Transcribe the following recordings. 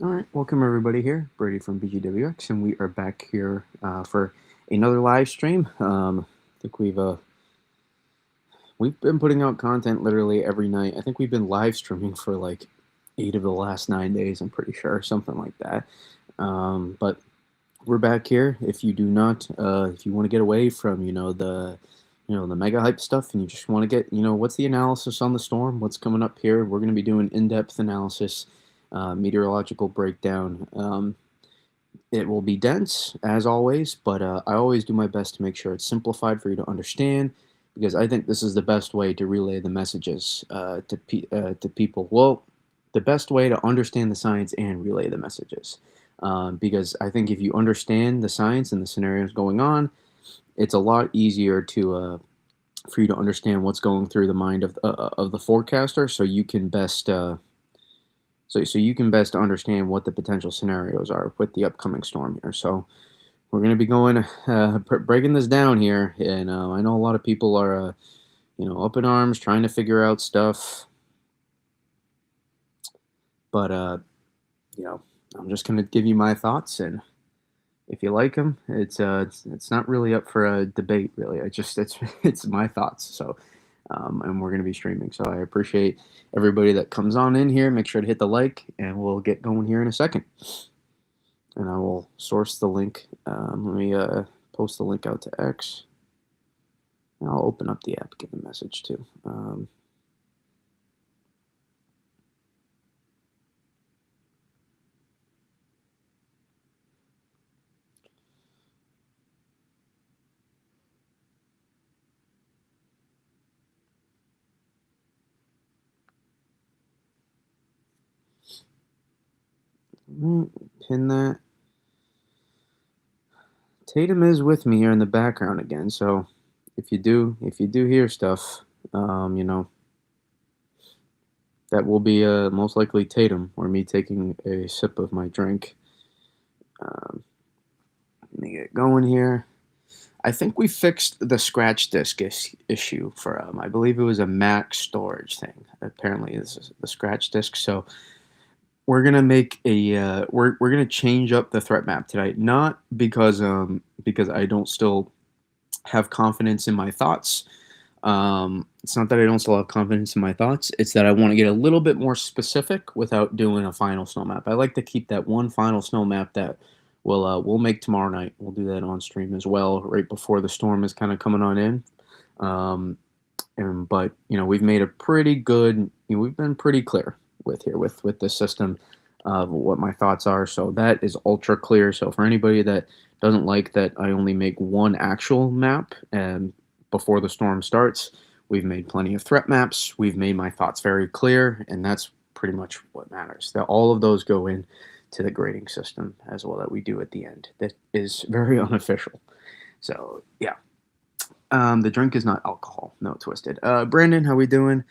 All right, welcome everybody here. Brady from BGWX, and we are back here for another live stream. I think we've been putting out content literally every night. I think we've been live streaming for like 8 of the last 9 days. I'm pretty sure, something like that. But we're back here. If you do not, if you want to get away from the mega hype stuff, and you just want to get what's the analysis on the storm, what's coming up here, we're going to be doing in-depth analysis, meteorological breakdown. It will be dense as always, but I always do my best to make sure it's simplified for you to understand, because I think this is the best way to relay the messages to people. Well, the best way to understand the science and relay the messages, because I think if you understand the science and the scenarios going on, it's a lot easier to for you to understand what's going through the mind of the forecaster, so you can best so you can best understand what the potential scenarios are with the upcoming storm here. So we're going to be going breaking this down here, and I know a lot of people are up in arms trying to figure out stuff, but you know I'm just going to give you my thoughts, and if you like them, it's not really up for a debate, really. It's my thoughts. So, and we're going to be streaming. So I appreciate everybody that comes on in here. Make sure to hit the like, and we'll get going here in a second. And I will source the link. Let me post the link out to X. And I'll open up the app, get the message too. Pin that. Tatum is with me here in the background again, so if you do hear stuff, that will be most likely Tatum or me taking a sip of my drink. Let me get going here. I think we fixed the scratch disk issue for I believe it was a Mac storage thing. Apparently, this is the scratch disk. So we're gonna make a we're gonna change up the threat map tonight. Not because I don't still have confidence in my thoughts. It's not that I don't still have confidence in my thoughts. It's that I want to get a little bit more specific without doing a final snow map. I like to keep that one final snow map that we'll make tomorrow night. We'll do that on stream as well, right before the storm is kind of coming on in. But we've made a pretty good. We've been pretty clear with this system of what my thoughts are. So that is ultra clear. So for anybody that doesn't like that I only make one actual map and before the storm starts, we've made plenty of threat maps. We've made my thoughts very clear, and that's pretty much what matters. That all of those go in to the grading system as well that we do at the end. That is very unofficial. So yeah. The drink is not alcohol. No, twisted. Brandon, how we doing?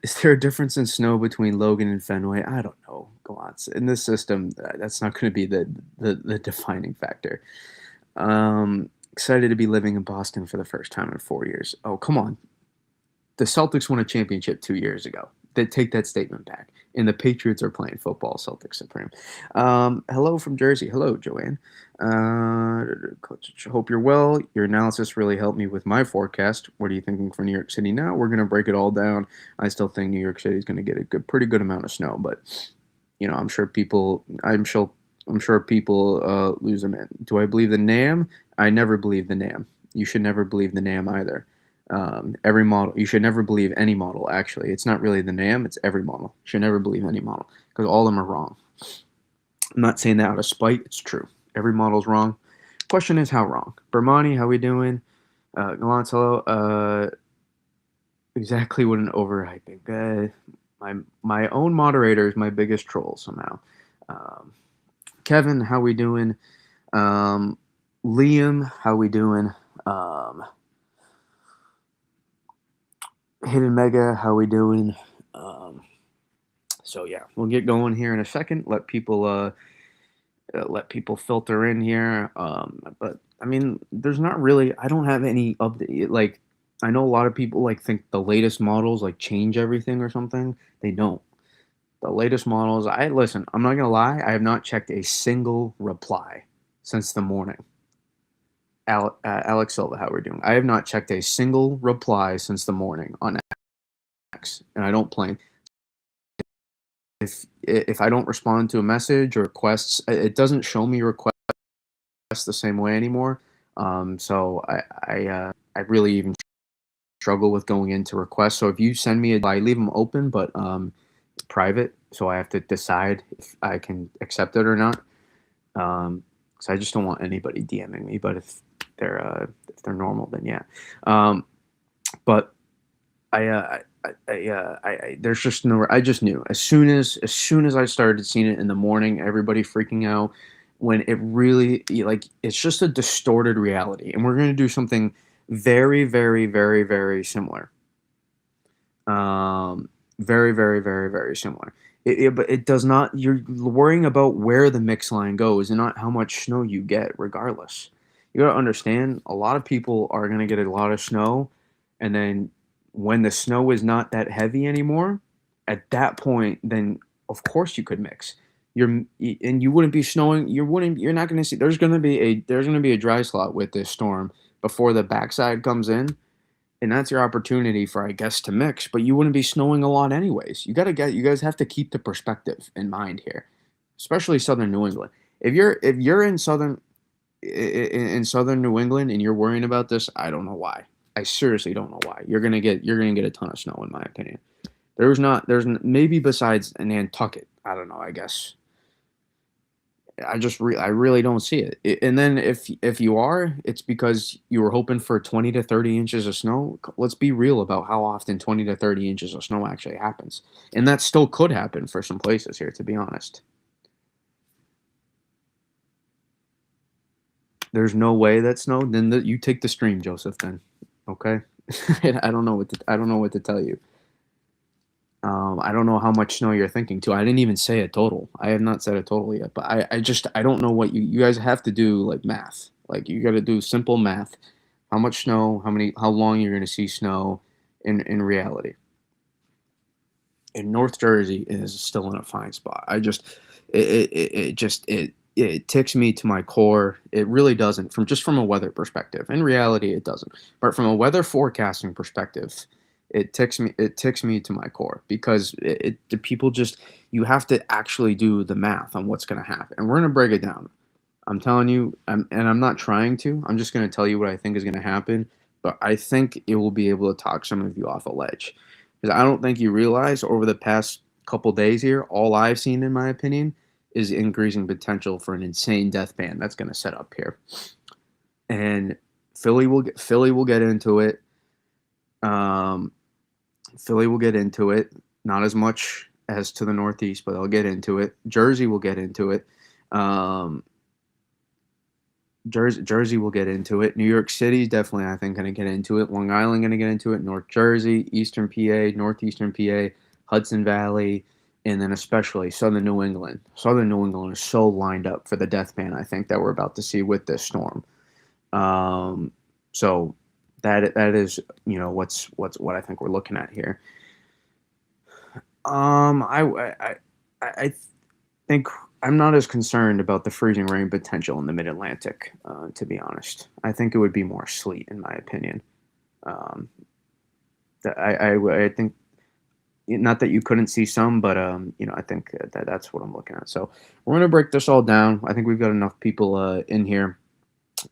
Is there a difference in snow between Logan and Fenway? I don't know. Go on. In this system, that's not going to be the defining factor. Excited to be living in Boston for the first time in 4 years. Oh, come on. The Celtics won a championship 2 years ago. They take that statement back. And the Patriots are playing football, Celtics Supreme. Hello from Jersey. Hello, Joanne. Hope you're well. Your analysis really helped me with my forecast. What are you thinking for New York City now? We're going to break it all down. I still think New York City is going to get a pretty good amount of snow, but I'm sure people lose them in. Do I believe the NAM? I never believe the NAM. You should never believe the NAM either. Every model, you should never believe any model, actually. It's not really the NAM, it's every model. You should never believe any model, because all of them are wrong. I'm not saying that out of spite, it's true. Every model's wrong. Question is, how wrong? Bermani, how we doing? Gallant, hello. Exactly what an overhyping. My own moderator is my biggest troll somehow. Kevin, how we doing? Liam, how we doing? Hidden Mega, how we doing? So yeah, we'll get going here in a second. Let people filter in here. But I mean, there's not really. I don't have any update. Like, I know a lot of people think the latest models change everything or something. They don't. The latest models. I listen. I'm not gonna lie. I have not checked a single reply since the morning. Alex Silva, how we're doing? I have not checked a single reply since the morning on X, and I don't plan. If I don't respond to a message or requests, it doesn't show me requests the same way anymore. So I really even struggle with going into requests. So if you send me I leave them open, but private, so I have to decide if I can accept it or not. So I just don't want anybody DMing me. But if they're normal, then yeah. But there's just no. I just knew as soon as I started seeing it in the morning, everybody freaking out. When it really like it's just a distorted reality, and we're gonna do something very, very, very, very similar. Very, very, very, very similar. But it does not. You're worrying about where the mix line goes and not how much snow you get, regardless. You gotta understand. A lot of people are gonna get a lot of snow, and then when the snow is not that heavy anymore, at that point, then of course you could mix. And you wouldn't be snowing. You wouldn't. You're not gonna see. There's gonna be a dry slot with this storm before the backside comes in, and that's your opportunity for, I guess, to mix. But you wouldn't be snowing a lot anyways. You guys have to keep the perspective in mind here, especially southern New England. If you're in southern New England and you're worrying about this, I don't know why. I seriously don't know why. You're gonna get a ton of snow, in my opinion. Maybe besides Nantucket. I don't know. I guess I really don't see it. And then if you are, it's because you were hoping for 20 to 30 inches of snow. Let's be real about how often 20 to 30 inches of snow actually happens. And that still could happen for some places here, to be honest. There's no way that snow. Then you take the stream, Joseph. Then, okay. I don't know what to tell you. I don't know how much snow you're thinking too. I didn't even say a total. I have not said a total yet, but I don't know what you guys have to do, like math. Like you got to do simple math. How much snow? How long you're going to see snow in reality? And North Jersey is still in a fine spot. It ticks me to my core. It really doesn't, from a weather perspective. In reality, it doesn't. But from a weather forecasting perspective, it ticks me to my core because the people just you have to actually do the math on what's going to happen, and we're going to break it down. I'm telling you, and I'm not trying to. I'm just going to tell you what I think is going to happen. But I think it will be able to talk some of you off a ledge, because I don't think you realize over the past couple days here, all I've seen, in my opinion, is increasing potential for an insane death ban that's going to set up here. And Philly will get into it. Um, Philly will get into it. Not as much as to the Northeast, but they'll get into it. Jersey will get into it. Um, Jersey will get into it. New York City is definitely, I think, going to get into it. Long Island going to get into it. North Jersey, Eastern PA, Northeastern PA, Hudson Valley, and then especially Southern New England. Southern New England is so lined up for the death ban, I think, that we're about to see with this storm. So that is, what I think we're looking at here. I think I'm not as concerned about the freezing rain potential in the Mid Atlantic, to be honest. I think it would be more sleet, in my opinion. Um, I think, not that you couldn't see some, but I think that's what I'm looking at. So we're gonna break this all down. I think we've got enough people in here,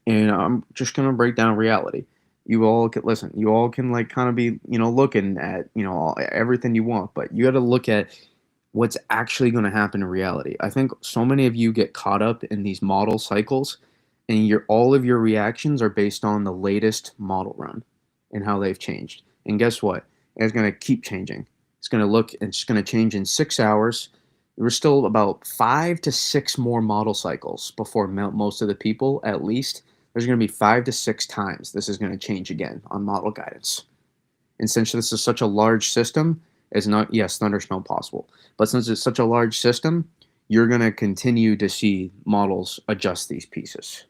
and I'm just gonna break down reality. You all can listen. You all can like kind of be looking at everything you want, but you got to look at what's actually going to happen in reality. I think so many of you get caught up in these model cycles, and all of your reactions are based on the latest model run and how they've changed. And guess what? It's going to keep changing. It's going to change in 6 hours. We're still about 5 to 6 more model cycles before most of the people, at least. There's going to be 5 to 6 times this is going to change again on model guidance. And since this is such a large system, it's not, yes, thunder snow possible. But since it's such a large system, you're going to continue to see models adjust these pieces.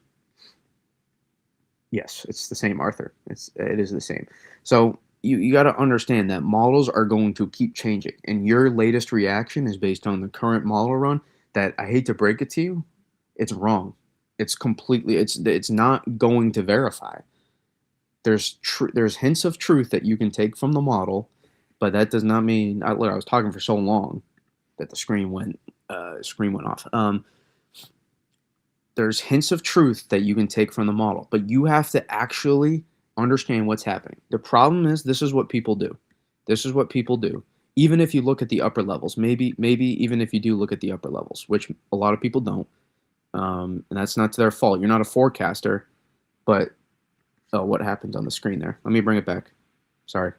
Yes, it's the same, Arthur. It is the same. So you got to understand that models are going to keep changing, and your latest reaction is based on the current model run. That, I hate to break it to you, it's wrong. It's completely, it's not going to verify. There's hints of truth that you can take from the model, but that does not mean, I was talking for so long that the screen went off. There's hints of truth that you can take from the model, but you have to actually understand what's happening. The problem is, this is what people do. This is what people do. Even if you look at the upper levels, maybe even if you do look at the upper levels, which a lot of people don't, and that's not to their fault. You're not a forecaster, but oh, what happened on the screen there? Let me bring it back. Sorry.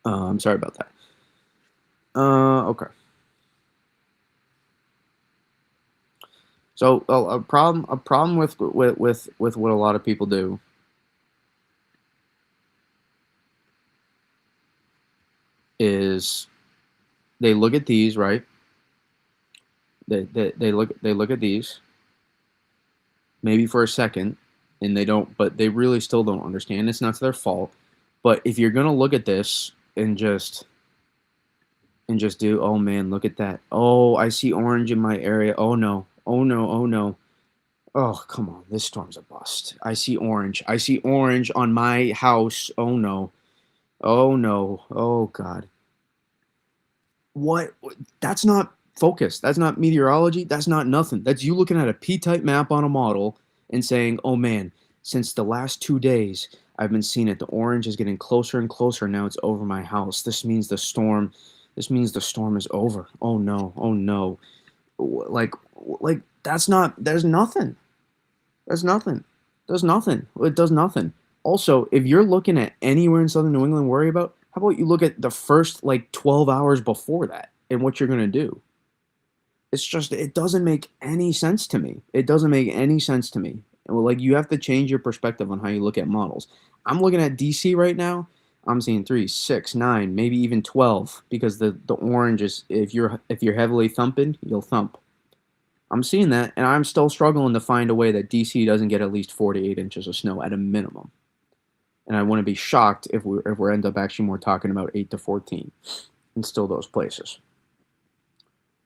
I'm sorry about that. Okay. So a problem with what a lot of people do is they look at these, right? They look at these maybe for a second, and they don't, but they really still don't understand. It's not their fault. But if you're gonna look at this and just do, oh man, look at that. Oh, I see orange in my area. Oh no. Oh no. Oh no. Oh, come on. This storm's a bust. I see orange. I see orange on my house. Oh no. Oh no. Oh god. What? That's not focus. That's not meteorology. That's not nothing. That's you looking at a P-type map on a model and saying, "Oh man, since the last 2 days, I've been seeing it. The orange is getting closer and closer. Now it's over my house. This means the storm. This means the storm is over. Oh no. Oh no. Like that's not. There's nothing. There's nothing. Does nothing. It does nothing. Also, if you're looking at anywhere in southern New England, worry about, how about you look at the first like 12 hours before that and what you're gonna do? It's just, it doesn't make any sense to me. It doesn't make any sense to me. Well, like, you have to change your perspective on how you look at models. I'm looking at DC right now. I'm seeing 3, 6, 9, maybe even 12 because the orange is, if you're heavily thumping, you'll thump. I'm seeing that, and I'm still struggling to find a way that DC doesn't get at least 4 to 8 inches of snow at a minimum. And I wouldn't be shocked if we end up actually more talking about 8 to 14 in still those places,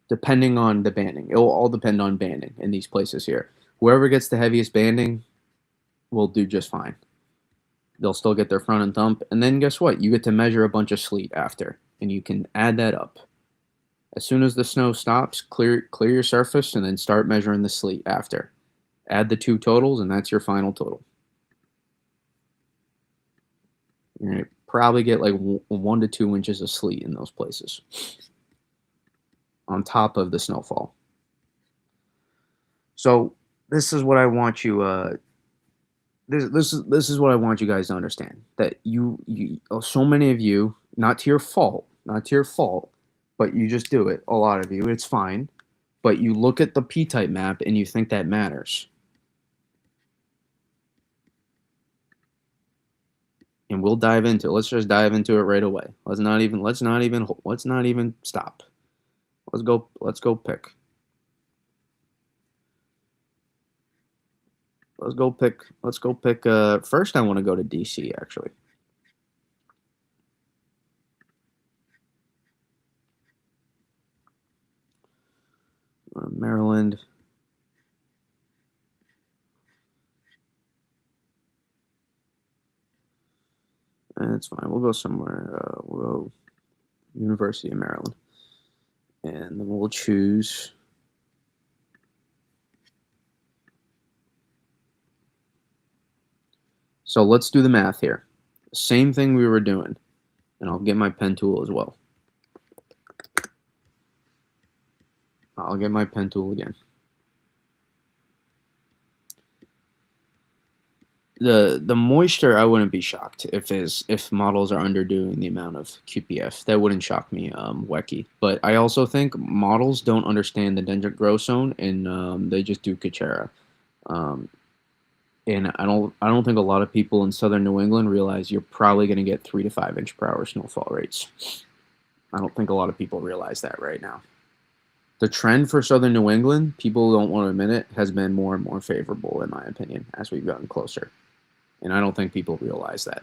depending on the banding. It will all depend on banding in these places here. Whoever gets the heaviest banding will do just fine. They'll still get their front and thump, and then guess what? You get to measure a bunch of sleet after, and you can add that up. As soon as the snow stops, clear your surface, and then start measuring the sleet after. Add the two totals, and that's your final total. You're going to probably get like 1 to 2 inches of sleet in those places on top of the snowfall. So this is what I want you. This is what I want you guys to understand, that so many of you, not to your fault, but you just do it. A lot of you, it's fine, but you look at the P-type map and you think that matters. And we'll dive into it. Let's just dive into it right away. Let's not even stop. Let's go pick. First I want to go to DC actually. Maryland. It's fine. We'll go somewhere. We'll go University of Maryland. And then we'll choose. So let's do the math here. Same thing we were doing. And I'll get my pen tool as well. I'll get my pen tool again. The moisture, I wouldn't be shocked if models are underdoing the amount of QPF. That wouldn't shock me, Wecky. But I also think models don't understand the dendritic growth zone, and they just do Kuchera. And I don't think a lot of people in southern New England realize you're probably going to get 3 to 5 inch per hour snowfall rates. I don't think a lot of people realize that right now. The trend for southern New England, people don't want to admit it, has been more and more favorable, in my opinion, as we've gotten closer. And I don't think people realize that.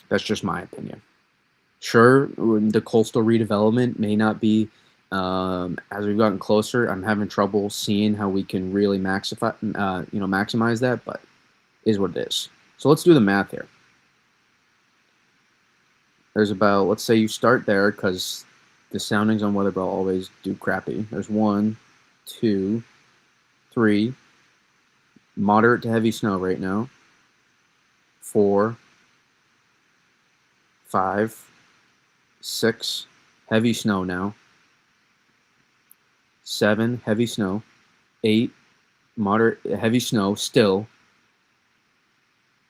That's just my opinion. Sure, the coastal redevelopment may not be as we've gotten closer. I'm having trouble seeing how we can really maximize that, but it is what it is. So let's do the math here. There's about, let's say you start there because the soundings on Weather Bell always do crappy. There's 1, 2, 3, moderate to heavy snow right now. 4, 5, 6, heavy snow now. 7, heavy snow. 8, moderate, heavy snow still.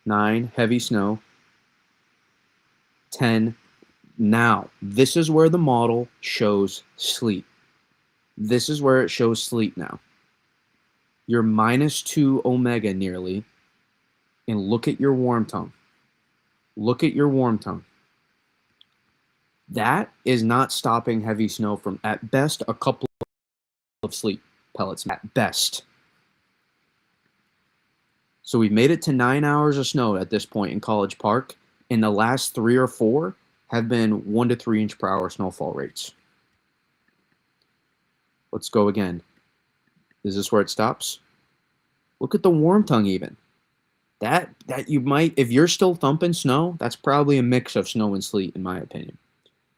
9, heavy snow. 10. Now, this is where the model shows sleet. This is where it shows sleet now. You're -2 omega nearly, and look at your warm tongue. Look at your warm tongue. That is not stopping heavy snow from, at best, a couple of sleet pellets, at best. So we've made it to 9 hours of snow at this point in College Park, and the last 3 or 4 have been 1 to 3 inch per hour snowfall rates. Let's go again. Is this where it stops? Look at the warm tongue even. That you might, if you're still thumping snow, that's probably a mix of snow and sleet, in my opinion.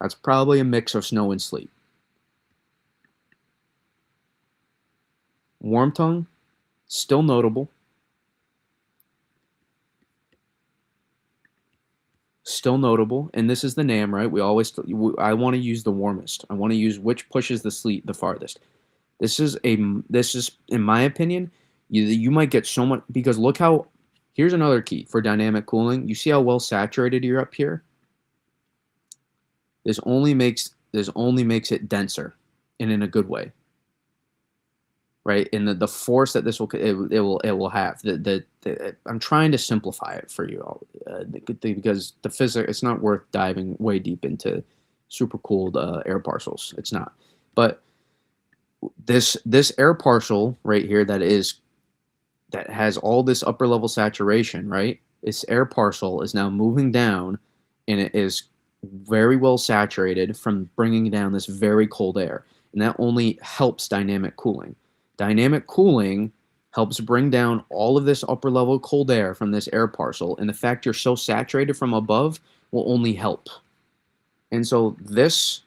That's probably a mix of snow and sleet. Warm tongue, still notable. Still notable, and this is the NAM, right? I want to use the warmest. I want to use which pushes the sleet the farthest. This is, in my opinion, you might get so much, because look how, here's another key for dynamic cooling. You see how well saturated you're up here? This only makes it denser, and in a good way. Right? And the force that this will have. I'm trying to simplify it for you all, because the physics, it's not worth diving way deep into super cooled air parcels. It's not. But this air parcel right here that has all this upper level saturation, right? This air parcel is now moving down, and it is very well saturated from bringing down this very cold air, and that only helps dynamic cooling. Dynamic cooling helps bring down all of this upper level cold air from this air parcel, and the fact you're so saturated from above will only help. And so this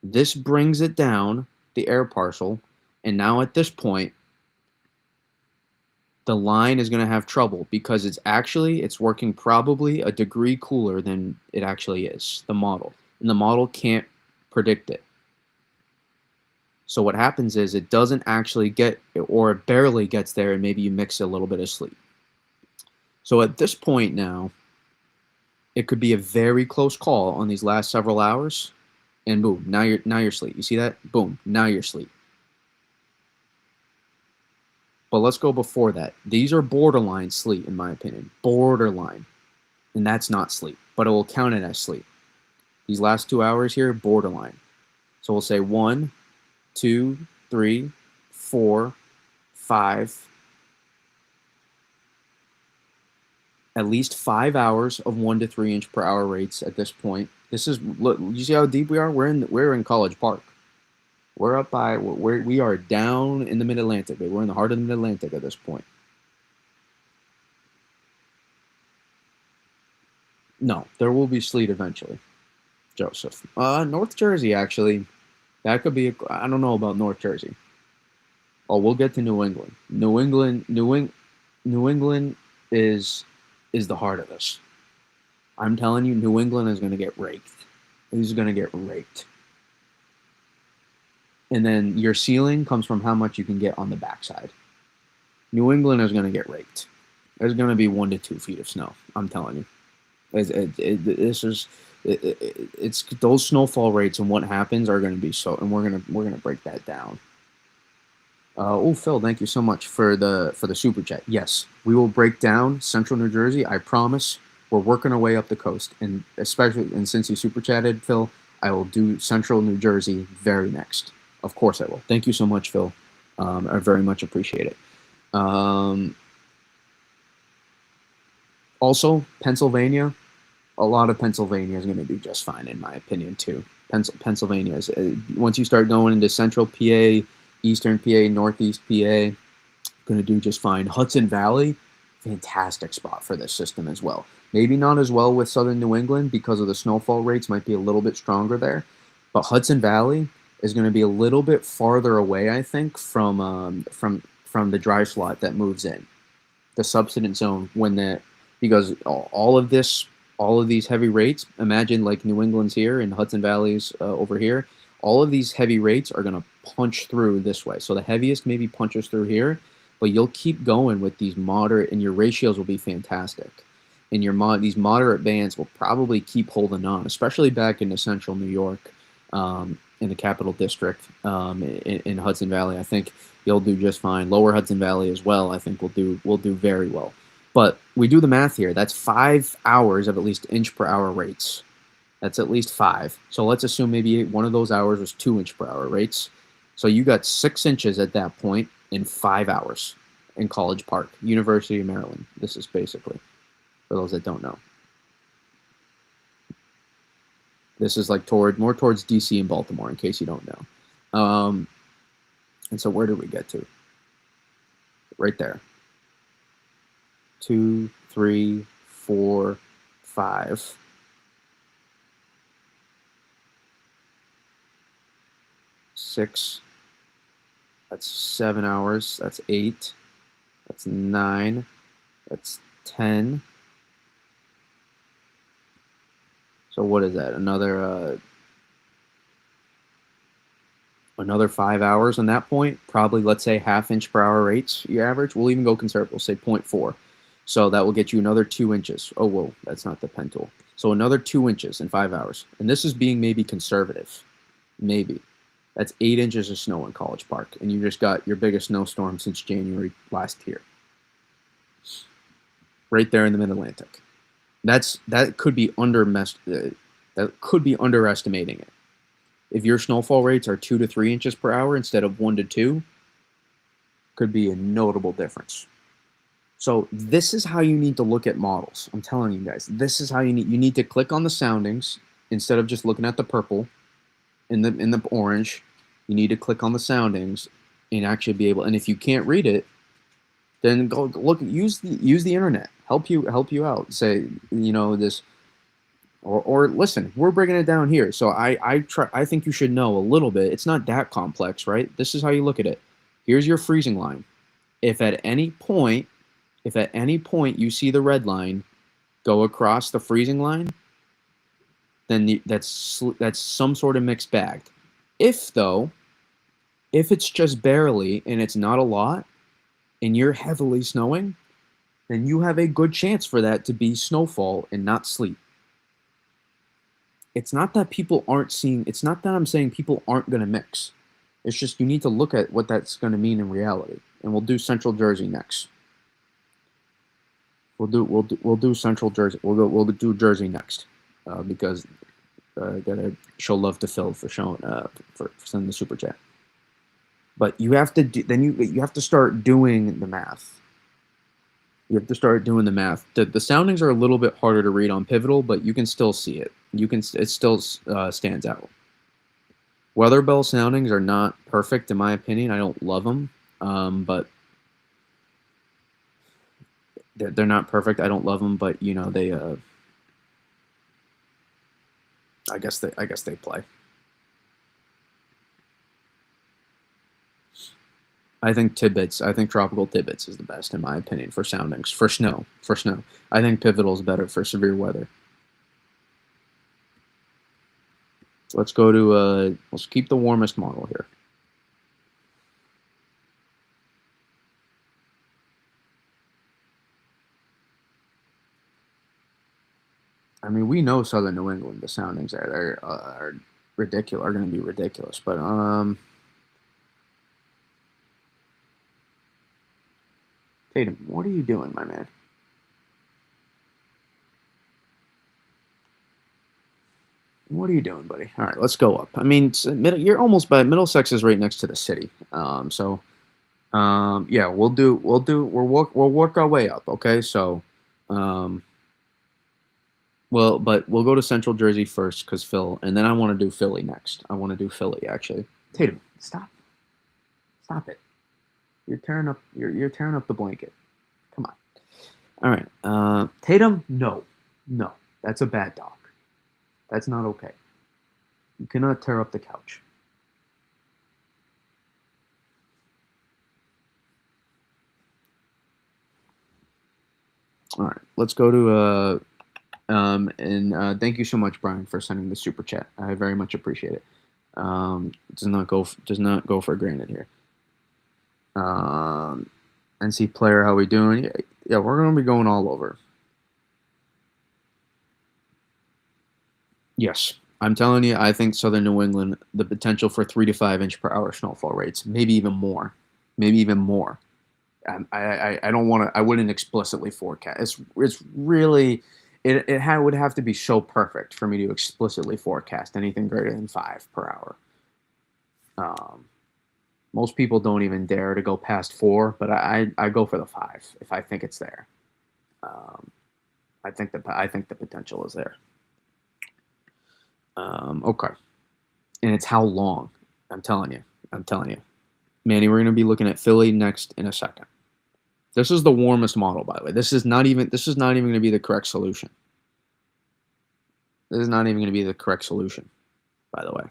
brings it down, the air parcel, and now at this point, the line is going to have trouble because it's working probably a degree cooler than it actually is, the model. And the model can't predict it. So what happens is it doesn't actually get, or it barely gets there, and maybe you mix a little bit of sleet. So at this point now, it could be a very close call on these last several hours, and boom, now you're sleet. You see that? Boom, now you're sleet. But let's go before that. These are borderline sleet, in my opinion. Borderline. And that's not sleet, but it will count it as sleet. These last 2 hours here, borderline. So we'll say 1, 2, 3, 4, 5. At least 5 hours of 1 to 3 inch per hour rates at this point. This is, look, you see how deep we are? We're in College Park. We're up by, we are down in the Mid-Atlantic. We're in the heart of the Mid-Atlantic at this point. No, there will be sleet eventually, Joseph. North Jersey, actually. That could be, I don't know about North Jersey. Oh, we'll get to New England. New England is the heart of this. I'm telling you, New England is going to get raked. He's going to get raked. And then your ceiling comes from how much you can get on the backside. New England is going to get raked. There's going to be 1 to 2 feet of snow. I'm telling you. It's those snowfall rates and what happens are going to be so, and we're gonna break that down. Oh, Phil, thank you so much for the super chat. Yes, we will break down Central New Jersey. I promise. we're working our way up the coast, and especially, and since you super chatted, Phil, I will do Central New Jersey very next. Of course, I will. Thank you so much, Phil. I very much appreciate it. Also, Pennsylvania, a lot of Pennsylvania is going to do just fine, in my opinion, too. Pennsylvania is, once you start going into Central PA, Eastern PA, Northeast PA, going to do just fine. Hudson Valley, fantastic spot for this system as well. Maybe not as well with Southern New England because of the snowfall rates might be a little bit stronger there, but Hudson Valley is going to be a little bit farther away, I think, from the dry slot that moves in the subsidence zone when that because all of this all of these heavy rates, imagine like New England's here and Hudson Valley's over here, all of these heavy rates are going to punch through this way. So the heaviest maybe punches through here, but you'll keep going with these moderate, and your ratios will be fantastic. And these moderate bands will probably keep holding on, especially back into central New York, in the Capital District, in Hudson Valley. I think you'll do just fine. Lower Hudson Valley as well, I think will do very well. But we do the math here. That's 5 hours of at least inch per hour rates. That's at least 5. So let's assume maybe one of those hours was 2 inch per hour rates. So you got 6 inches at that point in 5 hours in College Park, University of Maryland. This is basically, for those that don't know. This is like more towards DC and Baltimore, in case you don't know. And so where did we get to? Right there. 2, 3, 4, 5. Six. That's 7 hours. That's 8. That's 9. That's 10. So what is that? Another 5 hours on that point. Probably, let's say, half inch per hour rates you average. We'll even go conservative. We'll say 0.4. So that will get you another 2 inches. Oh, whoa, that's not the pen tool. So another 2 inches in 5 hours. And this is being maybe conservative. Maybe. That's 8 inches of snow in College Park. And you just got your biggest snowstorm since January last year. Right there in the Mid-Atlantic. That could be underestimating it. If your snowfall rates are 2 to 3 inches per hour instead of 1 to 2, could be a notable difference. So this is how you need to look at models. I'm telling you guys, this is how you need to click on the soundings instead of just looking at the purple in the orange. You need to click on the soundings and actually be able. And if you can't read it, then go look. Use the internet. Help you out. Say this. Or listen, we're breaking it down here. So I think you should know a little bit. It's not that complex, right? This is how you look at it. Here's your freezing line. If at any point you see the red line go across the freezing line, then that's some sort of mixed bag. If it's just barely and it's not a lot, and you're heavily snowing, then you have a good chance for that to be snowfall and not sleet. It's not that people aren't seeing, it's not that I'm saying people aren't going to mix. It's just you need to look at what that's going to mean in reality. And we'll do Central Jersey next. We'll do Central Jersey. We'll do Jersey next, because I gotta show love to Phil for showing for sending the super chat. But you have to you have to start doing the math. You have to start doing the math. The soundings are a little bit harder to read on Pivotal, but you can still see it. It still stands out. Weather bell soundings are not perfect in my opinion. I don't love them, but they're not perfect. I don't love them, but they. I guess they play. I think Tropical Tidbits is the best in my opinion for soundings. For snow. I think Pivotal is better for severe weather. Let's go to let's keep the warmest model here. I mean, we know Southern New England, the soundings are ridiculous. Are going to be ridiculous, but Tatum, what are you doing, my man? What are you doing, buddy? All right, let's go up. I mean, you're almost by Middlesex is right next to the city. Yeah, we'll work our way up. Okay, so, um, well, but we'll go to Central Jersey first because Phil, and then I want to do Philly next. I want to do Philly actually. Tatum, stop it. You're tearing up the blanket. Come on. All right, Tatum, no, that's a bad dog. That's not okay. You cannot tear up the couch. All right, let's go to and thank you so much, Brian, for sending the super chat. I very much appreciate it. Does not go for granted here. NC player, how we doing? Yeah, we're gonna be going all over. Yes, I'm telling you, I think Southern New England, the potential for 3 to 5 inch per hour snowfall rates, maybe even more, maybe even more. I don't want to. I wouldn't explicitly forecast. It's really would have to be so perfect for me to explicitly forecast anything greater than 5 per hour. Um, Most people don't even dare to go past 4, but I go for the 5 if I think it's there. Um, I think the potential is there. Okay, and it's how long? I'm telling you. I'm telling you, Manny. We're gonna be looking at Philly next in a second. This is the warmest model, by the way. This is not even going to be the correct solution. This is not even going to be the correct solution, by the way.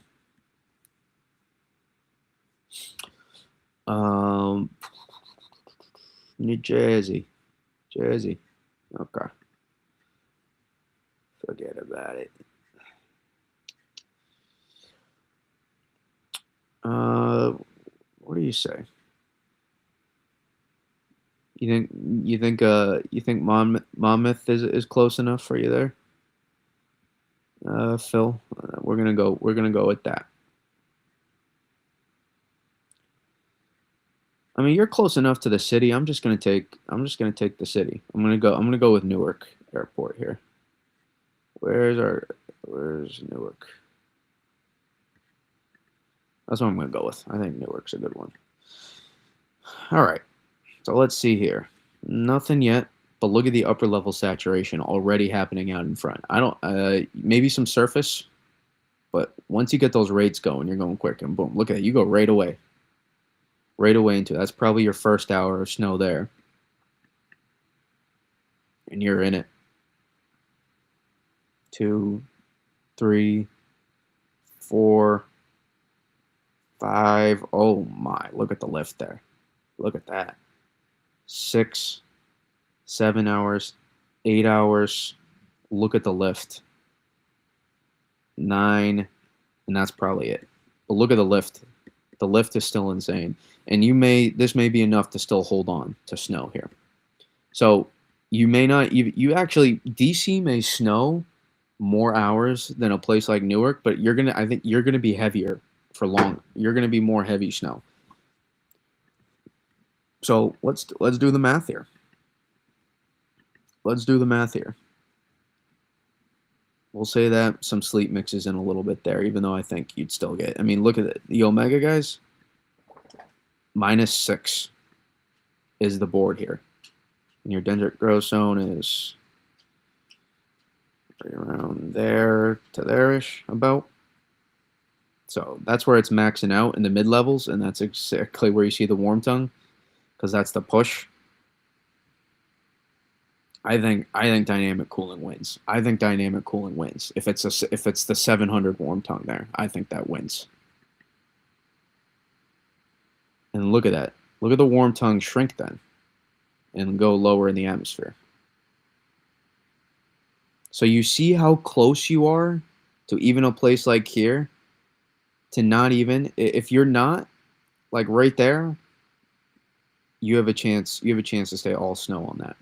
New Jersey. Okay. Forget about it. What do you say? You think Monmouth is close enough for you there? Phil, we're gonna go with that. I mean, you're close enough to the city. I'm just gonna take the city. I'm gonna go with Newark Airport here. Where's Newark? That's what I'm gonna go with. I think Newark's a good one. All right. So let's see here. Nothing yet, but look at the upper level saturation already happening out in front. I don't maybe some surface, but once you get those rates going, you're going quick and boom. Look at it. You go right away. Right away into it. That's probably your first hour of snow there. And you're in it. 2, 3, 4, 5. Oh my, look at the lift there. Look at that. 6, 7 hours, 8 hours. Look at the lift. 9, and that's probably it. But look at the lift. The lift is still insane. And this may be enough to still hold on to snow here. So you may not even, actually, DC may snow more hours than a place like Newark, but I think you're gonna be heavier for long. You're gonna be more heavy snow. So let's do the math here. Let's do the math here. We'll say that some sleep mixes in a little bit there, even though I think you'd still get. I mean, look at it. The Omega guys. -6 is the board here. And your dendritic growth zone is right around there to there-ish about. So that's where it's maxing out in the mid-levels, and that's exactly where you see the warm tongue, because that's the push. I think dynamic cooling wins. I think dynamic cooling wins. If it's the 700 warm tongue there, I think that wins. And look at that. Look at the warm tongue shrink then and go lower in the atmosphere. So you see how close you are to even a place like here to not even, if you're not like right there, you have a chance to stay all snow on that.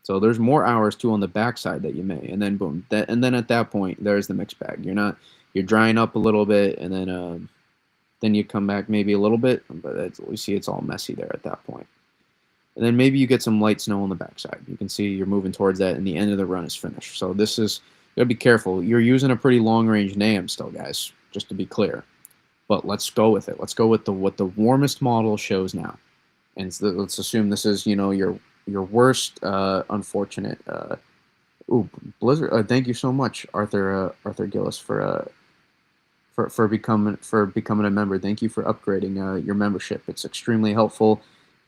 So there's more hours too on the backside that you may, and then boom, and then at that point there's the mixed bag. You're drying up a little bit, and then you come back maybe a little bit, but we see it's all messy there at that point. And then maybe you get some light snow on the backside. You can see you're moving towards that, and the end of the run is finished. So this is gotta be careful. You're using a pretty long-range NAM still, guys, just to be clear. But let's go with it. Let's go with what the warmest model shows now. And let's assume this is, your worst unfortunate. Ooh, Blizzard. Thank you so much, Arthur Gillis, for becoming a member. Thank you for upgrading your membership. It's extremely helpful.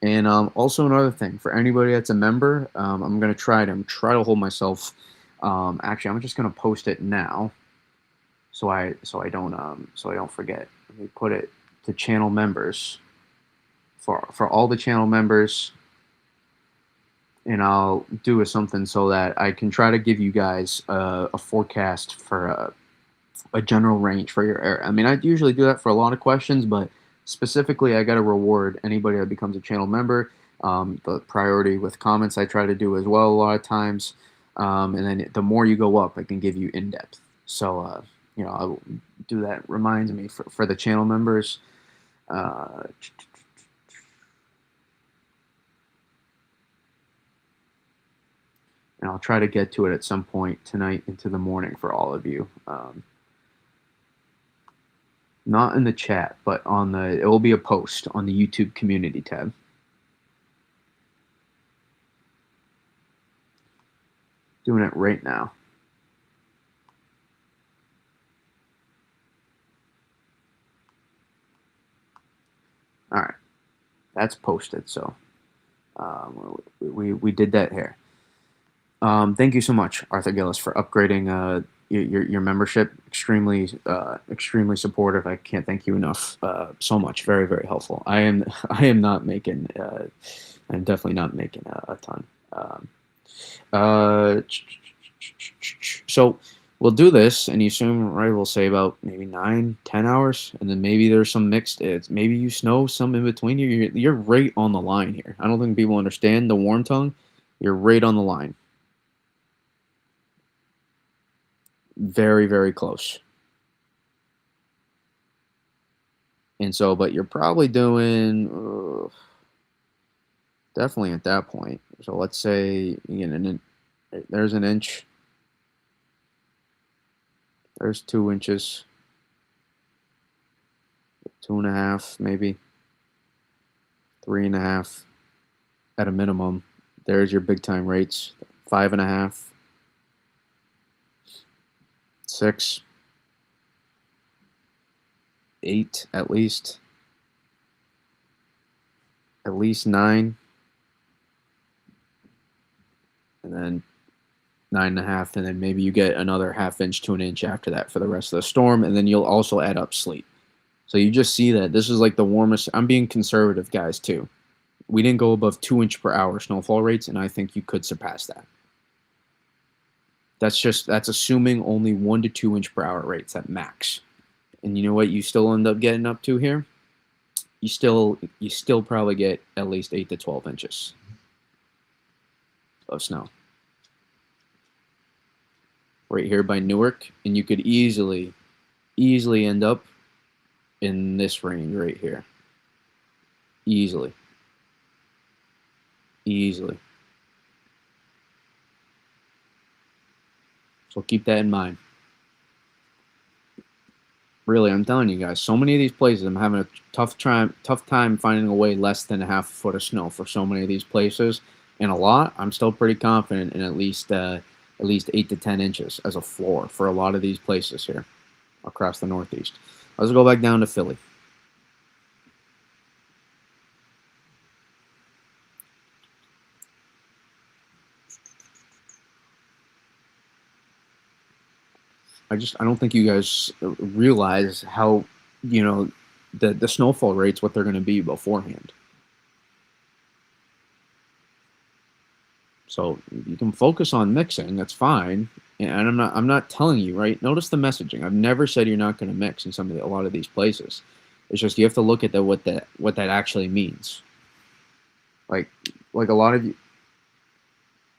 And also another thing for anybody that's a member, I'm gonna try to hold myself. Actually, I'm just gonna post it now, so I don't forget. Let me put it to channel members for all the channel members, and I'll do something so that I can try to give you guys a forecast for a general range for your area. I mean, I usually do that for a lot of questions, but specifically, I got to reward anybody that becomes a channel member. The priority with comments, I try to do as well a lot of times. And then the more you go up, I can give you in depth. So, I'll do that. Reminds me for the channel members. And I'll try to get to it at some point tonight into the morning for all of you. Not in the chat, but it will be a post on the YouTube community tab. Doing it right now. All right, that's posted. So we did that here. Thank you so much, Arthur Gillis, for upgrading your membership. Extremely supportive. I can't thank you enough. So much. Very, very helpful. I am not making. I'm definitely not making a ton. So we'll do this, and you assume, right? We'll say about maybe 9-10 hours, and then maybe there's some mixed. Maybe you snow some in between. You're right on the line here. I don't think people understand the warm tongue. You're right on the line. Very, very close. And so, but you're probably doing definitely at that point. So let's say, there's an inch. There's 2 inches. 2.5, maybe. 3.5 at a minimum. There's your big time rates. 5.5. 6, 8 at least 9, and then 9.5, and then maybe you get another ½ inch to an inch after that for the rest of the storm, and then you'll also add up sleet. So you just see that this is like the warmest. I'm being conservative, guys, too. We didn't go above 2 inch per hour snowfall rates, and I think you could surpass that. That's assuming only 1 to 2 inch per hour rates at max. And you know what you still end up getting up to here? You still probably get at least 8 to 12 inches of snow. Right here by Newark, and you could easily end up in this range right here. Easily. So keep that in mind. Really, I'm telling you guys, so many of these places, I'm having a tough time finding a way less than a ½ foot of snow for so many of these places. And a lot, I'm still pretty confident in at least 8 to 10 inches as a floor for a lot of these places here across the Northeast. Let's go back down to Philly. I don't think you guys realize how, the snowfall rates, what they're going to be beforehand. So you can focus on mixing. That's fine. And I'm not telling you, right? Notice the messaging. I've never said you're not going to mix in a lot of these places. It's just you have to look at what that actually means. Like a lot of you.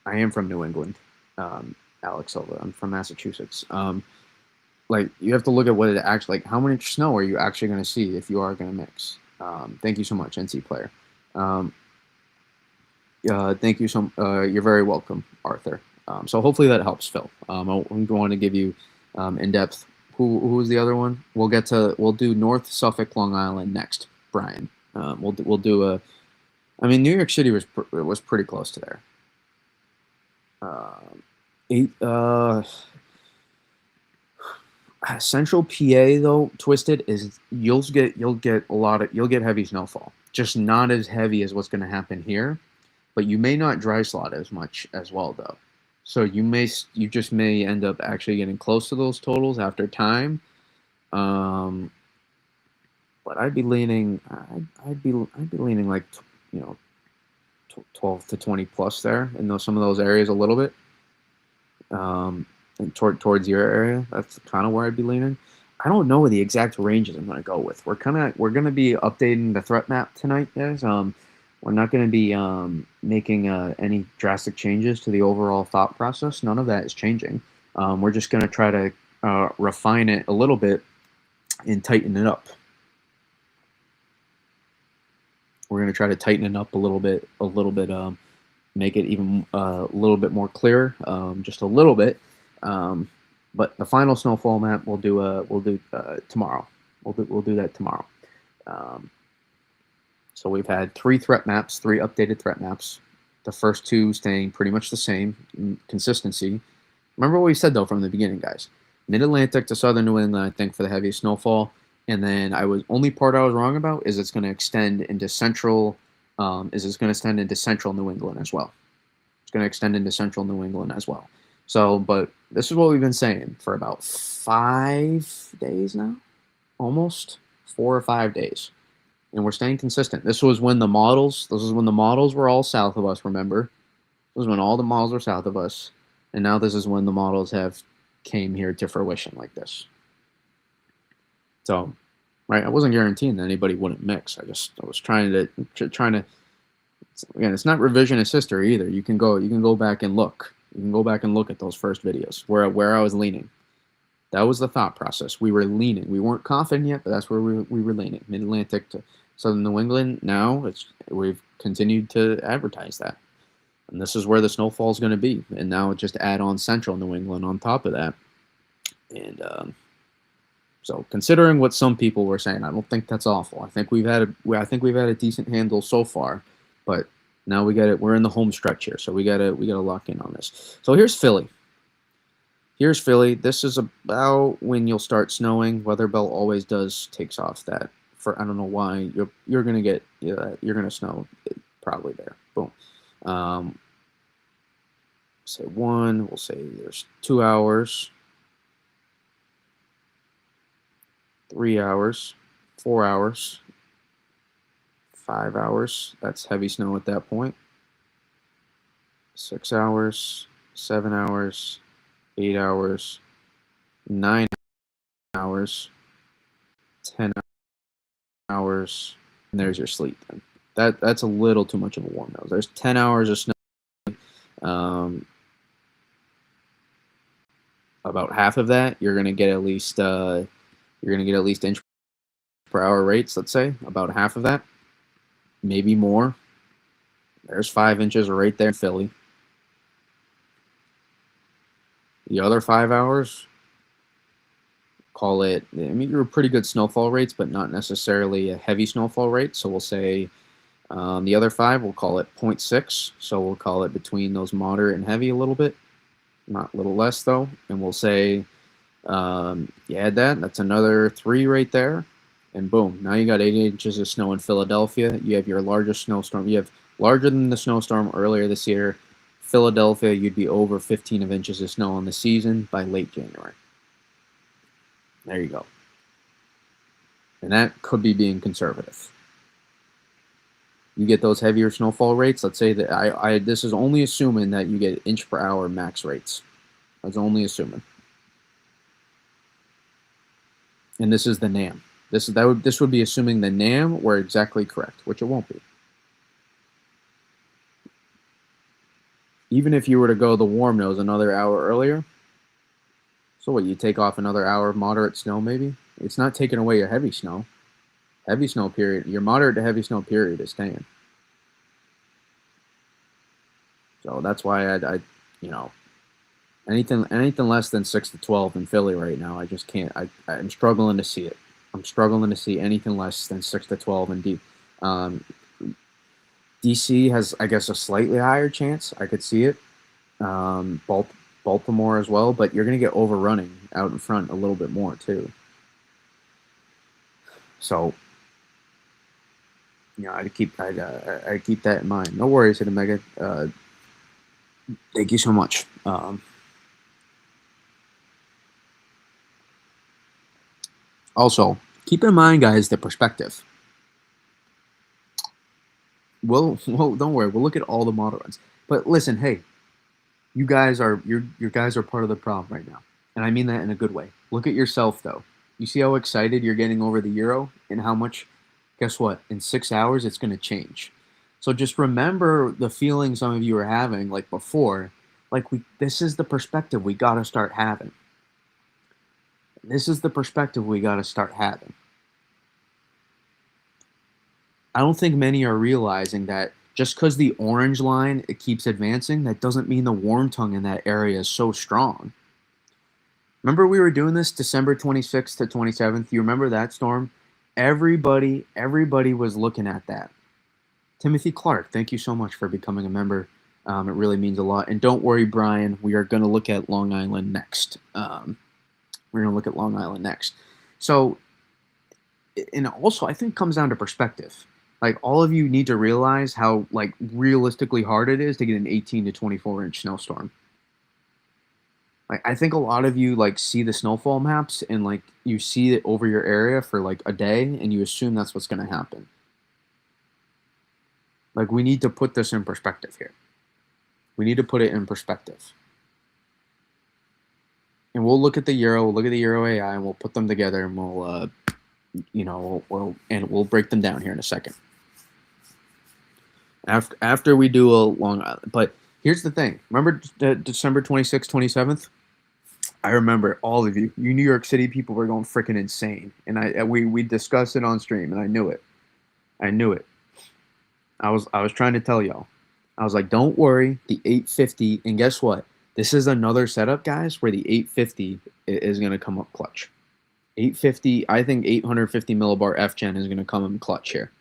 I am from New England, Alex Silva. I'm from Massachusetts. Like you have to look at what it actually, like how much snow are you actually going to see if you are going to mix. Thank you so much, NC player. Thank you you're very welcome, Arthur. So hopefully that helps, Phil. I'm going to give you in depth. Who was the other one? We'll do North Suffolk, Long Island next, Brian. We'll do a. I mean, New York City was pretty close to there. Eight. Central PA though, Twisted is you'll get heavy snowfall. Just not as heavy as what's going to happen here, but you may not dry slot as much as well though. So you just may end up actually getting close to those totals after time. But I'd be leaning I'd be leaning like 12 to 20 plus there in some of those areas a little bit. And towards your area, that's kind of where I'd be leaning. I don't know the exact ranges I'm going to go with. We're gonna be updating the threat map tonight, guys. We're not going to be making any drastic changes to the overall thought process. None of that is changing. We're just going to try to refine it a little bit and tighten it up. We're going to try to tighten it up a little bit, make it even a little bit more clear, just a little bit. But the final snowfall map we'll do tomorrow. We'll do that tomorrow. So we've had three updated threat maps. The first two staying pretty much the same in consistency. Remember what we said though from the beginning, guys. Mid-Atlantic to southern New England, I think, for the heaviest snowfall. And then only part I was wrong about is it's going to extend into central. It's going to extend into central New England as well. It's going to extend into central New England as well. So, but this is what we've been saying for about 5 days now, almost 4 or 5 days, and we're staying consistent. This was when the models were all south of us. Remember, this was when all the models were south of us, and now this is when the models have came here to fruition like this. So, right, I wasn't guaranteeing that anybody wouldn't mix. I was trying to. Again, it's not revisionist history either. You can go back and look. You can go back and look at those first videos where I was leaning. That was the thought process. We were leaning. We weren't confident yet, but that's where we were leaning. Mid-Atlantic to southern New England. Now we've continued to advertise that. And this is where the snowfall is going to be. And now just add on central New England on top of that. And so considering what some people were saying, I don't think that's awful. I think we've had a decent handle so far, but now we're in the home stretch here, so we gotta lock in on this. So here's Philly. This is about when you'll start snowing. Weather belt always takes off that. I don't know why you're gonna snow probably there. Boom. Say 1. We'll say there's 2 hours, 3 hours, 4 hours. 5 hours, that's heavy snow at that point. 6 hours, 7 hours, 8 hours, 9 hours, 10 hours, and there's your sleet. That's a little too much of a warm nose. There's 10 hours of snow. About half of that, you're gonna get at least inch per hour rates. Let's say about half of that. Maybe more. There's 5 inches right there in Philly. The other 5 hours, call it, I mean, you're pretty good snowfall rates, but not necessarily a heavy snowfall rate. So we'll say the other 5, we'll call it 0.6. So we'll call it between those moderate and heavy a little bit, not a little less though. And we'll say, you add that's another 3 right there. And boom, now you got 8 inches of snow in Philadelphia. You have your largest snowstorm. You have larger than the snowstorm earlier this year. Philadelphia, you'd be over 15 inches of snow on the season by late January. There you go. And that could be being conservative. You get those heavier snowfall rates. Let's say that this is only assuming that you get inch per hour max rates. That's only assuming. And this is the NAM. This would be assuming the NAM were exactly correct, which it won't be. Even if you were to go the warm nose another hour earlier, so what, you take off another hour of moderate snow maybe? It's not taking away your heavy snow. Heavy snow period, your moderate to heavy snow period is staying. So that's why I Anything less than 6 to 12 in Philly right now, I just can't. I'm struggling to see it. I'm struggling to see anything less than 6 to 12 in um, DC has, I guess, a slightly higher chance. I could see it. Baltimore as well, but you're going to get overrunning out in front a little bit more too. So, I'd keep that in mind. No worries, Hit Mega. Thank you so much. Also, keep in mind, guys, the perspective. Well, don't worry. We'll look at all the model runs. But listen, hey, you guys are your guys are part of the problem right now, and I mean that in a good way. Look at yourself though. You see how excited you're getting over the Euro and how much. Guess what? In 6 hours, it's going to change. So just remember the feeling some of you were having like before. Like this is the perspective we got to start having. This is the perspective we got to start having. I don't think many are realizing that just because the orange line it keeps advancing, that doesn't mean the warm tongue in that area is so strong. Remember we were doing this December 26th to 27th. You remember that storm? Everybody was looking at that. Timothy Clark, thank you so much for becoming a member. It really means a lot. And don't worry, Brian, we are going to look at Long Island next. So, and also, I think it comes down to perspective. Like, all of you need to realize how, like, realistically hard it is to get an 18 to 24-inch snowstorm. Like, I think a lot of you, like, see the snowfall maps and, like, you see it over your area for, like, a day and you assume that's what's going to happen. Like, we need to put this in perspective here. We need to put it in perspective. And we'll look at the Euro, we'll look at the Euro AI, and we'll put them together, and we'll break them down here in a second. After we do a Long Island. But here's the thing. Remember December 26th, 27th? I remember all of you. You New York City people were going freaking insane. And we discussed it on stream, and I knew it. I was trying to tell y'all. I was like, don't worry, the 850, and guess what? This is another setup, guys, where the 850 is going to come up clutch. 850, I think 850 millibar F-Gen is going to come in clutch here.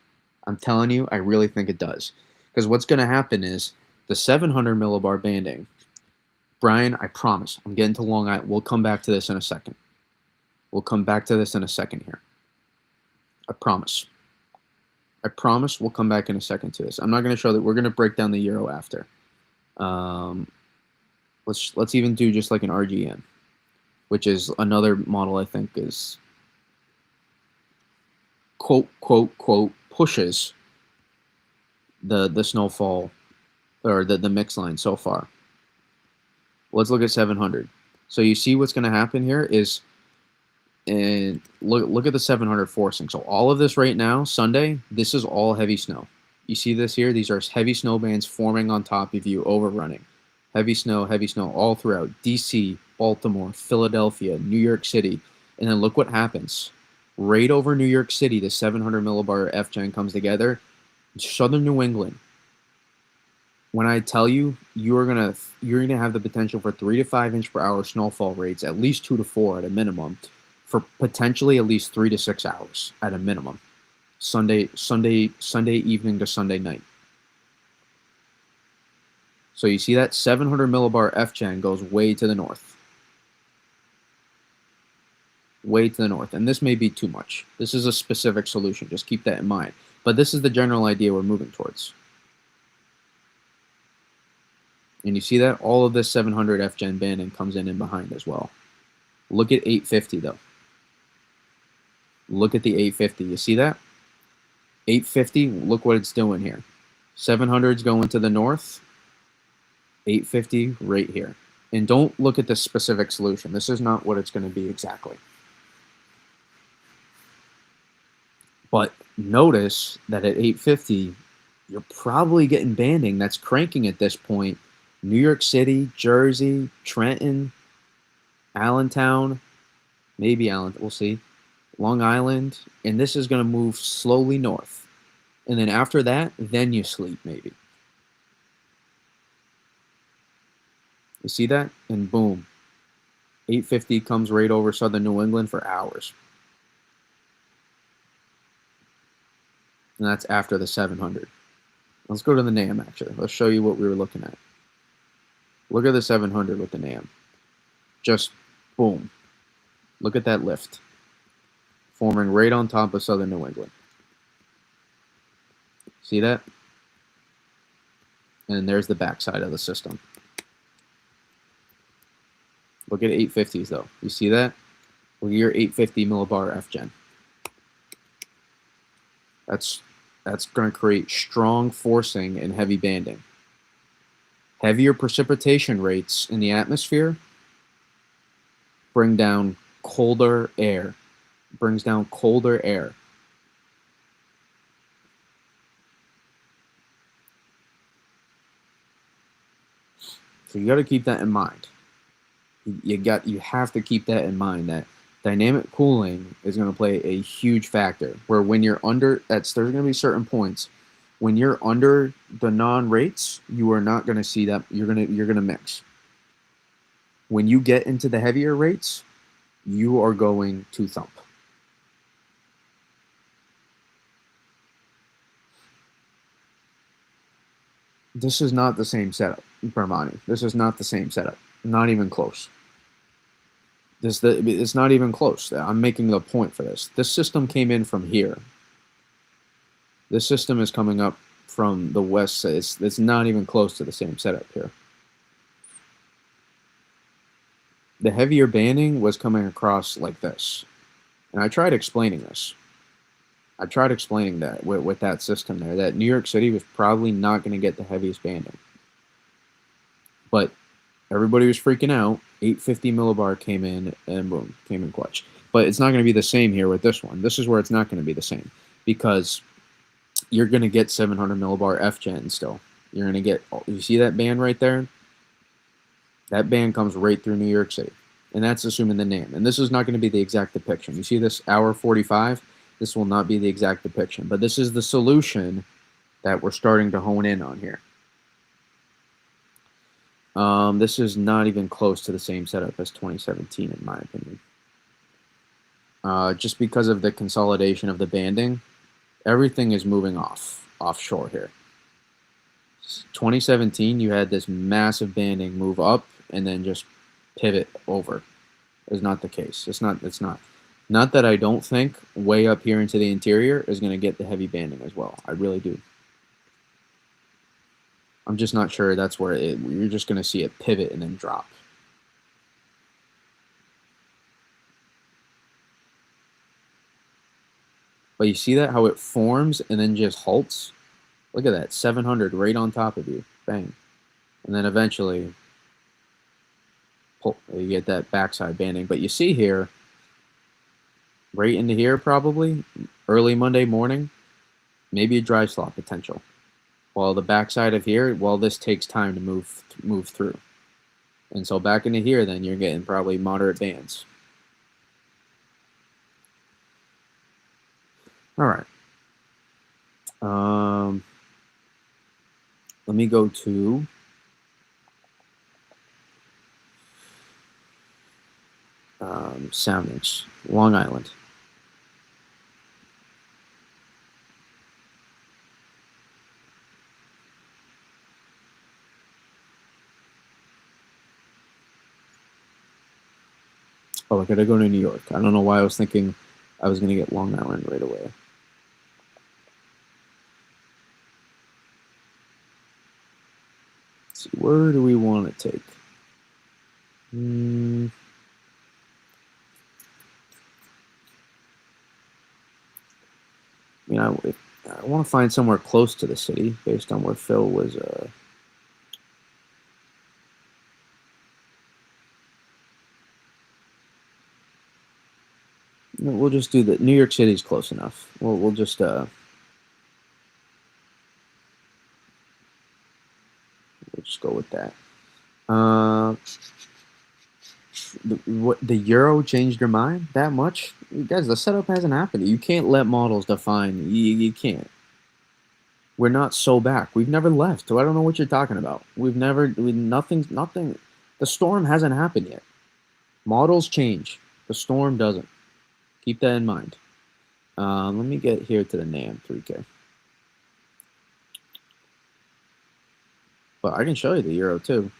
I'm telling you, I really think it does. Because what's going to happen is the 700 millibar banding, Brian, I promise, I'm getting to Long Island. We'll come back to this in a second. Here. I promise. We'll come back in a second to this. I'm not going to show that. We're going to break down the Euro after. Let's even do just like an RGN, which is another model I think is quote pushes the snowfall or the mix line so far. Let's look at 700. So you see what's going to happen here is, and look at the 700 forcing. So all of this right now, Sunday, this is all heavy snow. You see this here? These are heavy snow bands forming on top of you, overrunning. Heavy snow all throughout DC, Baltimore, Philadelphia, New York City. And then look what happens. Right over New York City, the 700 millibar F-Gen comes together. Southern New England. When I tell you, you're gonna have the potential for 3 to 5 inch per hour snowfall rates, at least 2 to 4 at a minimum, for potentially at least 3 to 6 hours at a minimum. Sunday evening to Sunday night. So you see that 700 millibar F-Gen goes way to the north. And this may be too much. This is a specific solution. Just keep that in mind. But this is the general idea we're moving towards. And you see that? All of this 700 F-Gen banding comes in behind as well. Look at 850, though. Look at the 850. You see that? 850, look what it's doing here. 700's going to the north. 850 right here. And don't look at the specific solution. This is not what it's going to be exactly. But notice that at 850, you're probably getting banding that's cranking at this point. New York City, Jersey, Trenton, Allentown, maybe Allentown, we'll see. Long Island, and this is going to move slowly north. And then after that, then you sleep maybe. You see that? And boom, 850 comes right over southern New England for hours. And that's after the 700. Let's go to the NAM, actually. Let's show you what we were looking at. Look at the 700 with the NAM. Just boom. Look at that lift. Forming right on top of southern New England. See that? And there's the backside of the system. Look at 850s, though. You see that? Look at your 850 millibar FGen. That's going to create strong forcing and heavy banding. Heavier precipitation rates in the atmosphere bring down colder air. Brings down colder air. So you got to keep that in mind. You have to keep that in mind, that dynamic cooling is going to play a huge factor. Where when you're under, there's going to be certain points when you're under the non-rates, you are not going to see that. You're gonna mix. When you get into the heavier rates, you are going to thump. This is not the same setup, Permani. This is not the same setup. Not even close. It's not even close. I'm making a point for this. This system came in from here. This system is coming up from the west. It's not even close to the same setup here. The heavier banding was coming across like this. And I tried explaining this. I tried explaining that with that system there, that New York City was probably not going to get the heaviest banding. But everybody was freaking out. 850 millibar came in, and boom, came in clutch. But it's not going to be the same here with this one. This is where it's not going to be the same, because you're going to get 700 millibar FGen still. You're going to get, you see that band right there? That band comes right through New York City. And that's assuming the NAM. And this is not going to be the exact depiction. You see this hour 45? This will not be the exact depiction. But this is the solution that we're starting to hone in on here. This is not even close to the same setup as 2017, in my opinion. Just because of the consolidation of the banding, everything is moving offshore here. 2017, you had this massive banding move up and then just pivot over. Is not the case. It's not. Not that I don't think way up here into the interior is going to get the heavy banding as well. I really do. I'm just not sure that's where you're just going to see it pivot and then drop. But you see that, how it forms and then just halts? Look at that, 700 right on top of you. Bang. And then eventually, you get that backside banding. But you see here, right into here probably, early Monday morning, maybe a dry slot potential. While the backside of here, well, this takes time to move through. And so back into here, then you're getting probably moderate bands. All right. Let me go to soundings, Long Island. Oh, I gotta go to New York. I don't know why I was thinking I was gonna get Long Island right away. Let's see, where do we want to take? I mean, I want to find somewhere close to the city based on where Phil was. We'll just do the New York City's close enough. We'll just we'll just go with that. The euro changed your mind that much? You guys, the setup hasn't happened. You can't let models define. You can't. We're not so back. We've never left. So I don't know what you're talking about. Nothing. The storm hasn't happened yet. Models change. The storm doesn't. Keep that in mind. Let me get here to the NAM 3K. But I can show you the Euro too.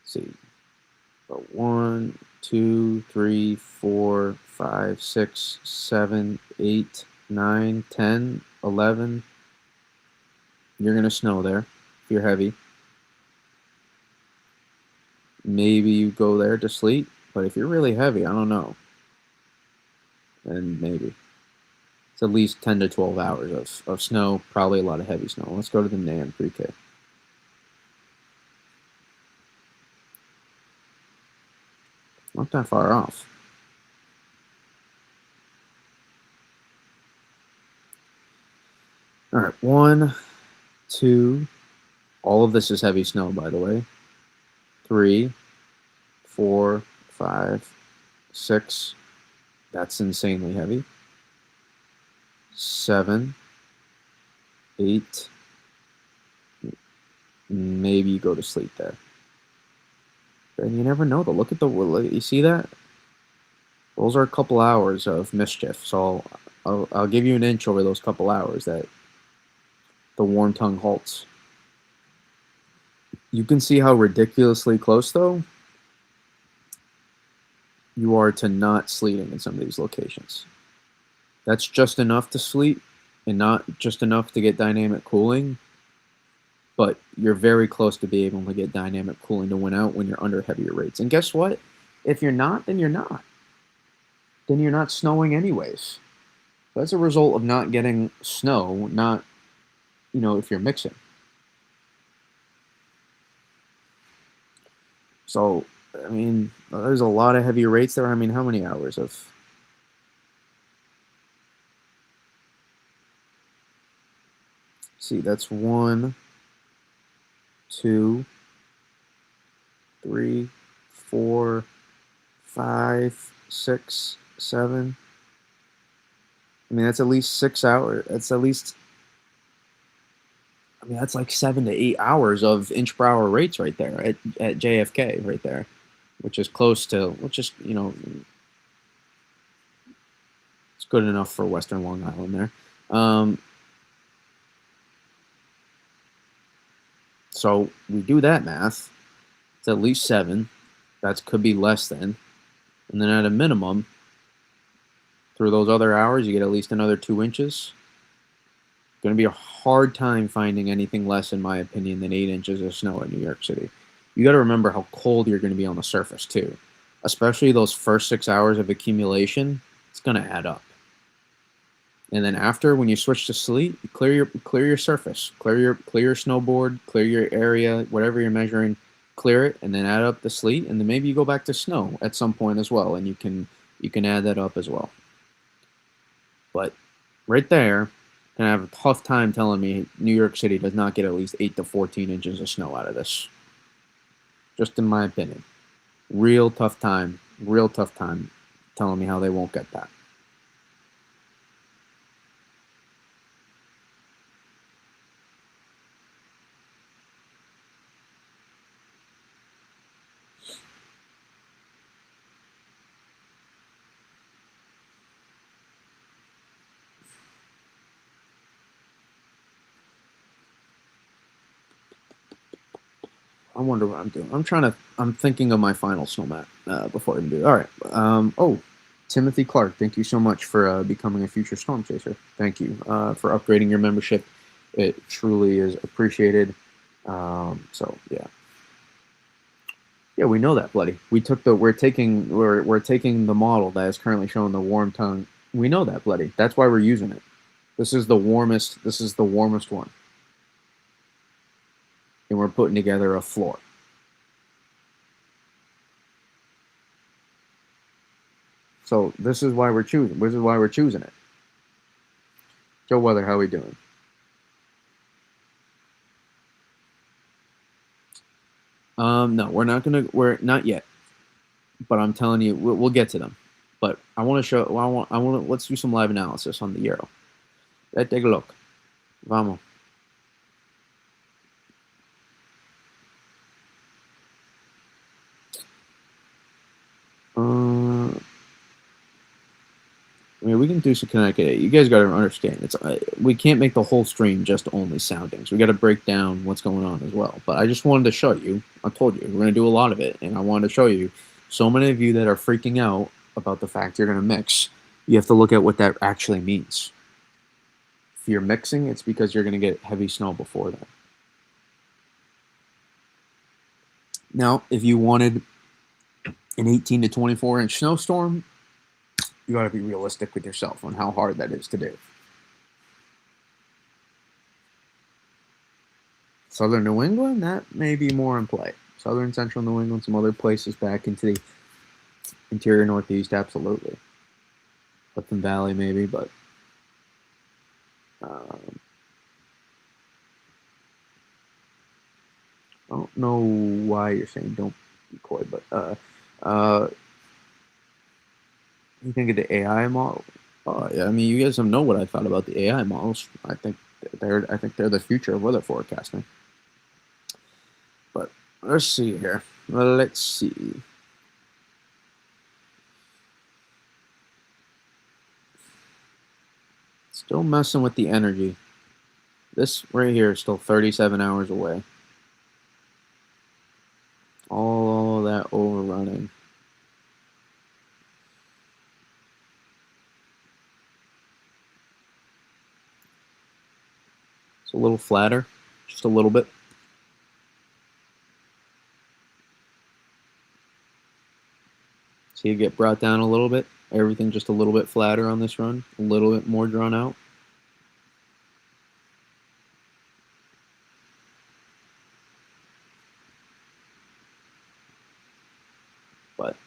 Let's see. But 1, 2, 3, 4, 5, 6, 7, 8, 9, 10, 11. You're going to snow there if you're heavy. Maybe you go there to sleep. But if you're really heavy, I don't know. Then maybe. It's at least 10 to 12 hours of snow, probably a lot of heavy snow. Let's go to the NAM 3K. Not that far off. All right, 1, 2. All of this is heavy snow, by the way. 3, 4, 5, 6. That's insanely heavy. 7, 8. Maybe you go to sleep there. And you never know. Though. Look at the. You see that? Those are a couple hours of mischief. So I'll give you an inch over those couple hours that the warm tongue halts. You can see how ridiculously close, though, you are to not sleeting in some of these locations. That's just enough to sleet and not just enough to get dynamic cooling, but you're very close to being able to get dynamic cooling to win out when you're under heavier rates. And guess what? If you're not, then you're not. Then you're not snowing anyways. That's a result of not getting snow, not, if you're mixing. So, I mean, there's a lot of heavy rates there. I mean, how many hours of... See, that's 1, 2, 3, 4, 5, 6, 7. I mean, that's at least 6 hours. That's at least... I mean, that's like 7 to 8 hours of inch per hour rates right there at JFK right there, which is close to, which is, it's good enough for Western Long Island there. So we do that math. It's at least 7. That could be less than. And then at a minimum, through those other hours, you get at least another 2 inches. Going to be a hard time finding anything less, in my opinion, than 8 inches of snow in New York City. You got to remember how cold you're going to be on the surface, too. Especially those first 6 hours of accumulation, it's going to add up. And then after, when you switch to sleet, clear your surface, clear your snowboard, clear your area, whatever you're measuring, clear it, and then add up the sleet, and then maybe you go back to snow at some point as well, and you can add that up as well. But right there, and I have a tough time telling me New York City does not get at least 8 to 14 inches of snow out of this. Just in my opinion, real tough time telling me how they won't get that. I wonder what I'm doing. I'm thinking of my final snowmat before I even do it. All right. Timothy Clark, thank you so much for becoming a future storm chaser. Thank you for upgrading your membership. It truly is appreciated. So yeah. Yeah, we know that, bloody. We're taking the model that is currently showing the warm tongue. We know that, bloody. That's why we're using it. This is the warmest one. And we're putting together a floor. So this is why we're choosing. This is why we're choosing it. Joe Weather, how are we doing? No, we're not yet. But I'm telling you, we'll get to them. But I want to show. Well, I want. Let's do some live analysis on the euro. Let's take a look. Vamos. I mean, we can do some Connecticut. You guys got to understand, it's we can't make the whole stream just only soundings. We got to break down what's going on as well. But I just wanted to show you. I told you we're going to do a lot of it, and I wanted to show you. So many of you that are freaking out about the fact you're going to mix, you have to look at what that actually means. If you're mixing, it's because you're going to get heavy snow before that. Now, if you wanted an 18 to 24 inch snowstorm, you got to be realistic with yourself on how hard that is to do. Southern New England, that may be more in play. Southern Central New England, some other places back into the interior Northeast, absolutely. Hudson Valley, maybe, but I don't know why you're saying don't be coy, but you think of the AI model? Yeah, I mean, you guys don't know what I thought about the AI models. I think they're the future of weather forecasting. But let's see here. Let's see. Still messing with the energy. This right here is still 37 hours away. All that overrunning. It's a little flatter, just a little bit. See it get brought down a little bit. Everything just a little bit flatter on this run, a little bit more drawn out. But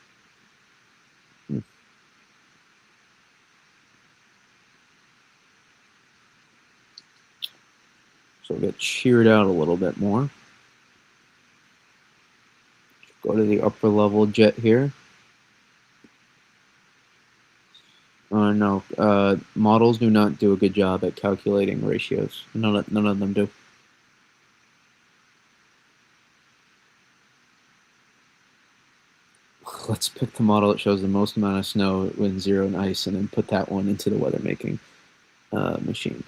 so get sheared out a little bit more. Go to the upper level jet here. No, models do not do a good job at calculating ratios. None of them do. Let's pick the model that shows the most amount of snow, wind, zero, and ice, and then put that one into the weather making machine.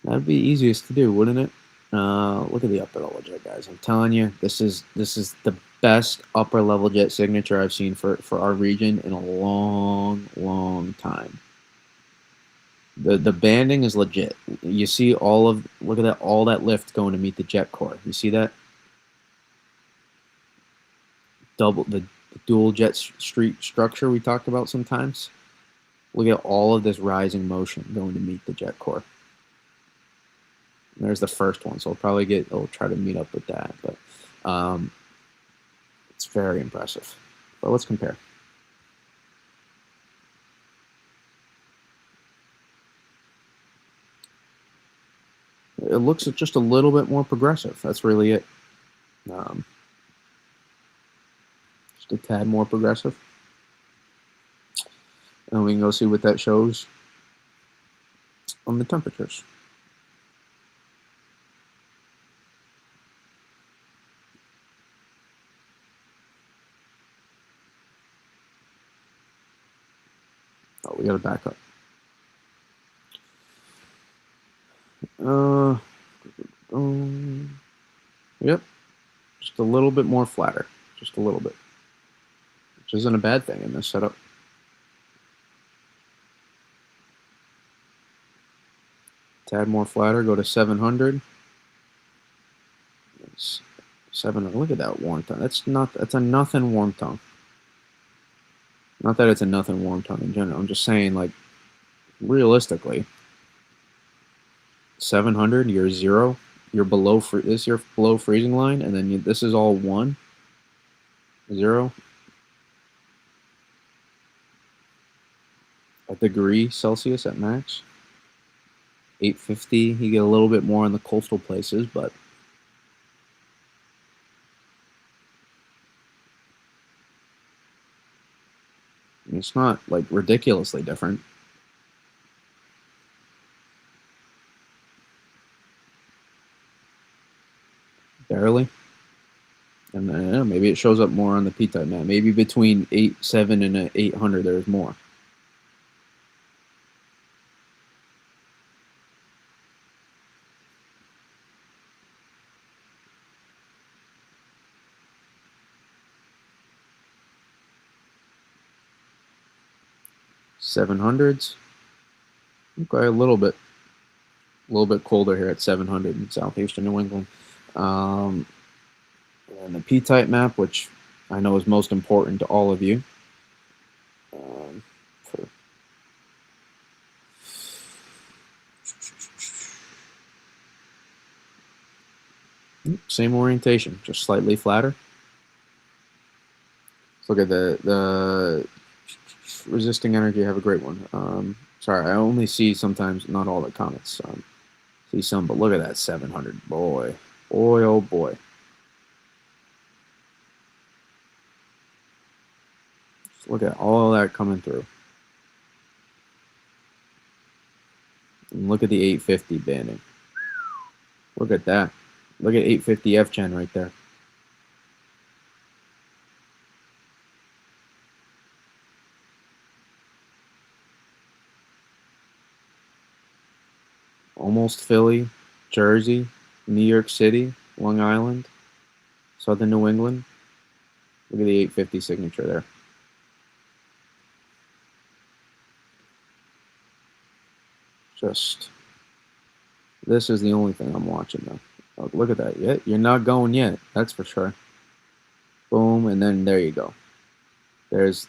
That'd be easiest to do, wouldn't it? Look at the upper level jet, guys. I'm telling you, this is the best upper level jet signature I've seen for our region in a long time. The banding is legit. You see look at that, all that lift going to meet the jet core. You see that? The dual jet street structure we talked about sometimes. Look at all of this rising motion going to meet the jet core. And there's the first one, so it'll try to meet up with that, but it's very impressive. But let's compare. It looks just a little bit more progressive. That's really it. Just a tad more progressive. And we can go see what that shows on the temperatures. Oh, we got to back up. Yep, just a little bit more flatter, just a little bit, which isn't a bad thing in this setup. Tad more flatter, go to 700. It's 700. Look at that warm tone. That's a nothing warm tone. Not that it's a nothing warm tone in general. I'm just saying, like, realistically, 700, you're zero. You're below you're below freezing line, and then this is all 1, 0. A degree Celsius at max. 850. You get a little bit more in the coastal places, but It's not like ridiculously different. Barely. And maybe it shows up more on the P-type map. Maybe between 8.7 and 800 there's more. $700s. Okay, a little bit colder here at 700 in southeastern New England. And the P-type map, which I know is most important to all of you. For same orientation, just slightly flatter. Let's look at the resisting energy. Have a great one. Sorry, I only see sometimes, not all the comments. See some, but look at that 700. Boy, oh boy. Just look at all that coming through. And look at the 850 banding. Look at that. Look at 850 F-gen right there. Almost Philly, Jersey, New York City, Long Island, Southern New England. Look at the 850 signature there. Just, this is the only thing I'm watching though. Oh, look at that. Yeah, you're not going yet. That's for sure. Boom, and then there you go. There's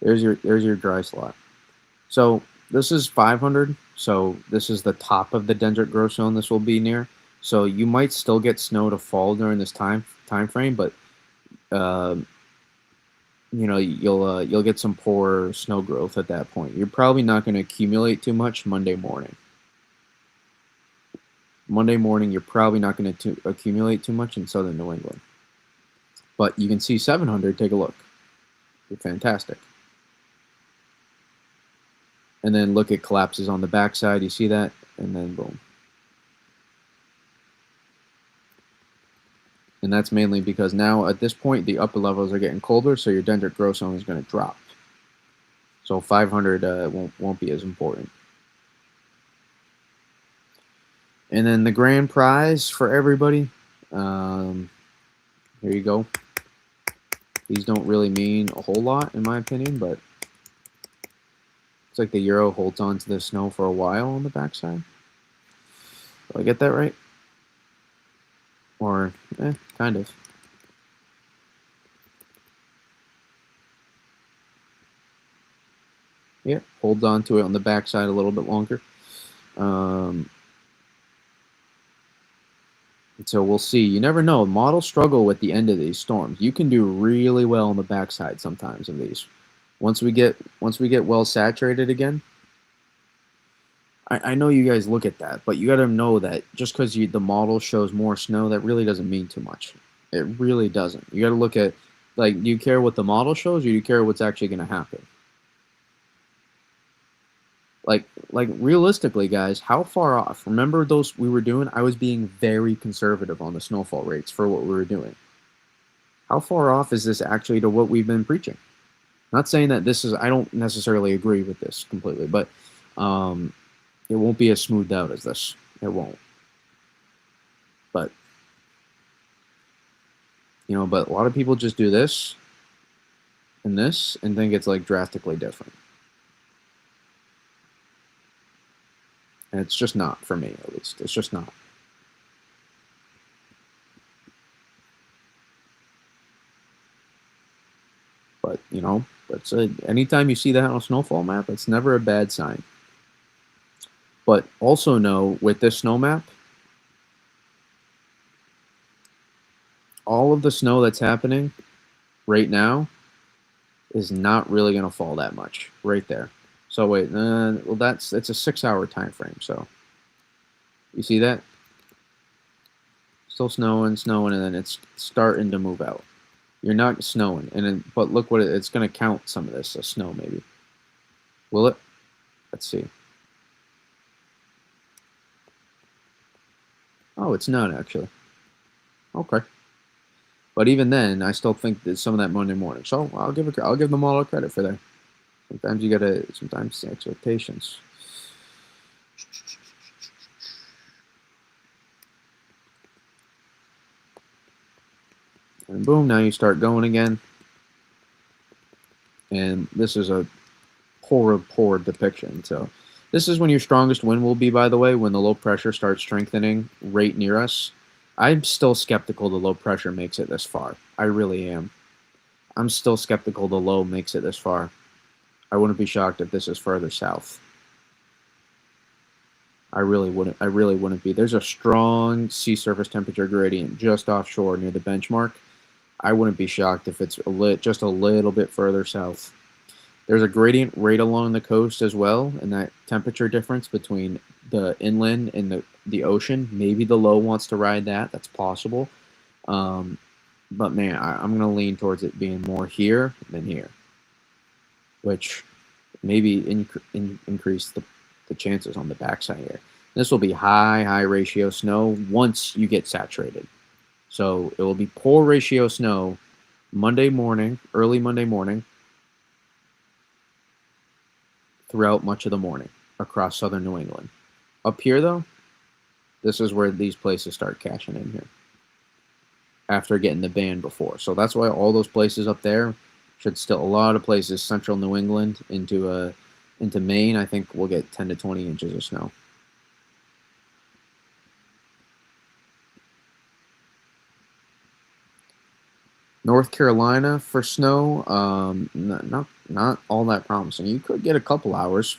your dry slot. So this is 500. So this is the top of the dendritic growth zone this will be near. So you might still get snow to fall during this time frame, but you know, you'll get some poor snow growth at that point. You're probably not going to accumulate too much Monday morning. Monday morning, you're probably not going to accumulate too much in southern New England. But you can see 700. Take a look. You're fantastic. And then look at collapses on the backside. You see that? And then boom. And that's mainly because now at this point the upper levels are getting colder, so your dendritic growth zone is going to drop. So 500 won't be as important. And then the grand prize for everybody. Here you go. These don't really mean a whole lot in my opinion, but it's like the Euro holds on to the snow for a while on the backside. Did I get that right? Or, kind of. Yeah, holds on to it on the backside a little bit longer. So we'll see. You never know. Models struggle with the end of these storms. You can do really well on the backside sometimes of these. Once we get well saturated again, I know you guys look at that, but you got to know that just because the model shows more snow, that really doesn't mean too much. It really doesn't. You got to look at, like, do you care what the model shows, or do you care what's actually going to happen? Like realistically, guys, how far off? Remember those we were doing? I was being very conservative on the snowfall rates for what we were doing. How far off is this actually to what we've been preaching? Not saying that this is, I don't necessarily agree with this completely, but it won't be as smoothed out as this. It won't. But, you know, but a lot of people just do this and think it's like drastically different. And it's just not for me, at least. It's just not. But, you know, anytime you see that on a snowfall map, it's never a bad sign. But also know, with this snow map, all of the snow that's happening right now is not really going to fall that much right there. So wait, well, it's a 6-hour time frame. So you see that? Still snowing, and then it's starting to move out. You're not snowing, but look what it's going to count some of this as snow maybe. Will it? Let's see. Oh, it's not actually. Okay. But even then, I still think that some of that Monday morning. So I'll give them all the credit for that. Sometimes you gotta sometimes expectations. And boom, now you start going again. And this is a poor depiction. So this is when your strongest wind will be, by the way, when the low pressure starts strengthening right near us. I'm still skeptical the low pressure makes it this far. I really am. I'm still skeptical the low makes it this far. I wouldn't be shocked if this is further south. I really wouldn't. I really wouldn't be. There's a strong sea surface temperature gradient just offshore near the benchmark. I wouldn't be shocked if it's just a little bit further south. There's a gradient right along the coast as well, and that temperature difference between the inland and the ocean. Maybe the low wants to ride that. That's possible. But man, I'm going to lean towards it being more here than here, which maybe increase the chances on the backside here. This will be high ratio snow once you get saturated. So it will be poor ratio snow Monday morning, early Monday morning, throughout much of the morning across southern New England. Up here, though, this is where these places start cashing in here after getting the ban before. So that's why all those places up there should still, a lot of places, central New England into Maine, I think we'll get 10 to 20 inches of snow. North Carolina for snow, not all that promising. You could get a couple hours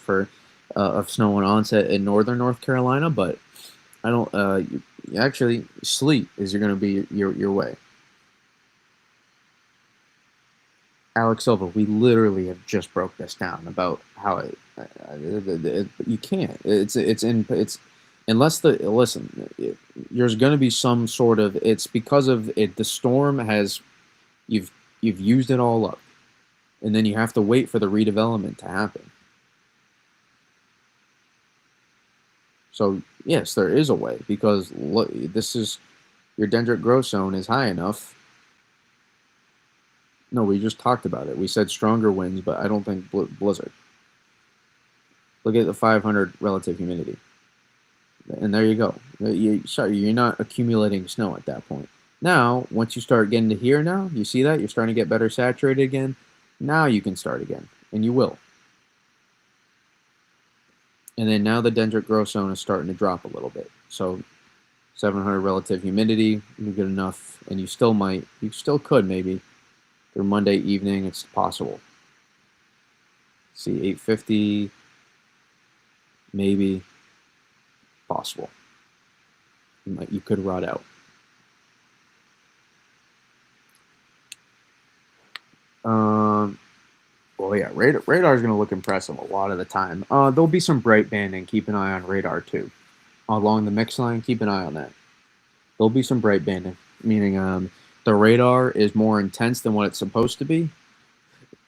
of snow and onset in northern North Carolina, but I don't. Actually, sleet is going to be your way. Alex Silva, we literally have just broke this down about how you can't. It's unless there's going to be some sort of. It's because of it. The storm has you've used it all up, and then you have to wait for the redevelopment to happen. So yes, there is a way because look, this is your dendritic growth zone is high enough. No, we just talked about it. We said stronger winds, but I don't think blizzard. Look at the 500 relative humidity, and there you go. You're not accumulating snow at that point. Now, once you start getting to here now, you see that? You're starting to get better saturated again. Now you can start again, and you will. And then now the dendritic growth zone is starting to drop a little bit. So 700 relative humidity, you're good enough, and you still could maybe, through Monday evening, it's possible. See, 850, maybe, possible. You could rot out. Well, yeah, radar is going to look impressive a lot of the time. There'll be some bright banding. Keep an eye on radar too. Along the mix line, keep an eye on that. There'll be some bright banding, meaning the radar is more intense than what it's supposed to be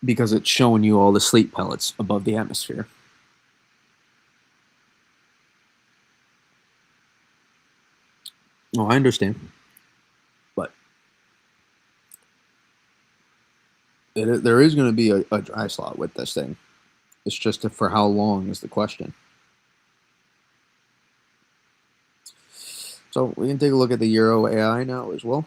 because it's showing you all the sleet pellets above the atmosphere. Oh, I understand. But there is going to be a dry slot with this thing. It's just for how long is the question. So we can take a look at the Euro AI now as well.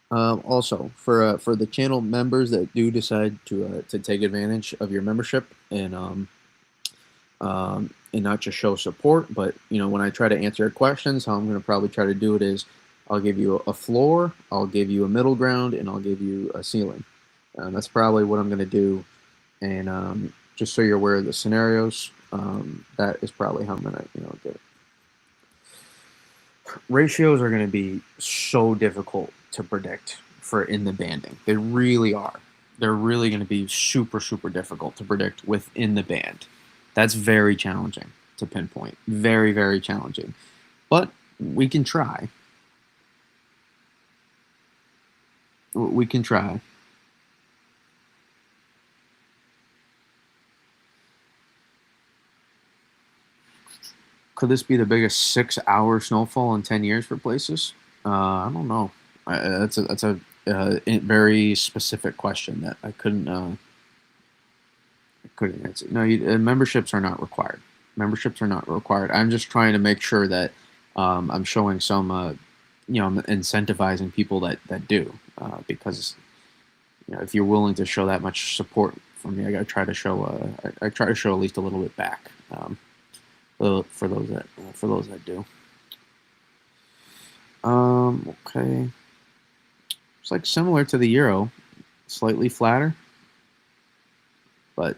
Also, for the channel members that do decide to take advantage of your membership and not just show support, but when I try to answer your questions, how I'm going to probably try to do it is I'll give you a floor, I'll give you a middle ground, and I'll give you a ceiling. That's probably what I'm going to do, and just so you're aware of the scenarios, that is probably how I'm going to get it. Ratios are going to be so difficult to predict for in the banding. They really are. They're really going to be super difficult to predict within the band. That's very challenging. to pinpoint. Very, very challenging. But we can try. We can try. Could this be the biggest 6-hour snowfall in 10 years for places? I don't know. That's a very specific question that I couldn't answer. No, memberships are not required. Memberships are not required. I'm just trying to make sure that I'm showing some, I'm incentivizing people that do, because if you're willing to show that much support from me, I gotta try to show. I try to show at least a little bit back, for those that do. Okay. It's like similar to the euro, slightly flatter, but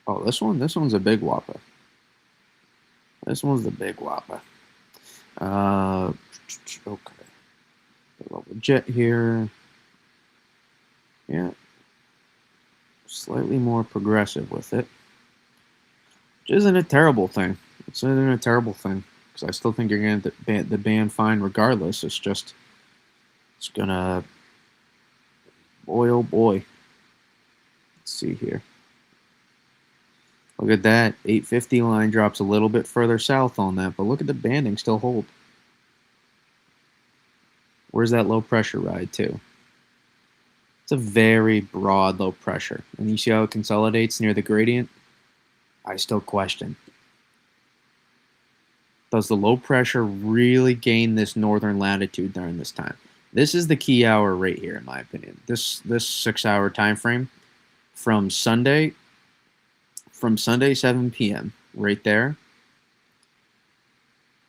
oh, this one's a big whopper. This one's the big whopper. Okay. Level jet here. Yeah. Slightly more progressive with it. Which isn't a terrible thing. It's not a terrible thing. Because I still think you're going to get the band fine regardless. It's gonna, boy oh boy. Let's see here. Look at that. 850 line drops a little bit further south on that, but look at the banding still hold. Where's that low pressure ride to? It's a very broad low pressure. And you see how it consolidates near the gradient? I still question. Does the low pressure really gain this northern latitude during this time? This is the key hour right here, in my opinion. This 6-hour time frame from Sunday 7 p.m. right there.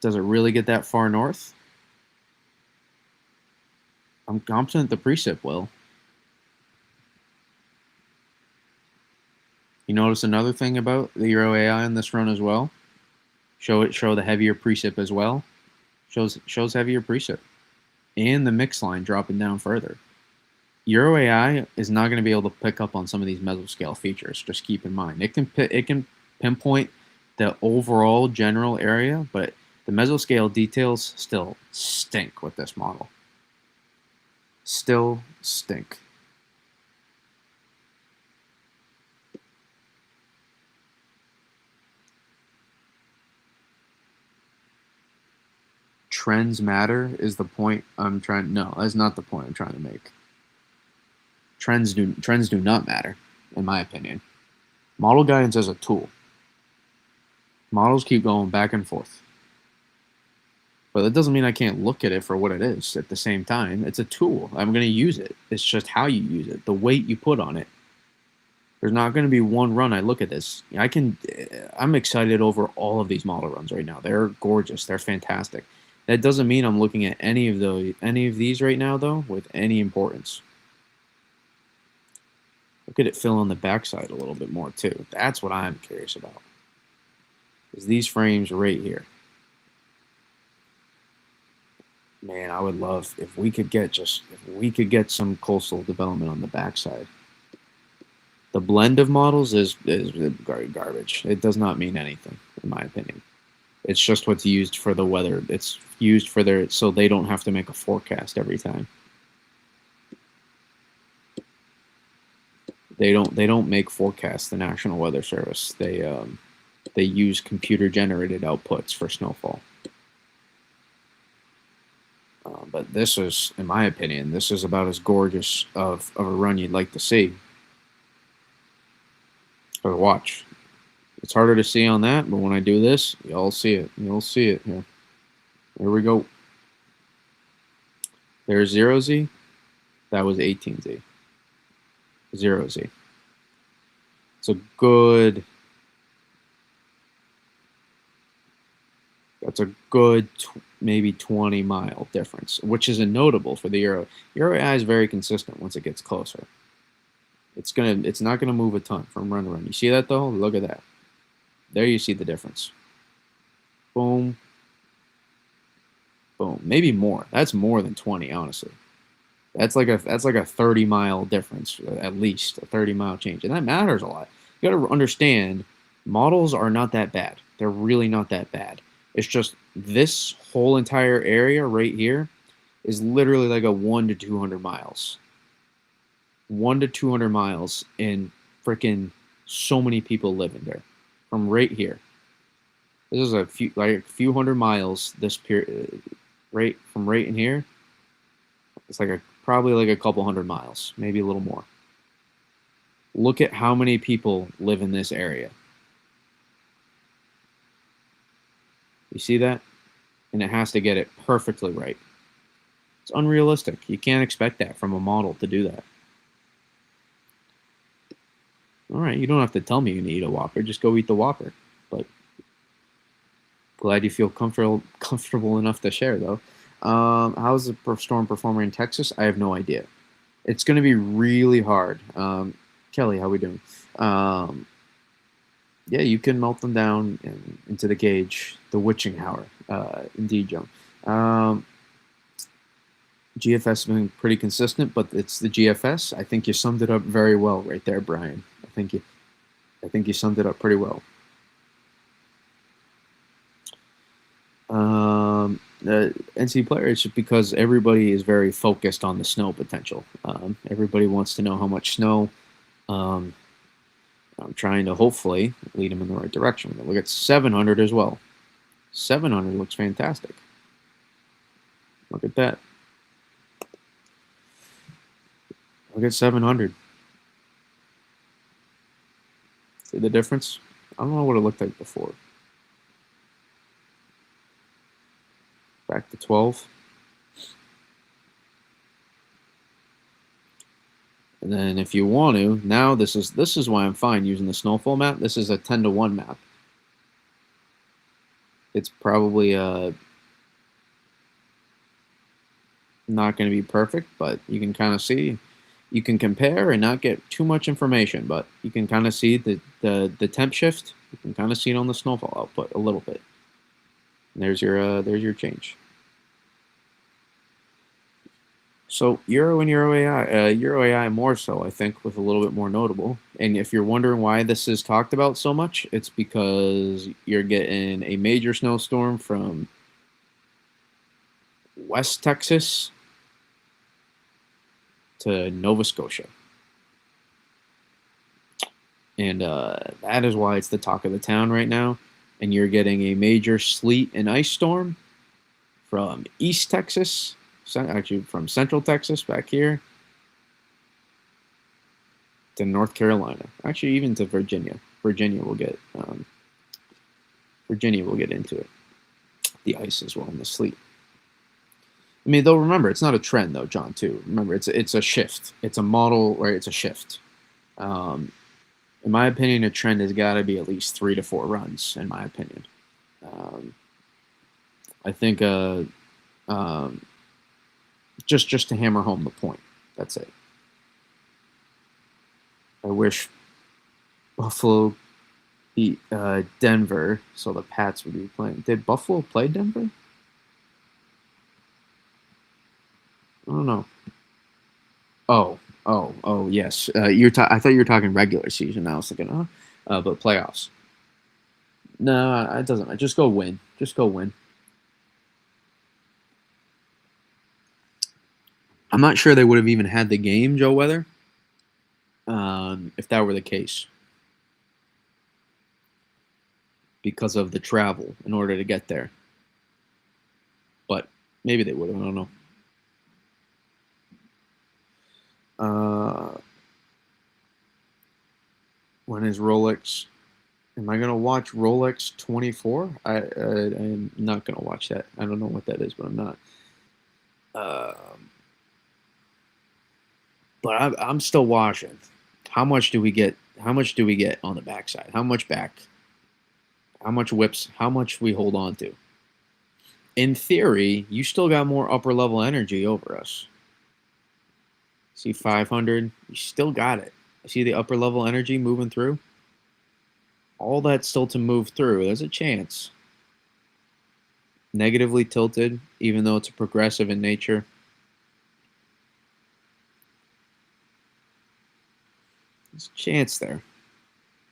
Does it really get that far north? I'm confident the precip will. You notice another thing about the Euro AI in this run as well? Show the heavier precip as well. Shows heavier precip. And the mix line dropping down further. Euro AI is not going to be able to pick up on some of these mesoscale features. Just keep in mind. It can pinpoint the overall general area, but the mesoscale details still stink with this model. Still stink. Trends matter is the point I'm trying. No, that's not the point I'm trying to make. Trends do not matter, in my opinion. Model guidance is a tool. Models keep going back and forth. But that doesn't mean I can't look at it for what it is at the same time. It's a tool. I'm going to use it. It's just how you use it, the weight you put on it. There's not going to be one run I look at this. I'm excited over all of these model runs right now. They're gorgeous. They're fantastic. That doesn't mean I'm looking at any of these right now, though, with any importance. Look at it fill on the backside a little bit more, too. That's what I'm curious about. Is these frames right here. Man, I would love if we could get some coastal development on the backside. The blend of models is garbage. It does not mean anything, in my opinion. It's just what's used for the weather. It's used for so they don't have to make a forecast every time. They don't make forecasts. The National Weather Service. They use computer generated outputs for snowfall. But this is, in my opinion, this is about as gorgeous of a run you'd like to see. Or watch. It's harder to see on that, but when I do this, you'll see it. You'll see it here. Here we go. There's 0Z. That was 18Z. 0Z. It's a good... That's a good maybe 20-mile difference, which isn't notable for the Euro. Euro AI is very consistent once it gets closer. It's not gonna move a ton from run to run. You see that though? Look at that. There you see the difference. Boom. Boom. Maybe more. That's more than 20, honestly. That's like a 30-mile difference, at least a 30-mile change, and that matters a lot. You got to understand, models are not that bad. They're really not that bad. It's just this whole entire area right here is literally like a 1 to 200 miles, 1 to 200 miles, and freaking so many people live in there from right here. This is a few hundred miles. This period, right from right in here, it's like a probably like a couple hundred miles, maybe a little more. Look at how many people live in this area. You see that? And it has to get it perfectly right. It's unrealistic. You can't expect that from a model to do that. All right, you don't have to tell me you need a Whopper. Just go eat the Whopper. But glad you feel comfortable enough to share, though. How's the storm performing in Texas? I have no idea. It's going to be really hard. Kelly, how we doing? Yeah, you can melt them down into the gauge, the witching hour. Indeed, Joan. GFS has been pretty consistent, but it's the GFS. I think you summed it up very well right there, Brian. I think you summed it up pretty well. NC player, it's just because everybody is very focused on the snow potential. Everybody wants to know how much snow. I'm trying to hopefully lead them in the right direction. Look at 700 as well. 700 looks fantastic. Look at that. Look at 700. See the difference? I don't know what it looked like before. Back to 12. And then if you want to, now this is why I'm fine using the snowfall map. This is a 10-to-1 map. It's probably not going to be perfect, but you can kind of see. You can compare and not get too much information, but you can kind of see the temp shift. You can kind of see it on the snowfall output a little bit. And there's your change. So Euro and Euro AI, Euro AI more so, I think, with a little bit more notable. And if you're wondering why this is talked about so much, it's because you're getting a major snowstorm from West Texas to Nova Scotia. And that is why it's the talk of the town right now. And you're getting a major sleet and ice storm from East Texas, actually from Central Texas back here, to North Carolina. Actually, even to Virginia. Virginia will get into it. The ice as well and the sleet. I mean, though, remember, it's not a trend, though, John, too. Remember, it's a shift. It's a model, right? It's a shift. In my opinion, a trend has got to be at least 3 to 4 runs, in my opinion. I think just to hammer home the point. That's it. I wish Buffalo beat Denver, so the Pats would be playing. Did Buffalo play Denver? I don't know. Oh, yes. I thought you were talking regular season. I was thinking, but playoffs. No, it doesn't matter. Just go win. Just go win. I'm not sure they would have even had the game, Joe Weather, if that were the case, because of the travel in order to get there. But maybe they would have. I don't know. When is Rolex? Am I gonna watch Rolex 24? I'm not gonna watch that. I don't know what that is, but I'm not. But I'm still watching. How much do we get? How much do we get on the backside? How much back? How much whips? How much we hold on to? In theory, you still got more upper level energy over us. See 500, you still got it. See the upper level energy moving through? All that's still to move through. There's a chance. Negatively tilted, even though it's a progressive in nature. There's a chance there.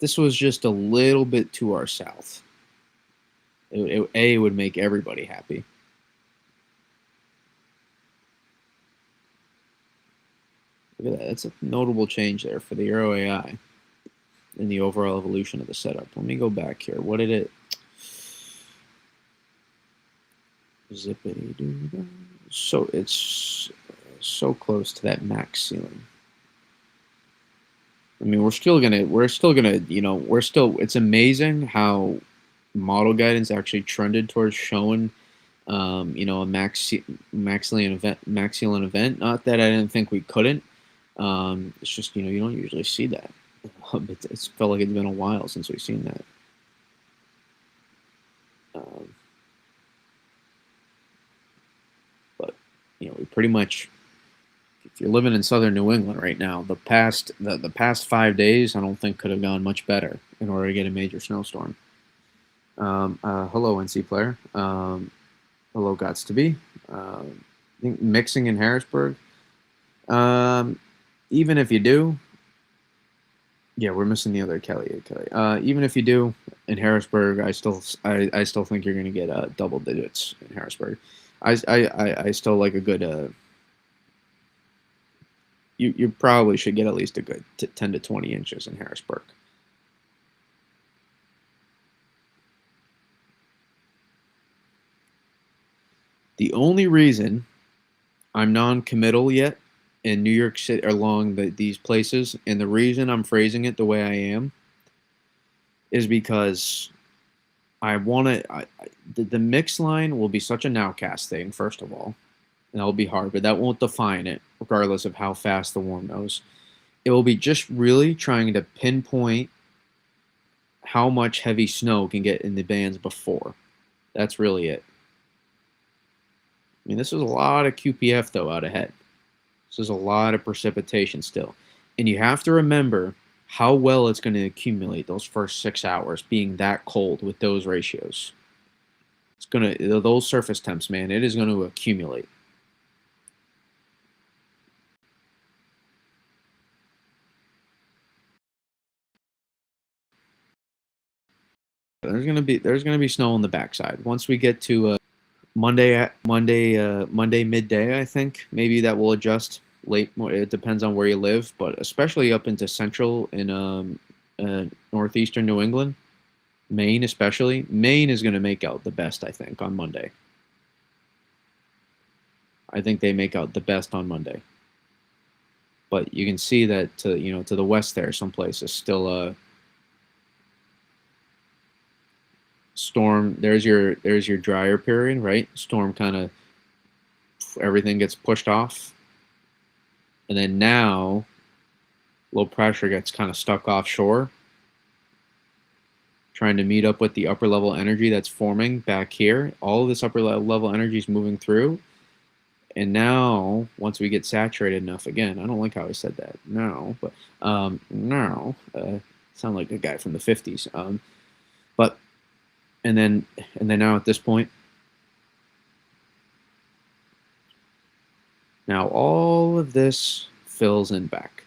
This was just a little bit to our south. It would make everybody happy. Look at that. That's a notable change there for the Euro AI in the overall evolution of the setup. Let me go back here. What did it... Zippity doo. So it's so close to that max ceiling. I mean, we're still gonna, it's amazing how model guidance actually trended towards showing, a maxillion event. Not that I didn't think we couldn't. It's just, you don't usually see that. It's felt like it's been a while since we've seen that. But we pretty much, if you're living in southern New England right now, the past 5 days, I don't think could have gone much better in order to get a major snowstorm. Hello, NC player. Hello, Gots to be. I think mixing in Harrisburg. Even if you do, yeah, we're missing the other Kelly. Even if you do in Harrisburg, I still think you're going to get double digits in Harrisburg. I still like a good. You probably should get at least a good 10 to 20 inches in Harrisburg. The only reason I'm non-committal yet in New York City along these places, and the reason I'm phrasing it the way I am, is because I want to. The mix line will be such a nowcast thing, first of all, and that'll be hard, but that won't define it, regardless of how fast the warm goes. It will be just really trying to pinpoint how much heavy snow can get in the bands before. That's really it. I mean, this is a lot of QPF, though, out ahead. This is a lot of precipitation still. And you have to remember how well it's going to accumulate those first 6 hours being that cold with those ratios. It's going to, those surface temps, man, it is going to accumulate. There's going to be snow on the backside. Once we get to Monday midday, I think maybe that will adjust late. It depends on where you live, but especially up into central and northeastern New England, Maine especially. Maine is going to make out the best, I think, on Monday. I think they make out the best on Monday. But you can see that to the west there, some places still storm. There's your drier period, right? Storm kind of everything gets pushed off, and then now low pressure gets kind of stuck offshore, trying to meet up with the upper level energy that's forming back here. All of this upper level energy is moving through, and now once we get saturated enough, again, I don't like how I said that now, but now sound like a guy from the 50s. But and then now at this point, now all of this fills in back.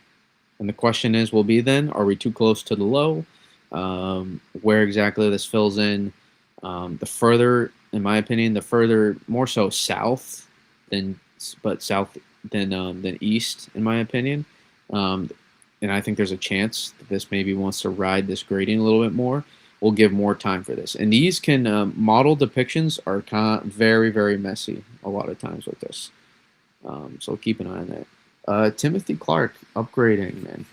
And the question will be then, are we too close to the low? Where exactly this fills in? The further, in my opinion, the further, more so south than east, in my opinion. And I think there's a chance that this maybe wants to ride this gradient a little bit more. We'll give more time for this. And these can, model depictions are kind of very, very messy a lot of times with this. So keep an eye on that. Timothy Clark upgrading, man.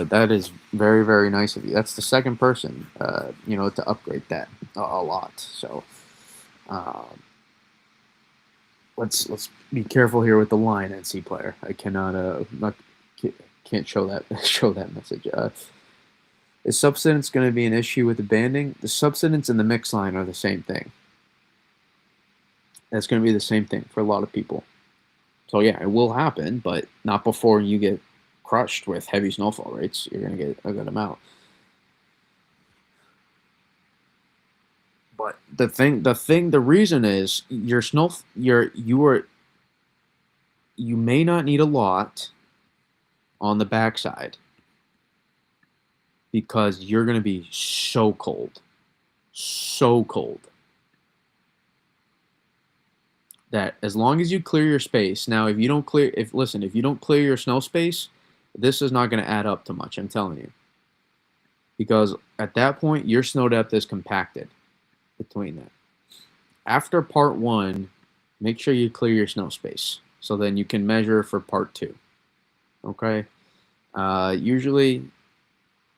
That is very, very nice of you. That's the second person, to upgrade that a lot. So let's be careful here with the line, NC player. I can't show that message. Is subsidence going to be an issue with the banding? The subsidence and the mix line are the same thing. That's going to be the same thing for a lot of people. So yeah, it will happen, but not before you get crushed with heavy snowfall rates. You're going to get a good amount. But the reason is you may not need a lot on the backside. because you're going to be so cold, so cold, that as long as you clear your space. Now, if you don't clear, if you don't clear your snow space, this is not going to add up to much. I'm telling you, because at that point your snow depth is compacted between that. After part one, make sure you clear your snow space so then you can measure for part two. Okay. Usually,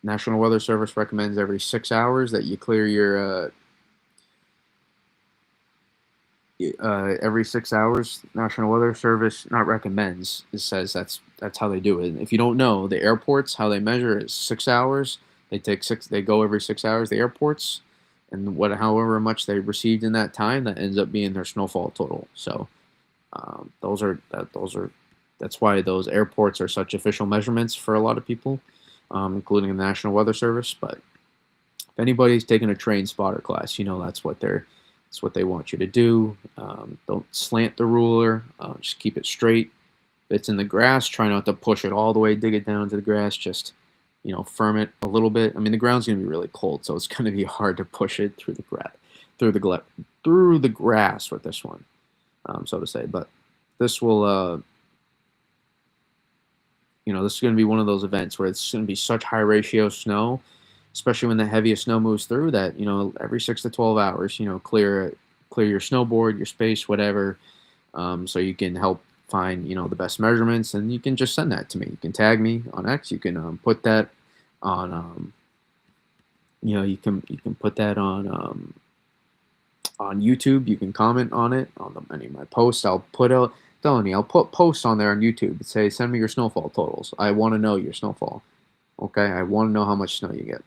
National Weather Service recommends every 6 hours that you clear your every 6 hours. National Weather Service not recommends. It says that's how they do it. And if you don't know, the airports how they measure is 6 hours. They take six. They go every 6 hours. The airports, and however much they received in that time, that ends up being their snowfall total. So that's why those airports are such official measurements for a lot of people, including the National Weather Service. But if anybody's taking a train spotter class, that's what they want you to do. Don't slant the ruler. Just keep it straight. If it's in the grass, try not to push it all the way, dig it down to the grass. Just, firm it a little bit. I mean, the ground's going to be really cold, so it's going to be hard to push it through the grass, through the grass with this one, so to say. But this will, this is going to be one of those events where it's going to be such high ratio snow, especially when the heaviest snow moves through, that every 6 to 12 hours, clear your snowboard, your space, whatever, so you can help find the best measurements, and you can just send that to me. You can tag me on X. You can put that on you can put that on YouTube. You can comment on it on any of my posts. I'll put posts on there on YouTube that say, send me your snowfall totals. I want to know your snowfall. Okay, I want to know how much snow you get.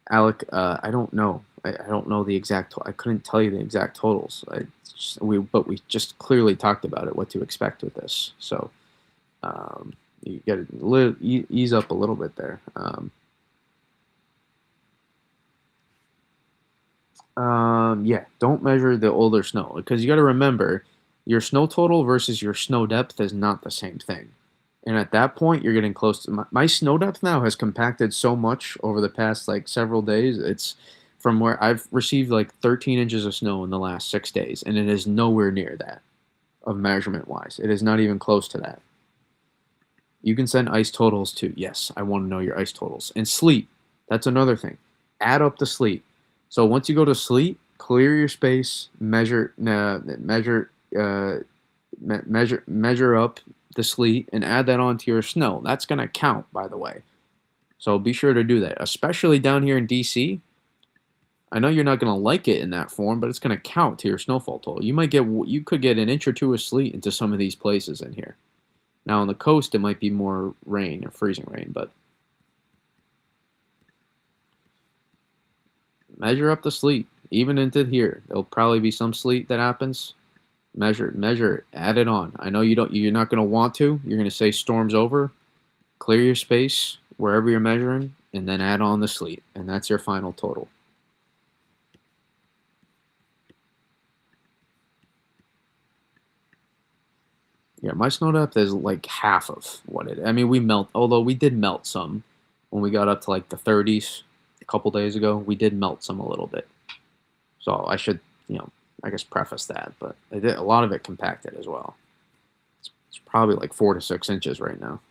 Alec, I don't know. I don't know the exact. I couldn't tell you the exact totals. But we just clearly talked about it, what to expect with this. So you got to ease up a little bit there. Yeah, don't measure the older snow, because you got to remember your snow total versus your snow depth is not the same thing. And at that point, you're getting close to my snow depth now has compacted so much over the past like several days. It's from where I've received like 13 inches of snow in the last 6 days, and it is nowhere near that of measurement wise. It is not even close to that. You can send ice totals too. Yes, I want to know your ice totals. And sleet, that's another thing. Add up the sleet. So once you go to sleet, clear your space, measure up the sleet, and add that onto your snow. That's going to count, by the way. So be sure to do that, especially down here in DC. I know you're not going to like it in that form, but it's going to count to your snowfall total. You could get an inch or two of sleet into some of these places in here. Now on the coast, it might be more rain or freezing rain, but measure up the sleet, even into here. There'll probably be some sleet that happens. Measure it, add it on. I know you're not going to want to. You're going to say storm's over. Clear your space wherever you're measuring, and then add on the sleet, and that's your final total. Yeah, my snow depth is like half of what it is. I mean, although we did melt some when we got up to like the 30s a couple days ago. We did melt some a little bit. So I should, I guess preface that, but a lot of it compacted as well. It's probably like 4 to 6 inches right now.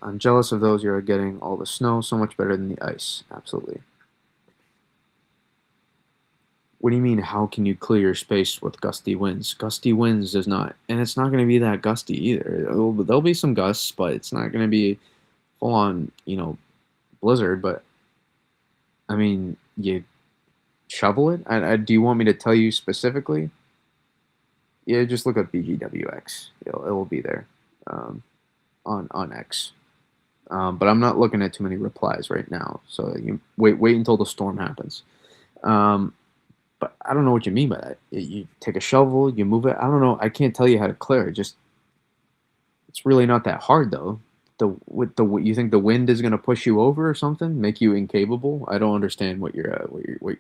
I'm jealous of those who are getting all the snow so much better than the ice. Absolutely. What do you mean, how can you clear your space with gusty winds? Gusty winds does not, and it's not going to be that gusty either. There'll be some gusts, but it's not going to be full on, blizzard. But I mean, you shovel it. Do you want me to tell you specifically? Yeah, just look up BGWX. It will be there on X. But I'm not looking at too many replies right now, so you wait until the storm happens. But I don't know what you mean by that. You take a shovel, you move it. I don't know. I can't tell you how to clear it. It's really not that hard though. You think the wind is going to push you over or something, make you incapable? I don't understand what you're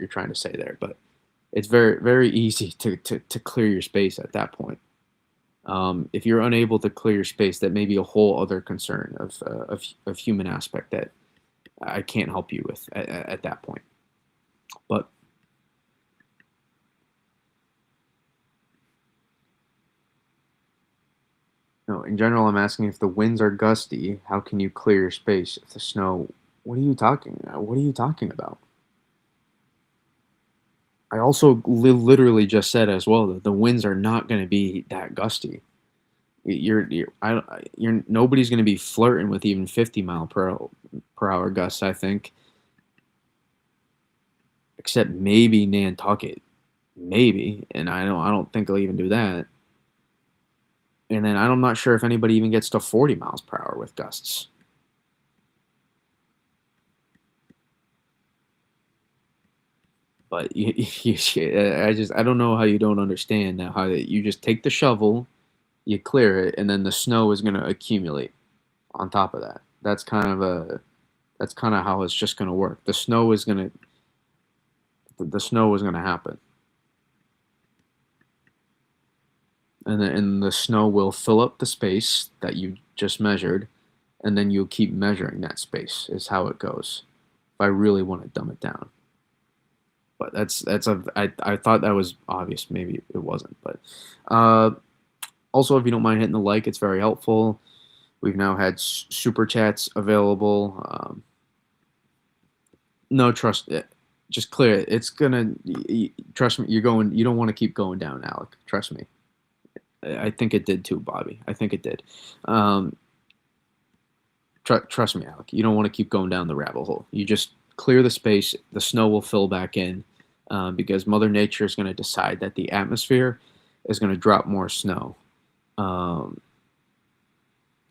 trying to say there, but it's very very easy to clear your space at that point. If you're unable to clear your space, that may be a whole other concern of human aspect that I can't help you with at that point. But no, in general, I'm asking if the winds are gusty, how can you clear your space? If the snow, what are you talking about? I also literally just said as well that the winds are not going to be that gusty. You're nobody's going to be flirting with even 50 mile per hour gusts. I think, except maybe Nantucket, maybe, and I don't think they'll even do that. And then I'm not sure if anybody even gets to 40 miles per hour with gusts. But I don't know how you don't understand now how you just take the shovel, you clear it, and then the snow is going to accumulate on top of that. That's kind of how it's just going to work. The snow is going to happen, and the snow will fill up the space that you just measured, and then you'll keep measuring that space. Is how it goes. If I really want to dumb it down, but I thought that was obvious. Maybe it wasn't, but uh, also if you don't mind hitting the like, it's very helpful. We've now had super chats available. No, trust it. Just clear it. It's gonna trust me. You're going. You don't want to keep going down, Alec. Trust me. I think it did too, Bobby. I think it did. Um, trust me, Alec. You don't want to keep going down the rabbit hole. You just clear the space. The snow will fill back in because Mother Nature is going to decide that the atmosphere is going to drop more snow. Um,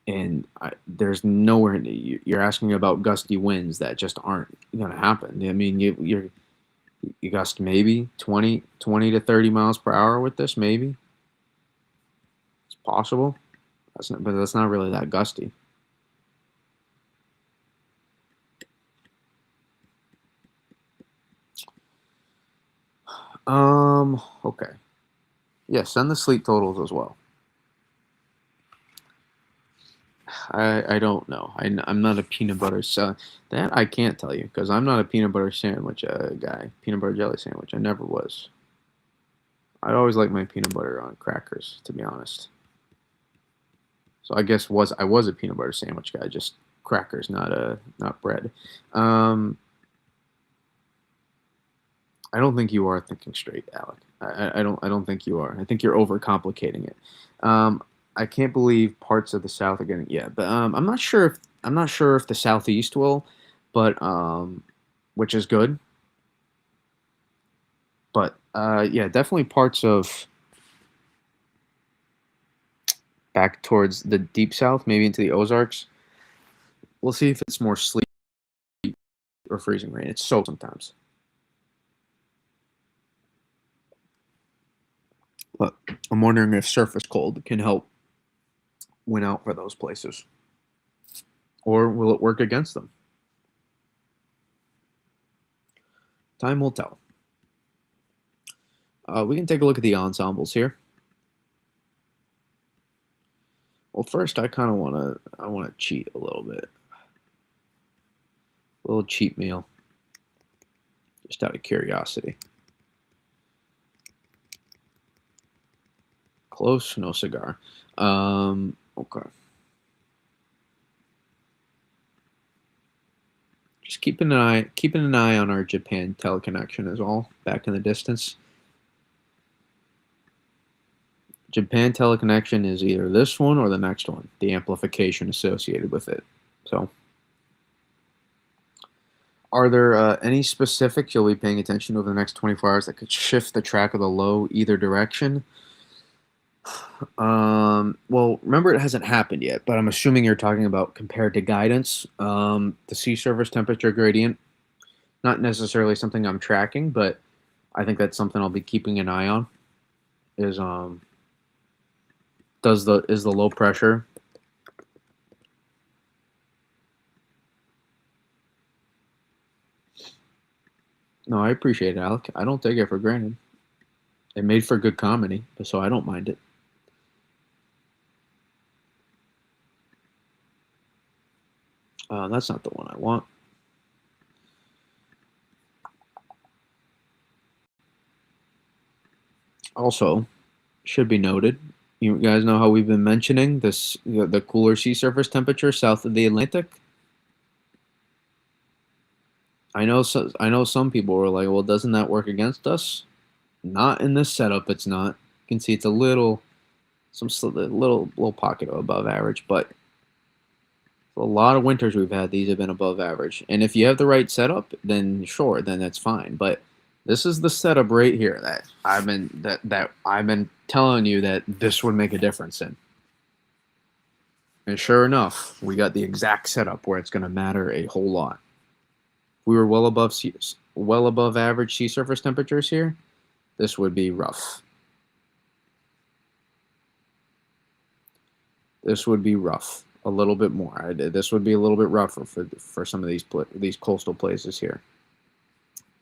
and there's nowhere you're asking about gusty winds that just aren't going to happen. I mean, you gust maybe 20 to 30 miles per hour with this, maybe it's possible. But that's not really that gusty. Okay. Yeah, send the sleep totals as well. I don't know. I'm not a peanut butter, so that I can't tell you because I'm not a peanut butter sandwich guy. Peanut butter jelly sandwich. I never was. I always like my peanut butter on crackers, to be honest. So I guess I was a peanut butter sandwich guy, just crackers, not bread. Um, I don't think you are thinking straight, Alec. I don't think you are. I think you're overcomplicating it. Um, I can't believe parts of the South are getting but I'm not sure if the Southeast will, but which is good. But yeah, definitely parts of back towards the deep South, maybe into the Ozarks. We'll see if it's more sleet or freezing rain. It's so sometimes, but I'm wondering if surface cold can help win out for those places, or will it work against them? Time will tell. We can take a look at the ensembles here. Well, first I want to cheat a little bit, a little cheat meal, just out of curiosity. Close, no cigar. Okay. Just keeping an eye on our Japan teleconnection is all back in the distance. Japan teleconnection is either this one or the next one, the amplification associated with it. So, are there any specifics you'll be paying attention to over the next 24 hours that could shift the track of the low either direction? Well, remember it hasn't happened yet, but I'm assuming you're talking about compared to guidance. The sea surface temperature gradient, not necessarily something I'm tracking, but I think that's something I'll be keeping an eye on. Is does the is the low pressure? No, I appreciate it, Alec. I don't take it for granted. It made for good comedy, so I don't mind it. That's not the one I want. Also, should be noted, you guys know how we've been mentioning the cooler sea surface temperature south of the Atlantic. I know some people were like, well, doesn't that work against us? Not in this setup. It's not. You can see it's a little pocket of above average, but a lot of winters we've had, these have been above average. And if you have the right setup, then sure, then that's fine. But this is the setup right here that I've been telling you that this would make a difference in. And sure enough, we got the exact setup where it's going to matter a whole lot. We were well above average sea surface temperatures here. This would be rough. This would be rough a little bit more. This would be a little bit rougher for some of these coastal places here.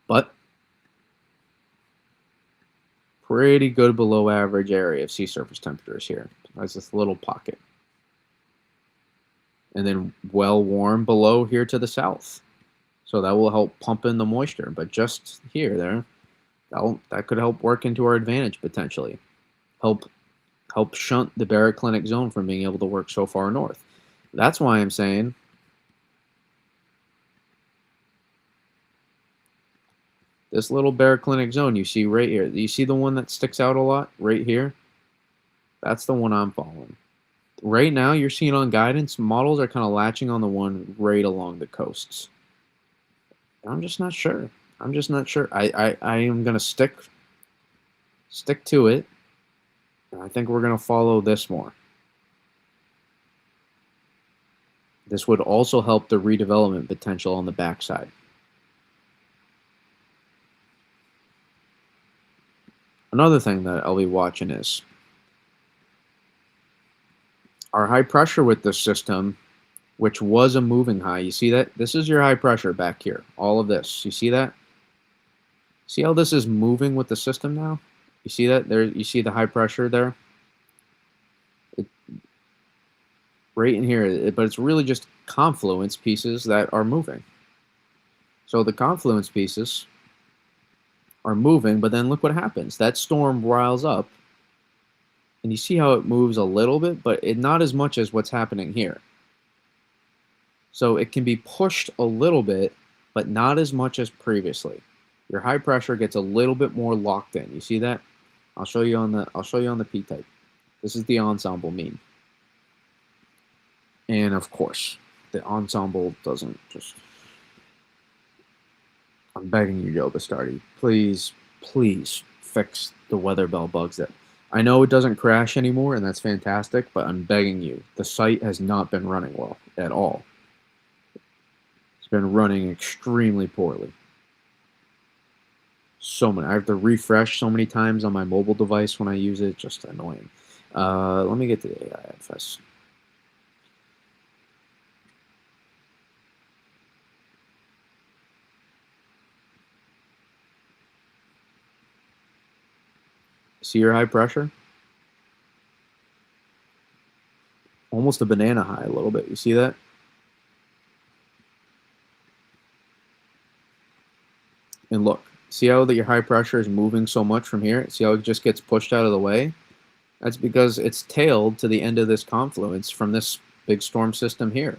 But pretty good below average area of sea surface temperatures here. That's this little pocket. And then well warm below here to the south. So that will help pump in the moisture. But just here, that could help work into our advantage potentially. Help shunt the baroclinic zone from being able to work so far north. That's why I'm saying this little baroclinic zone you see right here. You see the one that sticks out a lot right here? That's the one I'm following. Right now, you're seeing on guidance, models are kind of latching on the one right along the coasts. I'm just not sure. I'm just not sure. I am going to stick to it. And I think we're going to follow this more. This would also help the redevelopment potential on the backside. Another thing that I'll be watching is our high pressure with this system, which was a moving high. You see that? This is your high pressure back here. All of this. You see that? See how this is moving with the system now? You see that? There, you see the high pressure there? Right in here, but it's really just confluence pieces that are moving. So the confluence pieces are moving, but then look what happens. That storm riles up, and you see how it moves a little bit, but not as much as what's happening here. So it can be pushed a little bit, but not as much as previously. Your high pressure gets a little bit more locked in. You see that? I'll show you on the P-type. This is the ensemble mean. And of course, the ensemble doesn't just... I'm begging you, Joe Bastardi, please, please fix the weather bell bugs that... I know it doesn't crash anymore, and that's fantastic, but I'm begging you. The site has not been running well at all. It's been running extremely poorly. I have to refresh so many times on my mobile device when I use it. Just annoying. Let me get to the AIFS. See your high pressure? Almost a banana high a little bit. You see that? And look, see how your high pressure is moving so much from here? See how it just gets pushed out of the way? That's because it's tailed to the end of this confluence from this big storm system here.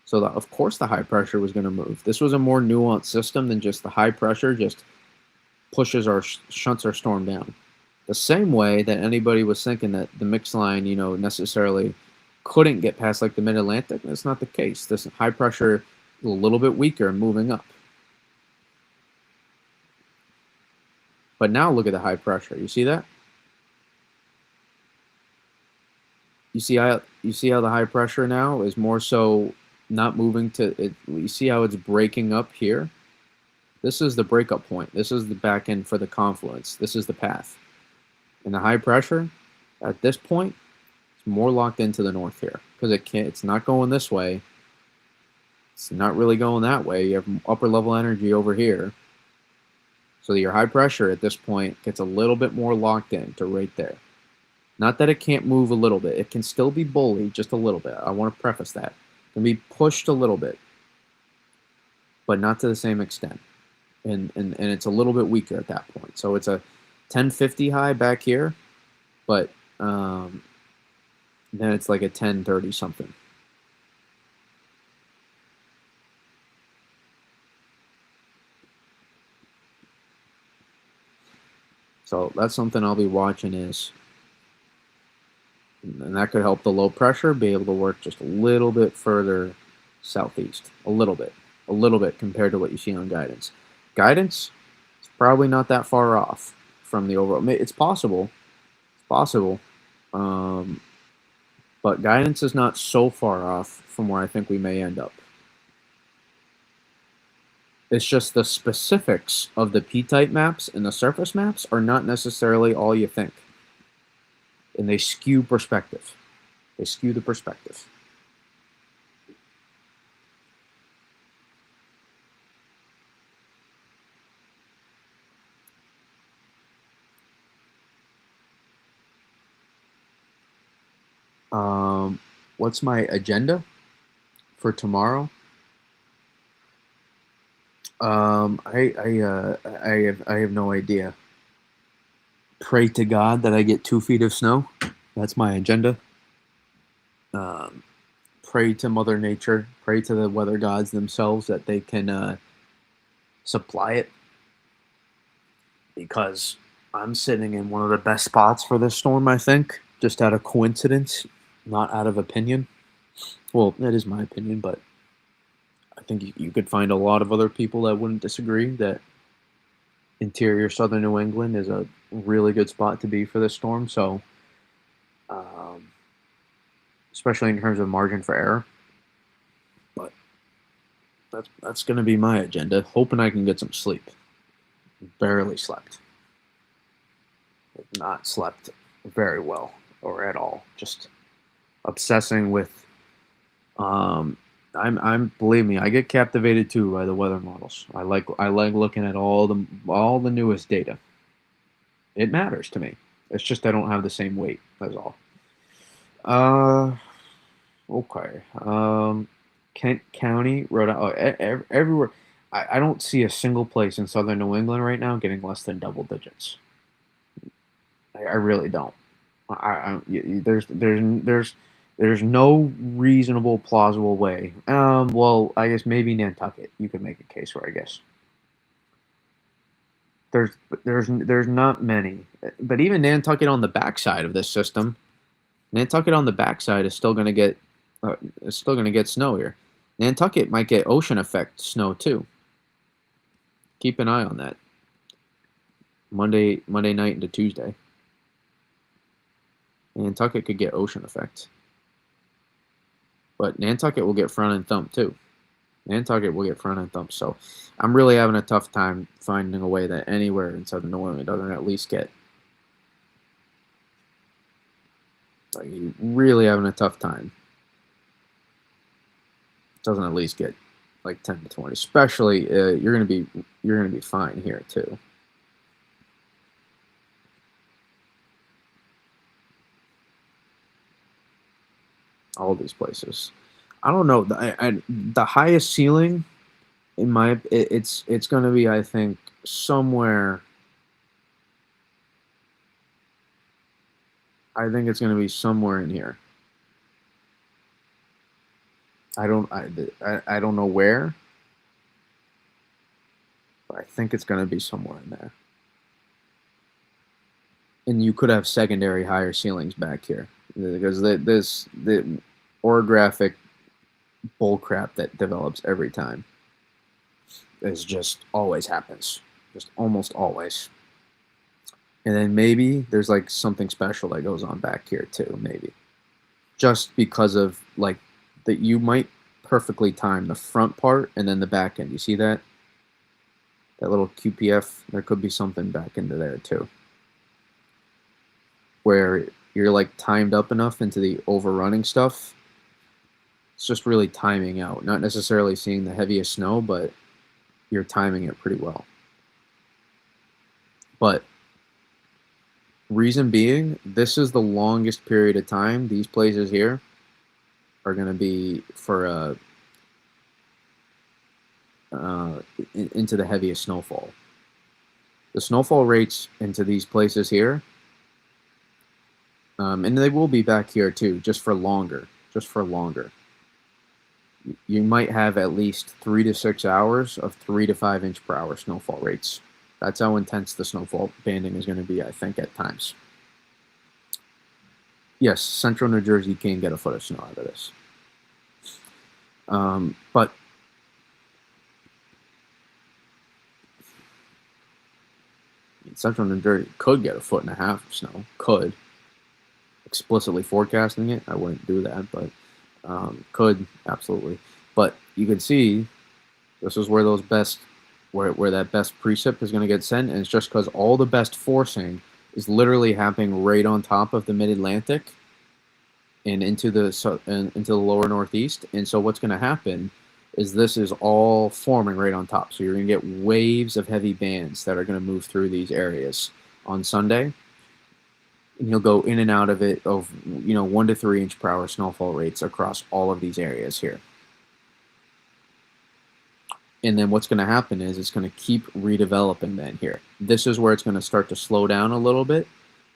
So of course the high pressure was going to move. This was a more nuanced system than just the high pressure just shunts our storm down. The same way that anybody was thinking that the mix line, necessarily couldn't get past like the mid-Atlantic, that's not the case. This high pressure is a little bit weaker moving up. But now look at the high pressure. You see that? You see how the high pressure now is more so not moving to it. You see how it's breaking up here? This is the breakup point. This is the back end for the confluence. This is the path. And the high pressure at this point is more locked into the north here because it's not going this way. It's not really going that way. You have upper level energy over here. So your high pressure at this point gets a little bit more locked in to right there. Not that it can't move a little bit. It can still be bullied just a little bit. I want to preface that. It can be pushed a little bit, but not to the same extent. And it's a little bit weaker at that point. So it's a 1050 high back here, but then it's like a 1030 something. So that's something I'll be watching is, and that could help the low pressure be able to work just a little bit further southeast, a little bit compared to what you see on guidance. Guidance is probably not that far off from the overall. It's possible, but guidance is not so far off from where I think we may end up. It's just the specifics of the P-type maps and the surface maps are not necessarily all you think. And they skew perspective. They skew the perspective. What's my agenda for tomorrow? I have no idea. Pray to God that I get 2 feet of snow. That's my agenda. Pray to Mother Nature. Pray to the weather gods themselves that they can supply it. Because I'm sitting in one of the best spots for this storm, I think. Just out of coincidence, not out of opinion. Well, that is my opinion, but I think you could find a lot of other people that wouldn't disagree that interior southern New England is a really good spot to be for this storm. So, especially in terms of margin for error. But that's going to be my agenda. Hoping I can get some sleep. Barely slept. Not slept very well or at all. Just obsessing with. I'm believe me, I get captivated too by the weather models. I like looking at all the newest data. It matters to me. It's just I don't have the same weight. That's all. Okay. Kent County, Rhode Island, everywhere. I don't see a single place in southern New England right now getting less than double digits. I really don't. There's no reasonable, plausible way. Well, I guess maybe Nantucket. You could make a case for, I guess. There's not many, but even Nantucket on the backside of this system, Nantucket on the backside is still going to get snow here. Nantucket might get ocean effect snow too. Keep an eye on that. Monday night into Tuesday. Nantucket could get ocean effect. But Nantucket will get front and thump too. Nantucket will get front and thump. So I'm really having a tough time finding a way that anywhere in southern New England doesn't at least get. Like, really having a tough time. Doesn't at least get like 10 to 20. Especially you're gonna be fine here too. All these places. I don't know. The highest ceiling in it's going to be, I think, somewhere. I think it's going to be somewhere in here. I don't know where, but I think it's going to be somewhere in there. And you could have secondary higher ceilings back here because the orographic bullcrap that develops every time is just always happens, just almost always. And then maybe there's like something special that goes on back here too, maybe just because of like that you might perfectly time the front part and then the back end. You see that little QPF? There could be something back into there too, where you're like timed up enough into the overrunning stuff. It's just really timing out, not necessarily seeing the heaviest snow, but you're timing it pretty well. But reason being, this is the longest period of time these places here are going to be for into the heaviest snowfall. The snowfall rates into these places here, and they will be back here too, just for longer. Just for longer. You might have at least 3 to 6 hours of 3 to 5 inch per hour snowfall rates. That's how intense the snowfall banding is going to be, I think, at times. Yes, central New Jersey can get a foot of snow out of this. But central New Jersey could get a foot and a half of snow. Could. Explicitly forecasting it, I wouldn't do that, but could, absolutely. But you can see this is where those best, where that best precip is going to get sent, and it's just because all the best forcing is literally happening right on top of the mid-Atlantic and into the lower Northeast. And so what's going to happen is this is all forming right on top. So you're going to get waves of heavy bands that are going to move through these areas on Sunday. And you'll go in and out of it of 1 to 3 inch per hour snowfall rates across all of these areas here. And then what's going to happen is it's going to keep redeveloping then here. This is where it's going to start to slow down a little bit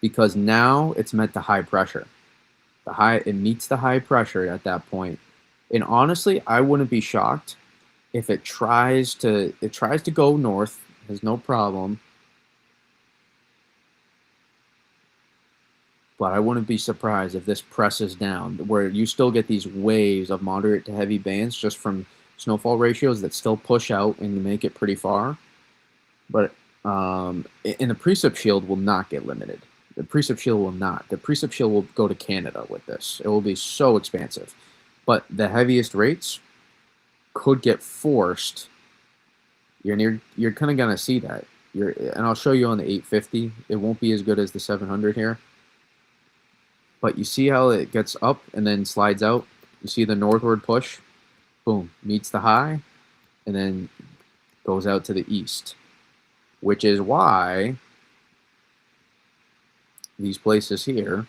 because now it's met to high pressure. It meets the high pressure at that point. And honestly, I wouldn't be shocked if it tries to go north, has no problem. But I wouldn't be surprised if this presses down, where you still get these waves of moderate to heavy bands just from snowfall ratios that still push out and make it pretty far. But and the precip shield will not get limited. The precip shield will not. The precip shield will go to Canada with this. It will be so expansive. But the heaviest rates could get forced. You're kind of gonna see that. And I'll show you on the 850. It won't be as good as the 700 here. But you see how it gets up and then slides out? You see the northward push? Boom, meets the high, and then goes out to the east. Which is why these places here are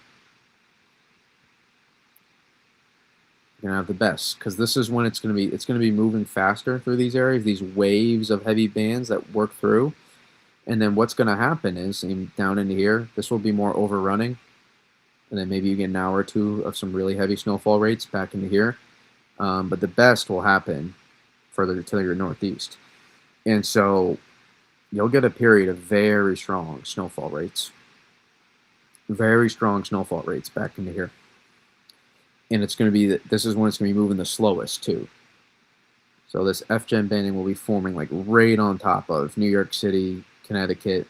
gonna have the best. Because this is when it's gonna be moving faster through these areas, these waves of heavy bands that work through. And then what's gonna happen is down into here, this will be more overrunning. And then maybe you get an hour or two of some really heavy snowfall rates back into here. But the best will happen further to your northeast. And so you'll get a period of very strong snowfall rates. Very strong snowfall rates back into here. And it's going to be, this is when it's going to be moving the slowest too. So this F-gen banding will be forming like right on top of New York City, Connecticut,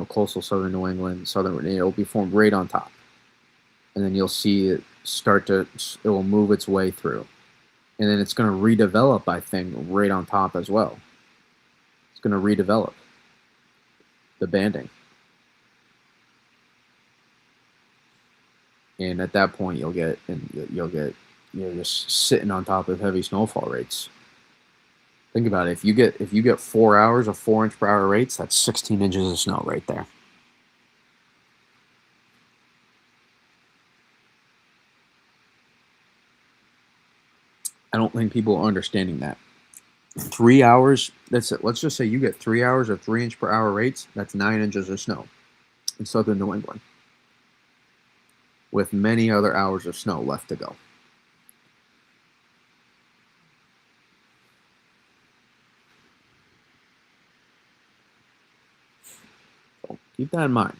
coastal southern New England, it'll be formed right on top. And then you'll see it it will move its way through. And then it's going to redevelop, I think, right on top as well. It's going to redevelop the banding. And at that point, you're just sitting on top of heavy snowfall rates. Think about it. If you get 4 hours of 4 inch per hour rates, that's 16 inches of snow right there. I don't think people are understanding that. 3 hours, that's it. Let's just say you get 3 hours of 3 inch per hour rates, that's 9 inches of snow in southern New England, with many other hours of snow left to go. So keep that in mind.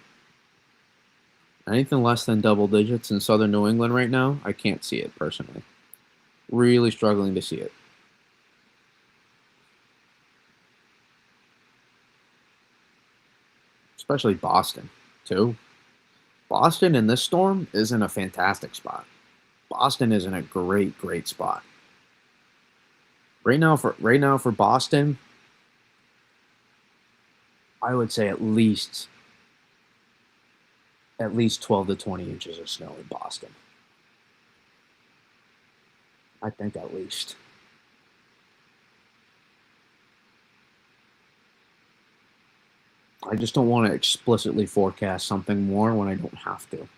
Anything less than double digits in southern New England right now, I can't see it personally. Really struggling to see it. Especially Boston, too. Boston in this storm is in a fantastic spot. Boston is in a great, great spot. Right now for Boston, I would say at least 12 to 20 inches of snow in Boston. I think at least. I just don't want to explicitly forecast something more when I don't have to.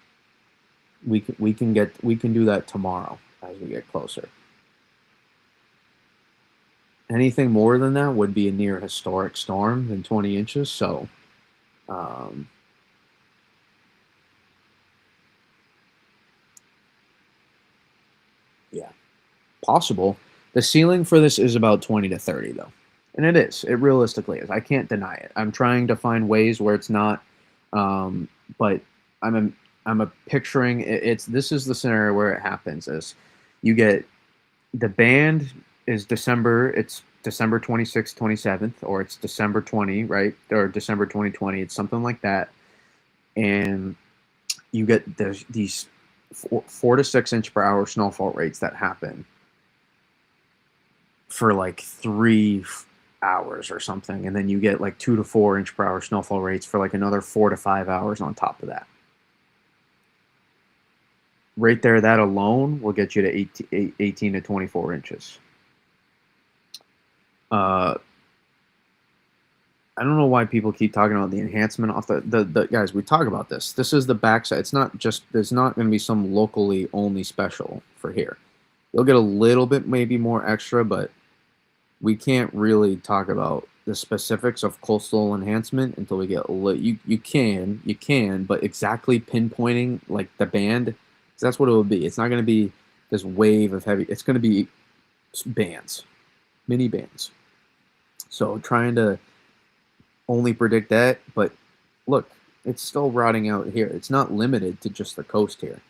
We can do that tomorrow as we get closer. Anything more than that would be a near historic storm than 20 inches. So, um, yeah, possible. The ceiling for this is about 20 to 30, though. And it is. It realistically is. I can't deny it. I'm trying to find ways where it's not, um, but I'm a, I'm a picturing it's this is the scenario where it happens is you get the band is December, it's December 26th, 27th, or it's December 20, right? Or December 2020, it's something like that. And you get these 4 to 6 inch per hour snowfall rates that happen for like 3 hours or something. And then you get like 2 to 4 inch per hour snowfall rates for like another 4 to 5 hours on top of that. Right there, that alone will get you to 18 to 24 inches. Uh, I don't know why people keep talking about the enhancement off the guys. We talk about this. This is the backside. It's not just there's not going to be some locally only special for here. You'll get a little bit maybe more extra, but we can't really talk about the specifics of coastal enhancement until we get you can, but exactly pinpointing like the band, 'cause that's what it will be. It's not going to be this wave of heavy. It's going to be bands, mini bands. So trying to only predict that, but look, it's still rotting out here. It's not limited to just the coast here.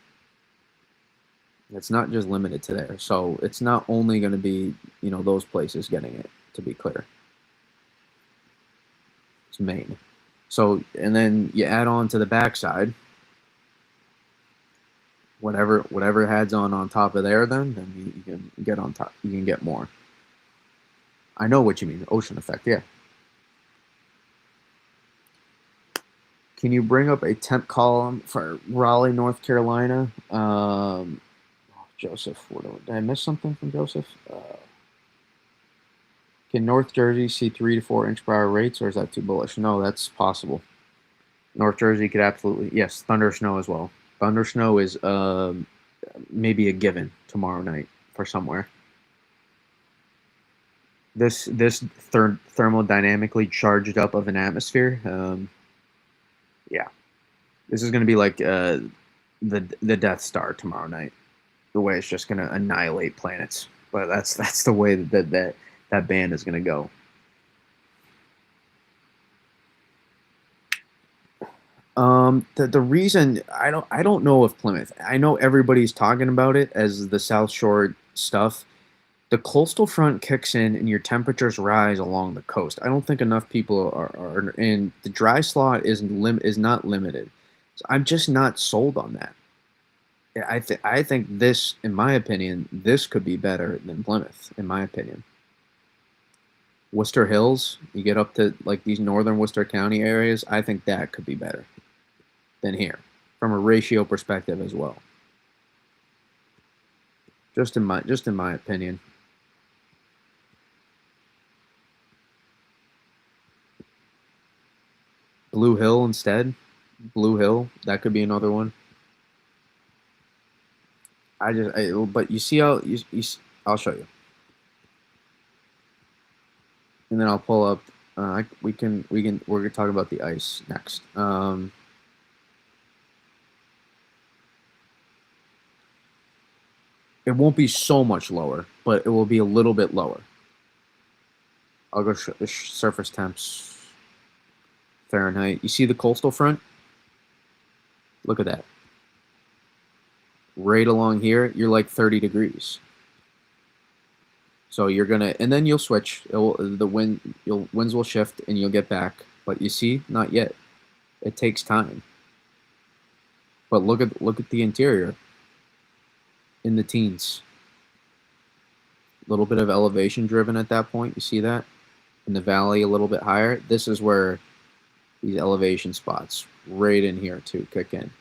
It's not just limited to there. So it's not only going to be, those places getting it, to be clear. It's Maine. So, and then you add on to the backside, whatever adds on top of there, then you can get on top. You can get more. I know what you mean, the ocean effect, yeah. Can you bring up a temp column for Raleigh, North Carolina? Joseph, did I miss something from Joseph? Can North Jersey see 3 to 4 inch per hour rates, or is that too bullish? No, that's possible. North Jersey could absolutely, yes, thunder snow as well. Thunder snow is maybe a given tomorrow night for somewhere. This thermodynamically charged up of an atmosphere, yeah, this is going to be like the Death Star tomorrow night. The way it's just going to annihilate planets, but that's the way that band is going to go. The reason I don't know if Plymouth. I know everybody's talking about it as the South Shore stuff. The coastal front kicks in and your temperatures rise along the coast. I don't think enough people are and the dry slot is not limited. So I'm just not sold on that. I think this, in my opinion, this could be better than Plymouth, in my opinion. Worcester Hills, you get up to like these northern Worcester County areas, I think that could be better than here from a ratio perspective as well. Just in my opinion. Blue Hill instead. Blue Hill, that could be another one. But you see how I'll show you, and then I'll pull up. We're gonna talk about the ice next. It won't be so much lower, but it will be a little bit lower. I'll go surface temps Fahrenheit. You see the coastal front? Look at that. Right along here, you're like 30 degrees. So you're gonna, and then you'll switch. Winds will shift, and you'll get back. But you see, not yet. It takes time. But look at the interior. In the teens. A little bit of elevation driven at that point. You see that? In the valley, a little bit higher. This is where these elevation spots right in here too kick in.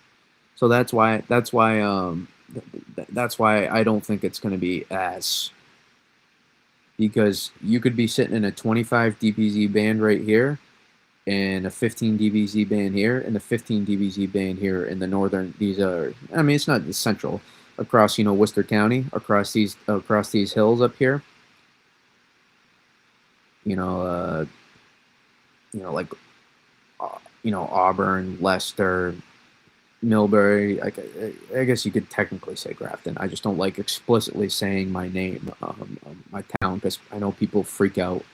So that's why I don't think it's going to be as, because you could be sitting in a 25 DPZ band right here, and a 15 dBz band here, and a 15 dBz band here in the northern. These are, I mean, it's not the central, across, you know, Worcester County, across these hills up here. You know, like, Auburn, Leicester, Millbury. I guess you could technically say Grafton. I just don't like explicitly saying my name, my town, because I know people freak out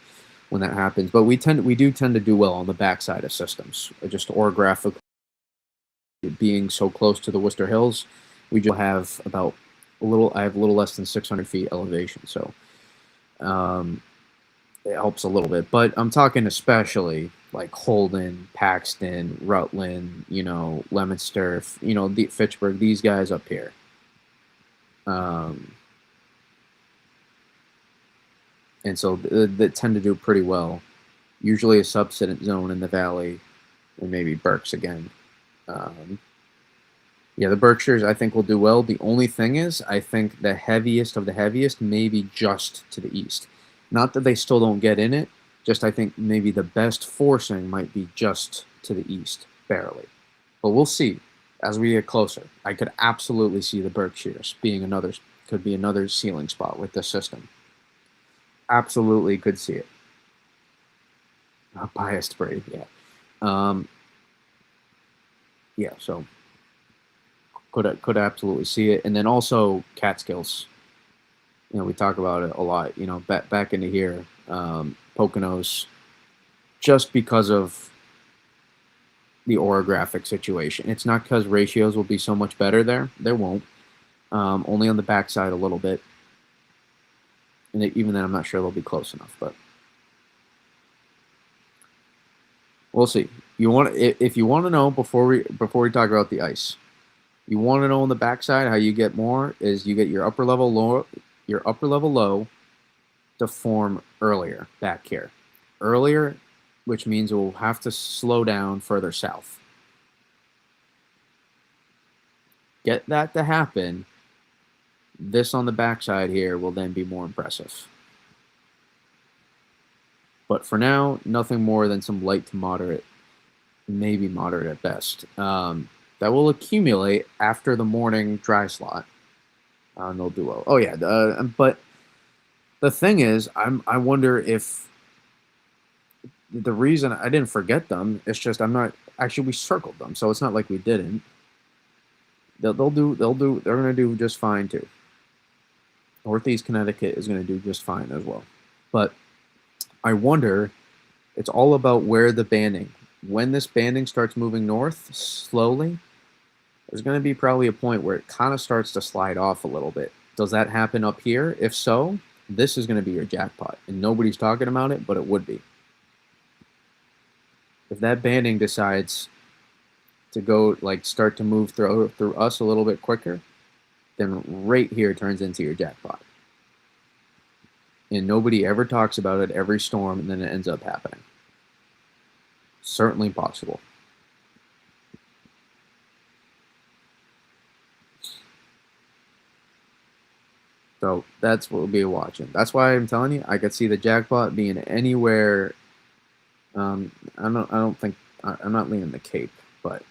when that happens. But we do tend to do well on the backside of systems, just orographically being so close to the Worcester Hills. We just have about I have a little less than 600 feet elevation, so it helps a little bit. But I'm talking especially like Holden, Paxton, Rutland, Leominster, Fitchburg, these guys up here. And so they tend to do pretty well. Usually a subsidence zone in the valley, and maybe Berks again. Yeah, the Berkshires I think will do well. The only thing is, I think the heaviest of the heaviest may be just to the east. Not that they still don't get in it, just I think maybe the best forcing might be just to the east, barely. But we'll see as we get closer. I could absolutely see the Berkshires being could be another ceiling spot with this system. Absolutely could see it. Biased brave, yeah. Yeah, so could absolutely see it. And then also Catskills. We talk about it a lot. Back into here, Poconos, just because of the orographic situation. It's not because ratios will be so much better there. There won't. Only on the backside a little bit. And even then, I'm not sure they'll be close enough. But we'll see. If you want to know before we talk about the ice, you want to know on the backside how you get more is you get your upper level low to form earlier back here. Earlier, which means it will have to slow down further south. Get that to happen. This on the backside here will then be more impressive. But for now, nothing more than some light to moderate, maybe moderate at best. That will accumulate after the morning dry slot. And they'll do well. Oh yeah, but the thing is, I wonder if the reason I didn't forget them is just we circled them, so it's not like we didn't. They're gonna do just fine too. Northeast Connecticut is gonna do just fine as well. But I wonder, it's all about where the banding. When this banding starts moving north slowly, there's going to be probably a point where it kind of starts to slide off a little bit. Does that happen up here? If so, this is going to be your jackpot. And nobody's talking about it, but it would be. If that banding decides to go, start to move through us a little bit quicker, then right here turns into your jackpot. And nobody ever talks about it every storm, and then it ends up happening. Certainly possible. So that's what we'll be watching. That's why I'm telling you, I could see the jackpot being anywhere. I'm not leaning the Cape, but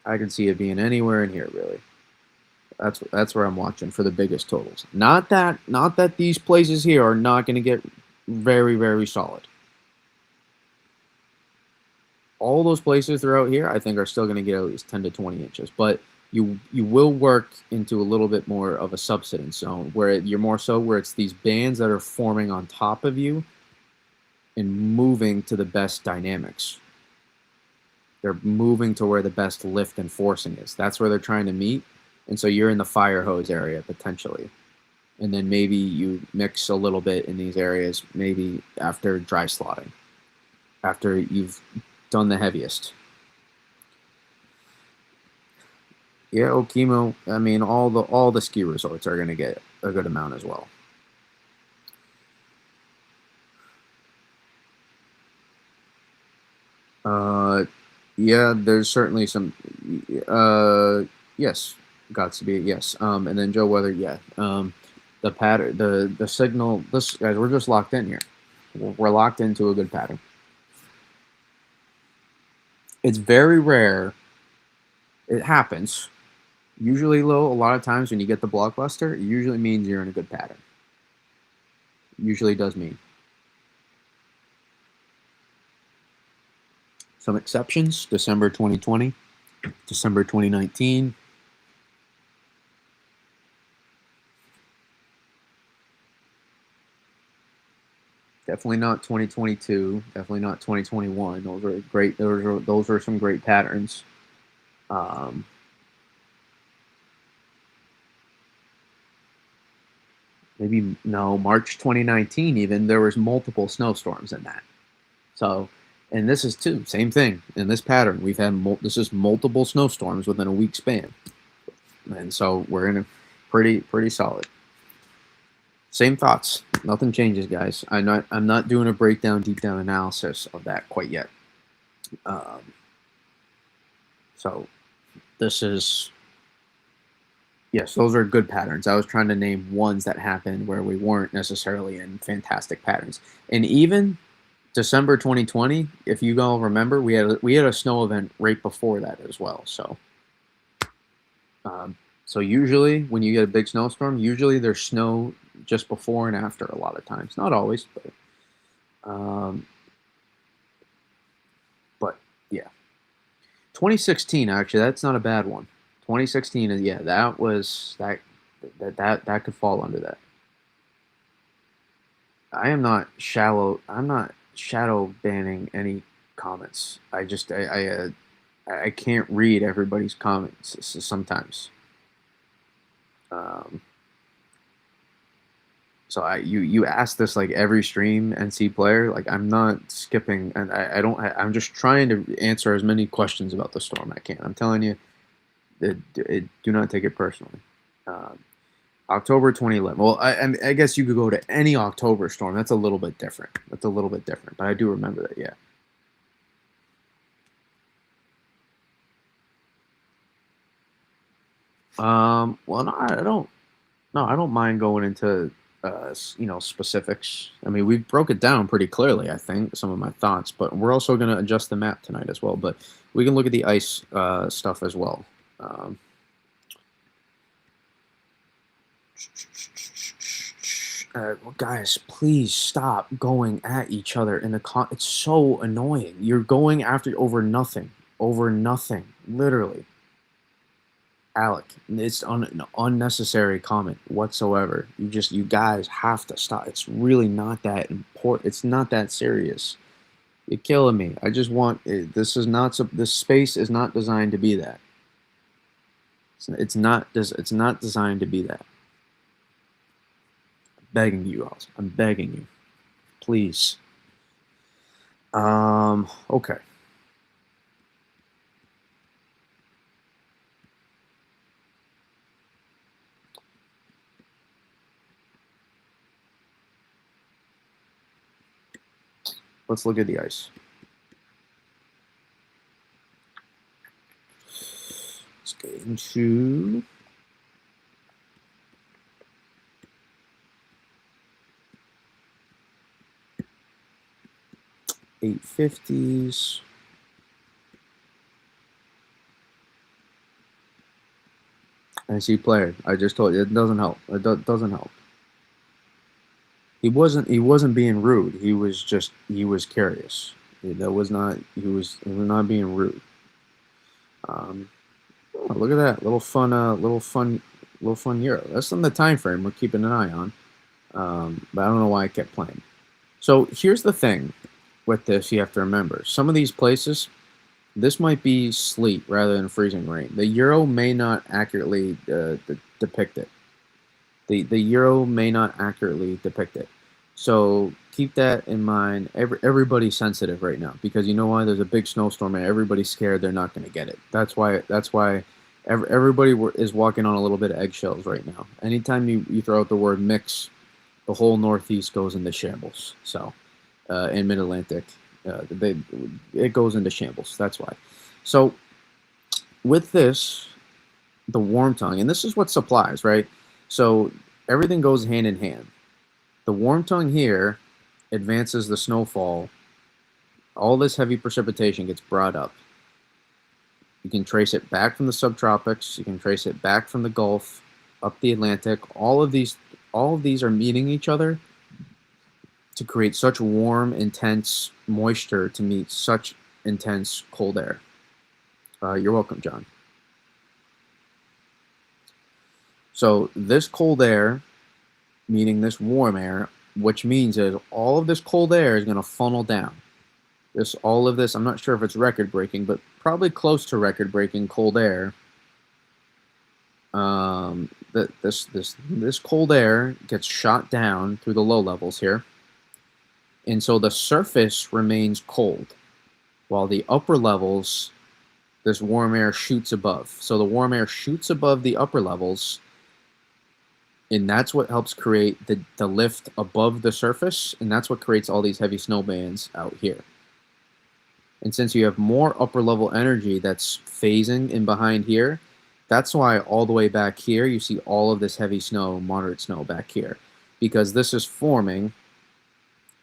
I can see it being anywhere in here, really. That's where I'm watching for the biggest totals. Not that these places here are not going to get very, very solid. All those places throughout here, I think, are still going to get at least 10 to 20 inches. But you will work into a little bit more of a subsidence zone where you're more so where it's these bands that are forming on top of you and moving to the best dynamics. They're moving to where the best lift and forcing is. That's where they're trying to meet. And so you're in the fire hose area potentially. And then maybe you mix a little bit in these areas, maybe after dry slotting, after you've done the heaviest. Yeah, Okemo, I mean, all the ski resorts are going to get a good amount as well. Yeah, there's certainly some, yes, got to be, yes. And then Joe Weather, yeah. The pattern, the signal, guys, we're just locked in here. We're locked into a good pattern. It's very rare. It happens. Usually, though, a lot of times when you get the blockbuster, it usually means you're in a good pattern. Usually does mean. Some exceptions: December 2020, December 2019. Definitely not 2022. Definitely not 2021. Those are great. Those are some great patterns. Maybe no, March 2019. Even there was multiple snowstorms in that. So, and this is too same thing in this pattern. We've had this is multiple snowstorms within a week span, and so we're in a pretty solid. Same thoughts. Nothing changes, guys. I'm not doing a breakdown, deep down analysis of that quite yet. So this is, yes, those are good patterns. I was trying to name ones that happened where we weren't necessarily in fantastic patterns. And even December 2020, if you all remember, we had a snow event right before that as well. So usually when you get a big snowstorm, usually there's snow just before and after a lot of times. Not always, but yeah. 2016, actually, that's not a bad one. 2016 is, yeah, that was that could fall under that. I'm not shadow banning any comments. I can't read everybody's comments sometimes. So you ask this like every stream, NC player. Like, I'm not skipping, and I'm just trying to answer as many questions about the storm I can. I'm telling you, do not take it personally. October 2011. Well, I guess you could go to any October storm. That's a little bit different. But I do remember that. Yeah. Well, no, I don't. No, I don't mind going into specifics. I mean, we broke it down pretty clearly, I think, some of my thoughts, but we're also going to adjust the map tonight as well. But we can look at the ice stuff as well. Well, guys, please stop going at each other in the it's so annoying. You're going after over nothing, literally. Alec, it's an unnecessary comment whatsoever. You guys have to stop. It's really not that important. It's not that serious. You're killing me. I just want this is not this space is not designed to be that. It's not designed to be that. I'm begging you all. I'm begging you. Please. Okay. Let's look at the ice. Let's get into $850s. I see player. I just told you it doesn't help. It doesn't help. He wasn't being rude. He was curious. That was not he was not being rude. Oh, look at that little fun euro. That's on the time frame we're keeping an eye on. But I don't know why I kept playing. So here's the thing with this: you have to remember some of these places. This might be sleet rather than freezing rain. The euro may not accurately depict it. The euro may not accurately depict it. So keep that in mind. Everybody's sensitive right now because you know why? There's a big snowstorm and everybody's scared they're not going to get it. That's why everybody is walking on a little bit of eggshells right now. Anytime you throw out the word mix, the whole Northeast goes into shambles. So in Mid-Atlantic, it goes into shambles. That's why. So with this, the warm tongue, and this is what supplies, right? So everything goes hand in hand. The warm tongue here advances the snowfall, all this heavy precipitation gets brought up. You can trace it back from the subtropics. You can trace it back from the Gulf, up the Atlantic. All of these are meeting each other to create such warm, intense moisture to meet such intense cold air. You're welcome, John. So this cold air meeting this warm air, which means is all of this cold air is going to funnel down. All of this, I'm not sure if it's record breaking, but probably close to record breaking cold air. This cold air gets shot down through the low levels here, and so the surface remains cold, while the upper levels, this warm air shoots above. So the warm air shoots above the upper levels, and that's what helps create the lift above the surface, and that's what creates all these heavy snow bands out here. And since you have more upper level energy that's phasing in behind here, that's why all the way back here you see all of this heavy snow, moderate snow back here, because this is forming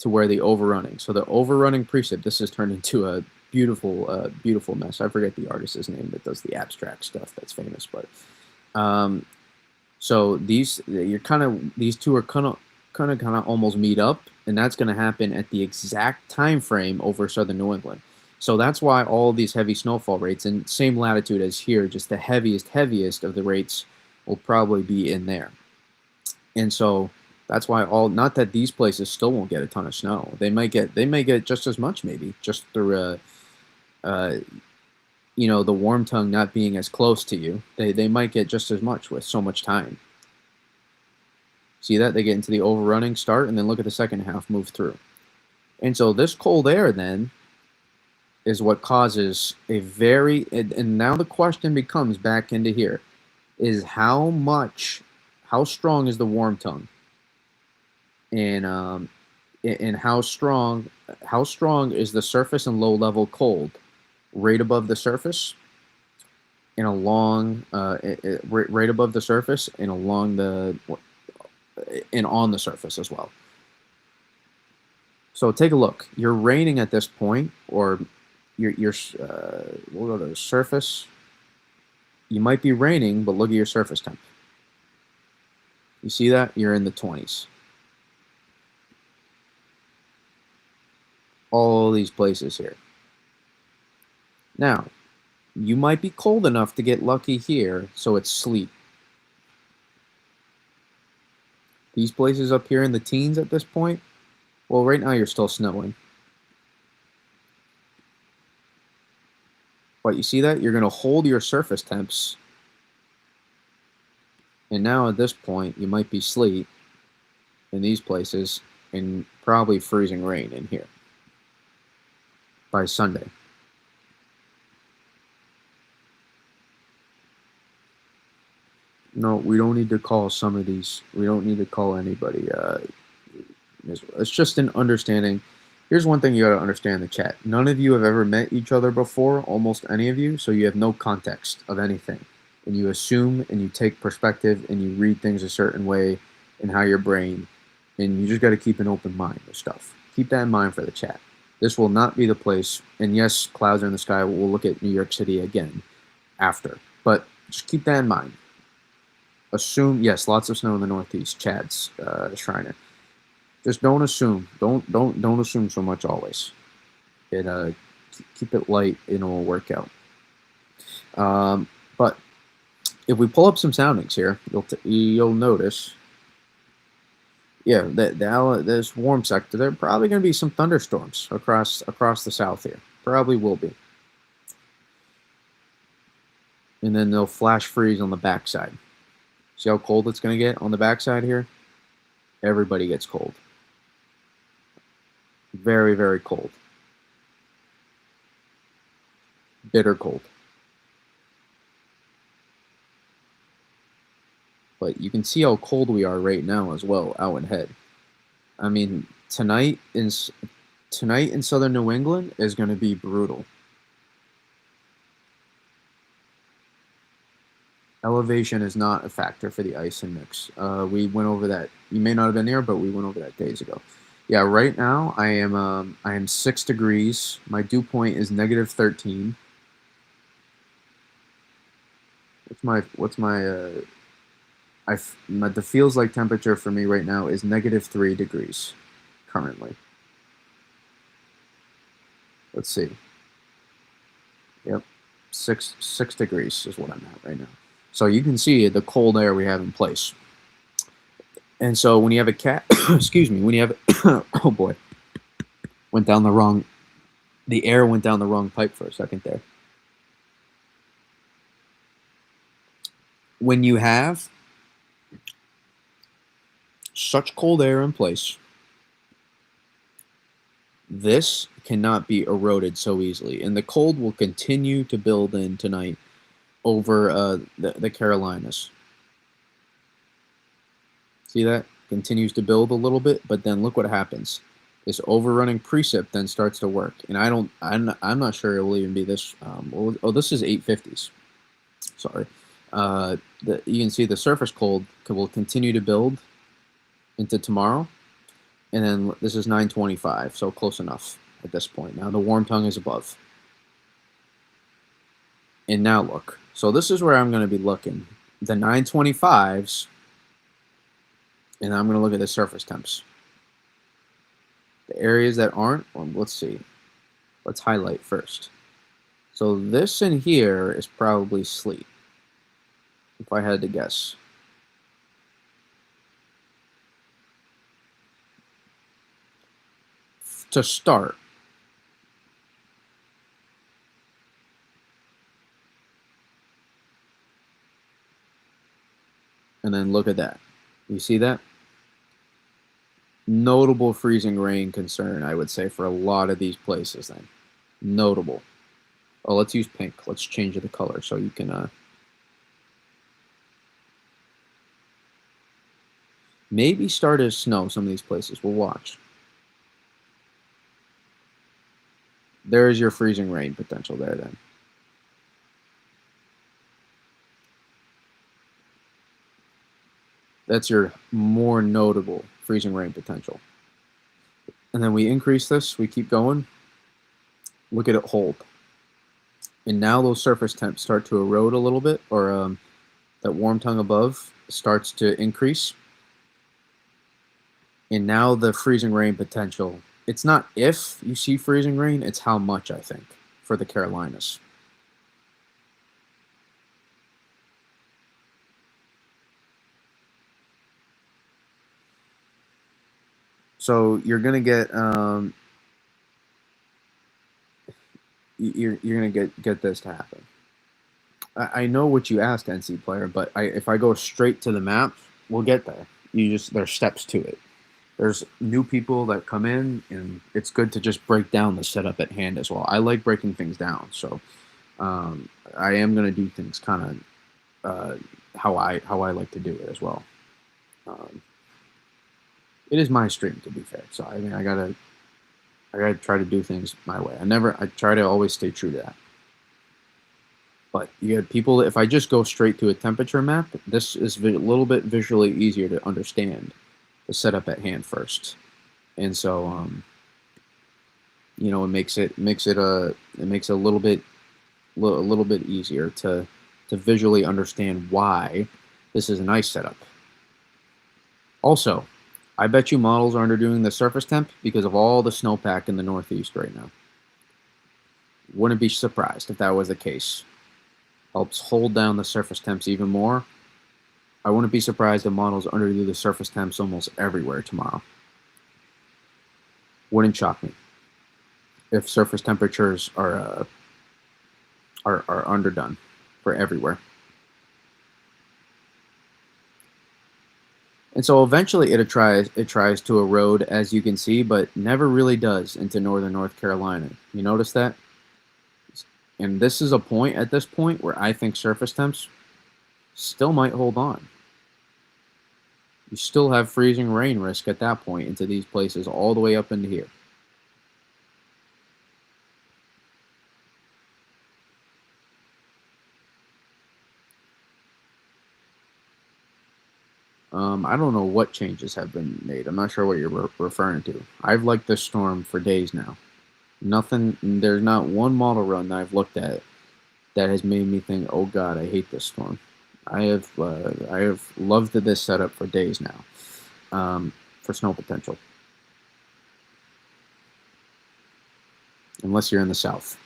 to where the overrunning. So the overrunning precip, this has turned into a beautiful mess. I forget the artist's name that does the abstract stuff that's famous, but so these two are kind of almost meet up, and that's going to happen at the exact time frame over southern New England. So that's why all these heavy snowfall rates, and same latitude as here, just the heaviest of the rates will probably be in there. And so that's why not that these places still won't get a ton of snow. They may get just as much, maybe, just through the warm tongue not being as close to you. They might get just as much with so much time. See that? They get into the overrunning start, and then look at the second half move through. And so this cold air then is what causes and now the question becomes back into here, is how strong is the warm tongue? And how strong is the surface and low level cold right above the surface and along right above the surface and along and on the surface as well. So take a look. You're raining at this point, or we'll go to the surface. You might be raining, but look at your surface temp. You see that? You're in the 20s. All these places here. Now, you might be cold enough to get lucky here, so it's sleet. These places up here in the teens at this point, well, right now you're still snowing. But you see that? You're going to hold your surface temps. And now at this point, you might be sleet in these places and probably freezing rain in here by Sunday. No, we don't need to call some of these. We don't need to call anybody. It's just an understanding. Here's one thing you got to understand in the chat. None of you have ever met each other before, almost any of you, so you have no context of anything. And you assume and you take perspective and you read things a certain way in how your brain, and you just got to keep an open mind with stuff. Keep that in mind for the chat. This will not be the place, and yes, clouds are in the sky. We'll look at New York City again after, but just keep that in mind. Assume, yes, lots of snow in the Northeast, Chad's Shriner. Just don't assume. Don't assume so much always. Keep it light and it will work out. But if we pull up some soundings here, you'll notice, yeah, this warm sector, there are probably going to be some thunderstorms across the south here. Probably will be. And then they'll flash freeze on the backside. See how cold it's going to get on the backside here? Everybody gets cold. Very, very cold. Bitter cold. But you can see how cold we are right now as well, out ahead. I mean, tonight in southern New England is going to be brutal. Elevation is not a factor for the ice and mix. We went over that. You may not have been there, but we went over that days ago. Yeah, right now I am 6 degrees. My dew point is -13. The feels like temperature for me right now is -3 degrees currently. Let's see. Yep, six degrees is what I'm at right now. So you can see the cold air we have in place. And so when you have a cat, excuse me, when you have oh boy, went down the wrong. The air went down the wrong pipe for a second there. When you have such cold air in place, this cannot be eroded so easily, and the cold will continue to build in tonight over the Carolinas. See that? Continues to build a little bit, but then look what happens. This overrunning precip then starts to work, and I'm not sure it will even be this. This is 850s. Sorry. You can see the surface cold will continue to build into tomorrow, and then this is 925, so close enough at this point. Now the warm tongue is above. And now look. So this is where I'm going to be looking. The 925s, and I'm going to look at the surface temps. The areas that aren't, well, let's see. Let's highlight first. So this in here is probably sleet, if I had to guess. To start, and then look at that. You see that? Notable freezing rain concern, I would say, for a lot of these places then. Notable. Oh, let's use pink. Let's change the color so you can maybe start as snow some of these places. We'll watch. There's your freezing rain potential there then. That's your more notable freezing rain potential. And then we increase this, we keep going. Look at it hold. And now those surface temps start to erode a little bit, or that warm tongue above starts to increase. And now the freezing rain potential, it's not if you see freezing rain, it's how much, I think, for the Carolinas. So you're gonna get you're gonna get this to happen. I know what you asked, NC player, but if I go straight to the map, we'll get there. There's steps to it. There's new people that come in, and it's good to just break down the setup at hand as well. I like breaking things down, so I am gonna do things kind of how I like to do it as well. Um, it is my stream, to be fair, so I mean I gotta try to do things my way. I try to always stay true to that. But you get people, if I just go straight to a temperature map, this is a little bit visually easier to understand the setup at hand first. And so, it makes it a little bit easier to visually understand why this is a nice setup. Also, I bet you models are underdoing the surface temp because of all the snowpack in the Northeast right now. Wouldn't be surprised if that was the case. Helps hold down the surface temps even more. I wouldn't be surprised if models underdo the surface temps almost everywhere tomorrow. Wouldn't shock me if surface temperatures are underdone for everywhere. And so eventually it tries to erode, as you can see, but never really does into northern North Carolina. You notice that? And this is a point at this point where I think surface temps still might hold on. You still have freezing rain risk at that point into these places all the way up into here. I don't know what changes have been made. I'm not sure what you're referring to. I've liked this storm for days now. Nothing. There's not one model run that I've looked at that has made me think, "Oh God, I hate this storm." I have loved this setup for days now. For snow potential, unless you're in the south.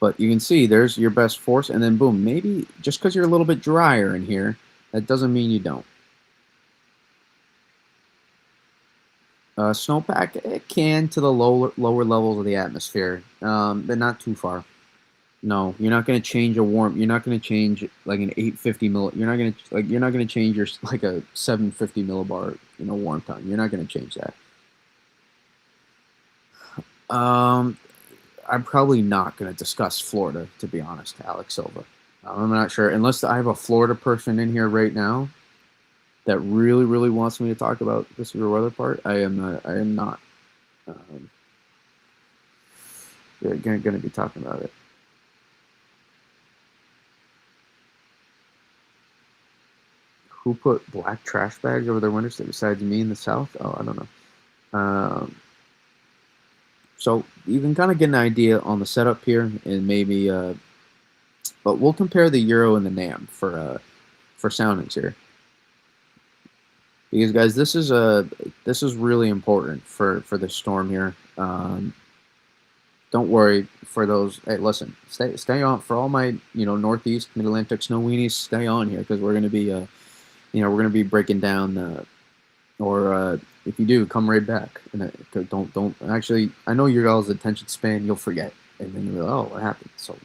But you can see there's your best force, and then boom, maybe just because you're a little bit drier in here, that doesn't mean you don't. Snowpack, it can to the lower levels of the atmosphere, but not too far. No, you're not going to change a warm. You're not going to change like an 850 milli. You're not going to like. You're not going to change your like a 750 millibar. Warm time. You're not going to change that. Um, I'm probably not going to discuss Florida, to be honest, Alex Silva. I'm not sure unless I have a Florida person in here right now that really, really wants me to talk about the severe weather part. I am not. I am not. Going to be talking about it. Who put black trash bags over their windows besides me in the South? Oh, I don't know. So you can kind of get an idea on the setup here, and maybe, but we'll compare the Euro and the NAM for soundings here, because guys, this is really important for the storm here. Don't worry for those. Hey, listen, stay on for all my Northeast Mid Atlantic snow weenies. Stay on here because we're gonna be we're gonna be breaking down or if you do, come right back. And don't actually. I know your guys' attention span. You'll forget, and then you're like, oh, what happened? So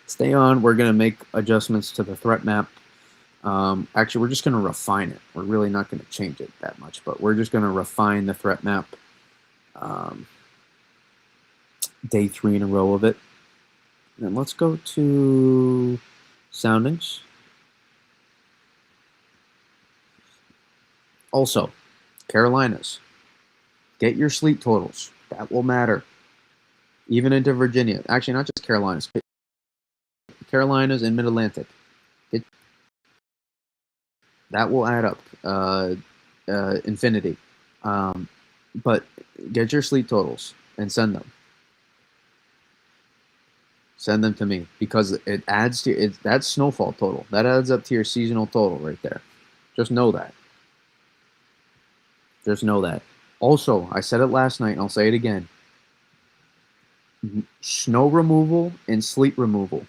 stay on. We're gonna make adjustments to the threat map. Actually, we're just gonna refine it. We're really not gonna change it that much, but we're just gonna refine the threat map. Day 3 in a row of it. And then let's go to soundings. Also, Carolinas. Get your sleet totals. That will matter. Even into Virginia. Actually, not just Carolinas. Carolinas and Mid-Atlantic. That will add up. Infinity. But get your sleet totals and send them. Send them to me because it adds to it. That's snowfall total. That adds up to your seasonal total right there. Just know that. Just know that. Also, I said it last night and I'll say it again. Snow removal and sleet removal.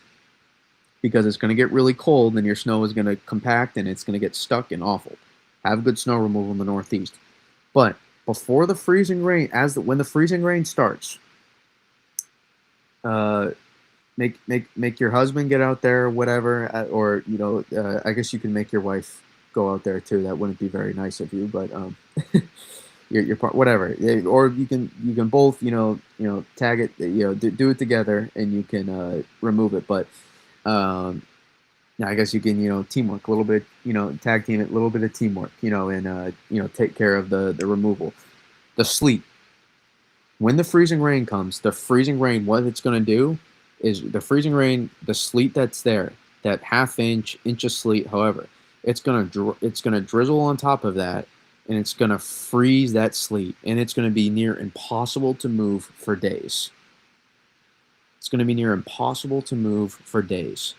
Because it's going to get really cold and your snow is going to compact and it's going to get stuck and awful. Have good snow removal in the Northeast. But before the freezing rain, when the freezing rain starts, make your husband get out there, whatever, or I guess you can make your wife go out there too. That wouldn't be very nice of you, but your part, whatever, or you can both tag it, do it together, and you can remove it. But I guess you can teamwork a little bit, tag team it, a little bit of teamwork, and take care of the removal, the sleet. When the freezing rain comes, what it's going to do is the freezing rain, the sleet that's there, that inch of sleet, however, it's gonna drizzle on top of that, and it's gonna freeze that sleet, and it's gonna be near impossible to move for days. It's gonna be near impossible to move for days.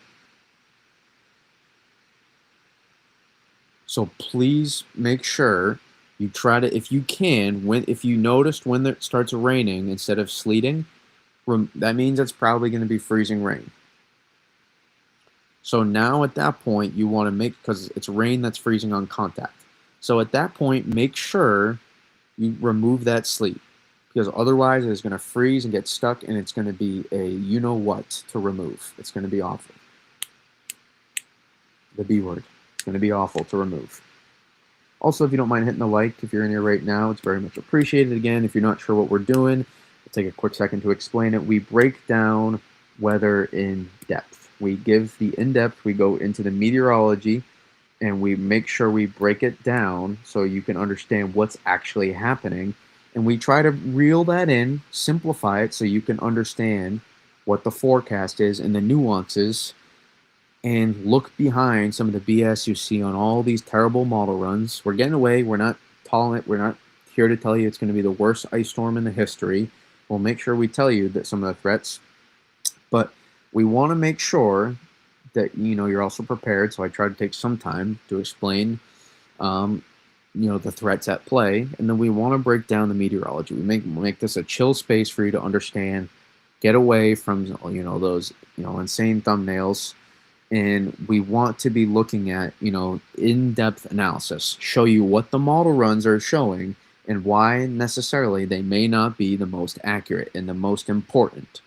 So please make sure you try to, if you can, if you noticed when it starts raining instead of sleeting, that means it's probably going to be freezing rain. So now at that point, you want to because it's rain that's freezing on contact. So at that point, make sure you remove that sleet, because otherwise it's going to freeze and get stuck, and it's going to be a you-know-what to remove. It's going to be awful. The B word. It's going to be awful to remove. Also, if you don't mind hitting the like, if you're in here right now, it's very much appreciated. Again, if you're not sure what we're doing, I'll take a quick second to explain it. We break down weather in depth. We give the in-depth, we go into the meteorology, and we make sure we break it down so you can understand what's actually happening. And we try to reel that in, simplify it so you can understand what the forecast is and the nuances and look behind some of the BS you see on all these terrible model runs. We're getting away. We're not here to tell you it's going to be the worst ice storm in the history. We'll make sure we tell you that some of the threats, but we want to make sure that you're also prepared. So I try to take some time to explain the threats at play, and then we want to break down the meteorology. We make this a chill space for you to understand, get away from those insane thumbnails, and we want to be looking at in-depth analysis, show you what the model runs are showing and why necessarily they may not be the most accurate and the most important.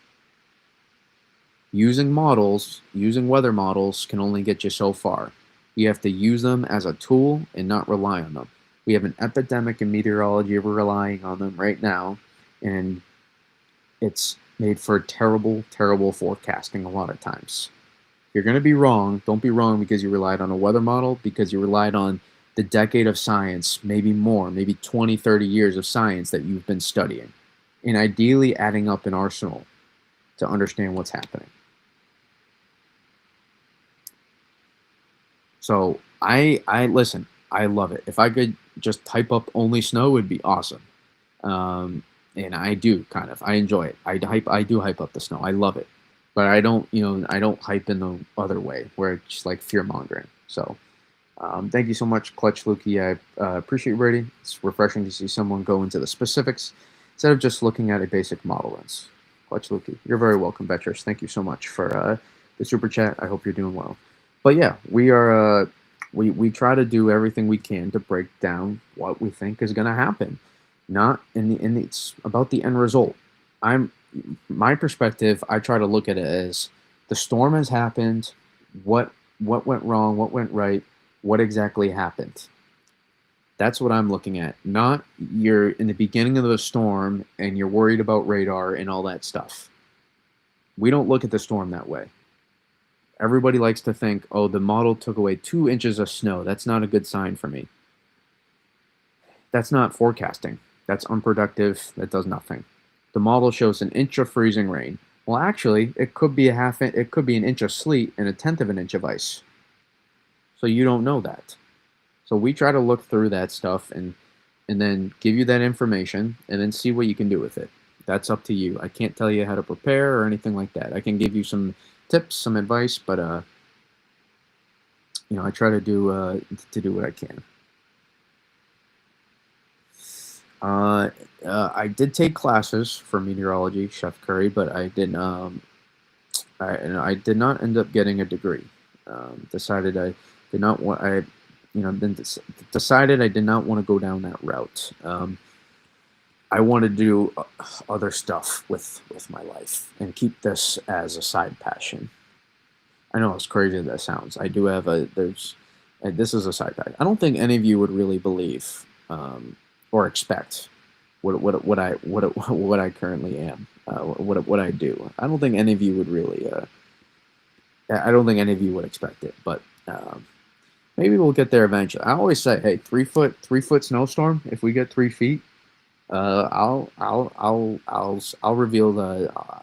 Using weather models can only get you so far. You have to use them as a tool and not rely on them. We have an epidemic in meteorology. We're relying on them right now, and it's made for terrible, terrible forecasting a lot of times. You're going to be wrong. Don't be wrong because you relied on a weather model, because you relied on the decade of science, maybe more, maybe 20, 30 years of science that you've been studying, and ideally adding up an arsenal to understand what's happening. So I listen, I love it. If I could just type up only snow, it would be awesome. And I do kind of. I enjoy it. I do hype up the snow. I love it. But I don't hype in the other way where it's just like fear mongering. So thank you so much, Clutch Lukey. I appreciate your rating. It's refreshing to see someone go into the specifics instead of just looking at a basic model runs. Clutch Lukey, you're very welcome, Betchers. Thank you so much for the super chat. I hope you're doing well. But yeah, we are. We try to do everything we can to break down what we think is going to happen. Not it's about the end result. My perspective. I try to look at it as the storm has happened. What went wrong? What went right? What exactly happened? That's what I'm looking at. Not you're in the beginning of the storm and you're worried about radar and all that stuff. We don't look at the storm that way. Everybody likes to think, oh, the model took away 2 inches of snow. That's not a good sign for me. That's not forecasting. That's unproductive. That does nothing. The model shows an inch of freezing rain. Well, actually, it could be it could be an inch of sleet and 1/10 of an inch of ice. So you don't know that. So we try to look through that stuff and then give you that information and then see what you can do with it. That's up to you. I can't tell you how to prepare or anything like that. I can give you some tips, some advice, but I try to do what I can. I did take classes for meteorology, Chef Curry, but I didn't. I did not end up getting a degree. Decided I did not want. Decided I did not want to go down that route. I want to do other stuff with my life and keep this as a side passion. I know as crazy as that sounds. I do have this is a side passion. I don't think any of you would really believe or expect what I currently am, what I do. I don't think any of you would really. I don't think any of you would expect it, but maybe we'll get there eventually. I always say, hey, 3 foot snowstorm. If we get 3 feet. I'll reveal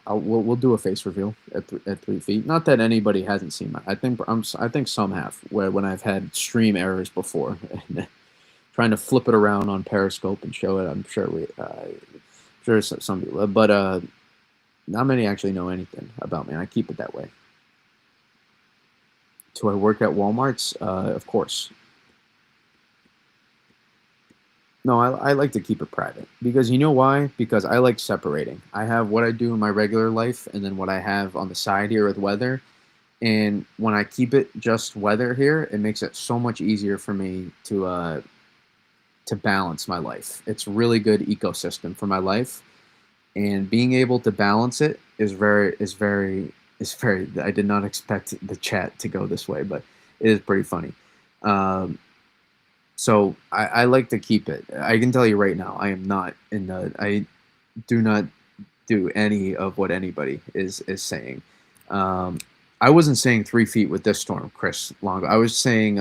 we'll do a face reveal at 3 feet. Not that anybody hasn't seen my. I think some have. When I've had stream errors before, and trying to flip it around on Periscope and show it. I'm sure some people, but not many actually know anything about me. And I keep it that way. Do I work at Walmart's? Of course. No, I like to keep it private because you know why? Because I like separating. I have what I do in my regular life and then what I have on the side here with weather. And when I keep it just weather here, it makes it so much easier for me to balance my life. It's a really good ecosystem for my life. And being able to balance it is very. I did not expect the chat to go this way, but it is pretty funny. So I like to keep it. I can tell you right now, I am not I do not do any of what anybody is saying. I wasn't saying 3 feet with this storm, Chris Longo. I was saying,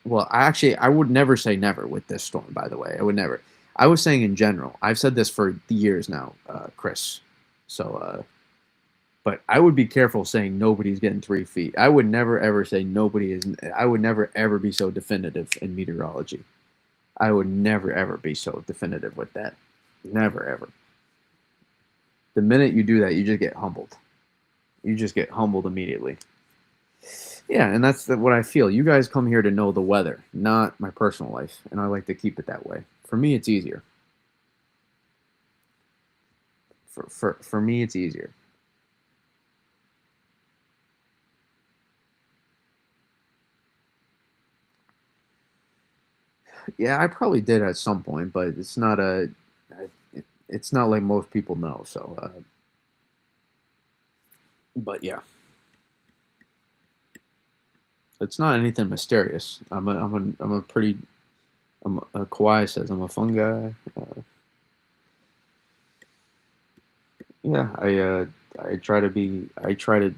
well, I would never say never with this storm, by the way. I would never. I was saying in general. I've said this for years now, Chris. So But I would be careful saying nobody's getting 3 feet. I would never ever say nobody is. I would never ever be so definitive in meteorology. I would never ever be so definitive with that. Never ever. The minute you do that, you just get humbled. You just get humbled immediately. Yeah, and that's what I feel. You guys come here to know the weather, not my personal life, and I like to keep it that way. For me, it's easier. For me, it's easier. Yeah, I probably did at some point, but it's not like most people know. So, but yeah, it's not anything mysterious. I'm a pretty, Kawhi says I'm a fun guy. Yeah, I try to be, I try to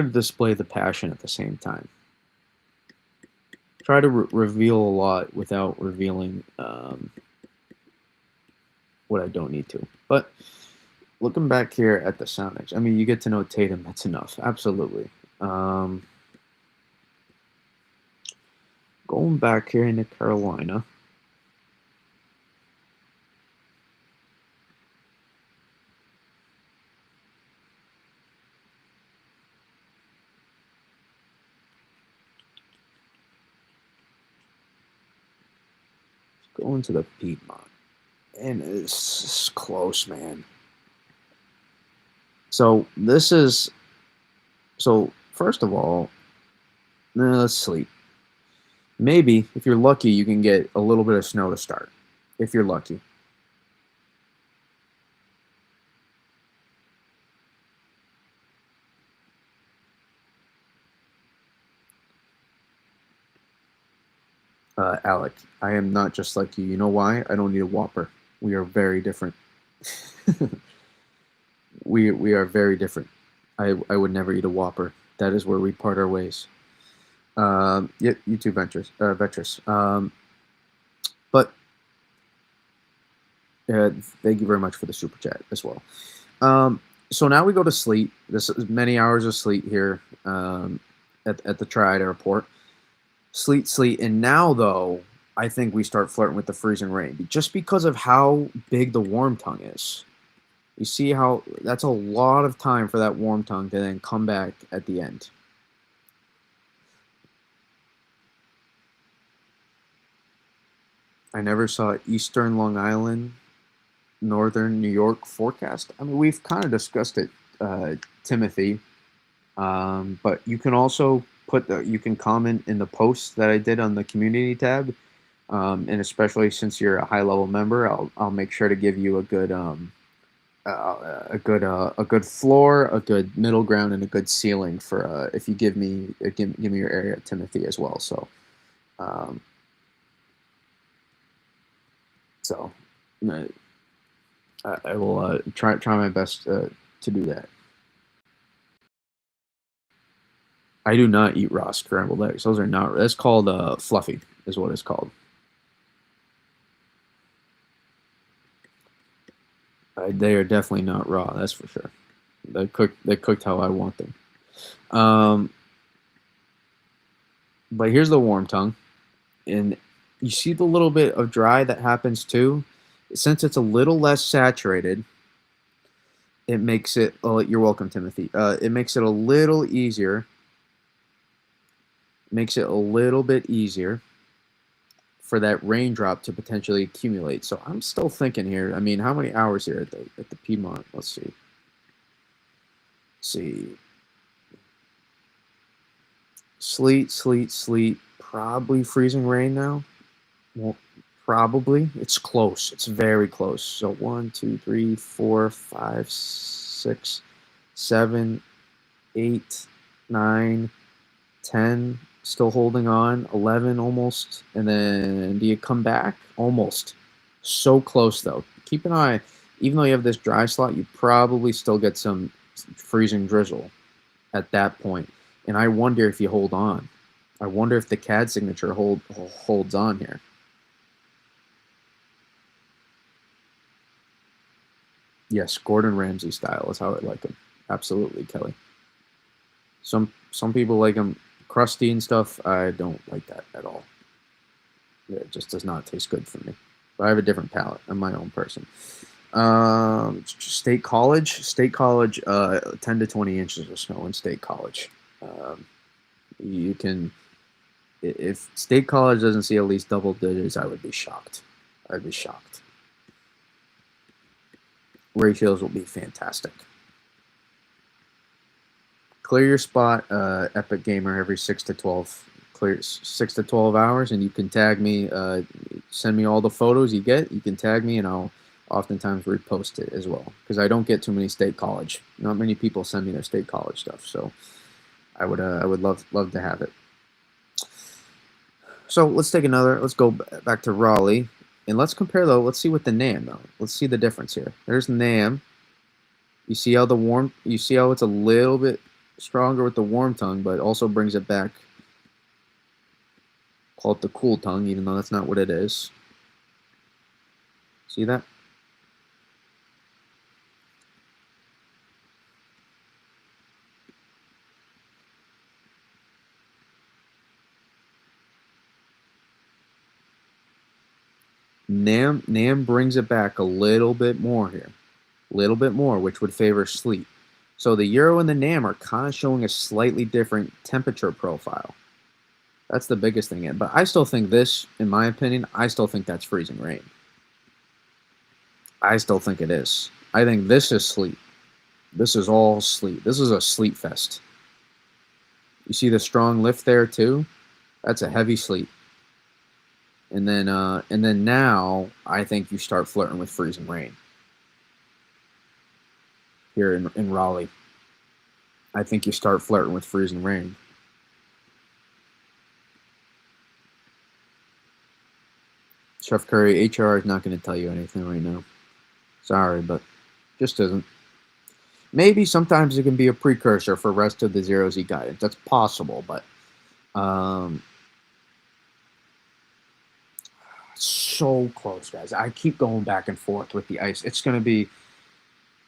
display the passion at the same time. Try to reveal a lot without revealing what I don't need to. But looking back here at the Sonics, I mean, you get to know Tatum. That's enough. Absolutely. Um, Going back here into Carolina. Going to the Piedmont. And it's close, man. So this is so first of all, let's sleep. Maybe if you're lucky, you can get a little bit of snow to start. If you're lucky. Alec, I am not just like you. You know why? I don't need a Whopper. We are very different. We are very different. I would never eat a Whopper. That is where we part our ways. Yeah, you too, Ventures. But thank you very much for the super chat as well. So now we go to sleep. This is many hours of sleep here at the Triad Airport. Sleet, and now though I think we start flirting with the freezing rain just because of how big the warm tongue is. You see how that's a lot of time for that warm tongue to then come back at the end. I never saw Eastern Long Island, Northern New York forecast. I mean, we've kind of discussed it, Timothy. But you can also you can comment in the post that I did on the community tab, and especially since you're a high level member, I'll make sure to give you a good floor, a good middle ground, and a good ceiling for if you give me your area, Timothy, as well. Um, so uh, I will try my best to do that. I do not eat raw scrambled eggs. Those are not. That's called fluffy, is what it's called. They are definitely not raw. That's for sure. They cooked how I want them. Um, but here's the warm tongue, and you see the little bit of dry that happens too. Since it's a little less saturated, it makes it. Oh, you're welcome, Timothy. It makes it a little easier. Makes it a little bit easier for that raindrop to potentially accumulate. So I'm still thinking here. I mean, how many hours here at the Piedmont? Let's see. See. Sleet. Probably freezing rain now. Well, probably. It's close. It's very close. So 1, 2, 3, 4, 5, 6, 7, 8, 9, 10. Still holding on. 11 almost. And then do you come back? Almost. So close though. Keep an eye. Even though you have this dry slot, you probably still get some freezing drizzle at that point. And I wonder if you hold on. I wonder if the CAD signature holds on here. Yes, Gordon Ramsay style is how I like him. absolutely, Kelly. Some people like them crusty and stuff. I don't like that at all. It just does not taste good for me. But I have a different palate. I'm my own person. State college. State college. 10 to 20 inches of snow in state college. Um, you can. If state college doesn't see at least double digits, I would be shocked. I'd be shocked. Ratios will be fantastic. Clear your spot, Epic Gamer, every 6 to 12. Clear 6 to 12 hours, and you can tag me. Send me all the photos you get. You can tag me, and I'll oftentimes repost it as well, because I don't get too many state college. Not many people send me their state college stuff, so I would love to have it. So let's take another. Let's go back to Raleigh, and let's compare though. Let's see what the NAM though. Let's see the difference here. There's NAM. You see how the warm. You see how it's a little bit stronger with the warm tongue, but also brings it back. Call it the cool tongue, even though that's not what it is. See that? NAM brings it back a little bit more here. A little bit more, which would favor sleet. So the Euro and the NAM are kind of showing a slightly different temperature profile. That's the biggest thing. But I still think this, in my opinion, I still think that's freezing rain. I still think it is. I think this is sleet. This is all sleet. This is a sleet fest. You see the strong lift there too? That's a heavy sleet. And then now I think you start flirting with freezing rain here in Raleigh. I think you start flirting with freezing rain. Chef Curry, HR is not going to tell you anything right now. Sorry, but just isn't. Maybe sometimes it can be a precursor for rest of the zero Z guidance. That's possible, but so close, guys. I keep going back and forth with the ice. It's going to be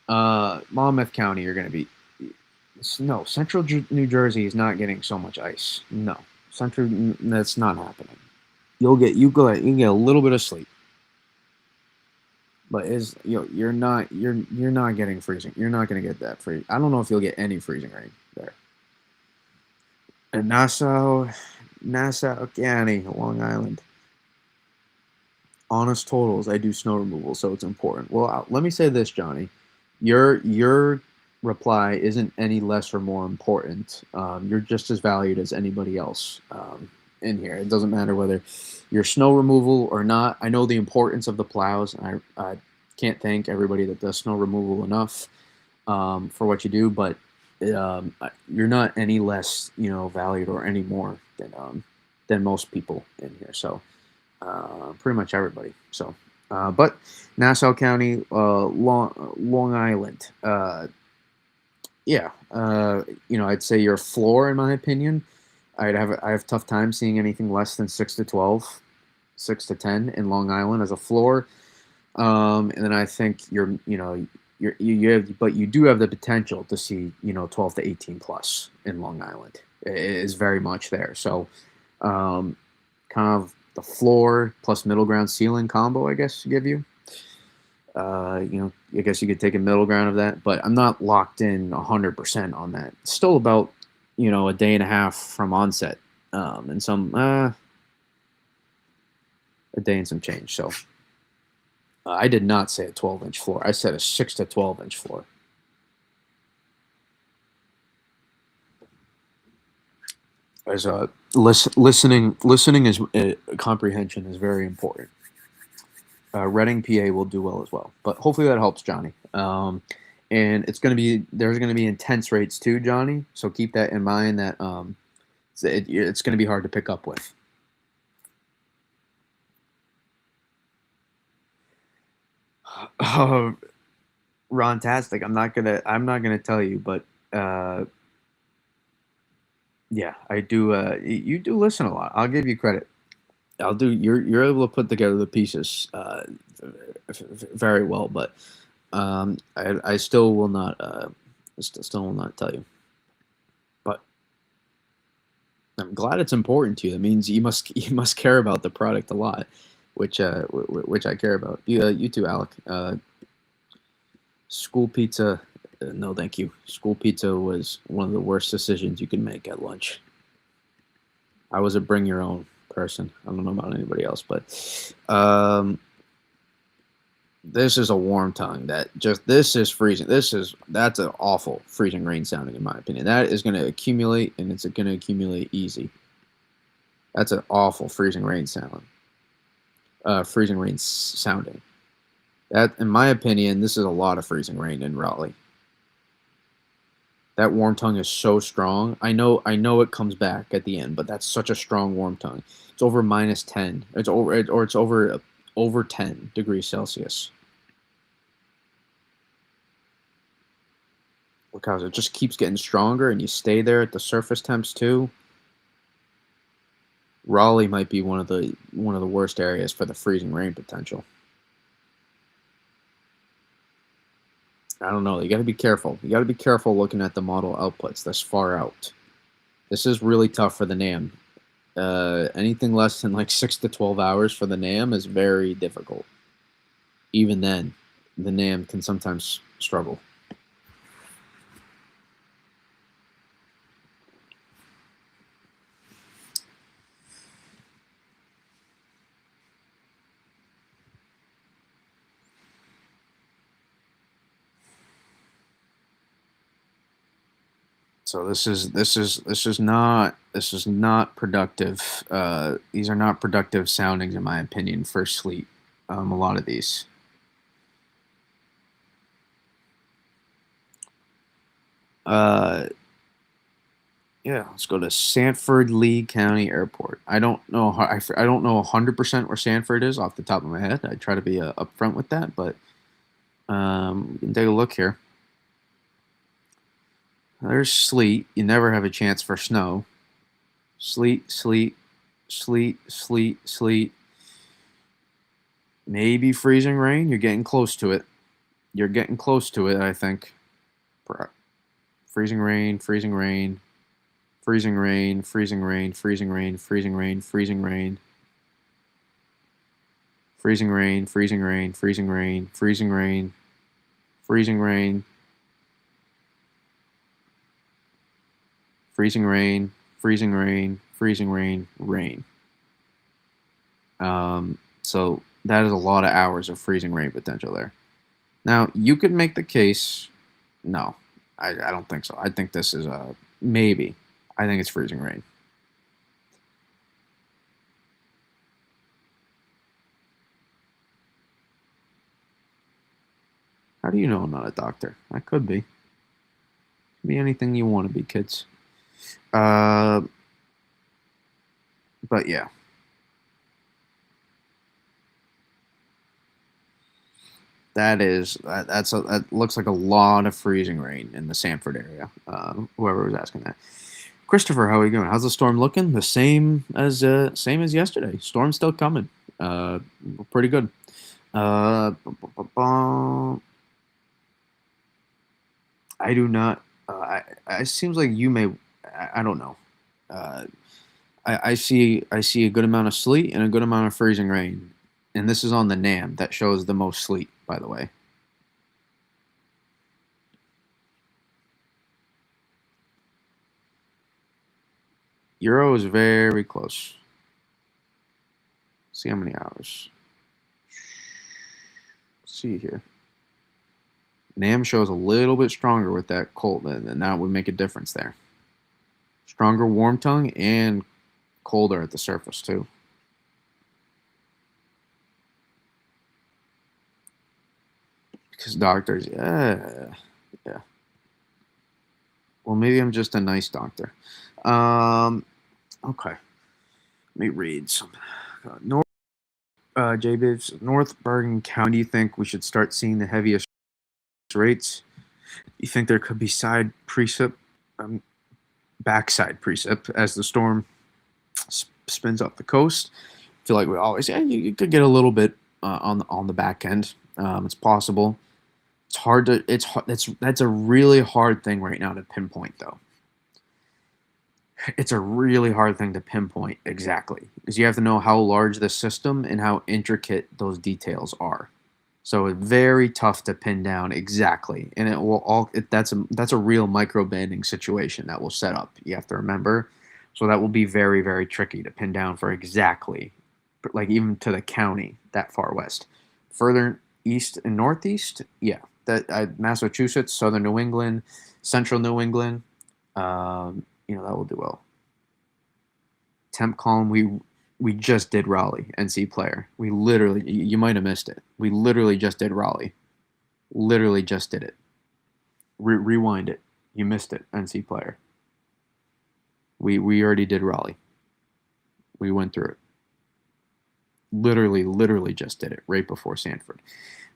Monmouth County. You're going to be no Central New Jersey is not getting so much ice. No, Central that's not happening. You can get a little bit of sleep, but you're not getting freezing. You're not going to get that free. I don't know if you'll get any freezing rain there. And Nassau County, Long Island. Honest totals. I do snow removal, so it's important. Well, let me say this, Johnny. Your reply isn't any less or more important. You're just as valued as anybody else in here. It doesn't matter whether you're snow removal or not. I know the importance of the plows. I can't thank everybody that does snow removal enough for what you do, but you're not any less, valued or any more than most people in here. So pretty much everybody. So, but Nassau County, Long Island. Yeah, I'd say your floor, in my opinion. I have tough time seeing anything less than 6 to 12, 6 to 10 in Long Island as a floor. And then I think you do have the potential to see 12 to 18 plus in Long Island. It is very much there. So, kind of the floor plus middle ground ceiling combo, I guess, to give you. I guess you could take a middle ground of that, but I'm not locked in 100% on that. It's still about, a day and a half from onset, and some, a day and some change. So I did not say a 12-inch floor. I said a 6 to 12-inch floor. As listening is comprehension is very important. Reading, PA will do well as well, but hopefully that helps, Johnny. And there's going to be intense rates too, Johnny. So keep that in mind. That it's going to be hard to pick up with. Rontastic. I'm not gonna tell you, but yeah, I do. You do listen a lot. I'll give you credit. You're able to put together the pieces very well, but I still will not still will not tell you. But I'm glad it's important to you. That means you must care about the product a lot, which I care about. You too, Alec. School pizza, no, thank you. School pizza was one of the worst decisions you can make at lunch. I was a bring your own person. I don't know about anybody else, but this is a warm tongue. This is freezing. That's an awful freezing rain sounding in my opinion. That is going to accumulate, and it's going to accumulate easy. That's an awful freezing rain sound. Freezing rain sounding. That, in my opinion, this is a lot of freezing rain in Raleigh. That warm tongue is so strong. I know it comes back at the end, but that's such a strong warm tongue. It's over -10. It's over 10 degrees Celsius. Because it just keeps getting stronger, and you stay there at the surface temps too. Raleigh might be one of the worst areas for the freezing rain potential. I don't know. You got to be careful. You got to be careful looking at the model outputs this far out. This is really tough for the NAM. Anything less than like 6 to 12 hours for the NAM is very difficult. Even then, the NAM can sometimes struggle. So this is not productive. These are not productive soundings, in my opinion, for sleep. A lot of these. Yeah, let's go to Sanford Lee County Airport. I don't know how, I don't know 100% where Sanford is off the top of my head. I try to be upfront with that, but we can take a look here. There's sleet. You never have a chance for snow. Sleet, sleet, sleet, sleet, sleet. Maybe freezing rain. You're getting close to it. You're getting close to it, I think. Freezing rain, freezing rain, freezing rain, freezing rain, freezing rain, freezing rain, freezing rain. Freezing rain, freezing rain, freezing rain, freezing rain, freezing rain. Freezing rain, freezing rain, freezing rain, rain. So that is a lot of hours of freezing rain potential there. Now, you could make the case. No, I don't think so. I think this is maybe. I think it's freezing rain. How do you know I'm not a doctor? I could be. Be anything you want to be, kids. But yeah. That looks like a lot of freezing rain in the Sanford area. Whoever was asking that. Christopher, how are you going? How's the storm looking? The same as yesterday. Storm's still coming. Pretty good. I do not. It seems like you may. I don't know. I see a good amount of sleet and a good amount of freezing rain, and this is on the NAM that shows the most sleet, by the way. Euro is very close. See how many hours. Let's see here. NAM shows a little bit stronger with that cold, and that would make a difference there. Stronger warm tongue and colder at the surface too. Because doctors, yeah. Well, maybe I'm just a nice doctor. Okay. Let me read some. North, North Bergen County. Do you think we should start seeing the heaviest rates? You think there could be backside precip as the storm spins up the coast? I feel like we always, you could get a little bit on the back end. It's possible. It's hard to that's a really hard thing right now to pinpoint though. It's a really hard thing to pinpoint exactly because you have to know how large the system and how intricate those details are. So it's very tough to pin down exactly, and that's a real micro banding situation that will set up. You have to remember, so that will be very very tricky to pin down for exactly, like even to the county that far west, further east and northeast. Yeah, Massachusetts, southern New England, central New England. That will do well. Temp column, we just did Raleigh, NC player. We literally, you might have missed it. We literally just did Raleigh. Literally just did it. Rewind it. You missed it, NC player. We already did Raleigh. We went through it. Literally just did it right before Sanford.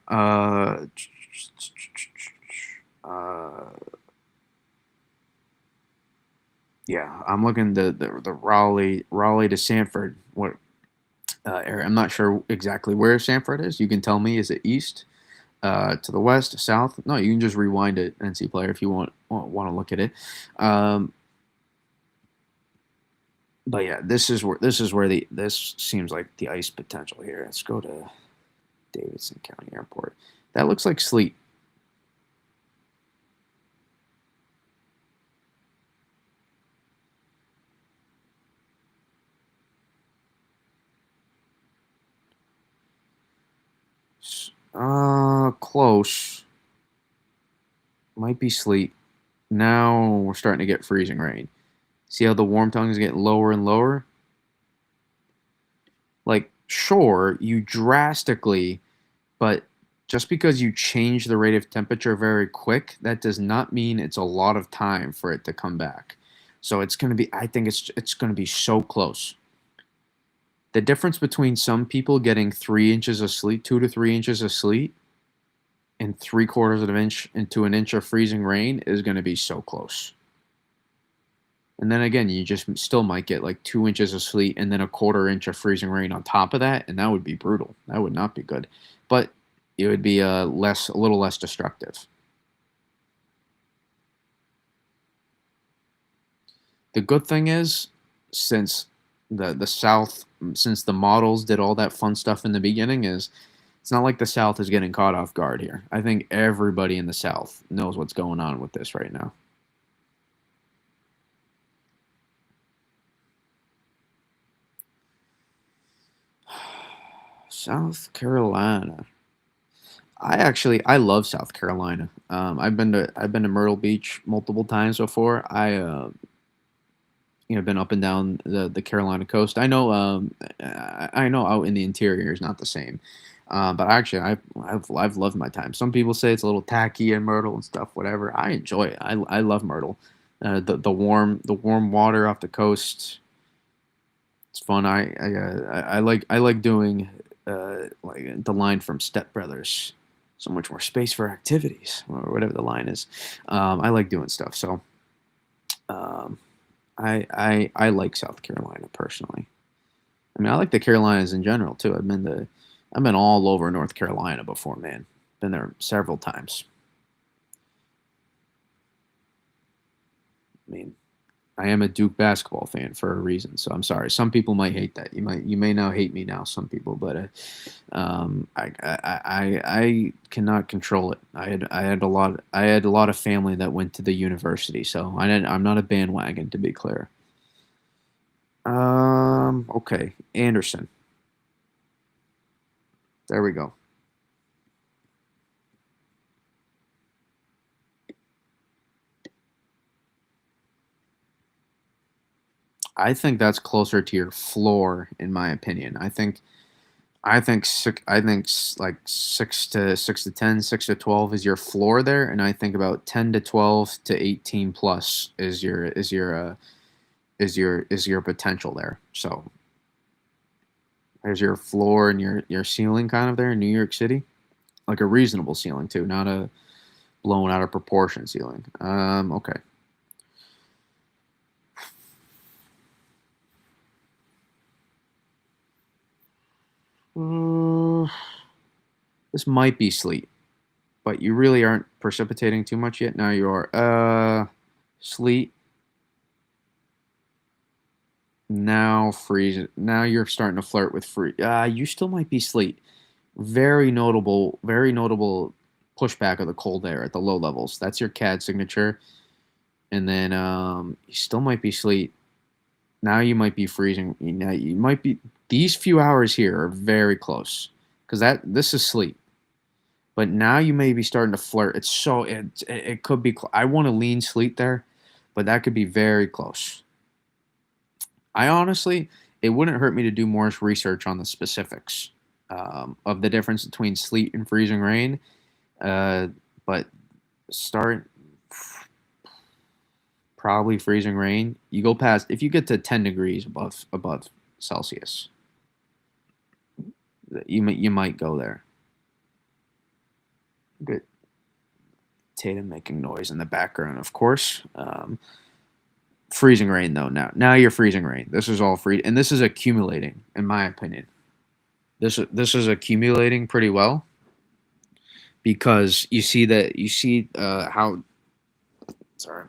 Uh, uh, yeah, I'm looking the Raleigh to Sanford. What area? I'm not sure exactly where Sanford is. You can tell me. Is it east? To the west, south. No, you can just rewind it, NC player, if you want to look at it. Um, but yeah, this is where this seems like the ice potential here. Let's go to Davidson County Airport. That looks like sleet. Close. Might be sleet. Now we're starting to get freezing rain. See how the warm tongues get lower and lower? Like, sure, you drastically, but just because you change the rate of temperature very quick, that does not mean it's a lot of time for it to come back. So it's going to be, I think it's going to be so close. The difference between some people getting 3 inches of sleet, 2 to 3 inches of sleet, and 3/4 of an inch into an inch of freezing rain is going to be so close. And then again, you just still might get like 2 inches of sleet and then a 1/4 inch of freezing rain on top of that, and that would be brutal. That would not be good. But it would be a little less destructive. The good thing is, since the South, since the models did all that fun stuff in the beginning, is it's not like the South is getting caught off guard here. I think everybody in the South knows what's going on with this right now. South Carolina. I love South Carolina. I've been to Myrtle Beach multiple times before. Been up and down the Carolina coast. I know out in the interior is not the same. But actually, I've loved my time. Some people say it's a little tacky in Myrtle and stuff. Whatever. I enjoy it. I love Myrtle. The warm water off the coast. It's fun. I like doing like the line from Step Brothers. So much more space for activities, or whatever the line is. I like doing stuff. So um, I like South Carolina personally. I mean, I like the Carolinas in general too. I've been all over North Carolina before, man. Been there several times. I mean, I am a Duke basketball fan for a reason, so I'm sorry. Some people might hate that. You may now hate me now, some people, but I cannot control it. I had a lot of family that went to the university, so I'm not a bandwagon, to be clear. Okay, Anderson. There we go. I think that's closer to your floor, in my opinion. Like 6 to 10, 6 to 12 is your floor there, and I think about 10 to 12 to 18 plus is your potential there. So there's your floor and your ceiling kind of there in New York City, like a reasonable ceiling too, not a blown out of proportion ceiling. Okay. Uh, this might be sleet. but you really aren't precipitating too much yet. Now you are. Sleet. Now freeze. Now you're starting to flirt with free. You still might be sleet. Very notable pushback of the cold air at the low levels. That's your CAD signature. And then you still might be sleet. Now you might be freezing. Now you might be. These few hours here are very close because this is sleet. But now you may be starting to flirt. It could be. I want to lean sleet there, but that could be very close. I honestly, it wouldn't hurt me to do more research on the specifics of the difference between sleet and freezing rain. Uh, but start probably freezing rain. You go past if you get to 10 degrees above Celsius, you might go there. Good. Tatum making noise in the background, of course. Freezing rain though. Now you're freezing rain. This is all free, and this is accumulating, in my opinion. This is accumulating pretty well because you see how. Sorry,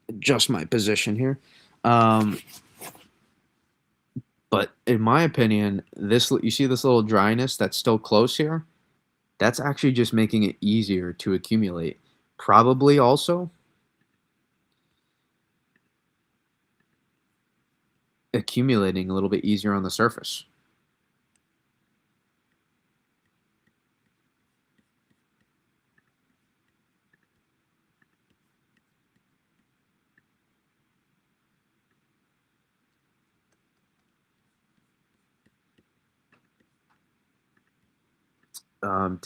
adjust my position here. Um, but in my opinion, this you see this little dryness that's still close here. That's actually just making it easier to accumulate. Probably also accumulating a little bit easier on the surface.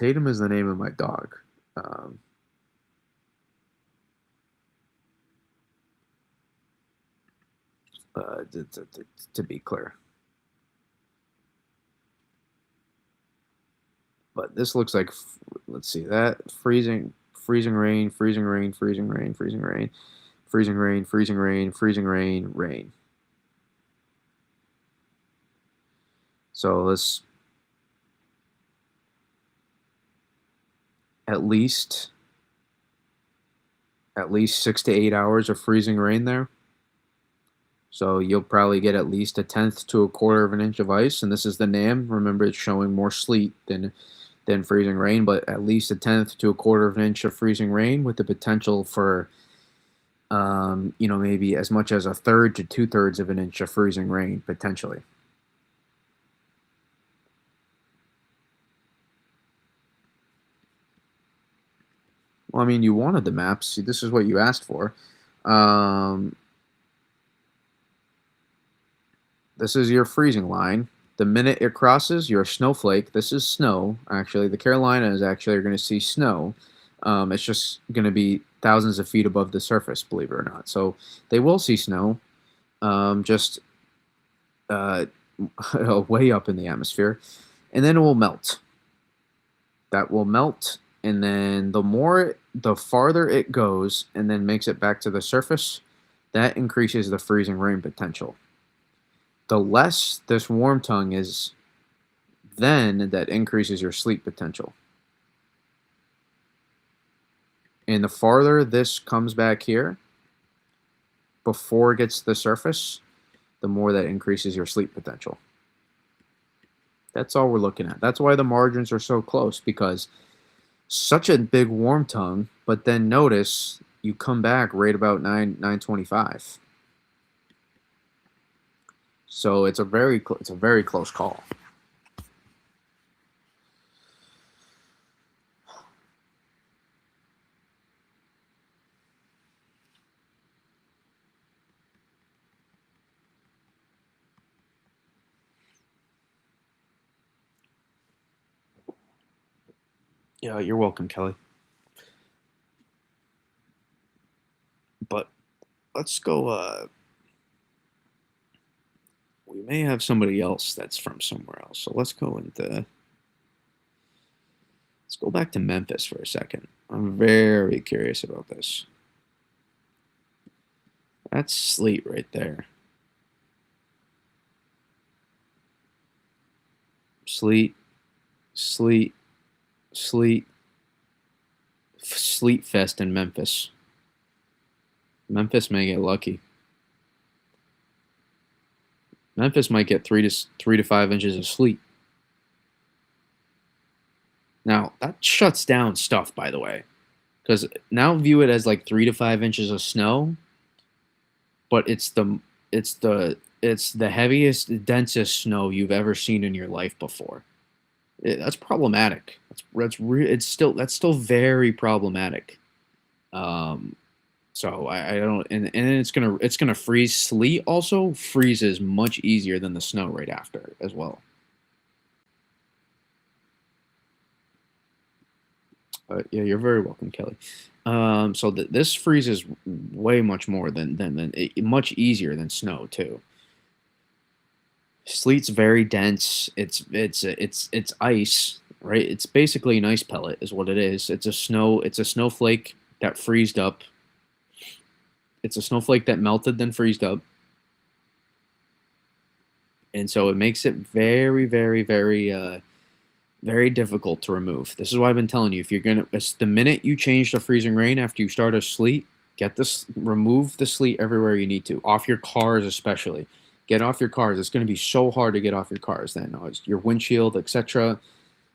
Tatum is the name of my dog. Um, to be clear. But this looks like, let's see, that freezing rain, freezing rain, freezing rain, freezing rain, freezing rain, freezing rain, freezing rain, rain. So let's at least at least 6 to 8 hours of freezing rain there. So you'll probably get at least a tenth to a quarter of an inch of ice, and this is the NAM. Remember, it's showing more sleet than freezing rain, but at least a tenth to a quarter of an inch of freezing rain with the potential for maybe as much as a third to two-thirds of an inch of freezing rain potentially. Well, I mean, you wanted the maps. This is what you asked for. Um, this is your freezing line. The minute it crosses, you're a snowflake. This is snow, actually. The Carolinas actually are going to see snow. It's just going to be thousands of feet above the surface, believe it or not. So they will see snow, just uh, way up in the atmosphere, and then it will melt. That will melt, and then the farther it goes and then makes it back to the surface, that increases the freezing rain potential. The less this warm tongue is, then that increases your sleet potential. And the farther this comes back here before it gets to the surface, the more that increases your sleet potential. That's all we're looking at. That's why the margins are so close, because such a big warm tongue, but then notice you come back right about 925. So it's a very close call. Yeah, you're welcome, Kelly. But let's go. We may have somebody else that's from somewhere else. So let's go back to Memphis for a second. I'm very curious about this. That's sleet right there. sleet, sleet, sleet, sleet fest in Memphis. Memphis may get lucky. Memphis might get 3 to 5 inches of sleet. Now that shuts down stuff, by the way, because now view it as like 3 to 5 inches of snow, but it's the heaviest, densest snow you've ever seen in your life before. That's problematic. That's still very problematic. Um, so I don't, and it's gonna freeze. Sleet also freezes much easier than the snow right after as well. Yeah, you're very welcome, Kelly. So this freezes way much more than much easier than snow too. Sleet's very dense. It's ice, right? It's basically an ice pellet, is what it is. It's a snowflake that freezed up. It's a snowflake that melted then freezed up, and so it makes it very, very, very, very difficult to remove. This is why I've been telling you, if you're gonna, it's the minute you change to freezing rain after you start a sleet, remove the sleet everywhere you need to, off your cars especially. Get off your cars. It's going to be so hard to get off your cars then. Your windshield, etc.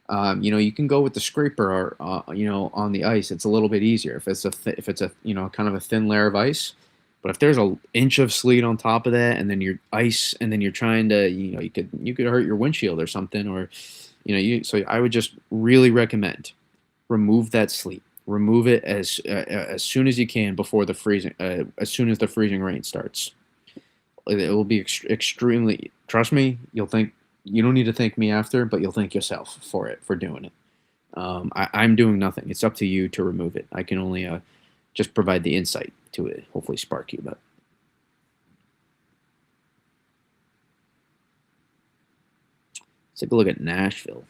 You can go with the scraper, or on the ice. It's a little bit easier if it's a kind of a thin layer of ice. But if there's an inch of sleet on top of that, and then your ice, and then you're trying to, you could hurt your windshield or something, or so I would just really recommend remove that sleet. Remove it as soon as you can before the freezing. As soon as the freezing rain starts, it will be extremely. Trust me, you don't need to thank me after, but you'll thank yourself for doing it. I'm doing nothing. It's up to you to remove it. I can only just provide the insight to it. Hopefully, spark you. But let's take a look at Nashville.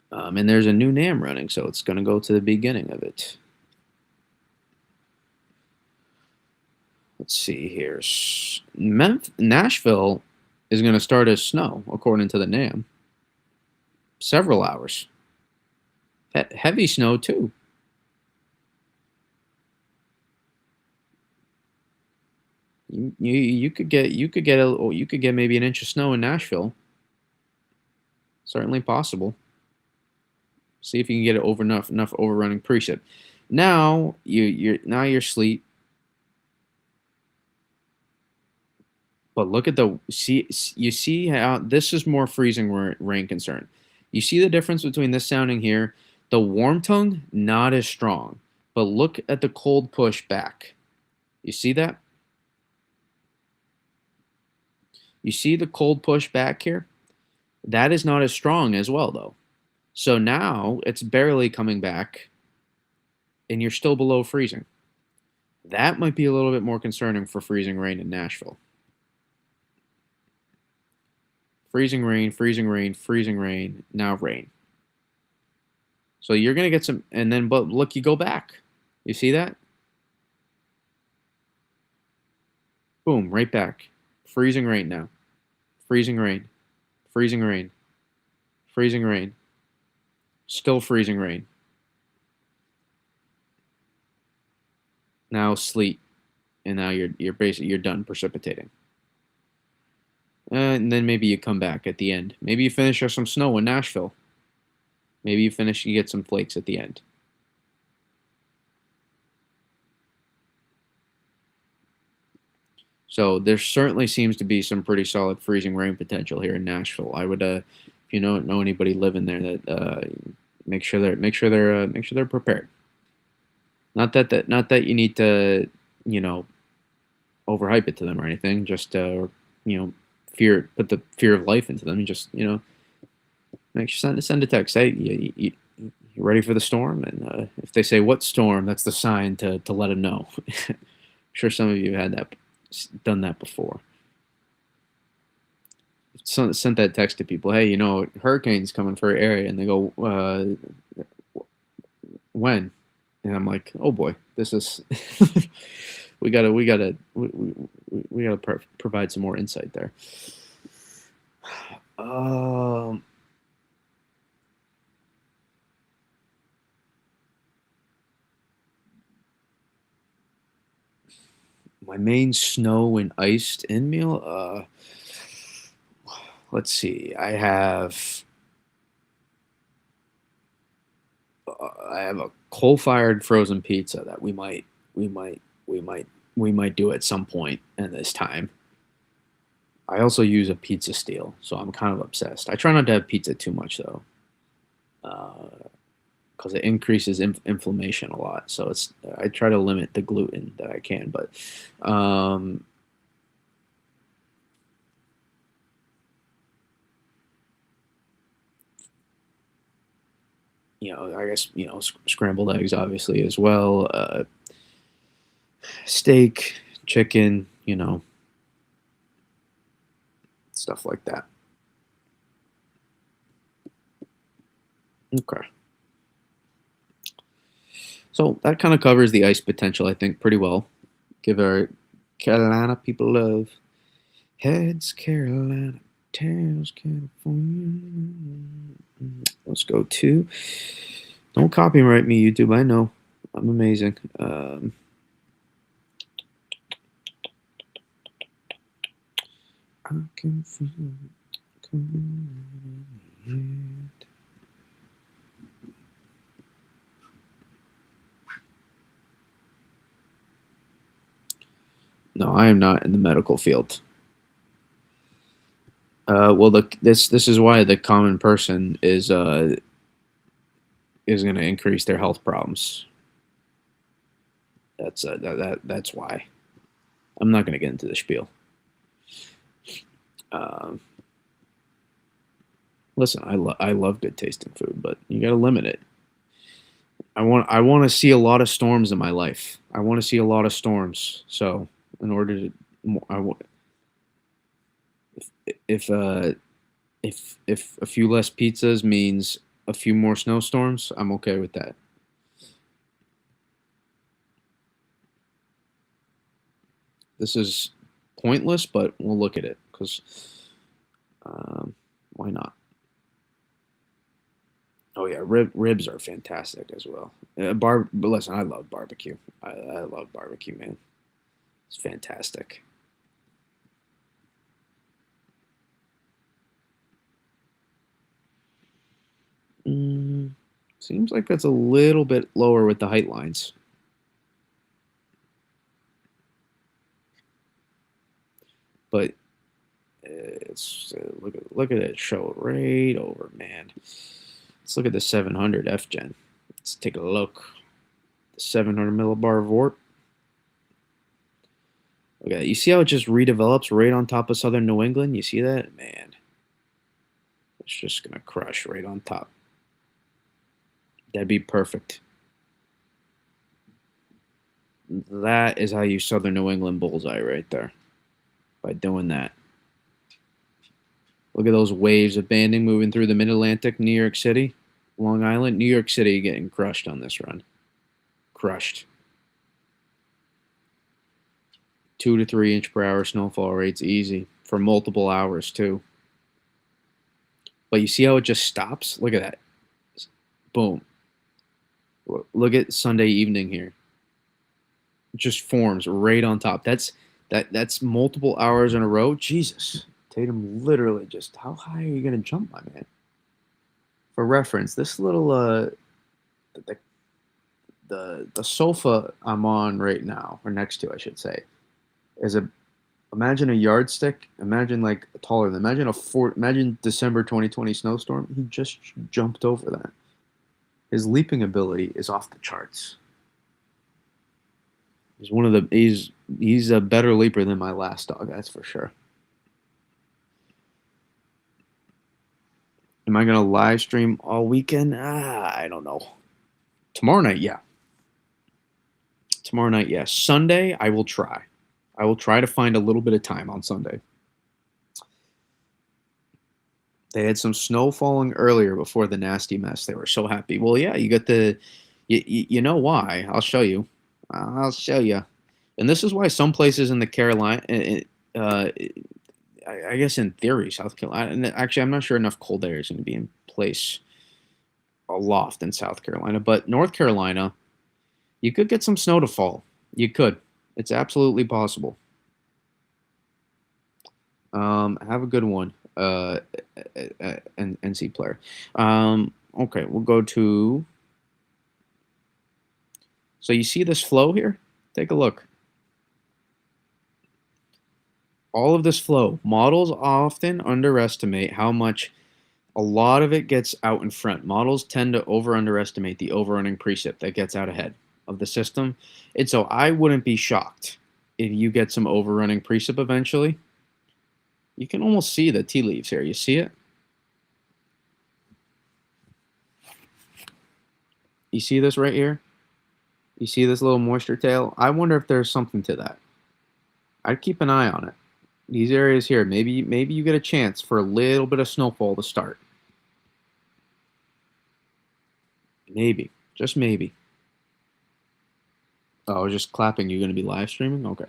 And there's a new NAM running, so it's going to go to the beginning of it. Let's see here. Nashville is going to start as snow, according to the NAM. Several hours. Heavy snow, too. You could get maybe an inch of snow in Nashville. Certainly possible. See if you can get it over enough overrunning precip. Now you're sleet. But look at you see how this is more freezing rain concern. You see the difference between this sounding here? The warm tongue, not as strong. But look at the cold push back. You see that? You see the cold push back here? That is not as strong as well, though. So now it's barely coming back, and you're still below freezing. That might be a little bit more concerning for freezing rain in Nashville. Freezing rain, freezing rain, freezing rain, now rain. So you're going to get some, but look, you go back. You see that? Boom, right back. Freezing rain now. Freezing rain. Freezing rain. Freezing rain. Still freezing rain. Now sleet. And now you're done precipitating. And then maybe you come back at the end. Maybe you finish with some snow in Nashville. Maybe you get some flakes at the end. So there certainly seems to be some pretty solid freezing rain potential here in Nashville. I would, if you don't know anybody living there, that make sure they're prepared. Not that you need to, overhype it to them or anything. Just put the fear of life into them. And just make sure send a text. Hey, you ready for the storm? And if they say what storm, that's the sign to let them know. I'm sure some of you had done that before. Sent that text to people. Hey, hurricane's coming for your area, and they go, when? And I'm like, oh boy, this is we gotta provide some more insight there. Um, my main snow and iced in meal. Let's see. I have a coal-fired frozen pizza that we might, we might, we might do at some point in this time. I also use a pizza steel, so I'm kind of obsessed. I try not to have pizza too much though, because it increases inflammation a lot. So I try to limit the gluten that I can, but um, I guess scrambled eggs obviously as well, steak, chicken, stuff like that. Okay, so that kind of covers the ice potential, I think, pretty well. Give our Carolina people love. Heads Carolina, tails California. Let's go to. Don't copyright me, YouTube. I know I'm amazing. I can feel it coming. No, I am not in the medical field. Well, this is why the common person is going to increase their health problems. That's why. I'm not going to get into the spiel. Um, Listen, I love good tasting food, but you got to limit it. I want to see a lot of storms in my life. I want to see a lot of storms. So in order to, I want if if a few less pizzas means a few more snowstorms, I'm okay with that. This is pointless, but we'll look at it because why not? Oh yeah, ribs are fantastic as well. But listen, I love barbecue. I love barbecue, man. It's fantastic. Mm, Seems like that's a little bit lower with the height lines, but it's look at it show right over, man. Let's look at the 700 F Gen. Let's take a look. The 700 millibar Vort. Look at that. You see how it just redevelops right on top of Southern New England? You see that? Man, it's just gonna crush right on top. That'd be perfect. That is how you Southern New England bullseye right there. By doing that. Look at those waves of banding moving through the Mid Atlantic, New York City, Long Island, New York City getting crushed on this run. Crushed. 2 to 3 inch per hour snowfall rates, easy for multiple hours too. But you see how it just stops? Look at that. Boom. Look at Sunday evening here. It just forms right on top. That's multiple hours in a row. Jesus. Tatum literally just how high are you gonna jump, my man? For reference, this little the the sofa I'm on right now, or next to, I should say, is a imagine a yardstick. Imagine like taller than. Imagine December 2020 snowstorm. He just jumped over that. His leaping ability is off the charts. He's a better leaper than my last dog. That's for sure. Am I gonna live stream all weekend? I don't know. Tomorrow night, yeah. Tomorrow night, yes. Sunday, I will try. I will try to find a little bit of time on Sunday. They had some snow falling earlier before the nasty mess. They were so happy. Well, yeah, you got you know why? I'll show you. I'll show you. And this is why some places in the Carolina, uh, I guess in theory, South Carolina. And actually, I'm not sure enough cold air is going to be in place aloft in South Carolina, but North Carolina, you could get some snow to fall. You could. It's absolutely possible. Have a good one, NC player. Okay, we'll go to. So you see this flow here? Take a look. All of this flow. Models often underestimate how much a lot of it gets out in front. Models tend to underestimate the overrunning precip that gets out ahead of the system. And so I wouldn't be shocked if you get some overrunning precip eventually. You can almost see the tea leaves here. You see it? You see this right here? You see this little moisture tail? I wonder if there's something to that. I'd keep an eye on it. These areas here, maybe you get a chance for a little bit of snowfall to start. Maybe, just maybe. Oh, I was just clapping. You're going to be live streaming? Okay.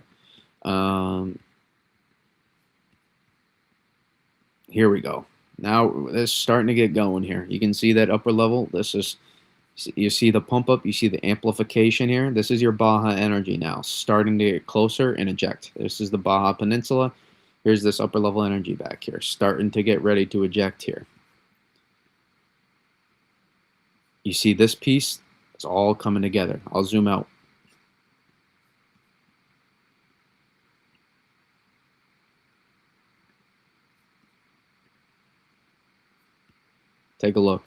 Here we go. Now this is starting to get going here. You can see that upper level. This is, you see the pump up. You see the amplification here. This is your Baja energy now, starting to get closer and eject. This is the Baja Peninsula. Here's this upper level energy back here, starting to get ready to eject here. You see this piece? It's all coming together. I'll zoom out. Take a look.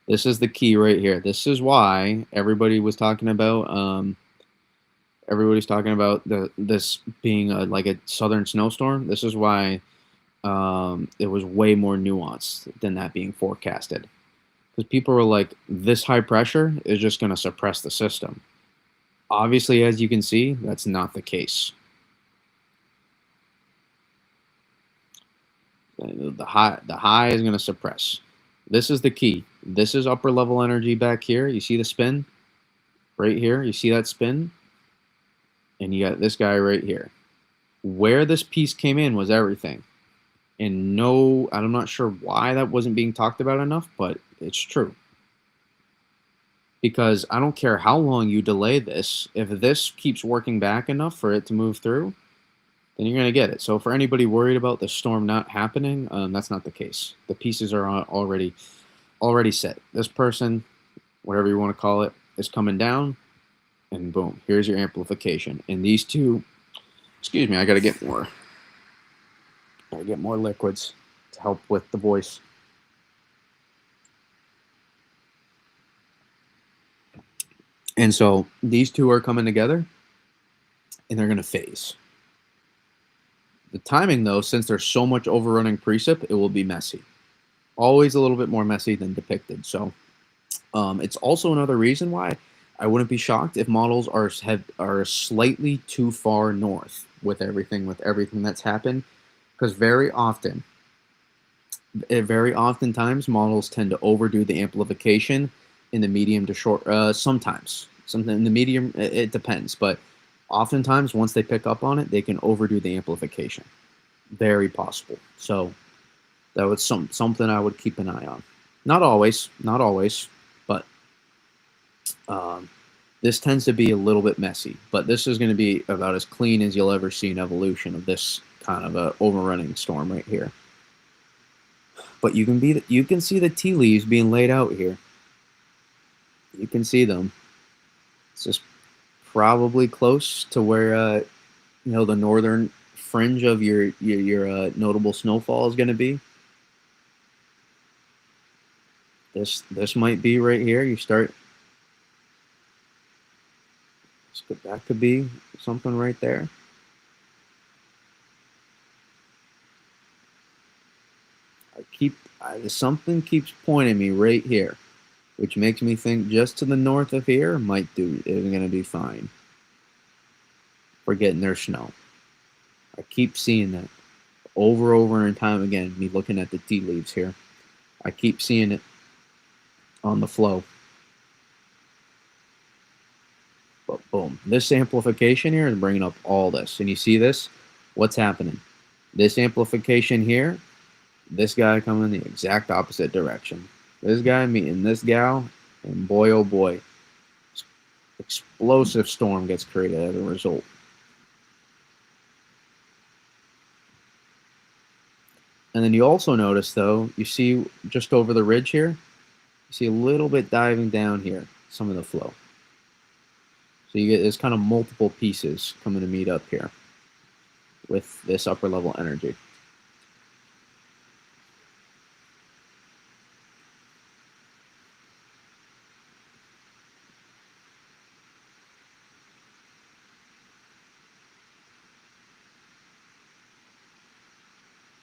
This is the key right here. This is why everybody was talking about everybody's talking about this being like a southern snowstorm. This is why it was way more nuanced than that being forecasted. Because people were like, this high pressure is just going to suppress the system. Obviously, as you can see, that's not the case. The high is going to suppress. This is the key. This is upper level energy back here. You see the spin right here? You see that spin? And you got this guy right here. Where this piece came in was everything. And no, I'm not sure why that wasn't being talked about enough, but it's true. Because I don't care how long you delay this, if this keeps working back enough for it to move through, then you're going to get it. So for anybody worried about the storm not happening, that's not the case. The pieces are already set. This person, whatever you want to call it, is coming down, and boom, here's your amplification. And these two, excuse me, I got to get more liquids to help with the voice. And so these two are coming together, and they're going to phase. The timing, though, since there's so much overrunning precip, it will be messy. Always a little bit more messy than depicted. So it's also another reason why I wouldn't be shocked if models are slightly too far north with everything that's happened, because very oftentimes models tend to overdo the amplification in the medium to short. Sometimes something in the medium, it depends, but oftentimes, once they pick up on it, they can overdo the amplification. Very possible. So that was something I would keep an eye on. Not always, but this tends to be a little bit messy. But this is going to be about as clean as you'll ever see an evolution of this kind of a overrunning storm right here. But you can see the tea leaves being laid out here. You can see them. It's just probably close to where the northern fringe of your notable snowfall is going to be. This might be right here. You start. That could be something right there. Something keeps pointing me right here, which makes me think just to the north of here is going to be fine for getting their snow. I keep seeing that over and time again, me looking at the tea leaves here. I keep seeing it on the flow. But boom, this amplification here is bringing up all this. And you see this? What's happening? This amplification here, this guy coming the exact opposite direction. This guy meeting this gal, and boy, oh boy, explosive storm gets created as a result. And then you also notice, though, you see just over the ridge here, you see a little bit diving down here, some of the flow. So you get this kind of multiple pieces coming to meet up here with this upper level energy.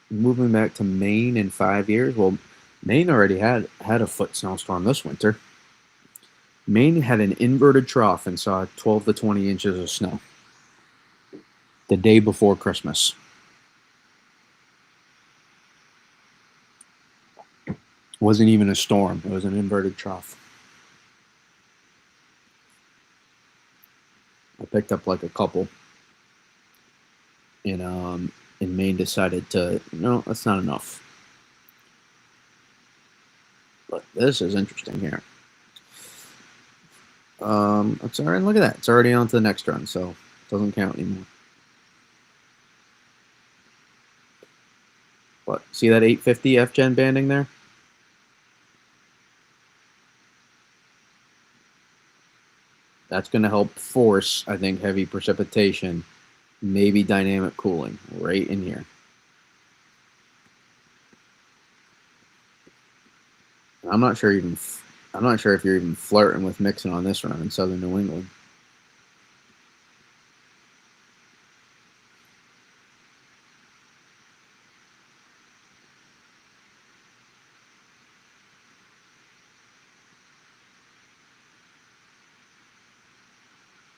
Moving back to Maine in 5 years, well, Maine already had a foot snowstorm this winter. Maine had an inverted trough and saw 12 to 20 inches of snow the day before Christmas. It wasn't even a storm, it was an inverted trough. I picked up like a couple, and Maine decided to, no, that's not enough. But this is interesting here. It's alright, look at that. It's already on to the next run, so it doesn't count anymore. What? See that 850 FGen banding there? That's going to help force, I think, heavy precipitation, maybe dynamic cooling right in here. I'm not sure if you're even flirting with mixing on this run in southern New England.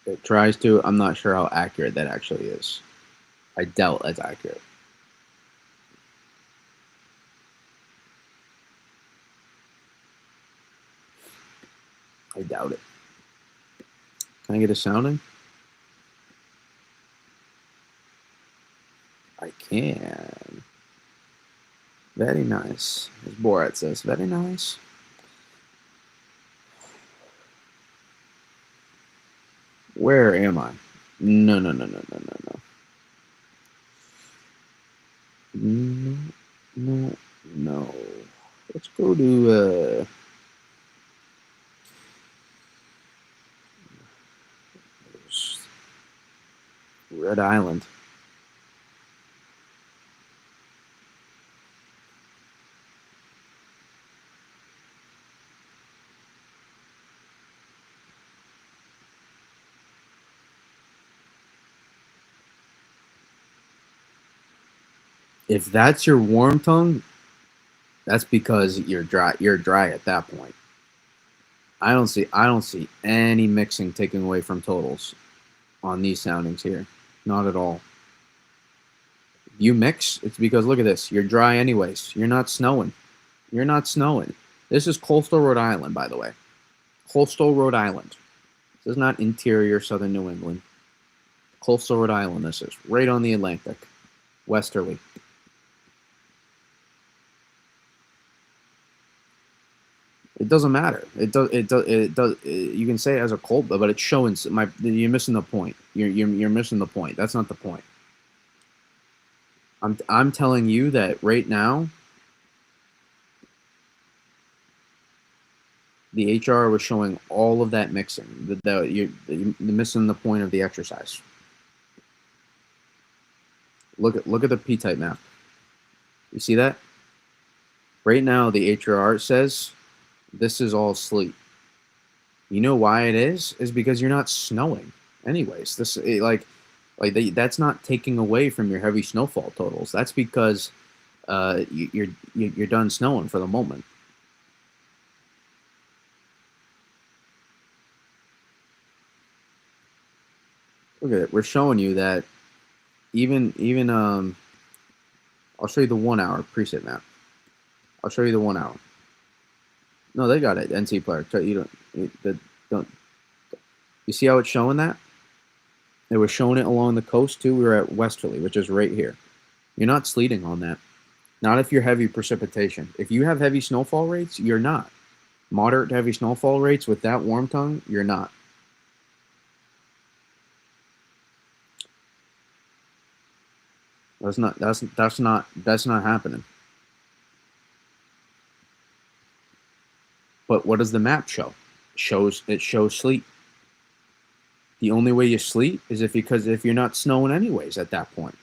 It tries to. I'm not sure how accurate that actually is. I doubt that's accurate. I doubt it. Can I get a sounding? I can. Very nice. As Borat says, very nice. Where am I? No. No. Let's go to Red Island. If that's your warm tongue, that's because you're dry. You're dry at that point. I don't see any mixing taking away from totals on these soundings here. Not at all. You mix, it's because look at this. You're dry anyways. You're not snowing. You're not snowing. This is coastal Rhode Island, by the way. Coastal Rhode Island. This is not interior southern New England. Coastal Rhode Island, this is. Right on the Atlantic. Westerly. It doesn't matter. It does. You can say it as a cold, but it's showing. You're missing the point. You're missing the point. That's not the point. I'm telling you that right now, the HR was showing all of that mixing. You're missing the point of the exercise. Look at the P-type map. You see that? Right now, the HRR says this is all sleet. You know why it is? Is because you're not snowing. Anyways, that's not taking away from your heavy snowfall totals. That's because you're done snowing for the moment. Look at it. We're showing you that even I'll show you the 1 hour preset map. I'll show you the 1 hour. No, they got it. NC player. Don't. You see how it's showing that? It was showing it along the coast too. We were at Westerly, which is right here. You're not sleeting on that. Not if you're heavy precipitation. If you have heavy snowfall rates, you're not. Moderate to heavy snowfall rates with that warm tongue, you're not. That's not happening. But what does the map show? It shows sleet. The only way you sleet is if you're not snowing anyways at that point.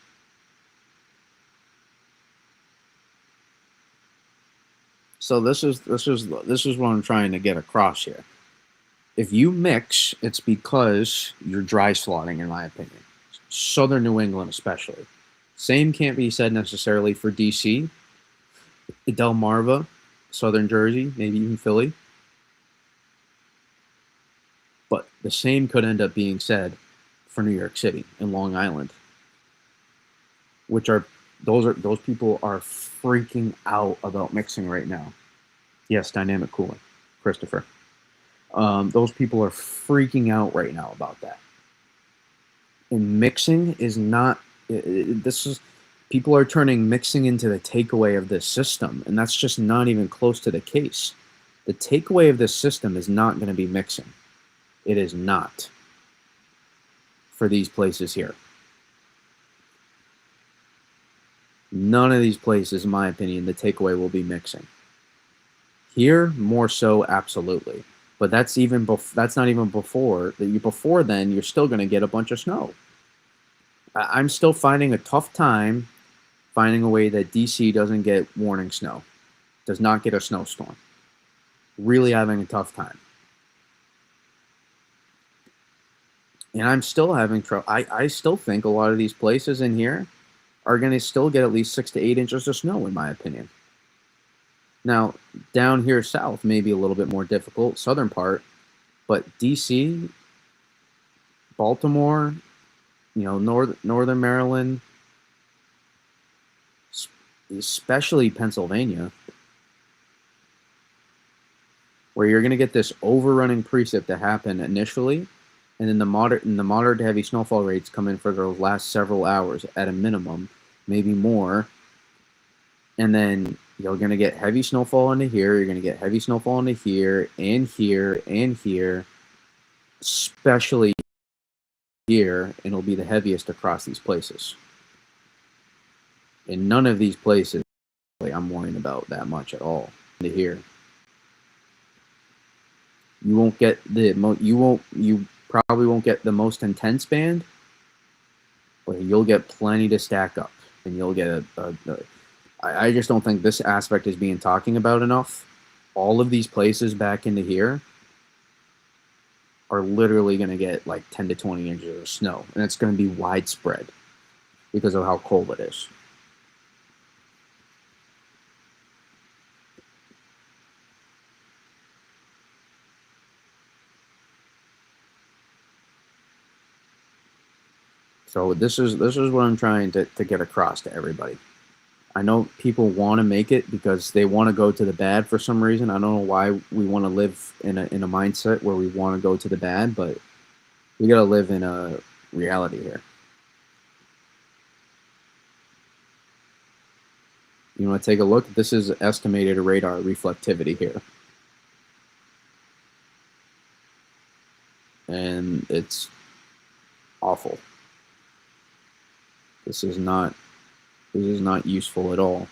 So this is what I'm trying to get across here. If you mix, it's because you're dry slotting, in my opinion. Southern New England, especially. Same can't be said necessarily for DC, Delmarva, Southern Jersey, maybe even Philly. But the same could end up being said for New York City and Long Island, which are those people are freaking out about mixing right now. Yes, dynamic cooling, Christopher. Those people are freaking out right now about that. And mixing is not. This is people are turning mixing into the takeaway of this system, and that's just not even close to the case. The takeaway of this system is not going to be mixing. It is not for these places here. None of these places, in my opinion, the takeaway will be mixing. Here, more so, absolutely. But that's not even before before then. You're still going to get a bunch of snow. I'm still finding a tough time finding a way that DC doesn't get warning snow, does not get a snowstorm. Really having a tough time. And I'm still having trouble. I still think a lot of these places in here are going to still get at least 6 to 8 inches of snow, in my opinion. Now, down here south may be a little bit more difficult, southern part, but DC, Baltimore, northern Maryland, especially Pennsylvania, where you're going to get this overrunning precip to happen initially, and then the moderate to heavy snowfall rates come in for those last several hours at a minimum, maybe more. And then you're going to get heavy snowfall into here. You're going to get heavy snowfall into here and here and here, especially here, and it'll be the heaviest across these places. And none of these places I'm worrying about that much at all. Into here, you won't get you probably won't get the most intense band, but you'll get plenty to stack up, and you'll get I just don't think this aspect is being talking about enough. All of these places back into here are literally going to get like 10 to 20 inches of snow, and it's going to be widespread because of how cold it is. So this is what I'm trying to get across to everybody. I know people want to make it because they want to go to the bad for some reason. I don't know why we want to live in a mindset where we want to go to the bad, but we got to live in a reality here. You want to take a look? This is estimated radar reflectivity here. And it's awful. This is not useful at all.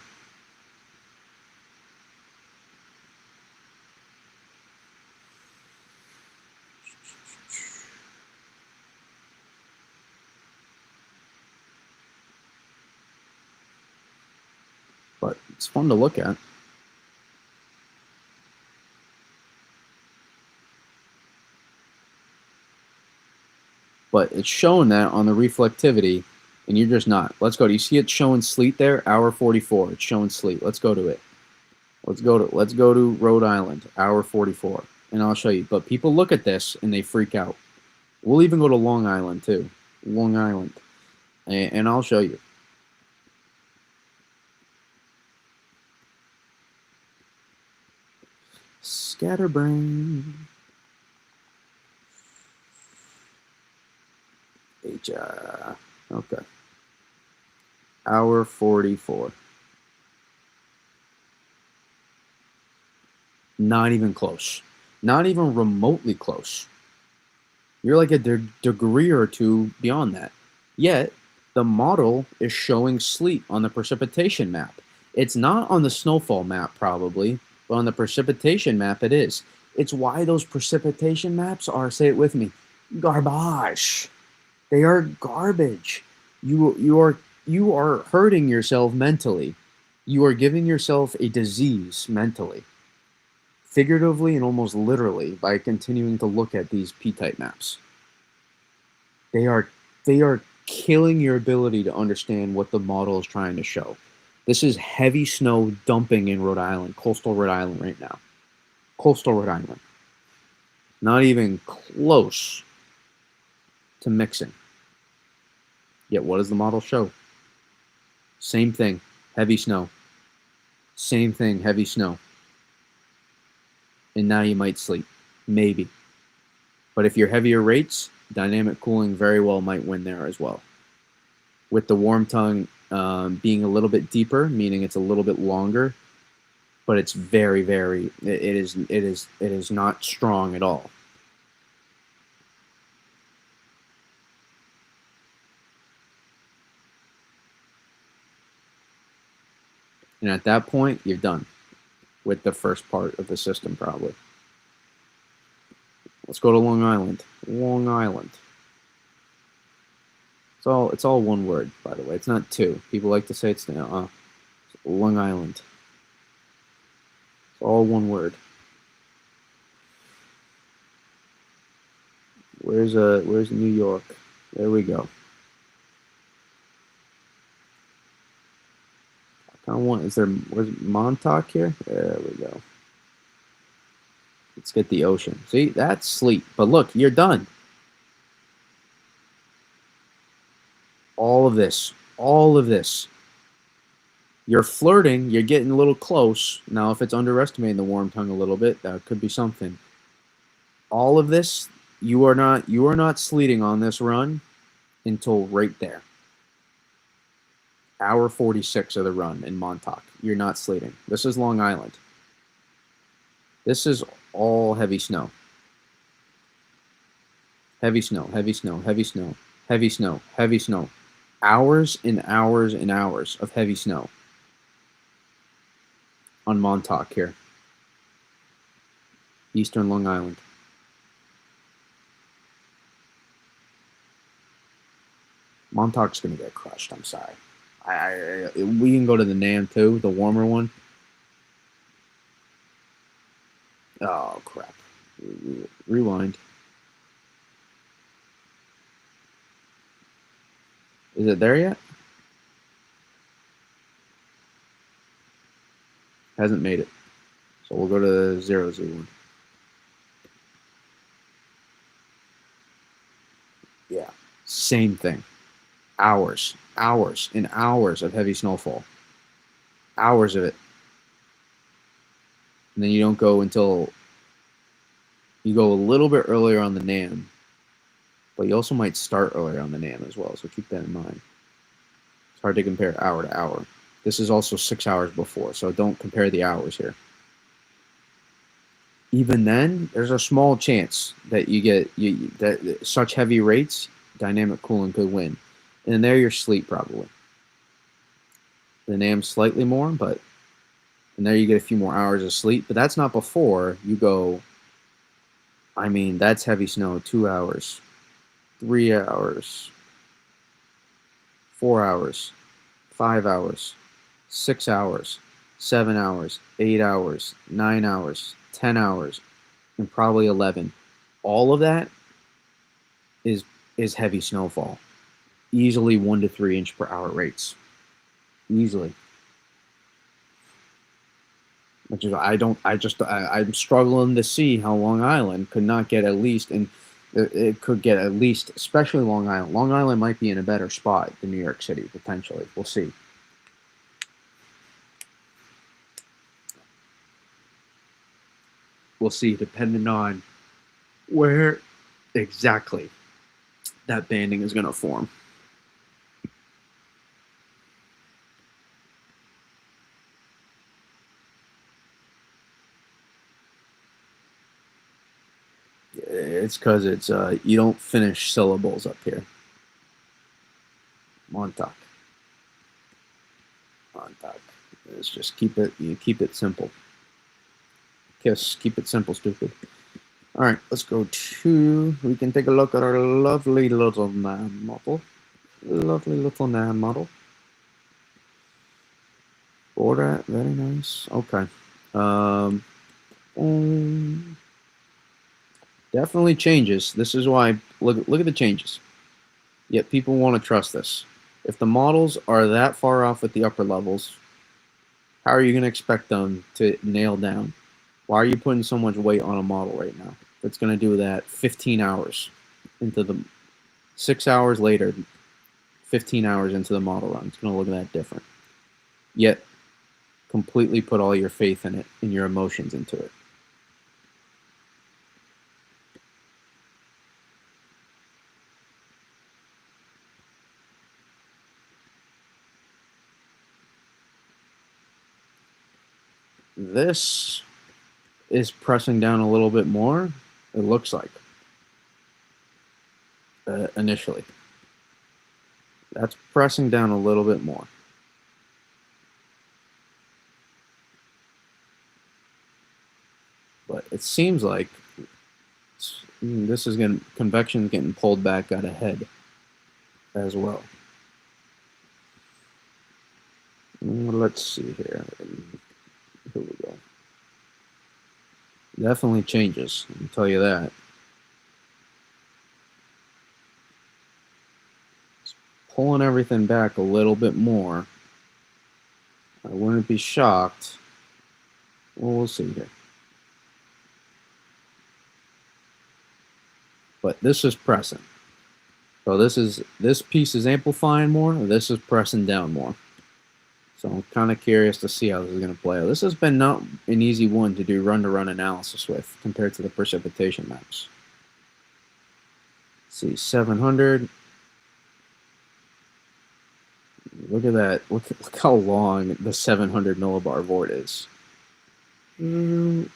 But it's fun to look at. But it's showing that on the reflectivity, and you're just not. Let's go. Do you see it showing sleet there? Hour 44. It's showing sleet. Let's go to it. Let's go to Rhode Island, hour 44, and I'll show you. But people look at this and they freak out. We'll even go to Long Island too. Long Island, and I'll show you. Scatterbrain. Okay. Hour 44. Not even close. Not even remotely close. You're like a degree or two beyond that. Yet, the model is showing sleet on the precipitation map. It's not on the snowfall map, probably, but on the precipitation map, it is. It's why those precipitation maps are, say it with me, garbage. They are garbage. You are hurting yourself mentally. You are giving yourself a disease mentally, figuratively and almost literally, by continuing to look at these P-type maps. They are they are killing your ability to understand what the model is trying to show. This is heavy snow dumping in Rhode Island, coastal Rhode Island right now. Coastal Rhode Island. Not even close to mixing. Yet what does the model show? Same thing, heavy snow. Same thing, heavy snow. And now you might sleep. Maybe. But if you're heavier rates, dynamic cooling very well might win there as well. With the warm tongue being a little bit deeper, meaning it's a little bit longer, but it's very, very, it is not strong at all. And at that point, you're done with the first part of the system, probably. Let's go to Long Island. Long Island. It's all one word, by the way. It's not two. People like to say it's Long Island. It's all one word. Where's New York? There we go. I kind of want. Where's Montauk here? There we go. Let's get the ocean. See, that's sleep. But look, you're done. All of this. You're flirting. You're getting a little close. Now, if it's underestimating the warm tongue a little bit, that could be something. All of this, you are not sleeting on this run until right there. Hour 46 of the run in Montauk. You're not sleeting. This is Long Island. This is all heavy snow. Heavy snow, heavy snow, heavy snow, heavy snow, heavy snow. Hours and hours and hours of heavy snow on Montauk here. Eastern Long Island. Montauk's going to get crushed. I'm sorry. We can go to the NAM too, the warmer one. Oh, crap. Rewind. Is it there yet? Hasn't made it. So we'll go to the 0Z1. Yeah, same thing. Hours and hours of heavy snowfall. Hours of it. And then you don't go until you go a little bit earlier on the NAM, but you also might start earlier on the NAM as well, so keep that in mind. It's hard to compare hour to hour. This is also 6 hours before, so don't compare the hours here. Even then, there's a small chance that you get that such heavy rates, dynamic cooling could win. And there you're sleep probably. The NAM slightly more, but and there you get a few more hours of sleep. But that's not before you go. I mean, that's heavy snow. 2 hours, 3 hours, 4 hours, 5 hours, 6 hours, 7 hours, 8 hours, 9 hours, 10 hours, and probably 11. All of that is heavy snowfall. Easily 1 to 3 inch per hour rates. Easily. Which is I'm struggling to see how Long Island could not get at least, and it could get at least, especially Long Island. Long Island might be in a better spot than New York City, potentially. We'll see. We'll see, depending on where exactly that banding is going to form. It's because it's you don't finish syllables up here. Montauk. Montauk. It's just keep it simple. Kiss, keep it simple, stupid. All right, let's go to. We can take a look at our lovely little man model. Lovely little man model. Border, very nice. Okay. Um, definitely changes. This is why. Look at the changes. Yet people want to trust this. If the models are that far off at the upper levels, how are you going to expect them to nail down? Why are you putting so much weight on a model right now? That's going to do that 15 hours into the 6 hours later, 15 hours into the model run. It's going to look that different. Yet, completely put all your faith in it and your emotions into it. This is pressing down a little bit more, it looks like, initially. That's pressing down a little bit more. But it seems like this is convection getting pulled back out ahead as well. Let's see here. Here we go. Definitely changes, I can tell you that. It's pulling everything back a little bit more. I wouldn't be shocked. Well, we'll see here. But this is pressing. So this piece is amplifying more, this is pressing down more. So I'm kind of curious to see how this is going to play out. This has been not an easy one to do run-to-run analysis with compared to the precipitation maps. Let's see, 700. Look at that. Look how long the 700 millibar vort is. Only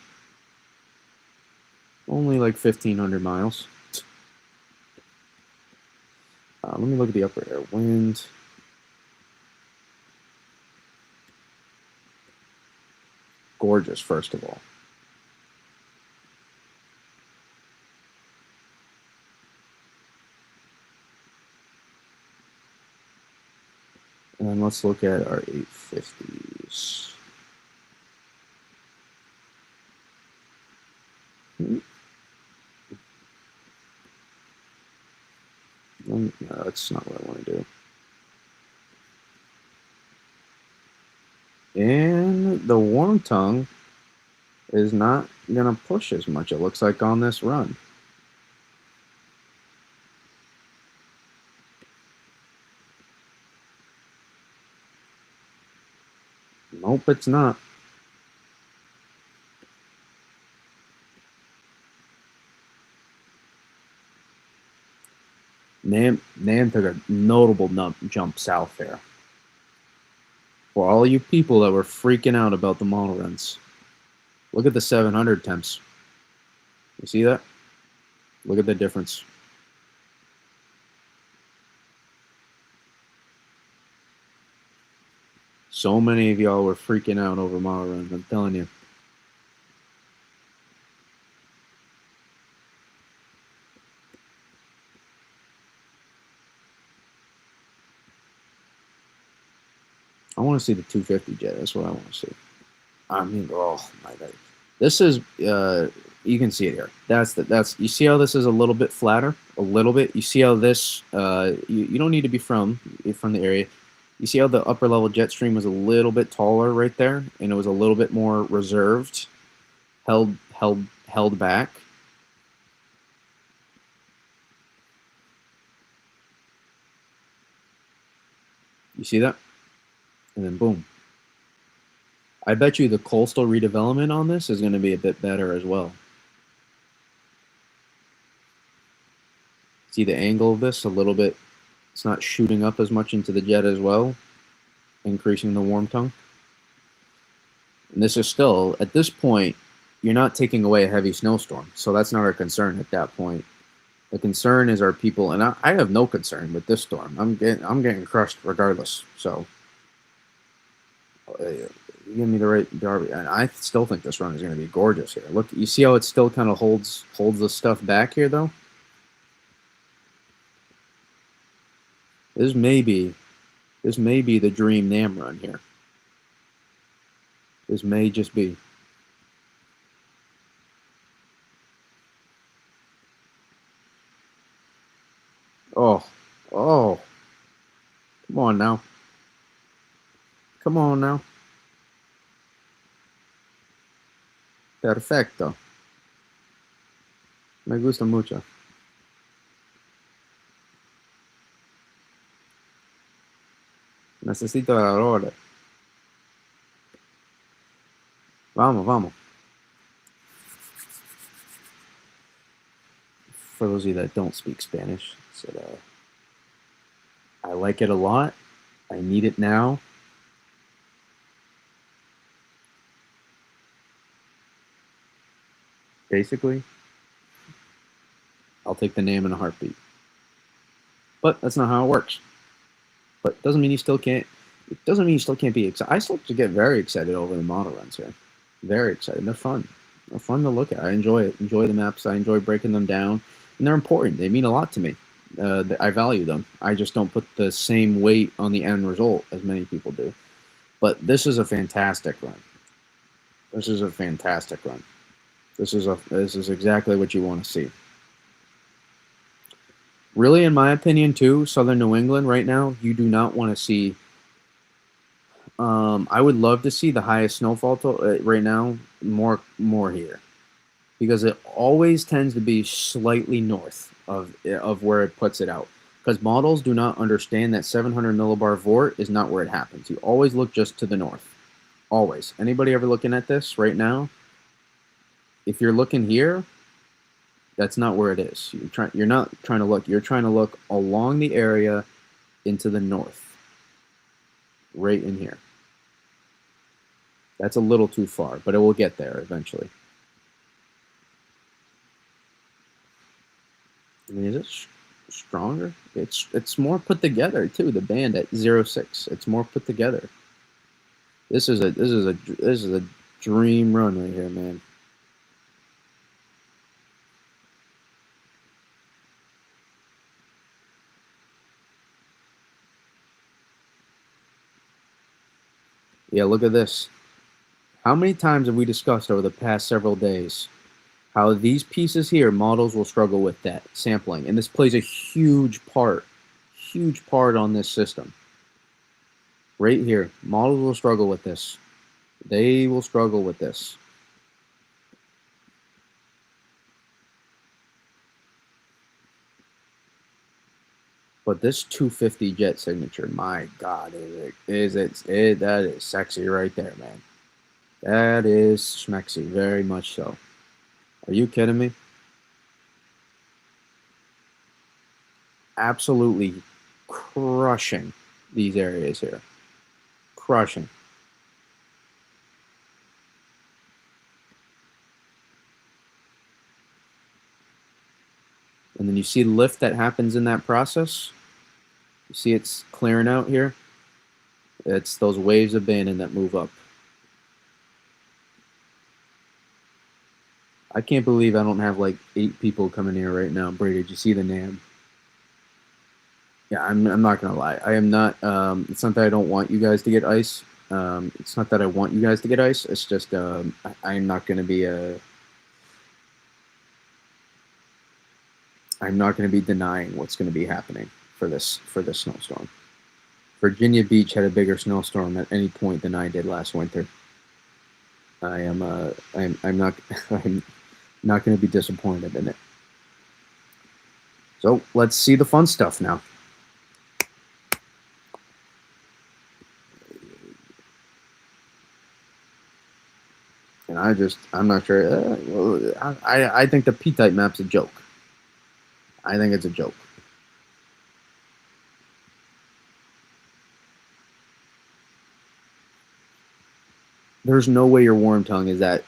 like 1,500 miles. Let me look at the upper air wind. Gorgeous, first of all. And then let's look at our 850s. No, that's not what I want to do. And the warm tongue is not going to push as much, it looks like, on this run. Nope, it's not. Nam took a notable jump south there. For all you people that were freaking out about the model runs, look at the 700 temps. You see that? Look at the difference. So many of y'all were freaking out over model runs, I'm telling you. I want to see the 250 jet. That's what I want to see. I mean, oh my God. This is, you can see it here. You see how this is a little bit flatter? A little bit. You see how this, you don't need to be from the area. You see how the upper level jet stream was a little bit taller right there, and it was a little bit more reserved, held back. You see that? And then boom. I bet you the coastal redevelopment on this is going to be a bit better as well. See the angle of this a little bit. It's not shooting up as much into the jet as well, increasing the warm tongue. And this is still, at this point, you're not taking away a heavy snowstorm, so that's not our concern at that point. The concern is our people, and I have no concern with this storm. I'm getting crushed regardless. So give me the right Darby, and I still think this run is going to be gorgeous here. Look, you see how it still kind of holds the stuff back here, though. This may be the dream NAM run here. This may just be. Oh, oh, come on now. Come on now. Perfecto. Me gusta mucho. Necesito el ahora. Vamos, vamos. For those of you that don't speak Spanish, so I like it a lot. I need it now. Basically, I'll take the name in a heartbeat. But that's not how it works. But doesn't mean you still can't. It doesn't mean you still can't be excited. I still get very excited over the model runs here. Very excited. They're fun. They're fun to look at. I enjoy it. Enjoy the maps. I enjoy breaking them down, and they're important. They mean a lot to me. I value them. I just don't put the same weight on the end result as many people do. But this is a fantastic run. This is a fantastic run. This is exactly what you want to see. Really, in my opinion, too, Southern New England right now, you do not want to see. I would love to see the highest snowfall right now more here, because it always tends to be slightly north of where it puts it out. Because models do not understand that 700 millibar vort is not where it happens. You always look just to the north. Always. Anybody ever looking at this right now? If you're looking here, that's not where it is. You're not trying to look. You're trying to look along the area into the north. Right in here. That's a little too far, but it will get there eventually. I mean, is it stronger? It's more put together too. The band at 0.6. It's more put together. This is a dream run right here, man. Yeah, look at this. How many times have we discussed over the past several days how these pieces here, models will struggle with that sampling, and this plays a huge part on this system. Right here, models will struggle with this. They will struggle with this. But this 250 jet signature, my God, that is sexy right there, man. That is schmexy, very much so. Are you kidding me? Absolutely crushing these areas here. Crushing. And then you see the lift that happens in that process. You see it's clearing out here. It's those waves of Bannon that move up. I can't believe I don't have like 8 people coming here right now. Brady, did you see the NAM? Yeah, I'm not gonna lie. I am not. It's not that I don't want you guys to get ice. It's not that I want you guys to get ice. It's just I'm not gonna be I'm not gonna be denying what's gonna be happening for this snowstorm. Virginia Beach had a bigger snowstorm at any point than I did last winter. I'm not I'm not going to be disappointed in it. So let's see the fun stuff now. And I'm not sure. I think the P-type map's a joke. I think it's a joke. There's no way your warm tongue is that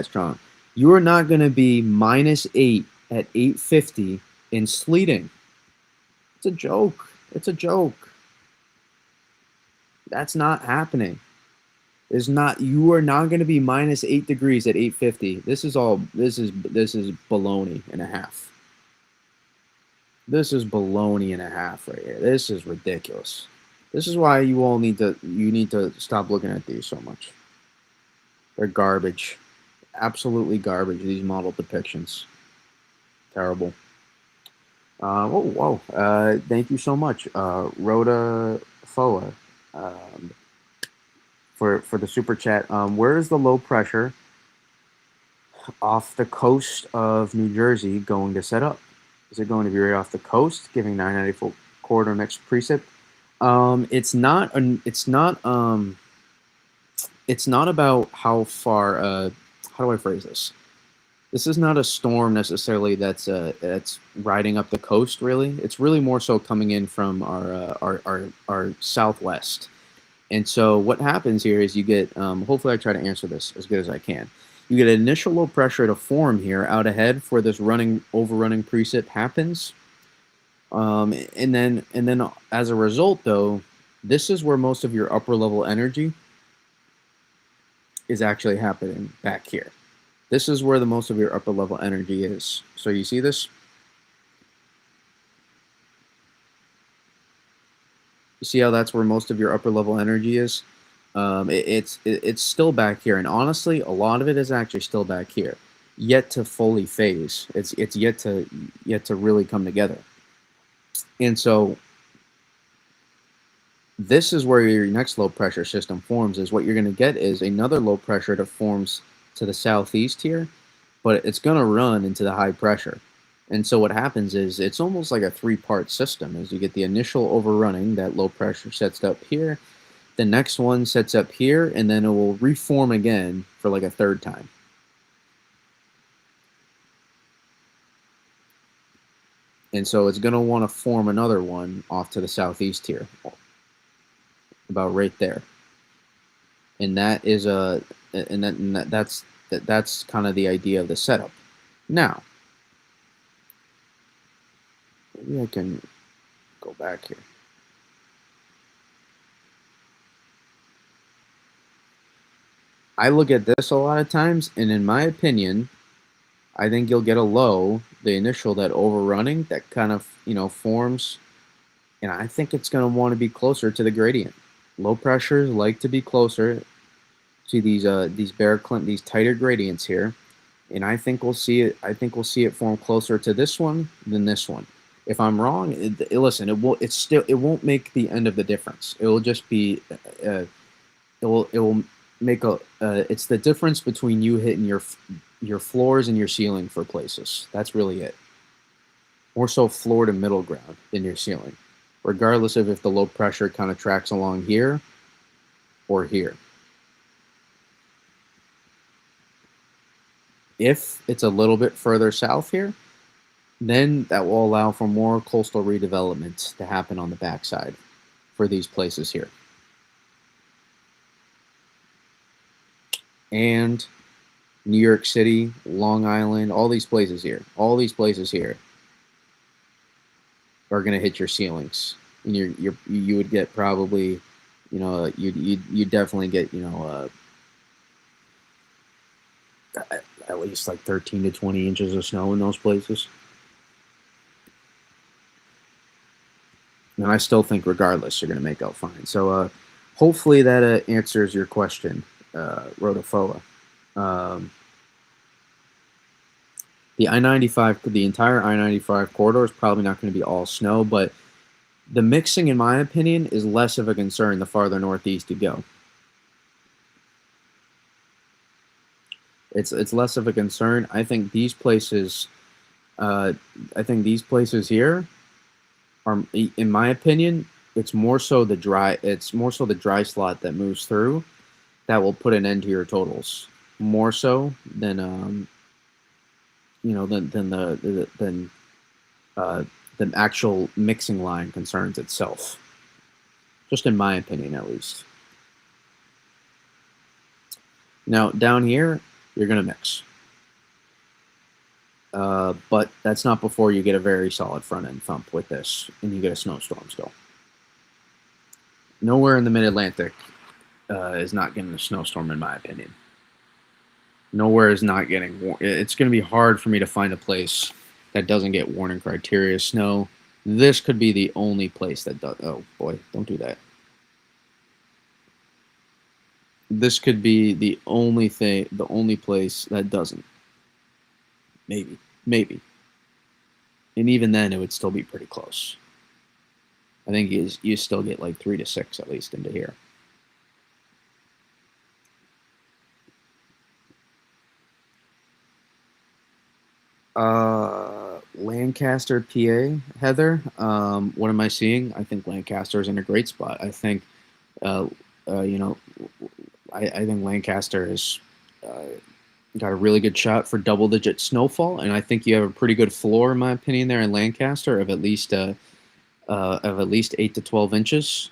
strong. You are not going to be -8 at 850 in sleeting. It's a joke. It's a joke. That's not happening. Is not You are not going to be -8 degrees at 850. This is baloney and a half. This is baloney and a half right here. This is ridiculous. This is why you need to stop looking at these so much. They're garbage. Absolutely garbage, these model depictions. Terrible. Whoa. Thank you so much, Rhoda Foa, for the super chat. Where is the low pressure off the coast of New Jersey going to set up? Is it going to be right off the coast, giving 994 corridor next precip? It's not about how far. How do I phrase this? This is not a storm necessarily that's riding up the coast. Really, it's really more so coming in from our southwest. And so what happens here is you get. Hopefully, I try to answer this as good as I can. You get an initial low pressure to form here out ahead for this overrunning precip happens. And then as a result, though, this is where most of your upper level energy is actually happening back here. This is where the most of your upper level energy is. So you see this? You see how that's where most of your upper level energy is? It's still back here, and honestly, a lot of it is actually still back here, yet to fully phase. It's yet to really come together. And so this is where your next low pressure system forms. Is what you're going to get is another low pressure that forms to the southeast here, but it's going to run into the high pressure. And so what happens is it's almost like a three-part system. As you get the initial overrunning, that low pressure sets up here, the next one sets up here, and then it will reform again for like a third time. And so it's going to want to form another one off to the southeast here, about right there. And that is that's kind of the idea of the setup. Now, maybe I can go back here. I look at this a lot of times, and in my opinion, I think you'll get a low, the initial, that overrunning, that kind of, forms, and I think it's going to want to be closer to the gradient. Low pressures like to be closer to these these tighter gradients here, and I think we'll see it. I think we'll see it form closer to this one than this one. If I'm wrong, listen, it won't make the end of the difference. It will just be, it will make a. It's the difference between you hitting your floors and your ceiling for places. That's really it. More so floor to middle ground than your ceiling, regardless of if the low pressure kind of tracks along here or here. If it's a little bit further south here, then that will allow for more coastal redevelopment to happen on the backside for these places here. And New York City, Long Island, all these places here are going to hit your ceilings. And you would get probably, you'd definitely get, at least like 13 to 20 inches of snow in those places. And I still think, regardless, you're going to make out fine. So hopefully that answers your question, Rotofoa. The I-95, the entire I-95 corridor is probably not going to be all snow, but the mixing, in my opinion, is less of a concern the farther northeast you go. It's less of a concern. I think these places, here are, in my opinion, it's more so the dry slot that moves through that will put an end to your totals, more so than the actual mixing line concerns itself. Just in my opinion, at least. Now, down here, you're going to mix. But that's not before you get a very solid front end thump with this, and you get a snowstorm still. Nowhere in the mid-Atlantic is not getting a snowstorm, in my opinion. Nowhere is not getting. It's going to be hard for me to find a place that doesn't get warning criteria snow. This could be the only place that does. Oh boy, don't do that. This could be the only thing, the only place that doesn't. Maybe, and even then, it would still be pretty close. I think you still get like 3 to 6 at least into here. Lancaster, PA, Heather. What am I seeing? I think Lancaster is in a great spot. I think, you know, I think Lancaster has got a really good shot for double-digit snowfall, and I think you have a pretty good floor, in my opinion, there in Lancaster of at least 8 to 12 inches.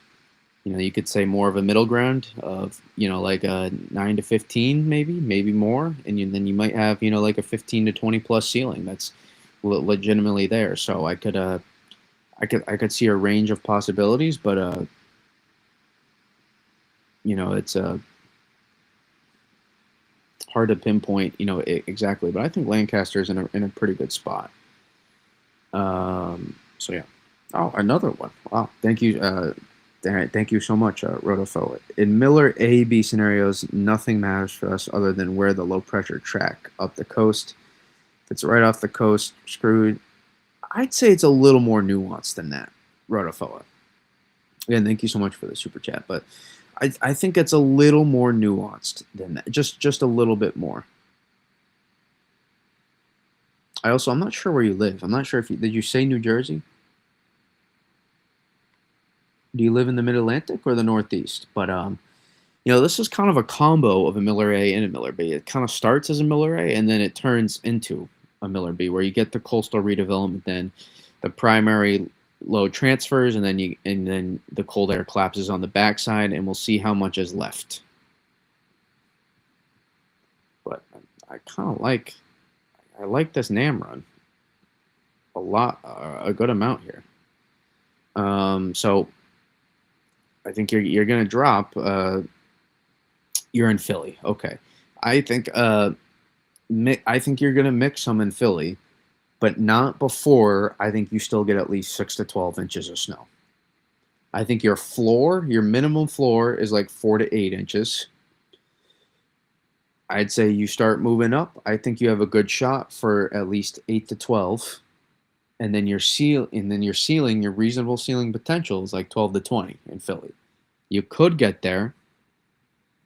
You know, you could say more of a middle ground of, you know, like a 9 to 15, maybe more, and then you might have, you know, like a 15 to 20 plus ceiling that's legitimately there. So I could see a range of possibilities, but you know, it's hard to pinpoint, you know, exactly. But I think Lancaster's in a pretty good spot. So yeah. Oh, another one. Wow. Thank you. Thank you so much, Rotofo. In Miller A, B scenarios, nothing matters for us other than where the low pressure track up the coast. If it's right off the coast, screwed. I'd say it's a little more nuanced than that, Rotofoa. Again, thank you so much for the super chat, but I think it's a little more nuanced than that. Just a little bit more. I'm not sure where you live. I'm not sure if did you say New Jersey? Do you live in the Mid Atlantic or the Northeast? But you know, this is kind of a combo of a Miller A and a Miller B. It kind of starts as a Miller A and then it turns into a Miller B, where you get the coastal redevelopment, then the primary load transfers, and then the cold air collapses on the backside, and we'll see how much is left. But I kind of like this NAM run a good amount here. So I think you're gonna drop. You're in Philly, okay? I think you're gonna mix some in Philly, but not before I think you still get at least 6 to 12 inches of snow. I think your minimum floor is like 4 to 8 inches. I'd say you start moving up. I think you have a good shot for at least 8 to 12. And then your ceiling, your reasonable ceiling potential is like 12 to 20 in Philly. You could get there,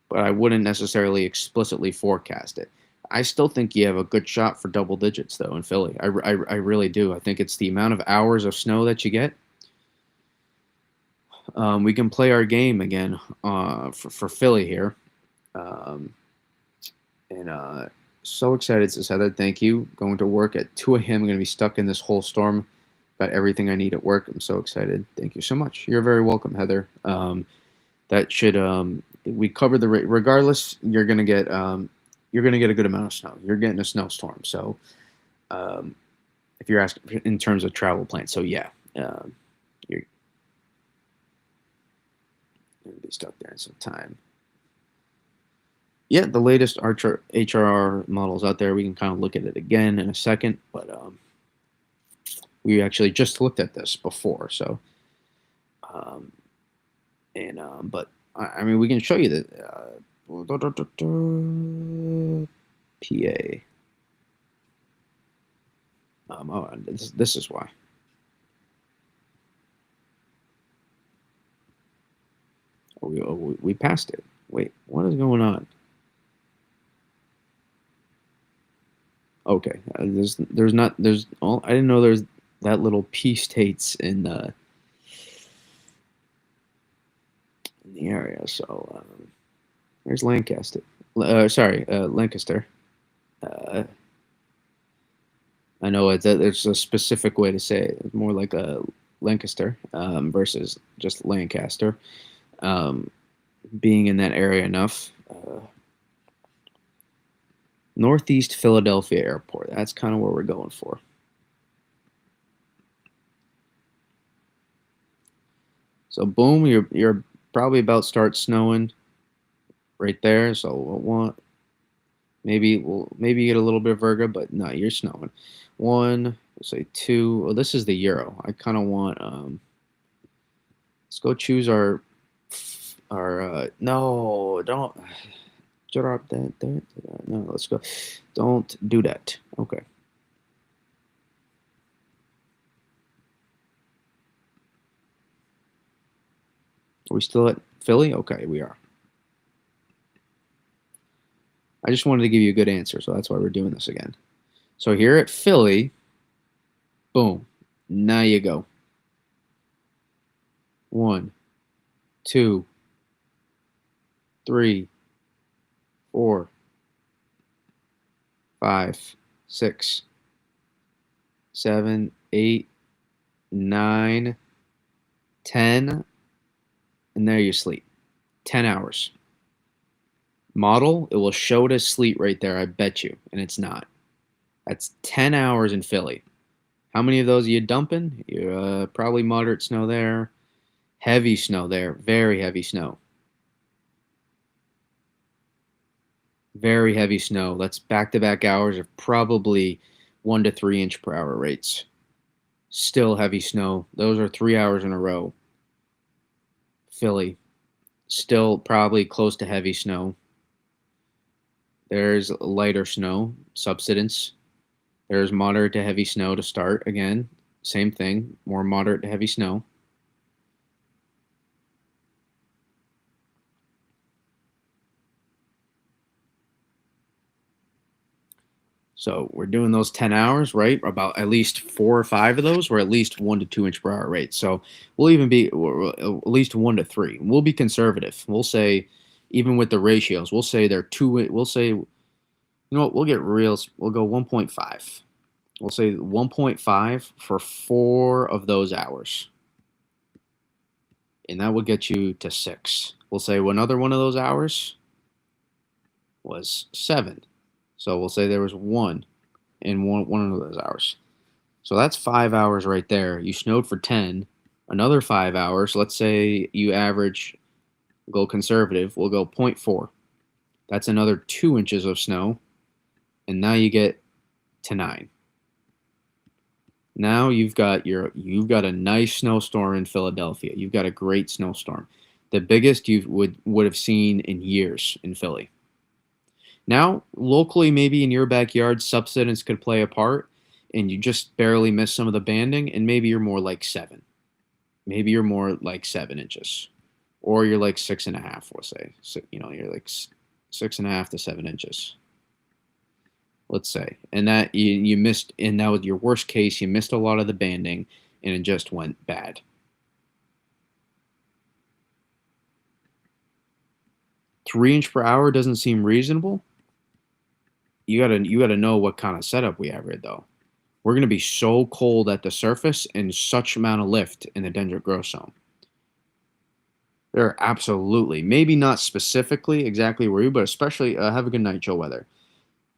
but I wouldn't necessarily explicitly forecast it. I still think you have a good shot for double digits, though, in Philly. I really do. I think it's the amount of hours of snow that you get. We can play our game again for Philly here. And so excited, says Heather. Thank you. Going to work at 2 a.m. I'm going to be stuck in this whole storm. Got everything I need at work. I'm so excited. Thank you so much. You're very welcome, Heather. That should we covered the regardless. You're gonna get a good amount of snow. You're getting a snowstorm. So if you're asking in terms of travel plans, so yeah, you're gonna be stuck there in some time. Yeah, the latest HRR models out there. We can kind of look at it again in a second, but we actually just looked at this before. So, but I mean, we can show you the PA. Oh, this is why. We passed it. Wait, what is going on? Okay, I didn't know there's that little P states in the area. So there's Lancaster. Lancaster. I know there's a specific way to say it. It's more like a Lancaster versus just Lancaster. Being in that area enough. Northeast Philadelphia Airport. That's kind of where we're going for. So boom, you're probably about to start snowing right there. So we'll want maybe you get a little bit of Virgo, but no, you're snowing. One, we'll say two. Oh, this is the Euro. I kind of want let's go choose our no, don't drop that there. No, let's go. Don't do that. Okay. Are we still at Philly? Okay, we are. I just wanted to give you a good answer, so that's why we're doing this again. So here at Philly, boom. Now you go. One, two, three, 4, 5, 6, 7, 8, 9, 10, and there you sleep. 10 hours. Model, it will show it as sleep right there, I bet you, and it's not. That's 10 hours in Philly. How many of those are you dumping? You're probably moderate snow there, heavy snow there, very heavy snow. Very heavy snow. That's back-to-back hours of probably 1 to 3 inch per hour rates. Still heavy snow. Those are 3 hours in a row. Philly, still probably close to heavy snow. There's lighter snow, subsidence. There's moderate to heavy snow to start. Again, same thing, more moderate to heavy snow. So we're doing those 10 hours, right? About at least 4 or 5 of those were at least 1 to 2 inch per hour rates. So we'll even be at least 1 to 3. We'll be conservative. We'll say, even with the ratios, we'll say they're 2. We'll say, you know what? We'll get real. We'll go 1.5. We'll say 1.5 for 4 of those hours. And that will get you to 6. We'll say another one of those hours was 7. So we'll say there was 1 in one of those hours. So that's 5 hours right there. You snowed for 10. Another 5 hours. Let's say you average, go conservative. We'll go 0.4. That's another 2 inches of snow. And now you get to 9. Now you've got a nice snowstorm in Philadelphia. You've got a great snowstorm. The biggest you would have seen in years in Philly. Now, locally, maybe in your backyard, subsidence could play a part, and you just barely miss some of the banding, and maybe you're more like 7. Maybe you're more like 7 inches, or you're like 6.5. We'll say, so, you're like 6.5 to 7 inches. Let's say, and that you missed, and that was your worst case. You missed a lot of the banding, and it just went bad. 3 inch per hour doesn't seem reasonable. You gotta know what kind of setup we have here, though. We're gonna be so cold at the surface and such amount of lift in the dendritic growth zone. There are absolutely, maybe not specifically exactly where you, but especially have a good night, chill weather.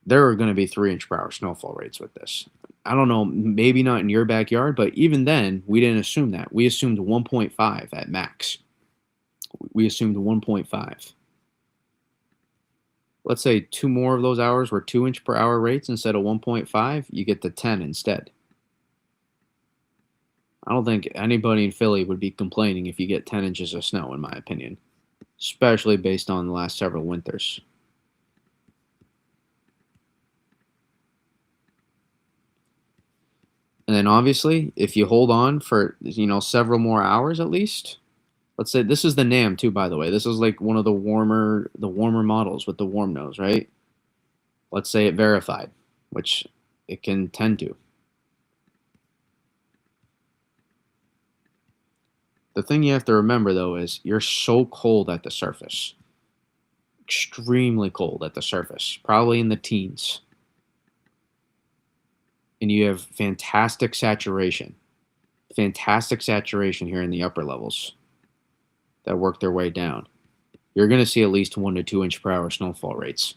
There are going to be 3 inch per hour snowfall rates with this. I don't know, maybe not in your backyard, but even then, we didn't assume that. We assumed 1.5 at max. We assumed 1.5. Let's say 2 more of those hours were 2 inch per hour rates instead of 1.5, you get the 10 instead. I don't think anybody in Philly would be complaining if you get 10 inches of snow, in my opinion, especially based on the last several winters. And then obviously, if you hold on for several more hours at least, let's say this is the NAM too, by the way. This is like one of the warmer models with the warm nose, right? Let's say it verified, which it can tend to. The thing you have to remember though is you're so cold at the surface. Extremely cold at the surface, probably in the teens. And you have fantastic saturation. Fantastic saturation here in the upper levels that work their way down. You're going to see at least 1 to 2 inch per hour snowfall rates.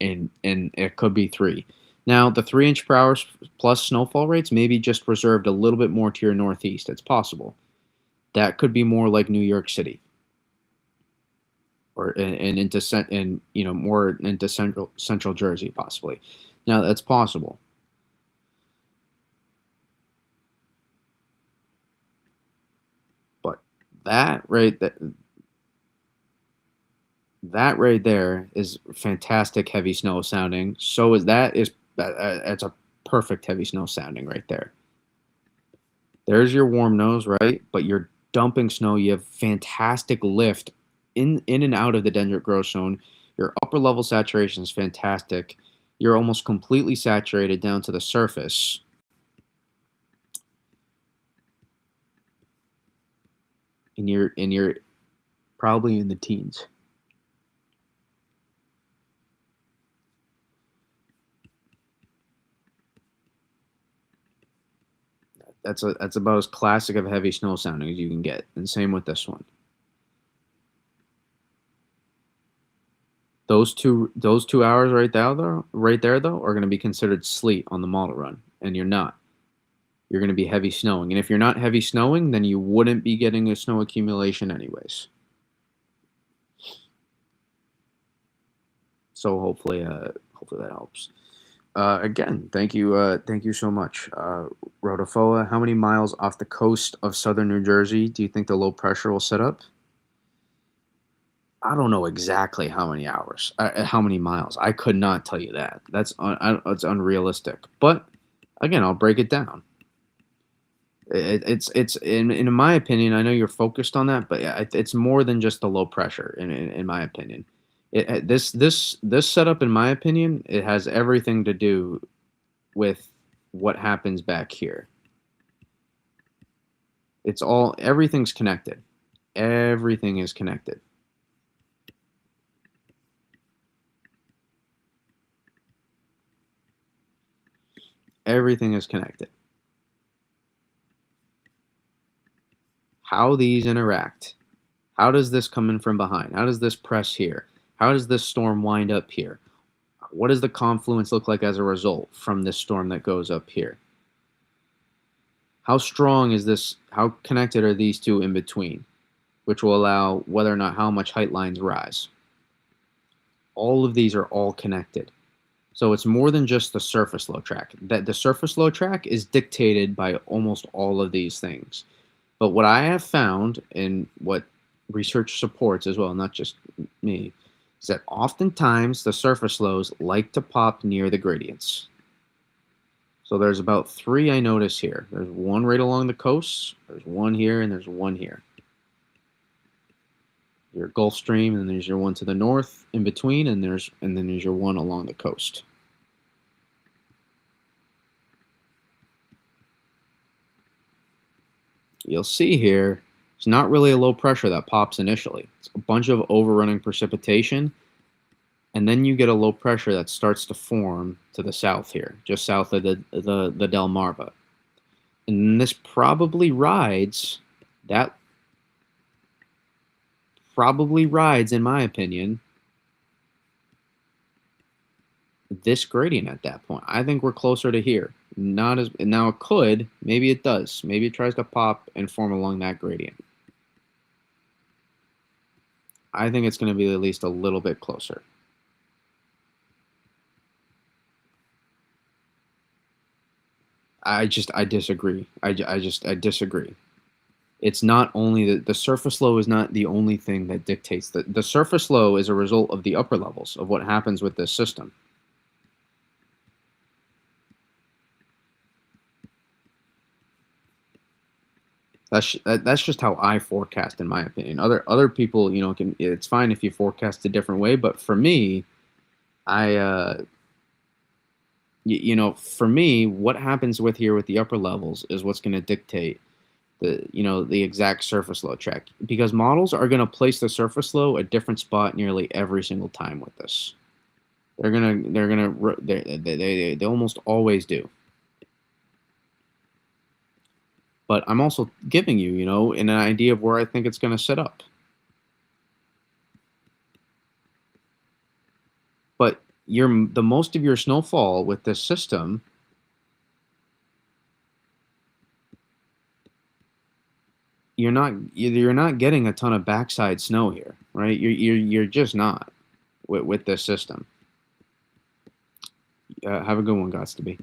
and it could be 3. Now, the 3-inch per hour plus snowfall rates may be just reserved a little bit more to your northeast. It's possible. That could be more like New York City or and into and more into central Jersey possibly. Now, that's possible. But that right that that right there is fantastic heavy snow sounding. So is that's a perfect heavy snow sounding right there. There's your warm nose, right? But you're dumping snow. You have fantastic lift in and out of the dendritic growth zone. Your upper level saturation is fantastic. You're almost completely saturated down to the surface. And you're probably in the teens. That's about as classic of heavy snow sounding as you can get. And same with this one. Those two hours right there though are going to be considered sleet on the model run, and you're not. You're going to be heavy snowing, and if you're not heavy snowing, then you wouldn't be getting a snow accumulation anyways. So hopefully that helps. Again, thank you so much, Rotofoa. How many miles off the coast of southern New Jersey do you think the low pressure will set up? I don't know exactly how many hours, how many miles. I could not tell you that. It's unrealistic. But again, I'll break it down. It's in my opinion. I know you're focused on that, but it's more than just the low pressure. In my opinion, this setup, in my opinion, it has everything to do with what happens back here. Everything's connected. Everything is connected. Everything is connected. How these interact. How does this come in from behind? How does this press here? How does this storm wind up here? What does the confluence look like as a result from this storm that goes up here? How strong is this? How connected are these two in between, which will allow whether or not how much height lines rise? All of these are all connected. So it's more than just the surface low track. That the surface low track is dictated by almost all of these things. But what I have found, and what research supports as well, not just me, is that oftentimes the surface lows like to pop near the gradients. So there's about 3 I notice here. There's one right along the coast, there's one here, and there's one here. Your Gulf Stream, and then there's your one to the north in between, and then there's your one along the coast. You'll see here, it's not really a low pressure that pops initially. It's a bunch of overrunning precipitation, and then you get a low pressure that starts to form to the south here, just south of the Delmarva. And this probably rides, in my opinion, this gradient at that point. I think we're closer to here. Not as now it could, maybe it does. Maybe it tries to pop and form along that gradient. I think it's going to be at least a little bit closer. I disagree. I disagree. It's not only the surface low is not the only thing that dictates that. The surface low is a result of the upper levels of what happens with this system. That's just how I forecast, in my opinion. Other people, it's fine if you forecast a different way, but for me, for me, what happens with the upper levels is what's going to dictate the exact surface low track, because models are going to place the surface low a different spot nearly every single time with this. They almost always do. But I'm also giving you, an idea of where I think it's going to set up. But the most of your snowfall with this system, you're not getting a ton of backside snow here, right? You're just not with this system. Have a good one, gots to be.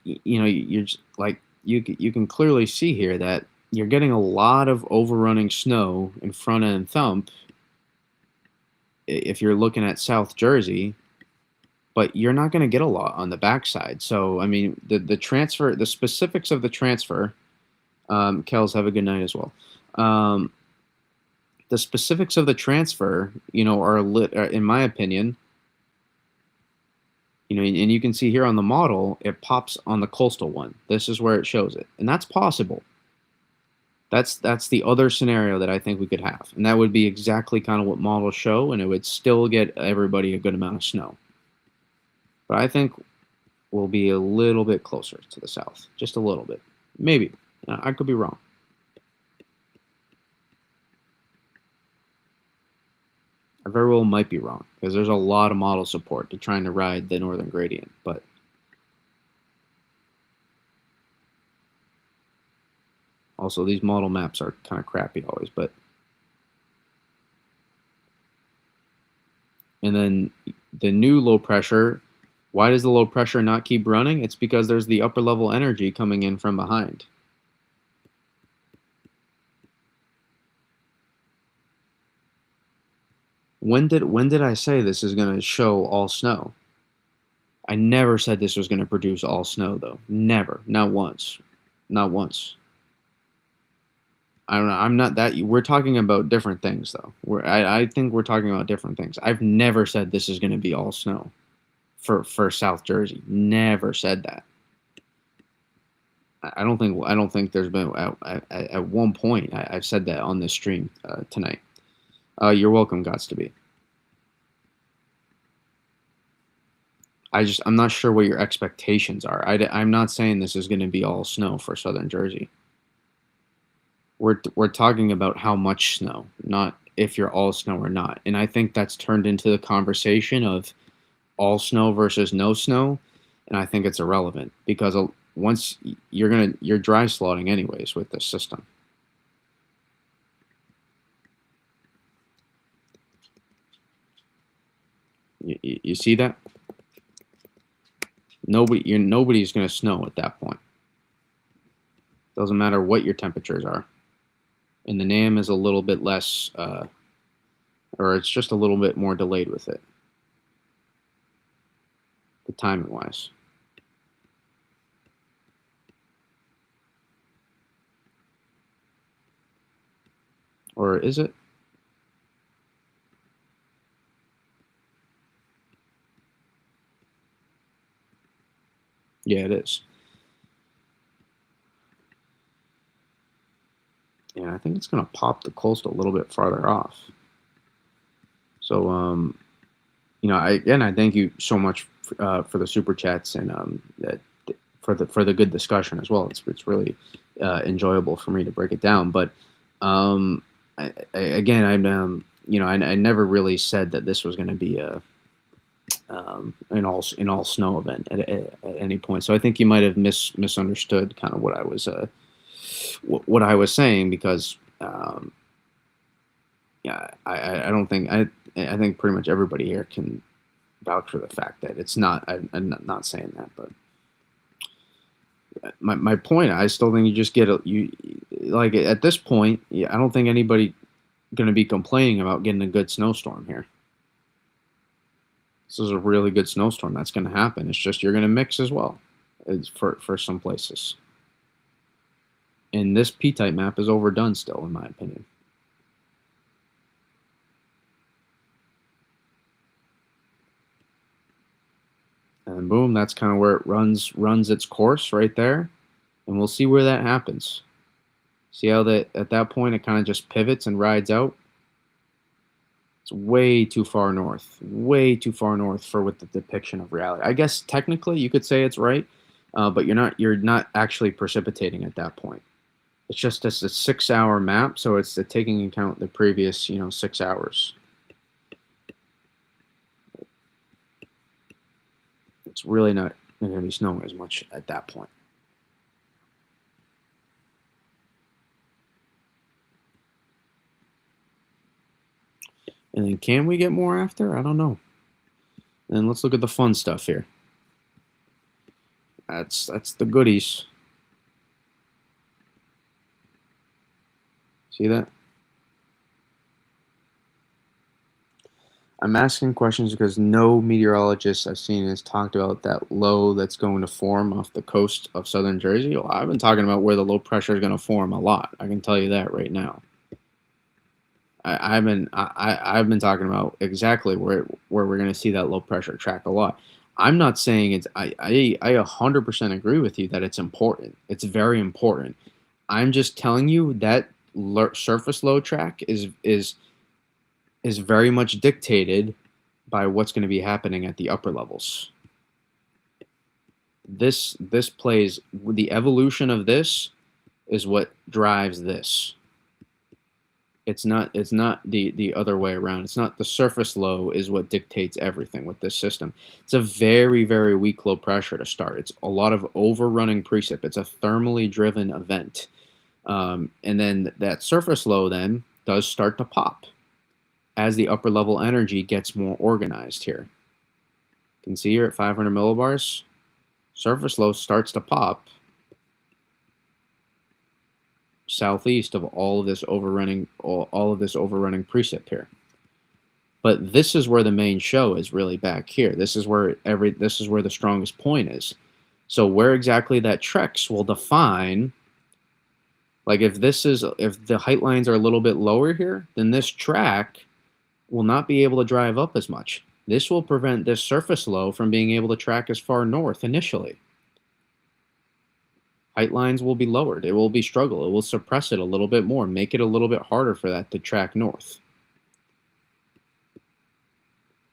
You're just, like you can clearly see here that you're getting a lot of overrunning snow in front end thump if you're looking at South Jersey, but you're not going to get a lot on the backside. So I mean, the transfer, the specifics of the transfer. Kels, have a good night as well. Um, the specifics of the transfer, are in my opinion, and you can see here on the model, it pops on the coastal one. This is where it shows it, and that's possible. That's the other scenario that I think we could have, and that would be exactly kind of what models show, and it would still get everybody a good amount of snow. But I think we'll be a little bit closer to the south, just a little bit, maybe. I could be wrong. I very well might be wrong because there's a lot of model support to trying to ride the northern gradient, but also these model maps are kind of crappy always. But and then the new low pressure, why does the low pressure not keep running? It's because there's the upper level energy coming in from behind. When did I say this is going to show all snow? I never said this was going to produce all snow, though. Never. Not once. Not once. I don't know. I'm not that. We're talking about different things, though. I think we're talking about different things. I've never said this is going to be all snow for South Jersey. Never said that. I don't think there's been at one point I've said that on this stream tonight. You're welcome, gots to be. I'm not sure what your expectations are. I'm not saying this is going to be all snow for Southern Jersey. We're talking about how much snow, not if you're all snow or not. And I think that's turned into the conversation of all snow versus no snow, and I think it's irrelevant because once you're dry slotting anyways with this system. You see that? Nobody's going to snow at that point. Doesn't matter what your temperatures are. And the NAM is a little bit less, or it's just a little bit more delayed with it, the timing wise. Or is it? Yeah, it is. Yeah, I think it's going to pop the coast a little bit farther off. So, I thank you so much for the super chats and for the good discussion as well. It's really enjoyable for me to break it down. But again, I never really said that this was going to be an all snow event at any point. So I think you might have misunderstood kind of what I was saying because I don't think I think pretty much everybody here can vouch for the fact that it's not. I'm not saying that, but my point, I still think you just you like at this point. Yeah, I don't think anybody going to be complaining about getting a good snowstorm here. This is a really good snowstorm that's going to happen. It's just you're going to mix as well for some places. And this P-type map is overdone still, in my opinion. And boom, that's kind of where it runs its course right there. And we'll see where that happens. See how that at that point it kind of just pivots and rides out. It's way too far north for with the depiction of reality. I guess technically you could say it's right, but you're not actually precipitating at that point. It's just a 6-hour map, so it's taking into account the previous 6 hours. It's really not going to be snowing as much at that point. And then can we get more after? I don't know. And let's look at the fun stuff here. That's the goodies. See that? I'm asking questions because no meteorologist I've seen has talked about that low that's going to form off the coast of southern Jersey. Well, I've been talking about where the low pressure is going to form a lot. I can tell you that right now. I've been talking about exactly where we're going to see that low pressure track a lot. I'm not saying it's I 100% agree with you that it's important. It's very important. I'm just telling you that surface low track is very much dictated by what's going to be happening at the upper levels. This plays the evolution of this is what drives this. It's not the other way around. It's not the surface low is what dictates everything with this system. It's a very, very weak low pressure to start. It's a lot of overrunning precip. It's a thermally driven event. And then that surface low then does start to pop as the upper level energy gets more organized here. You can see here at 500 millibars, surface low starts to pop southeast of all of this overrunning precip here. But this is where the main show is really back here. This is where the strongest point is. So where exactly that treks will define, like if the height lines are a little bit lower here, then this track will not be able to drive up as much. This will prevent this surface low from being able to track as far north initially. Height lines will be lowered. It will be struggle. It will suppress it a little bit more, make it a little bit harder for that to track north.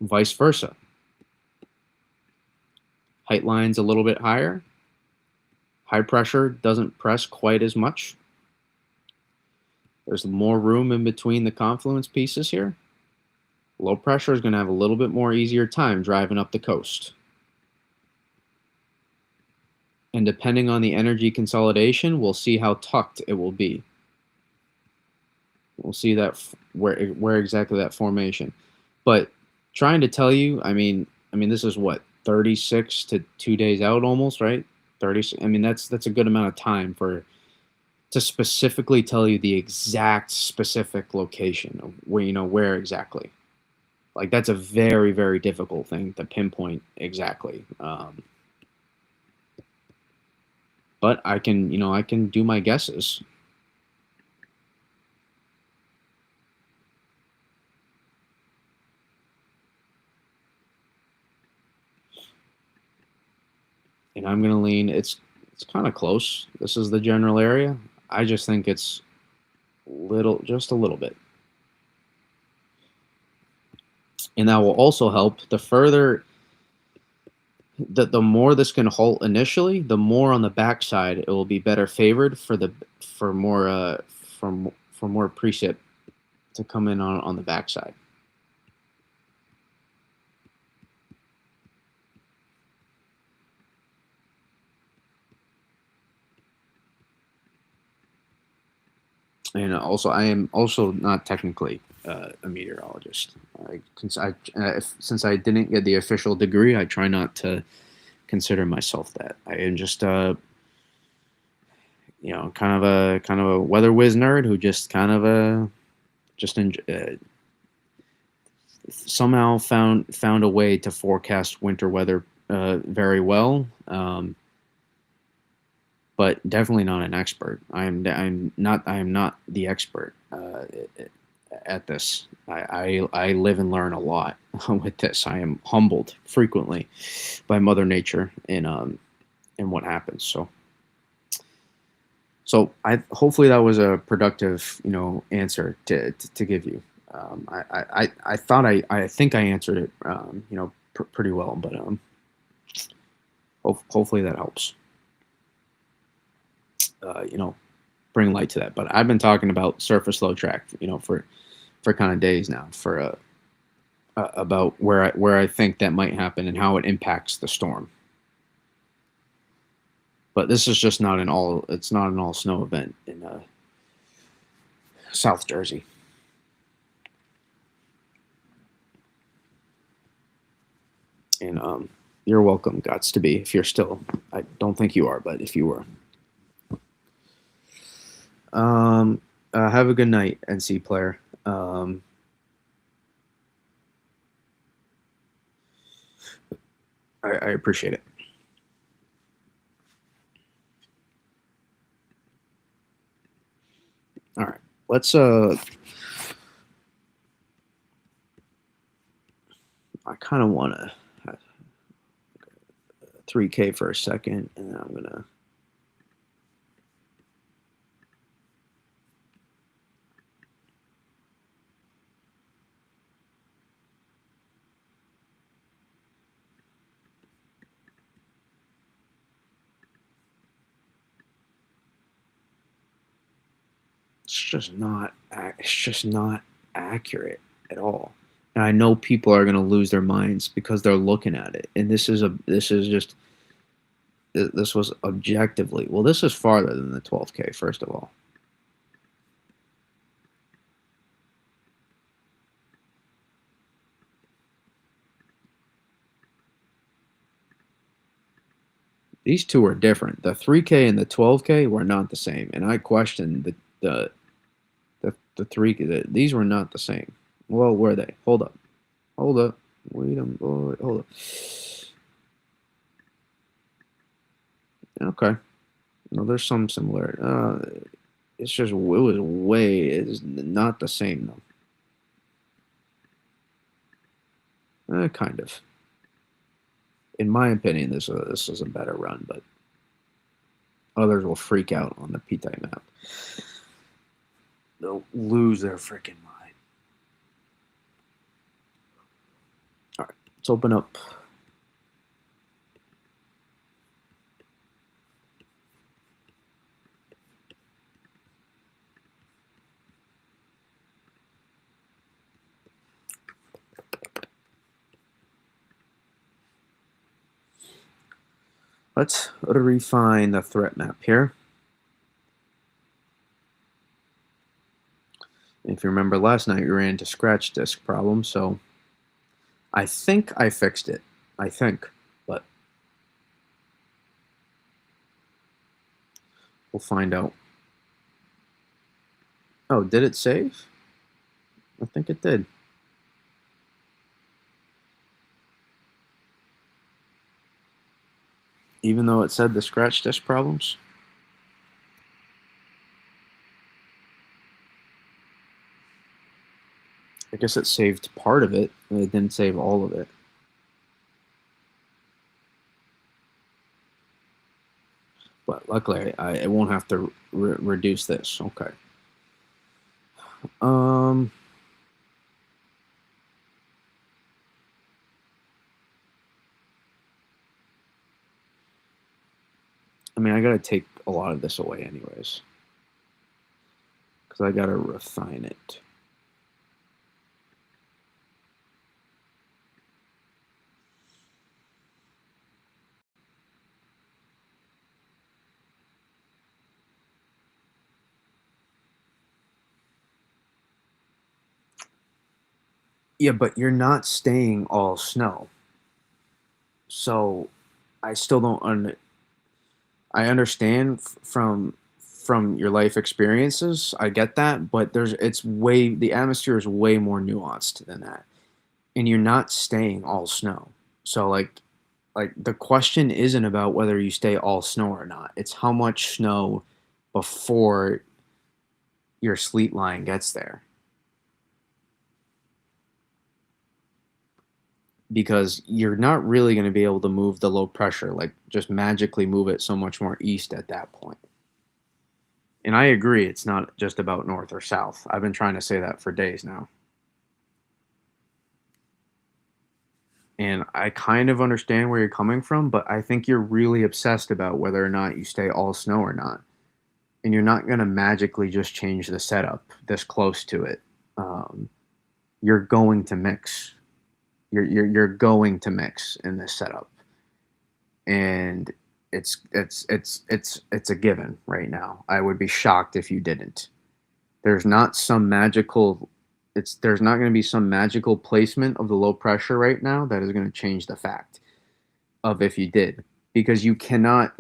Vice versa. Height lines a little bit higher. High pressure doesn't press quite as much. There's more room in between the confluence pieces here. Low pressure is going to have a little bit more easier time driving up the coast. And depending on the energy consolidation, we'll see how tucked it will be. We'll see that where exactly that formation. But trying to tell you, I mean this is what, 36 to 2 days out almost, right? 30. I mean that's a good amount of time to specifically tell you the exact specific location of where exactly. Like that's a very, very difficult thing to pinpoint exactly. But I can do my guesses. And I'm going to lean, it's kind of close. This is the general area. I just think it's just a little bit. And that will also help the more this can halt initially, the more on the backside it will be better favored for more precip to come in on the backside. And also, I am also not technically a meteorologist. Since I didn't get the official degree, I try not to consider myself that. I am just kind of a weather whiz nerd who just somehow found a way to forecast winter weather very well. But definitely not an expert. I am not the expert at this. I live and learn a lot with this. I am humbled frequently by Mother Nature in what happens. So hopefully that was a productive answer to give you. I think I answered it pretty well, but hopefully that helps. Bring light to that. But I've been talking about surface low track, for kind of days now, for about where I think that might happen and how it impacts the storm. But this is just not an all. It's not an all snow event in South Jersey. And you're welcome, gots to be. If you're still, I don't think you are, but if you were, have a good night, NC player. I appreciate it. All right, let's. I kind of want to 3K for a second, and then I'm gonna. It's just not accurate at all. And I know people are going to lose their minds because they're looking at it. And this was objectively, well, this is farther than the 12K, first of all. These two are different. The 3K and the 12K were not the same. And I questioned the 3, these were not the same. Well, were they? Hold up. Hold up. Wait a minute. Hold up. Okay. No, there's some similarity. It's just, it was way, it's not the same, though. Kind of. In my opinion, this is a better run, but others will freak out on the P-type map. They'll lose their freaking mind. All right, let's open up. Let's refine the threat map here. If you remember last night, we ran into scratch disk problems, so I think I fixed it. I think, but we'll find out. Oh, did it save? I think it did. Even though it said the scratch disk problems. I guess it saved part of it, and it didn't save all of it. But luckily, I won't have to reduce this. Okay. I mean, I gotta take a lot of this away anyways. Because I gotta refine it. Yeah, but you're not staying all snow. So I still don't I understand from your life experiences. I get that, but the atmosphere is way more nuanced than that. And you're not staying all snow. So like the question isn't about whether you stay all snow or not. It's how much snow before your sleet line gets there. Because you're not really going to be able to move the low pressure, like just magically move it so much more east at that point. And I agree, it's not just about north or south. I've been trying to say that for days now. And I kind of understand where you're coming from, but I think you're really obsessed about whether or not you stay all snow or not. And you're not going to magically just change the setup this close to it. You're going to mix. You're going to mix in this setup, and it's a given right now. I would be shocked if you didn't. There's not some magical there's not going to be some magical placement of the low pressure right now that is going to change the fact of if you did, because you cannot,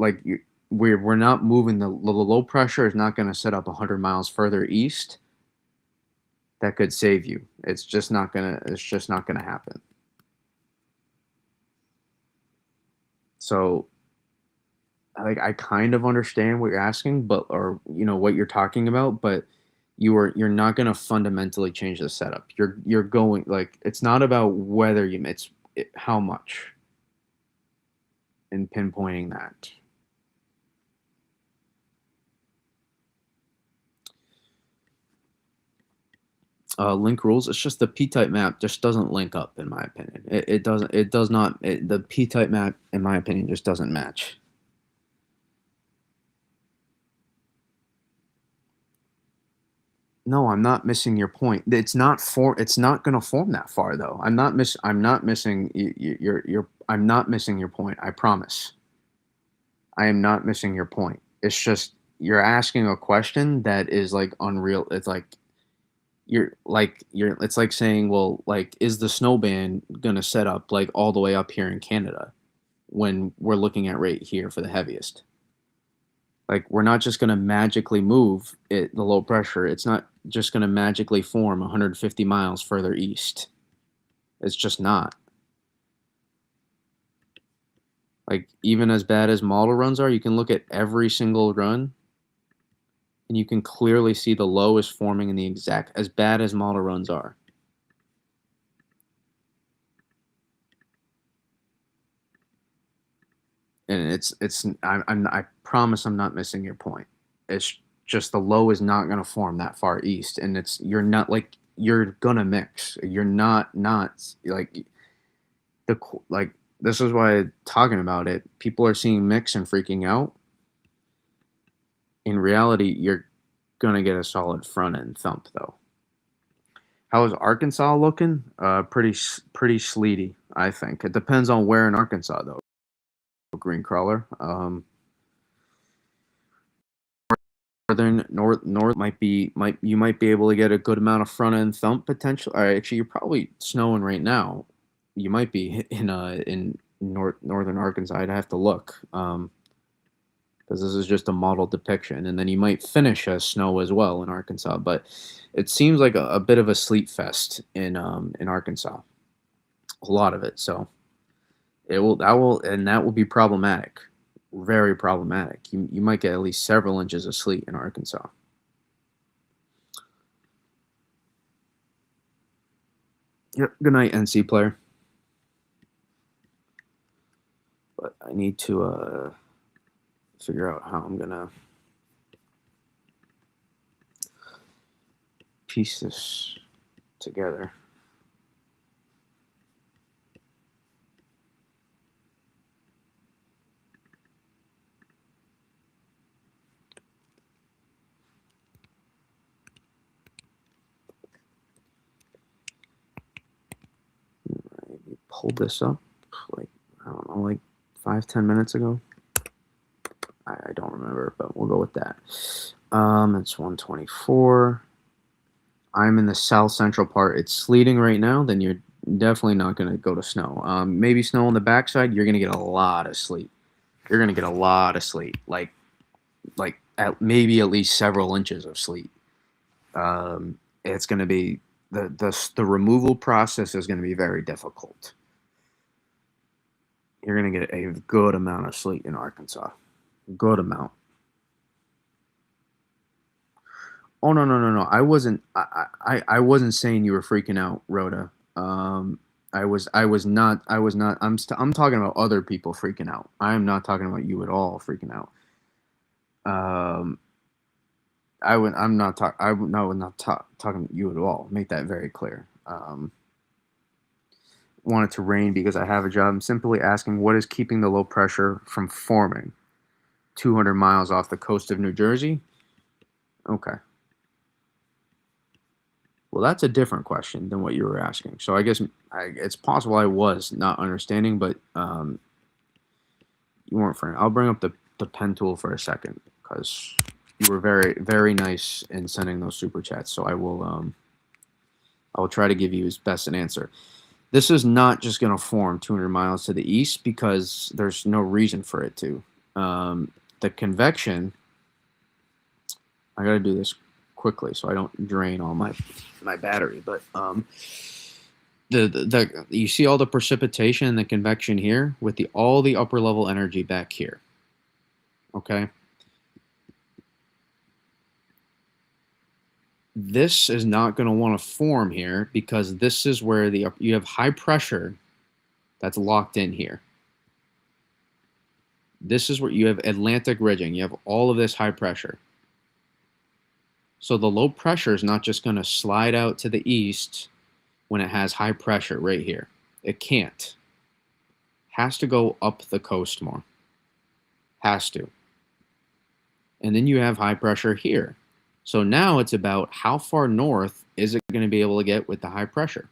we're not moving. The low pressure is not going to set up 100 miles further east that could save you. It's just not gonna happen. So, like, I kind of understand what you're asking, but, or what you're talking about, but you're not gonna fundamentally change the setup. You're going, like, it's not about whether how much, and pinpointing that. Link rules. It's just the p-type map just doesn't link up, in my opinion. It doesn't. It does not. The p-type map, in my opinion, just doesn't match. No, I'm not missing your point. It's not going to form that far, though. I'm not missing I'm not missing your point. I promise. I am not missing your point. It's just you're asking a question that is, like, unreal. It's like it's like saying, well, like, is the snow band going to set up, like, all the way up here in Canada when we're looking at right here for the heaviest? Like, we're not just going to magically move the low pressure. It's not just going to magically form 150 miles further east. It's just not. Like, even as bad as model runs are, you can look at every single run and you can clearly see the low is forming in the exact, as bad as model runs are. And I promise I'm not missing your point. It's just the low is not going to form that far east, and you're not, like, you're gonna mix. You're not like like, this is why, talking about it, people are seeing mix and freaking out. In reality, you're gonna get a solid front end thump, though. How is Arkansas looking? Pretty sleety, I think. It depends on where in Arkansas, though. Green crawler. North might you might be able to get a good amount of front end thump potential. Or actually, you're probably snowing right now. You might be in northern Arkansas. I'd have to look, because this is just a model depiction, and then you might finish as snow as well in Arkansas. But it seems like a bit of a sleet fest in Arkansas, a lot of it. So that will be problematic, very problematic. You might get at least several inches of sleet in Arkansas. Yep. Good night, NC player. But I need to figure out how I'm gonna piece this together. Maybe pulled this up, like, I don't know, like 5-10 minutes ago. I don't remember, but we'll go with that. It's 124. I'm in the south central part. It's sleeting right now. Then you're definitely not going to go to snow. Maybe snow on the backside. You're going to get a lot of sleet. You're going to get a lot of sleet, maybe at least several inches of sleet. It's going to be the removal process is going to be very difficult. You're going to get a good amount of sleet in Arkansas. Good amount. Oh, no, no, no, no. I wasn't saying you were freaking out, Rhoda. I was not. I'm talking about other people freaking out. I am not talking about you at all freaking out. Um, I'm not talking. I no, not talking to you at all. Make that very clear. Want it to rain because I have a job. I'm simply asking what is keeping the low pressure from forming 200 miles off the coast of New Jersey. Okay. Well, that's a different question than what you were asking. So I guess it's possible I was not understanding, but you weren't friend. I'll bring up the pen tool for a second because you were very very nice in sending those super chats. So I will try to give you his best an answer. This is not just going to form 200 miles to the east because there's no reason for it to. The convection, I got to do this quickly so I don't drain all my battery. But the you see all the precipitation and the convection here with all the upper level energy back here. Okay. This is not going to want to form here because this is where you have high pressure that's locked in here. This is where you have Atlantic ridging. You have all of this high pressure. So the low pressure is not just going to slide out to the east when it has high pressure right here. It can't. Has to go up the coast more. Has to. And then you have high pressure here. So now it's about how far north is it going to be able to get with the high pressure?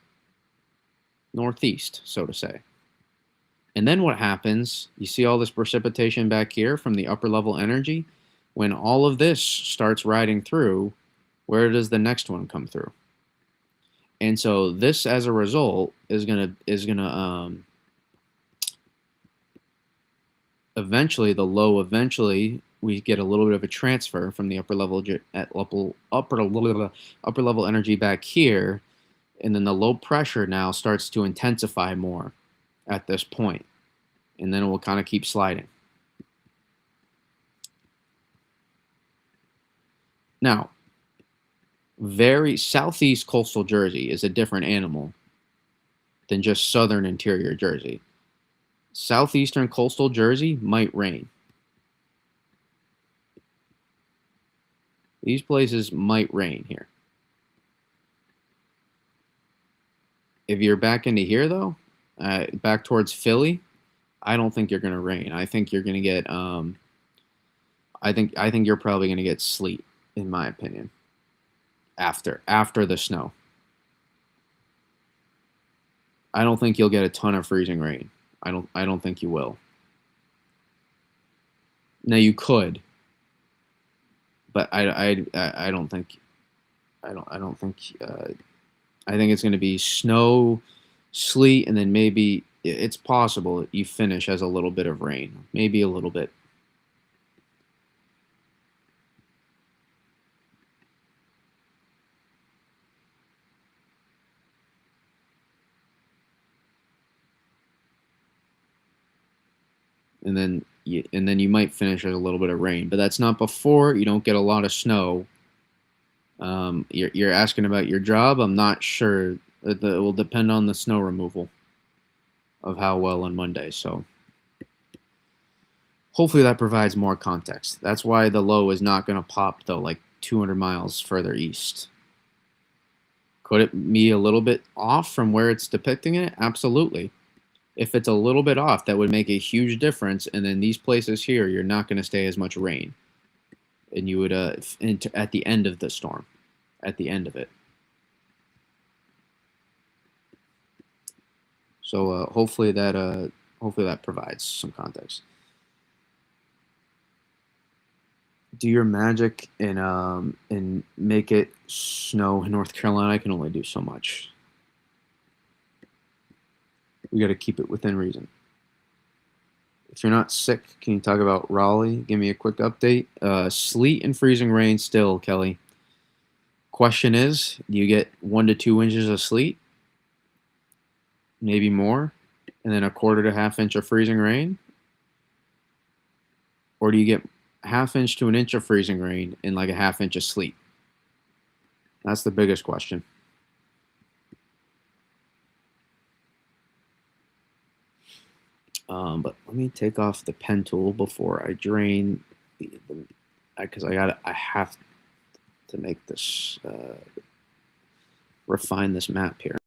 Northeast, so to say. And then what happens, you see all this precipitation back here from the upper level energy? When all of this starts riding through, where does the next one come through? And so this, as a result, is gonna eventually we get a little bit of a transfer from the upper level energy back here, and then the low pressure now starts to intensify more at this point, and then it will kind of keep sliding. Now, very southeast coastal Jersey is a different animal than just southern interior Jersey. Southeastern coastal Jersey might rain. These places might rain here. If you're back into here, though, back towards Philly, I don't think you're going to rain. I think you're going to get, I think you're probably going to get sleet, in my opinion, after the snow. I don't think you'll get a ton of freezing rain. I don't think you will. Now you could, but I don't think I think it's going to be snow, sleet, and then maybe it's possible you finish as a little bit of rain, maybe a little bit. And then you might finish with a little bit of rain, but that's not before you don't get a lot of snow. You're asking about your job. I'm not sure. It will depend on the snow removal of how well on Monday. So hopefully that provides more context. That's why the low is not going to pop though, like 200 miles further east. Could it be a little bit off from where it's depicting it? Absolutely. If it's a little bit off, that would make a huge difference. And then these places here, you're not going to stay as much rain. And you would, at the end of the storm, at the end of it. So hopefully that provides some context. Do your magic and make it snow in North Carolina. I can only do so much. We got to keep it within reason. If you're not sick, can you talk about Raleigh? Give me a quick update. Sleet and freezing rain still, Kelly. Question is, do you get 1 to 2 inches of sleet? Maybe more? And then a quarter to half inch of freezing rain? Or do you get ½ inch to 1 inch of freezing rain and like a ½ inch of sleet? That's the biggest question. But let me take off the pen tool before I drain, because I have to make this, refine this map here.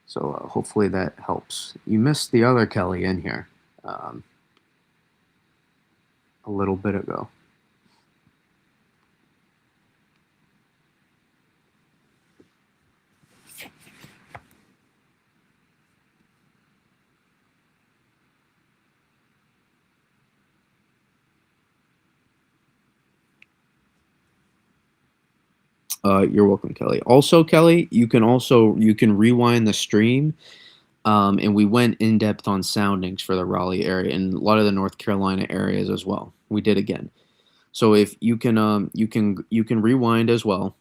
So hopefully that helps. You missed the other Kelly in here a little bit ago. You're welcome, Kelly. Also, Kelly, you can rewind the stream. And we went in depth on soundings for the Raleigh area and a lot of the North Carolina areas as well. We did again. So if you can rewind as well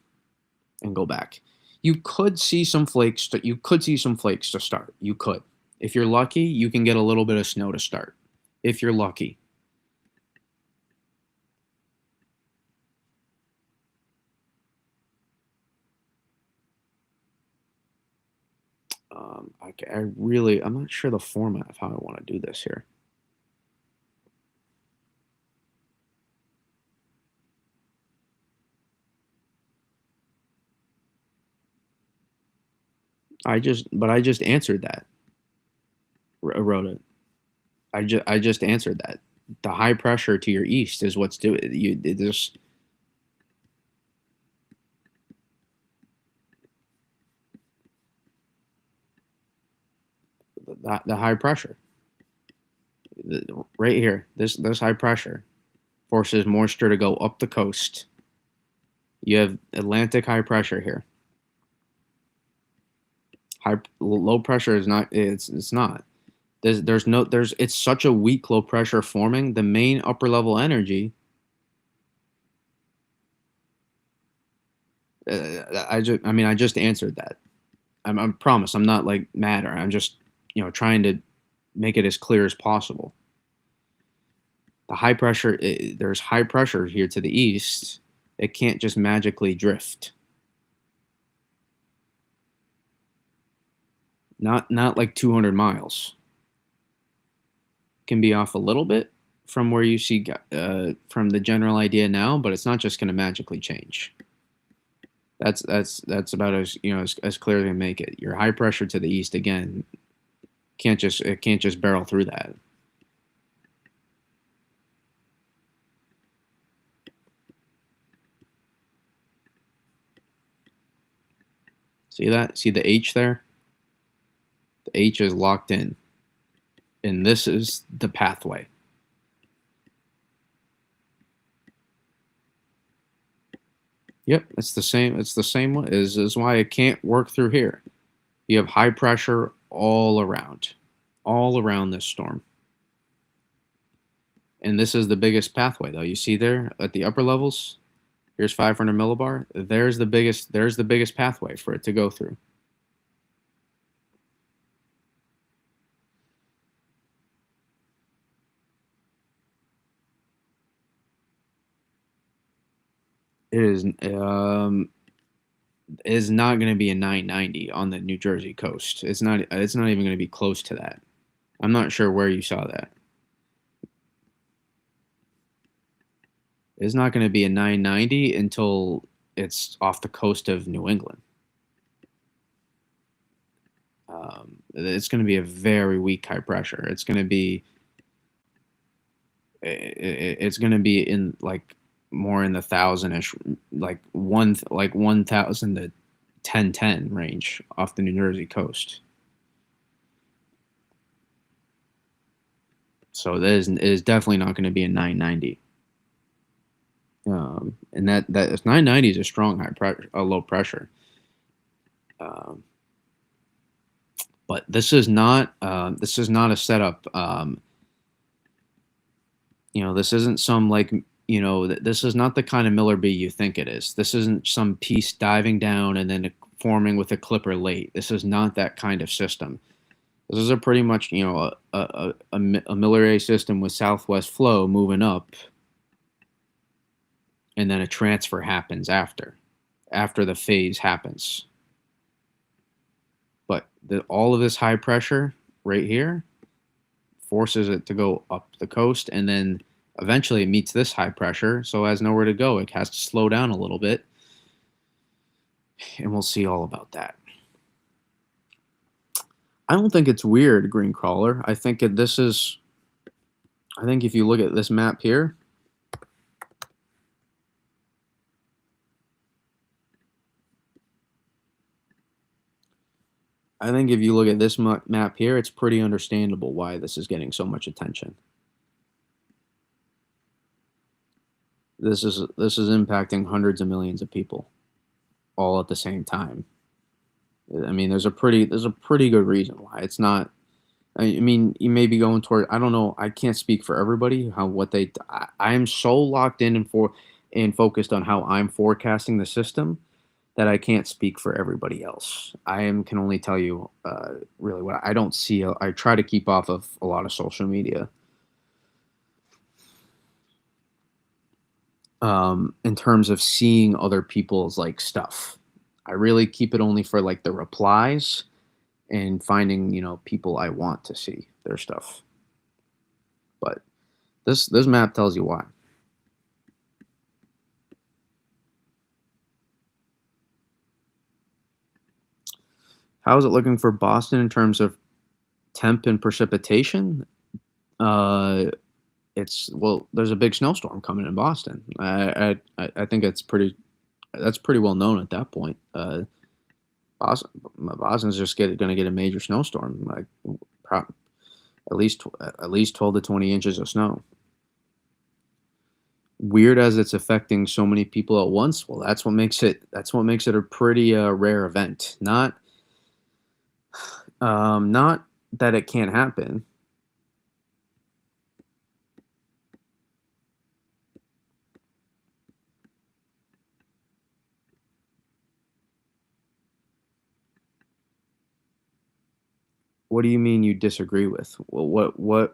and go back. You could see some flakes. You could see some flakes to start. You could. If you're lucky, you can get a little bit of snow to start. If you're lucky. I'm not sure the format of how I want to do this here. I just answered that. I wrote it. I just answered that. The high pressure to your east is what's doing you. This the high pressure right here. This high pressure forces moisture to go up the coast. You have Atlantic high pressure here. Low pressure is not. It's not. There's it's such a weak low pressure forming. The main upper level energy. I just answered that. I promise. I'm not like mad, or I'm just trying to make it as clear as possible. The high pressure. There's high pressure here to the east. It can't just magically drift. Not like 200 miles. Can be off a little bit from where you see from the general idea now, but it's not just going to magically change. That's about as as clear as I make it. Your high pressure to the east again can't just barrel through that. See that? See the H there? The H is locked in, and this is the pathway. Yep, it's the same. It's the same one. Is why it can't work through here. You have high pressure all around this storm. And this is the biggest pathway, though. You see there at the upper levels. Here's 500 millibar. There's the biggest. There's the biggest pathway for it to go through. It is not going to be a 990 on the New Jersey coast. It's not. It's not even going to be close to that. I'm not sure where you saw that. It's not going to be a 990 until it's off the coast of New England. It's going to be a very weak high pressure. It's going to be. It's going to be in like more in the thousand-ish, like 1,000 to 1010 range off the New Jersey coast. So it is definitely not going to be a 990. And that 990 is a strong high pressure, a low pressure. But this is not a setup. This isn't some like this is not the kind of Miller B you think it is. This isn't some piece diving down and then forming with a clipper late. This is not that kind of system. This is a pretty much a Miller A system with southwest flow moving up, and then a transfer happens after the phase happens. But all of this high pressure right here forces it to go up the coast, and then eventually it meets this high pressure, so it has nowhere to go. It has to slow down a little bit, and we'll see all about that. I don't think it's weird, Green Crawler. I think if you look at this map here, it's pretty understandable why this is getting so much attention. This is impacting hundreds of millions of people. all at the same time. I mean, there's a pretty good reason why it's not. I mean, you may be going toward. I don't know. I can't speak for everybody. How what they. I am so locked in and focused on how I'm forecasting the system that I can't speak for everybody else. Can only tell you really what I don't see. I try to keep off of a lot of social media. In terms of seeing other people's like stuff. I really keep it only for like the replies and finding, people I want to see their stuff. But this map tells you why. How is it looking for Boston in terms of temp and precipitation? Uh, it's well, there's a big snowstorm coming in Boston. I think that's pretty well known at that point. Boston's just going to get a major snowstorm, like pro- at least 12 to 20 inches of snow. Weird as it's affecting so many people at once. Well, that's what makes it a pretty rare event. Not that it can't happen. What do you mean you disagree with? Well,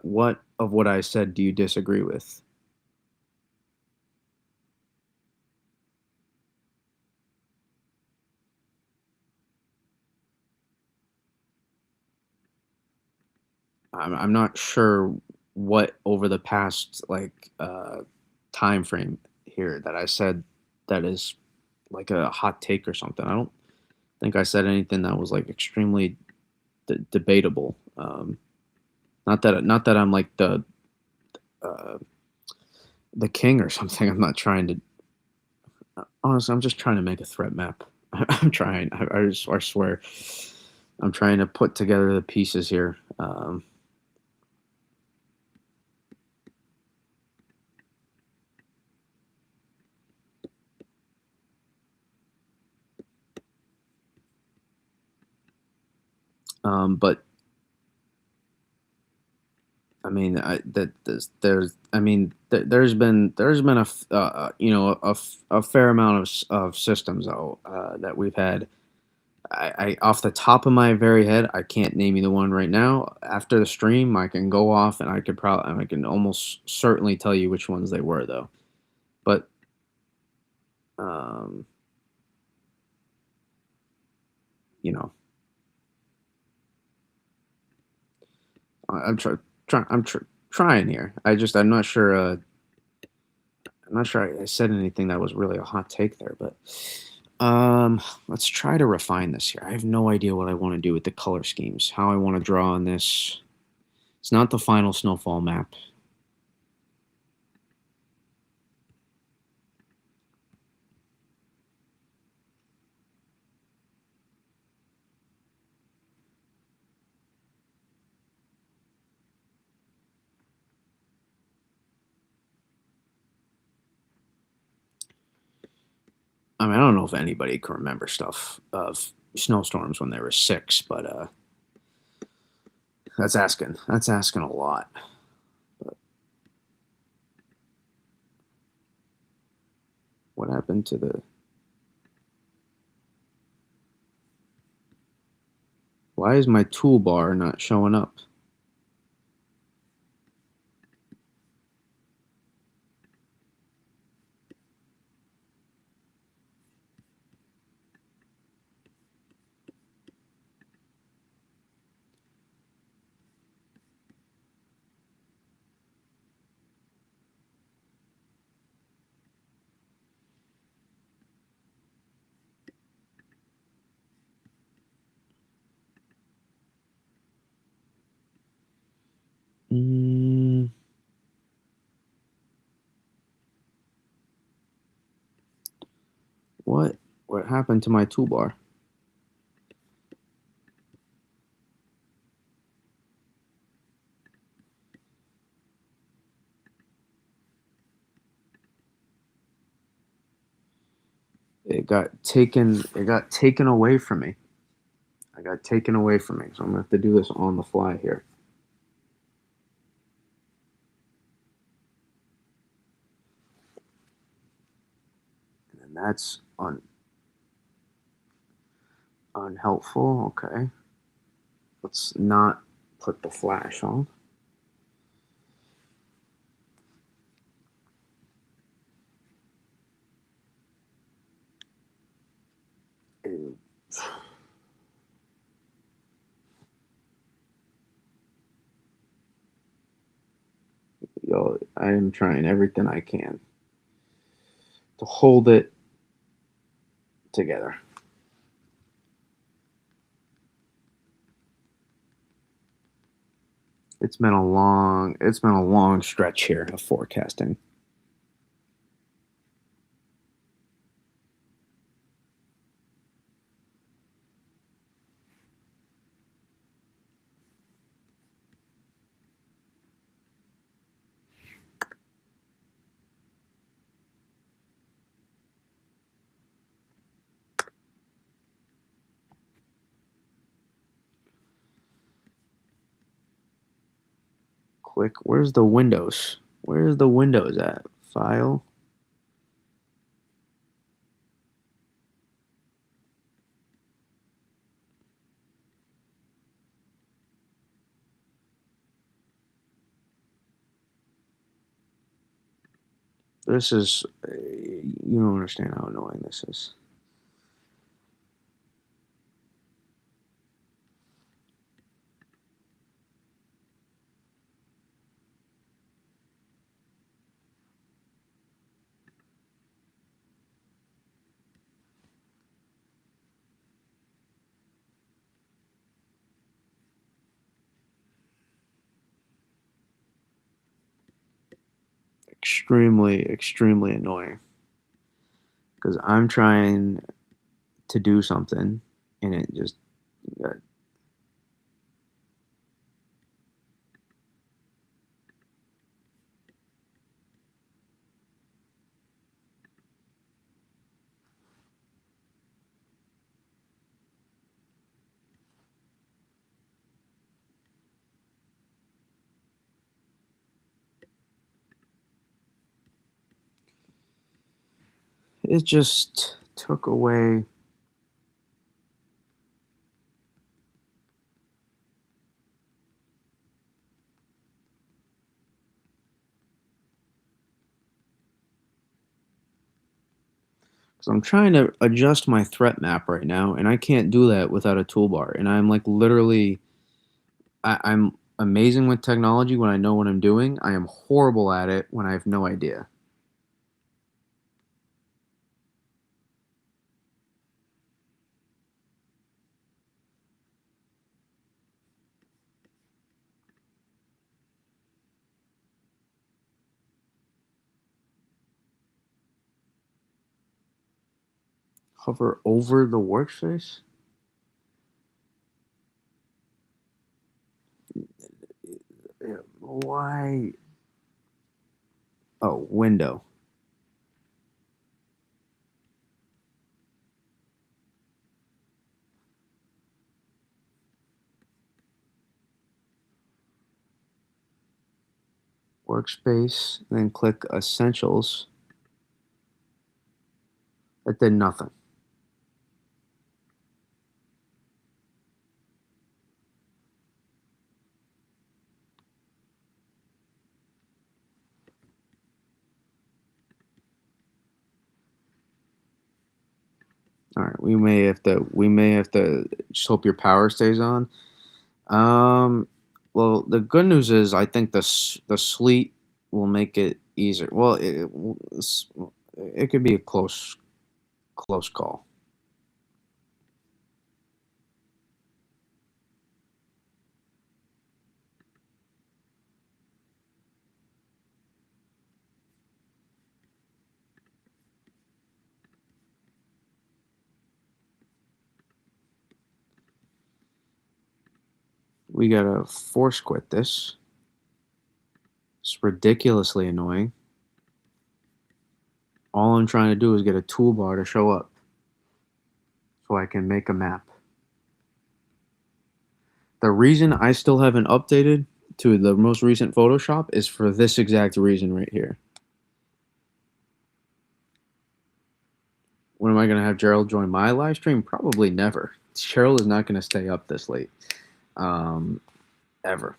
what of what I said do you disagree with? I'm not sure what over the past like time frame here that I said that is like a hot take or something. I don't think I said anything that was like extremely debatable. Not that I'm like uh, the king or something. I'm not trying to. Honestly, I'm just trying to make a threat map. I'm trying. I swear, I'm trying to put together the pieces here. But I mean, there's been a fair amount of systems though that we've had. I off the top of my very head, I can't name you the one right now. After the stream, I can go off and I can almost certainly tell you which ones they were though. But um, you know, I'm trying here. I'm not sure I said anything that was really a hot take there, but let's try to refine this here. I have no idea what I want to do with the color schemes, how I want to draw on this. It's not the final snowfall map. I mean, I don't know if anybody can remember stuff of snowstorms when they were six, but that's asking a lot. But what happened to the? Why is my toolbar not showing up? Mm, what? What happened to my toolbar? It got taken away from me. I got taken away from me. So I'm gonna have to do this on the fly here. And that's unhelpful. Okay. Let's not put the flash on. Ew. Yo, I am trying everything I can to hold it together. It's been a long stretch here of forecasting. Click. Where's the Windows? Where's the Windows at? File. This is. You don't understand how annoying this is. Extremely, extremely annoying. Because I'm trying to do something and it just. It just took away. Because I'm trying to adjust my threat map right now, and I can't do that without a toolbar. And I'm like literally, I'm amazing with technology when I know what I'm doing. I am horrible at it when I have no idea. Hover over the workspace? Why? Oh, window. Workspace, and then click Essentials. That did nothing. All right, we may have to just hope your power stays on. Um, well, the good news is I think the sleet will make it easier. Well, it could be a close call. We gotta force quit this. It's ridiculously annoying. All I'm trying to do is get a toolbar to show up. so I can make a map. The reason I still haven't updated to the most recent Photoshop is for this exact reason right here. When am I going to have Gerald join my live stream? Probably never. Cheryl is not going to stay up this late. Ever.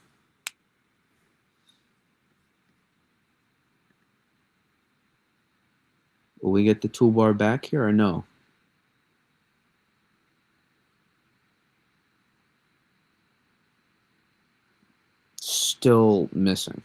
Will we get the toolbar back here or no? Still missing.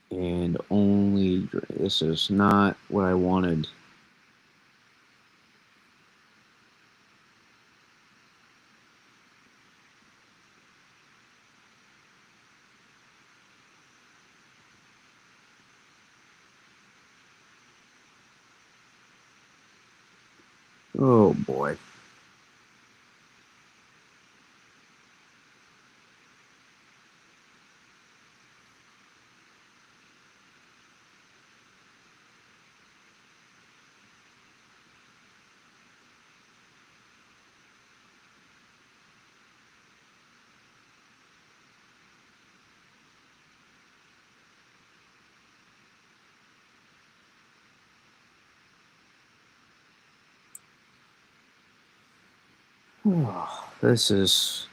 And only, this is not what I wanted. Oh boy. This is...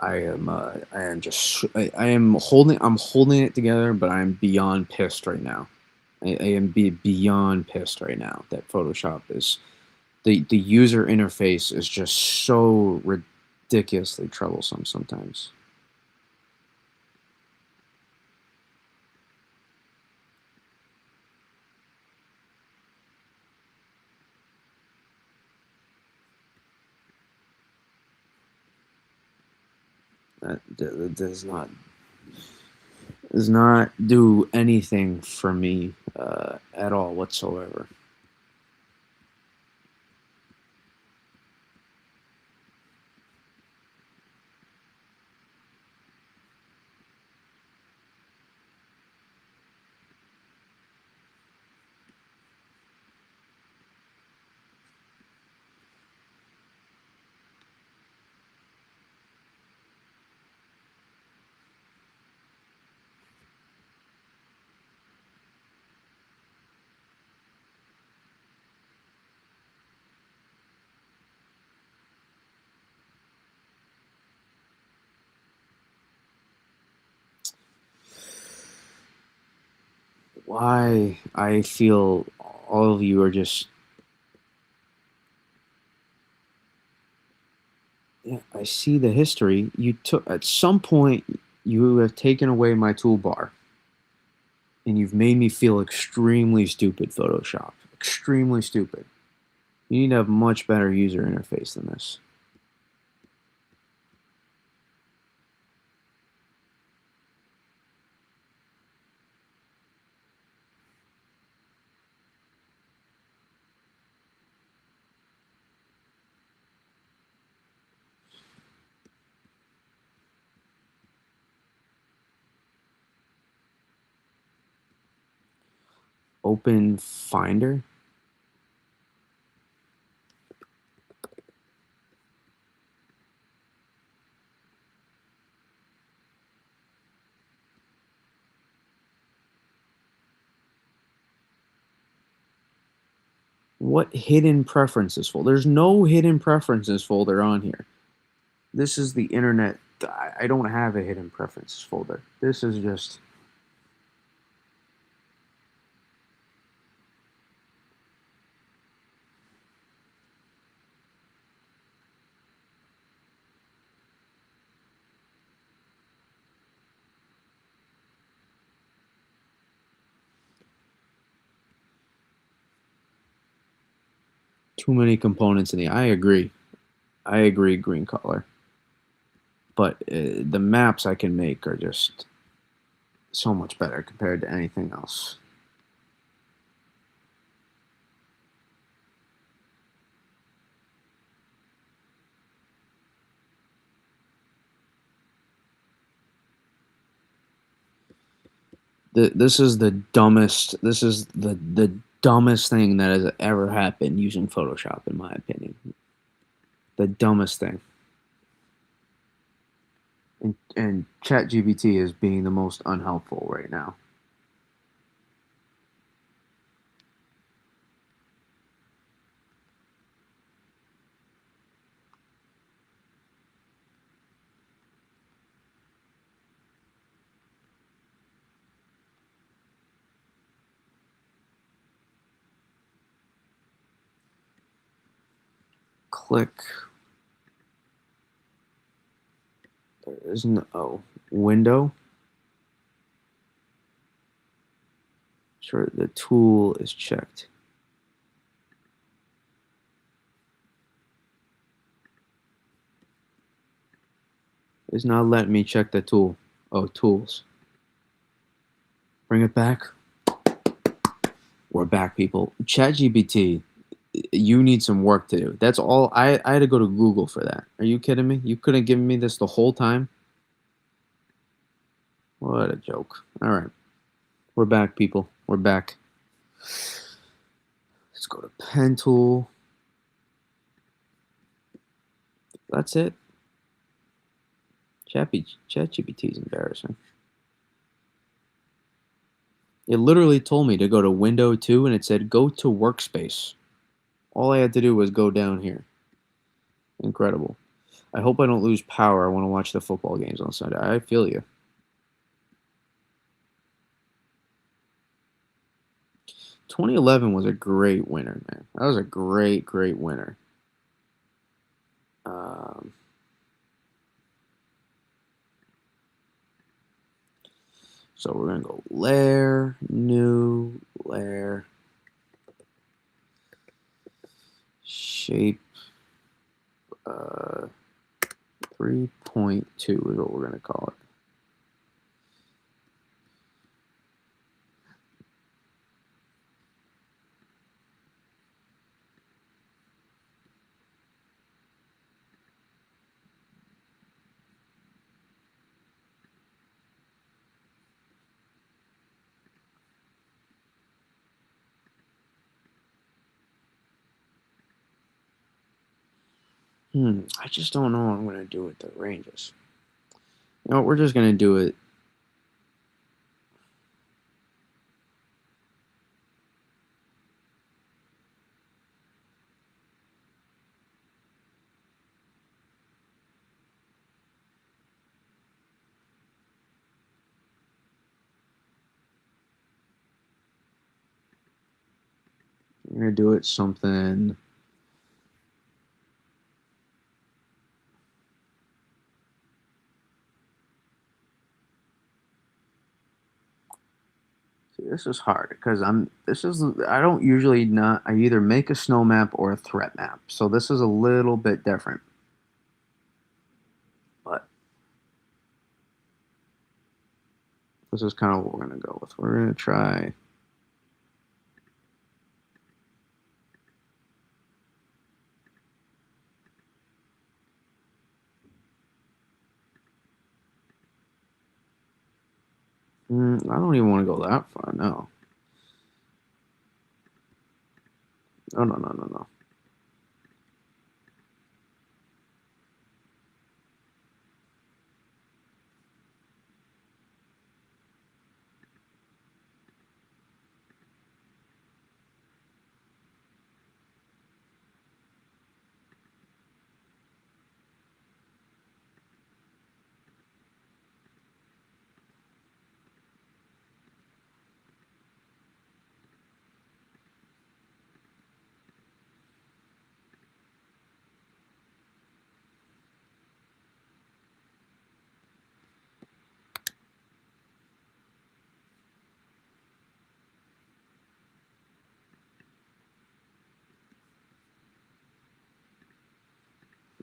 I'm holding it together, but I'm beyond pissed right now. I am beyond pissed right now that Photoshop is, the user interface is just so ridiculously troublesome sometimes. That does not do anything for me at all whatsoever. Why I feel all of you are just... Yeah, I see the history. You took, at some point, you have taken away my toolbar, and you've made me feel extremely stupid, Photoshop. Extremely stupid. You need to have much better user interface than this. Open Finder? What hidden preferences folder? There's no hidden preferences folder on here. This is the internet. I don't have a hidden preferences folder. This is just... Too many components in the. I agree. I agree. Green color, but the maps I can make are just so much better compared to anything else. This is the dumbest. This is the dumbest thing that has ever happened using Photoshop, in my opinion. The dumbest thing. And ChatGPT is being the most unhelpful right now. Click. There is no window. Sure, the tool is checked. It's not letting me check the tool. Oh, tools. Bring it back. We're back, people. ChatGPT, you need some work to do. That's all. I had to go to Google for that. Are you kidding me? You couldn't give me this the whole time? What a joke. All right. We're back, people. We're back. Let's go to pen tool. That's it. ChatGPT is embarrassing. It literally told me to go to window 2 and it said go to workspace. All I had to do was go down here. Incredible. I hope I don't lose power. I want to watch the football games on Sunday. I feel you. 2011 was a great winner, man. That was a great, great winner. Um, so we're going to go layer, new, layer, shape, 3.2 is what we're going to call it. I just don't know what I'm going to do with the ranges. You know, we're just going to do it. We're going to do it something. See, this is hard because I don't usually not, I either make a snow map or a threat map. So this is a little bit different. But this is kind of what we're going to go with. We're going to try. I don't even want to go that far. No. No, no, no, no, no.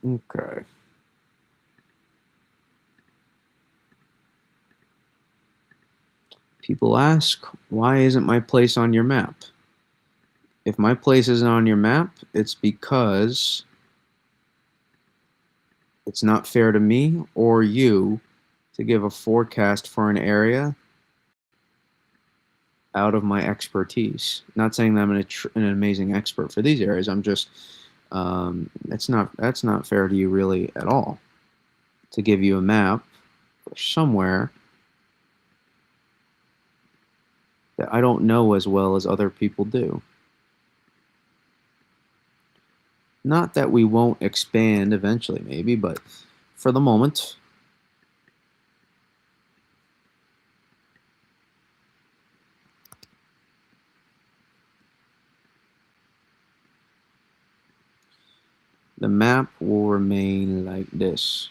Okay. People ask, why isn't my place on your map? If my place isn't on your map, it's because it's not fair to me or you to give a forecast for an area out of my expertise. Not saying that I'm an amazing expert for these areas. I'm just, that's not fair to you really at all. To give you a map for somewhere that I don't know as well as other people do. Not that we won't expand eventually, maybe, but for the moment, the map will remain like this.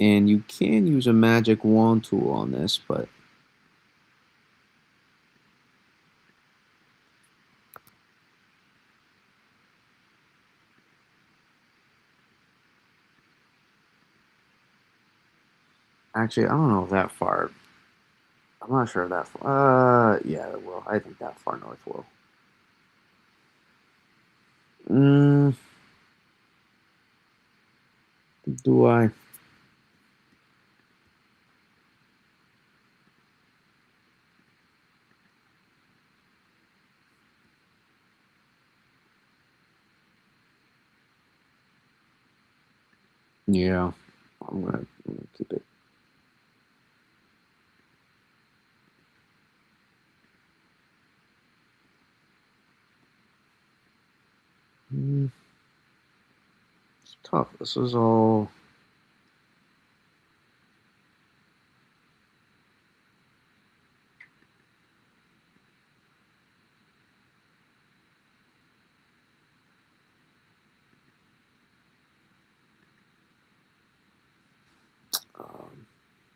And you can use a magic wand tool on this, but actually, I don't know if that far. I'm not sure that far. Yeah, it will. I think that far north will. Mm, do I? Yeah, I'm gonna keep it. Mm, it's tough. This is all.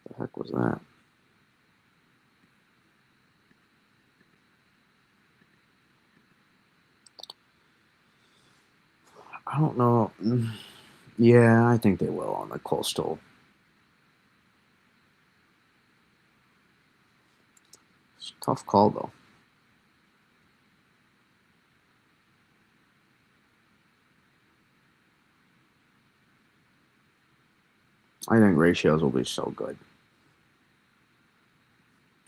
The heck was that? I don't know. Yeah, I think they will on the coastal. It's a tough call though. I think ratios will be so good.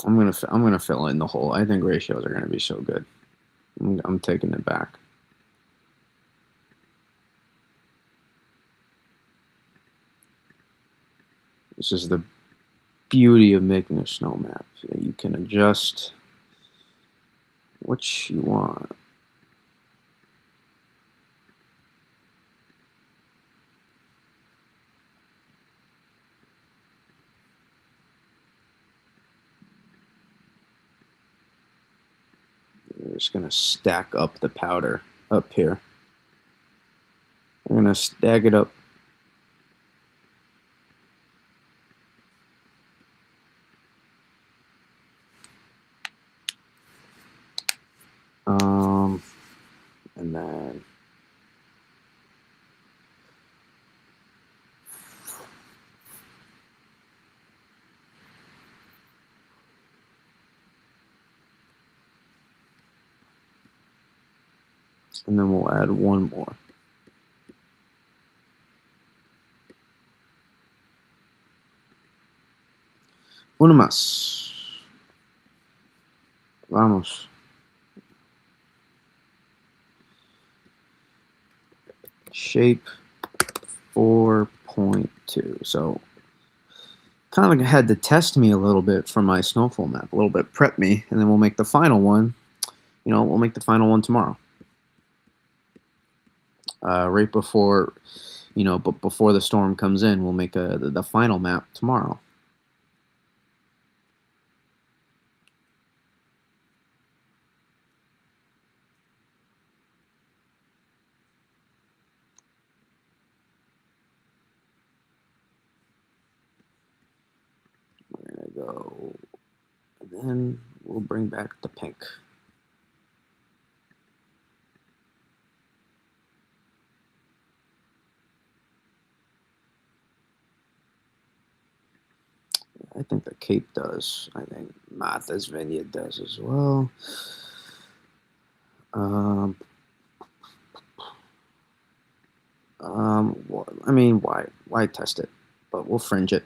I'm gonna fill in the hole. I think ratios are gonna be so good. I'm taking it back. This is the beauty of making a snow map. You can adjust what you want. We're just gonna stack up the powder up here. We're gonna stack it up. Um, and then we'll add one more. Uno más. Vamos. Shape 4.2. So kind of had to test me a little bit for my snowfall map, a little bit prep me, and then we'll make the final one. We'll make the final one tomorrow. Right before, but before the storm comes in, we'll make the final map tomorrow. We're gonna go, and then we'll bring back the pink. I think the Cape does. I think Martha's Vineyard does as well. Um, I mean, why test it? But we'll fringe it.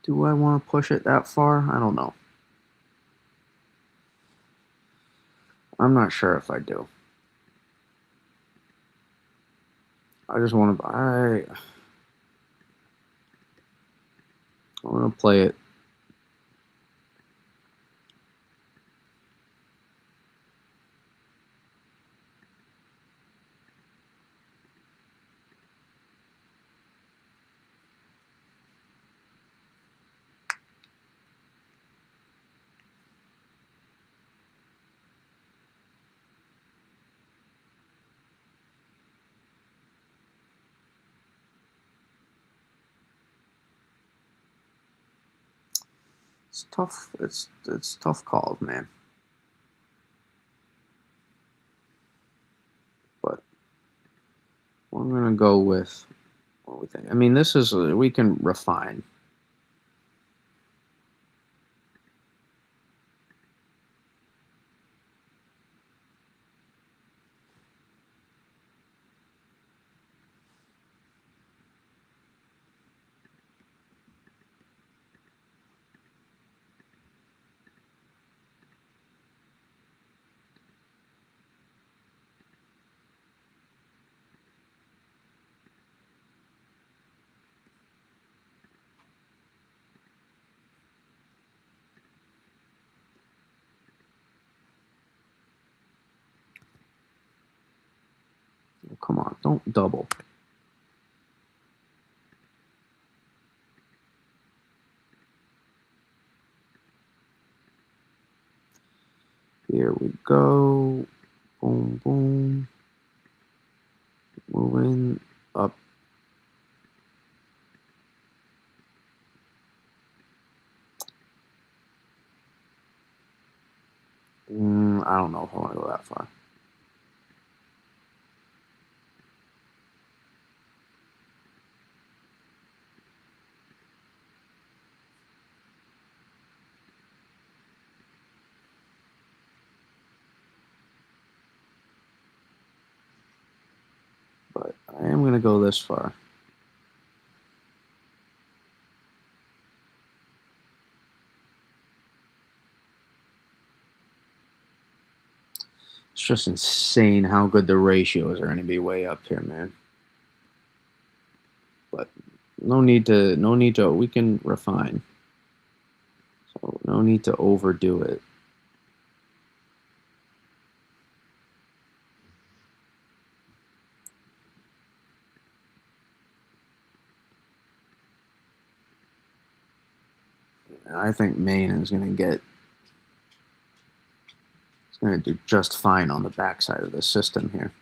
Do I want to push it that far? I don't know. I'm not sure if I do. I just want to. I want to play it. It's tough. It's tough calls, man. But I'm gonna go with what we think. I mean, this is we can refine. Come on, don't double. Here we go. Boom, boom. Moving up. I don't know if I want to go that far. But I am gonna go this far. It's just insane how good the ratios are gonna be way up here, man. But no need to we can refine. So no need to overdo it. I think Maine is gonna get it's gonna do just fine on the backside of the system here.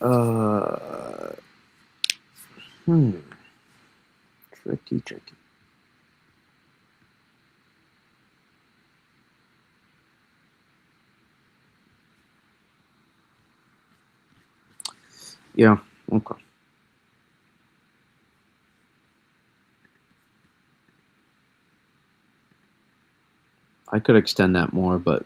Uh hmm. Tricky. Yeah, okay. I could extend that more, but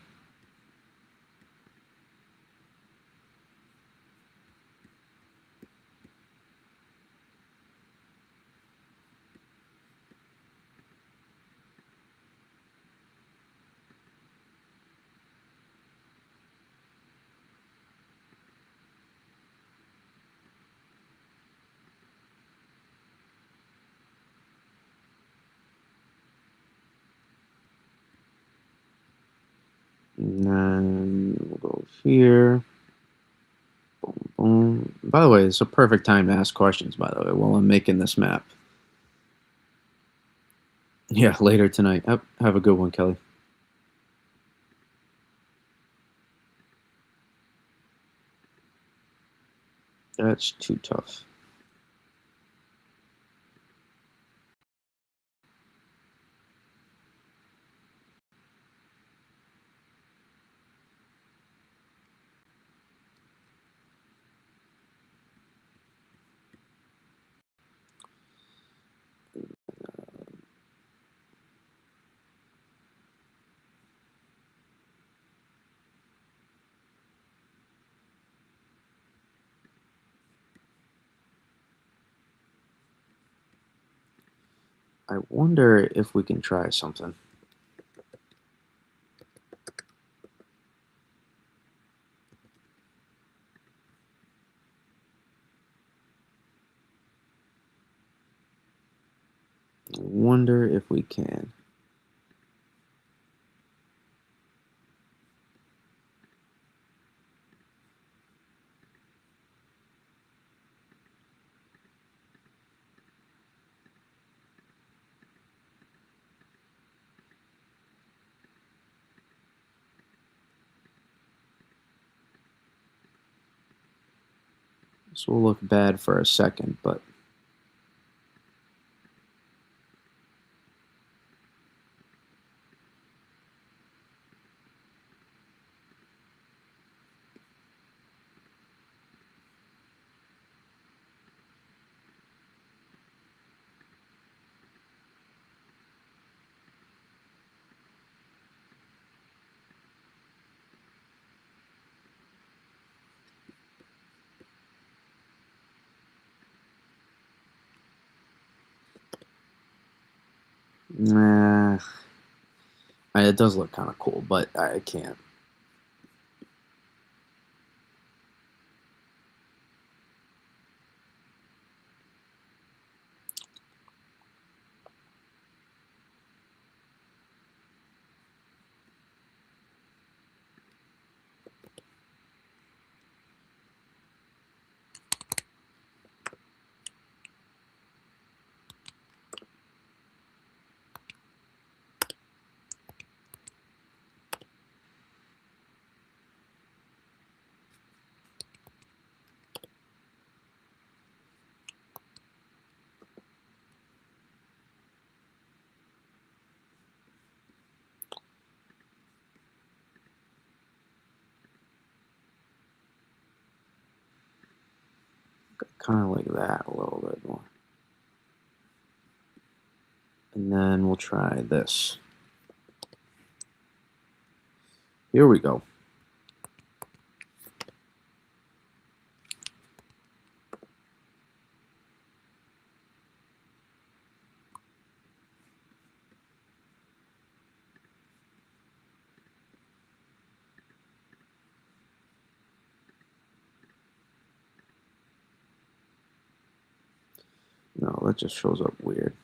and then we'll go here. Boom, boom. By the way, it's a perfect time to ask questions, by the way, while I'm making this map. Yeah, later tonight. Have a good one, Kelly. That's too tough. I wonder if we can try something. I wonder if we can. This will look bad for a second, but nah. It does look kind of cool, but I can't. Kind of like that a little bit more. And then we'll try this. Here we go. No, that just shows up weird.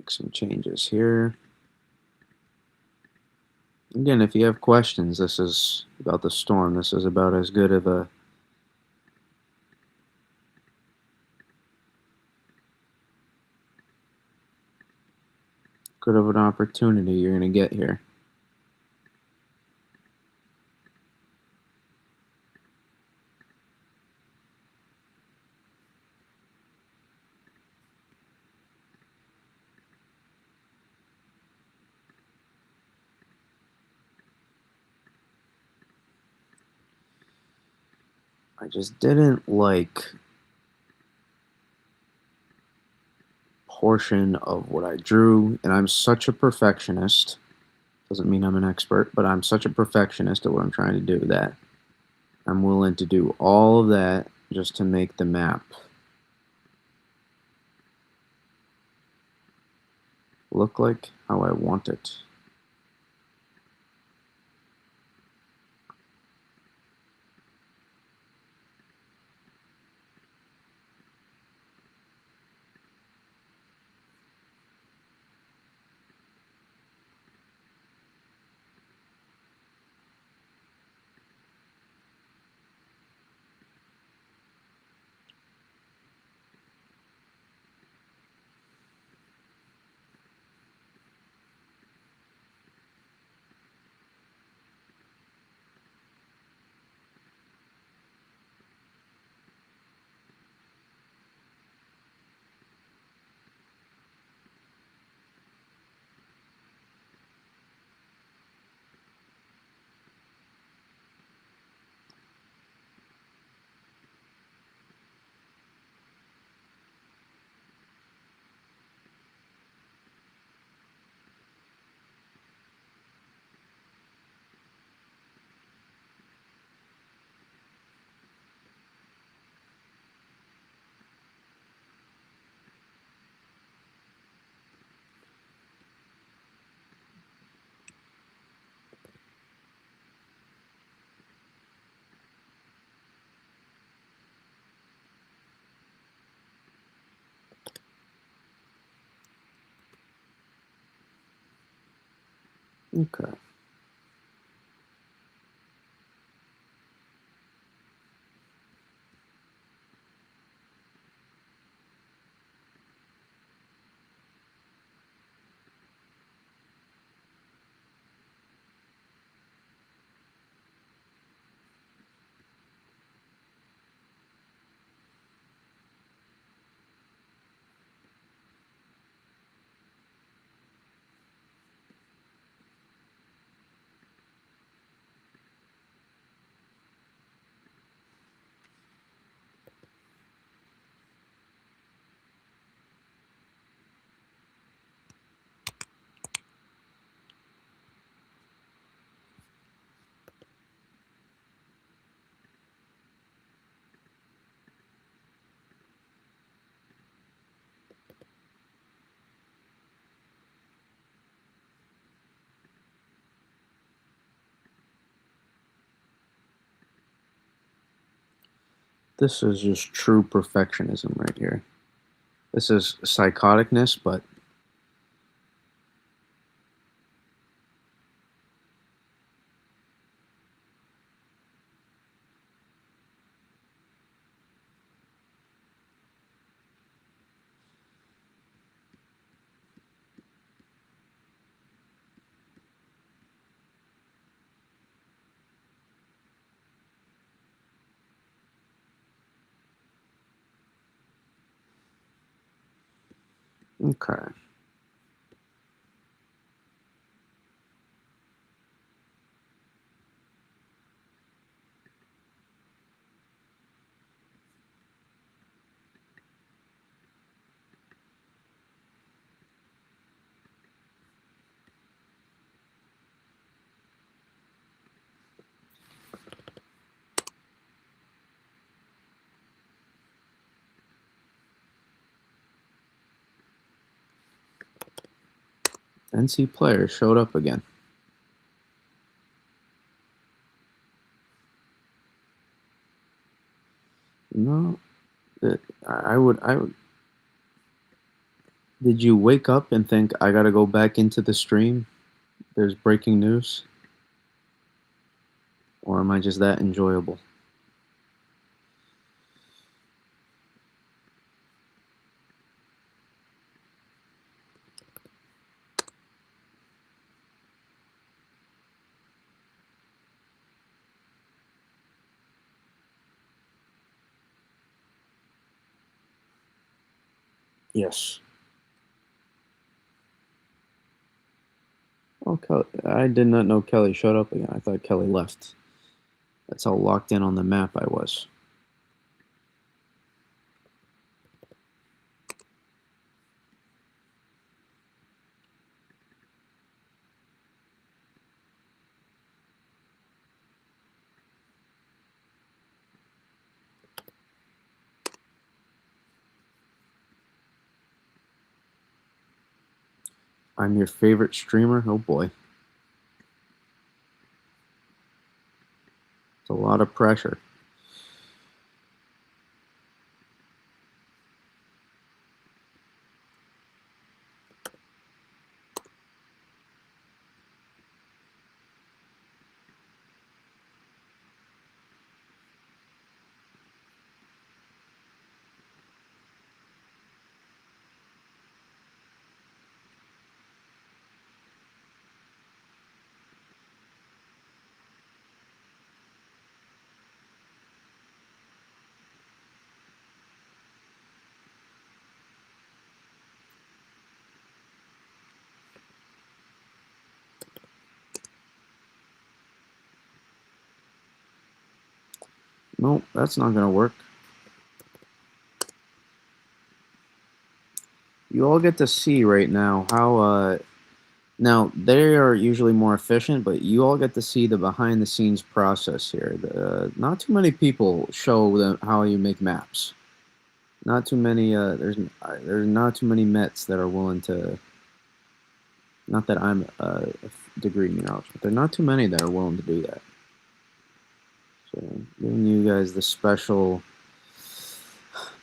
make some changes here. Again, if you have questions, this is about the storm. This is about as good of a an opportunity you're going to get here. I just didn't like portion of what I drew, and I'm such a perfectionist. Doesn't mean I'm an expert, but I'm such a perfectionist at what I'm trying to do that I'm willing to do all of that just to make the map look like how I want it. Okay. This is just true perfectionism right here. This is psychoticness, but okay. NC player showed up again. No, I would Did you wake up and think, I gotta go back into the stream? There's breaking news? Or am I just that enjoyable? Yes. Oh, Kelly. I did not know Kelly showed up again. I thought Kelly left. That's how locked in on the map I was. I'm your favorite streamer? Oh boy. It's a lot of pressure. Nope, that's not gonna work. You all get to see right now how now they are usually more efficient, but you all get to see the behind the scenes process here. Not too many people show them how you make maps. Not too many. There's not too many Mets that are willing to. Not that I'm a degree meteorologist, but there are not too many that are willing to do that. So giving you guys the special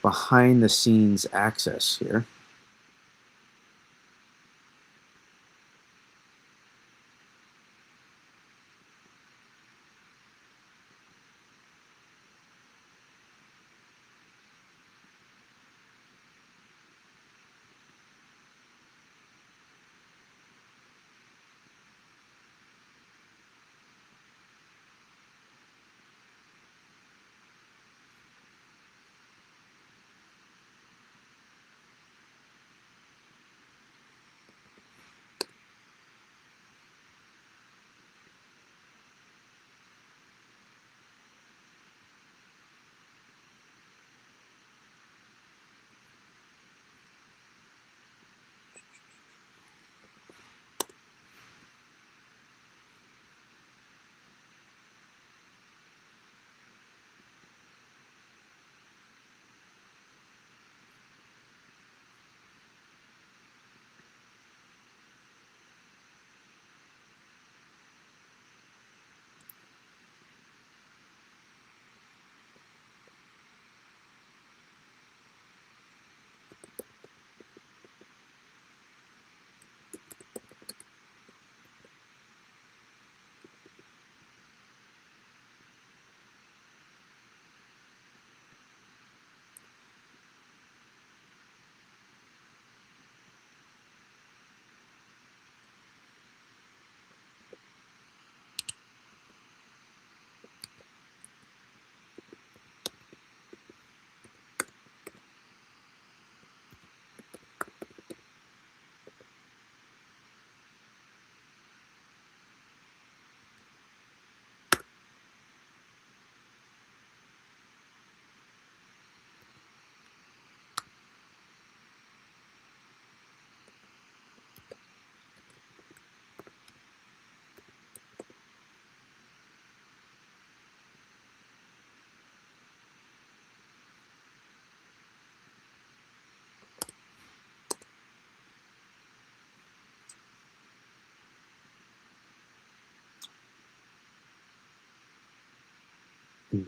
behind the scenes access here.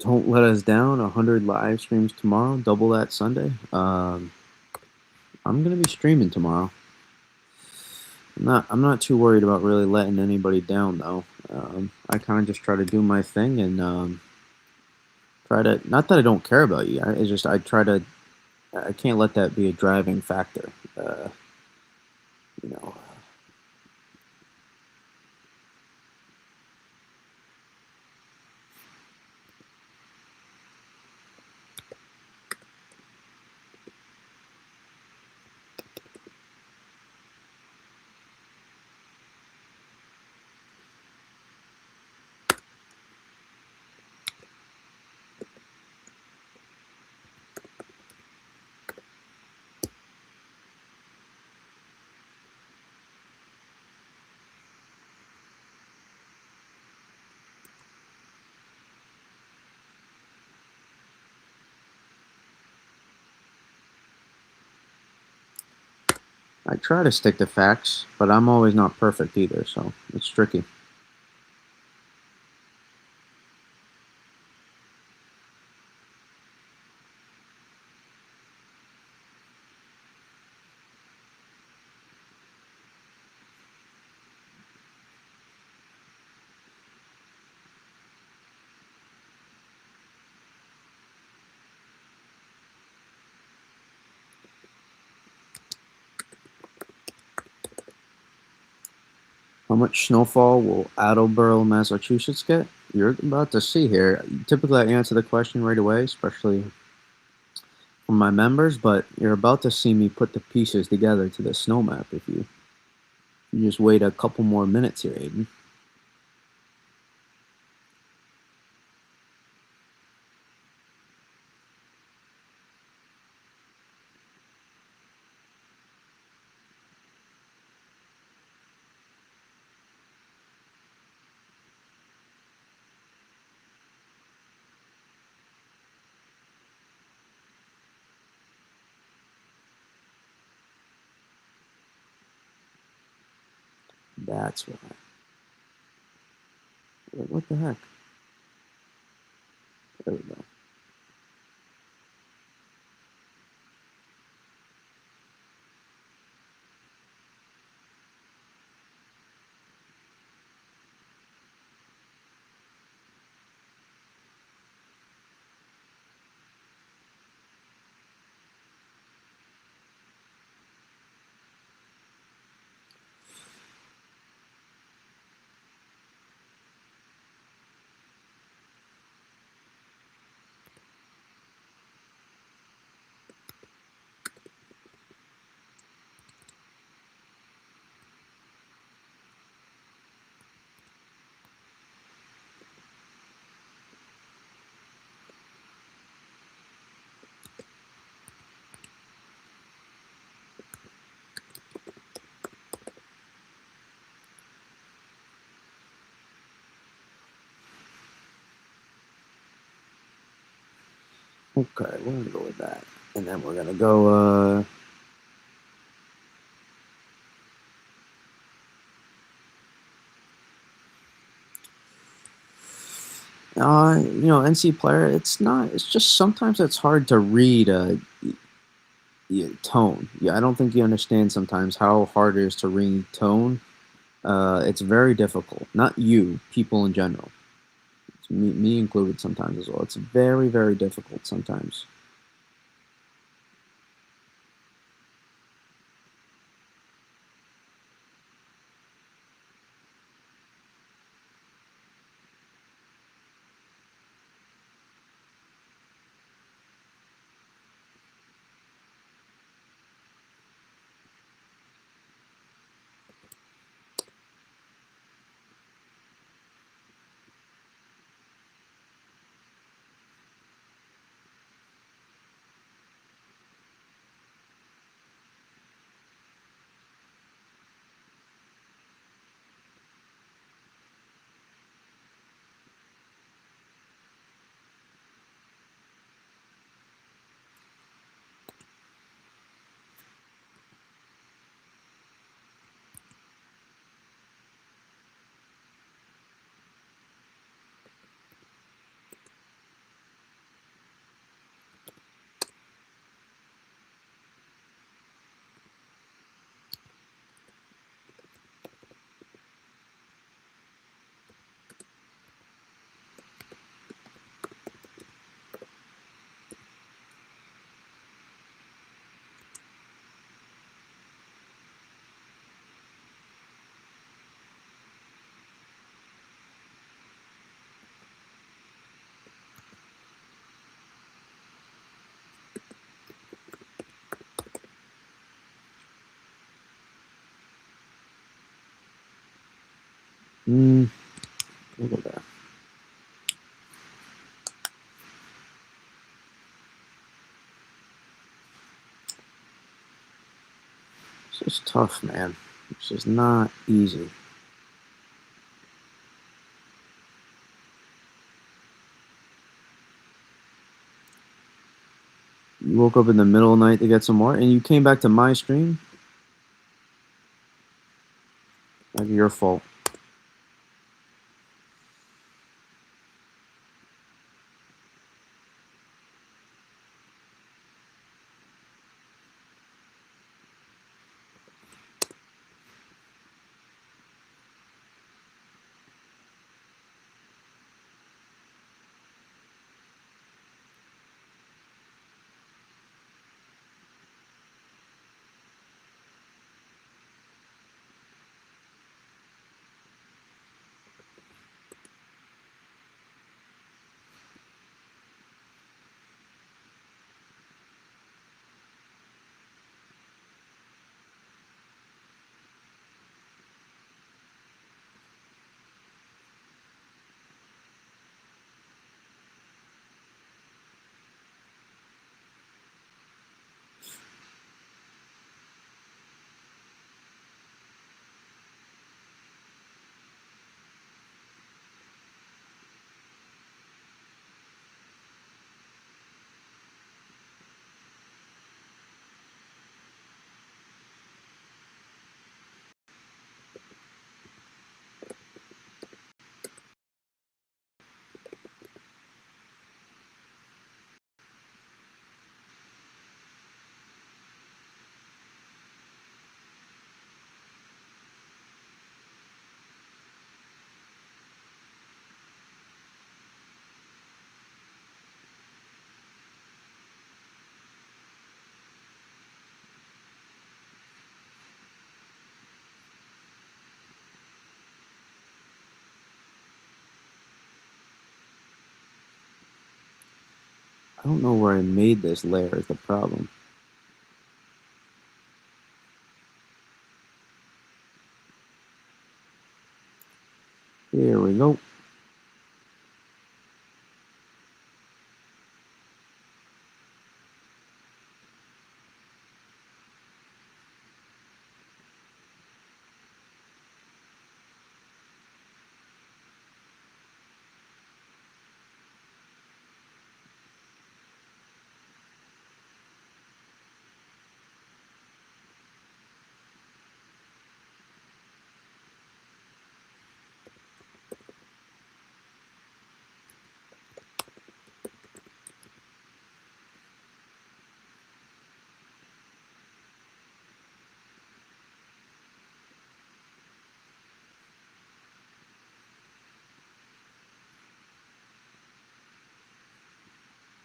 Don't let us down. 100 live streams tomorrow. Double that Sunday. I'm gonna be streaming tomorrow. I'm not too worried about really letting anybody down though. I kind of just try to do my thing and try to, not that I don't care about you. It's just I try to, I can't let that be a driving factor. Uh, you know, I try to stick to facts, but I'm always not perfect either, so it's tricky. How much snowfall will Attleboro, Massachusetts get? You're about to see here. Typically, I answer the question right away, especially from my members, but you're about to see me put the pieces together to the snow map if you just wait a couple more minutes here, Aiden. That's why. Wait, what the heck? There we go. Okay, we're gonna go with that, and then we're gonna go. NC player. It's not. It's just sometimes it's hard to read tone. Yeah, I don't think you understand sometimes how hard it is to read tone. It's very difficult. Not you, people in general. It's me included sometimes as well. It's very, very difficult sometimes. Look at that. It's just tough, man. It's just not easy. You woke up in the middle of the night to get some more, and you came back to my stream? Like, your fault. I don't know where I made this layer is the problem. Here we go.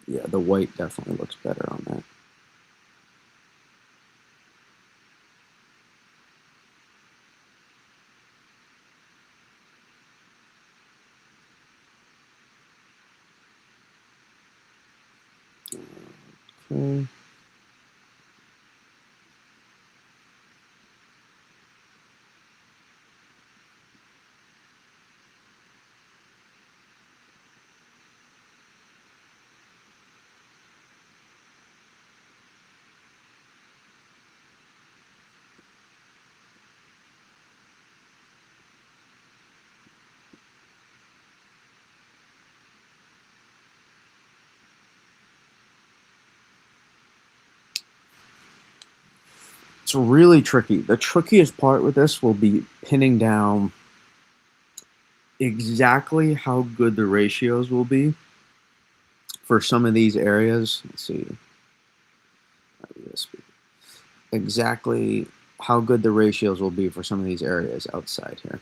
Yeah, the white definitely looks better on that. Okay. It's really tricky. The trickiest part with this will be pinning down exactly how good the ratios will be for some of these areas. Let's see. Exactly how good the ratios will be for some of these areas outside here.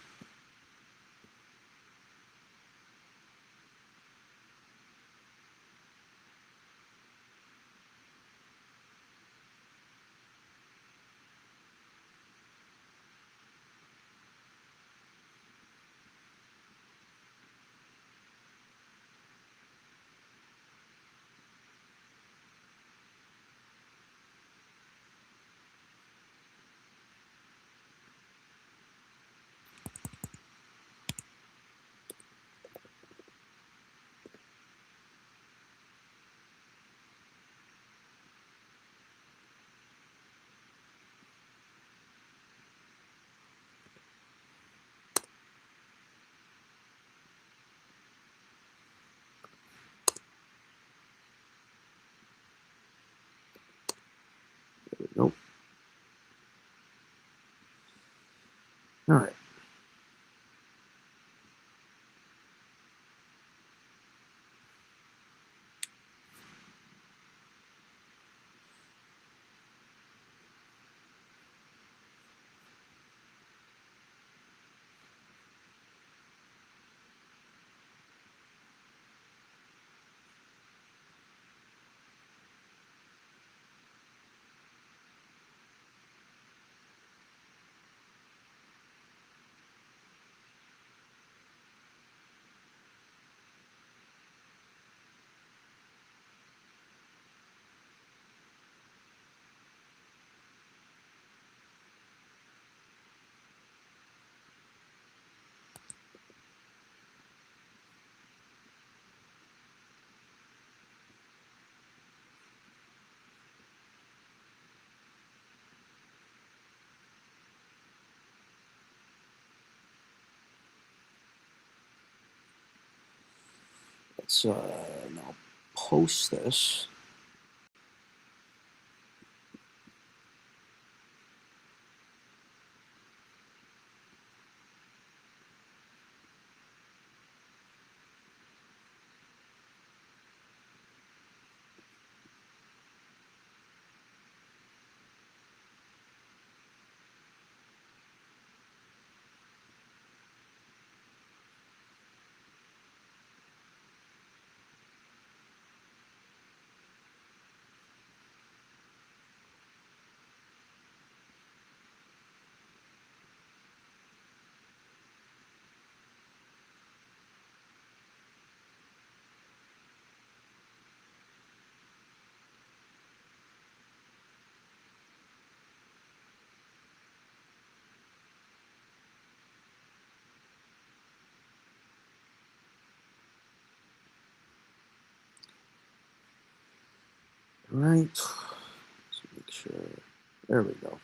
Nope. All right. Let's now post this. All right. Let's make sure. There we go.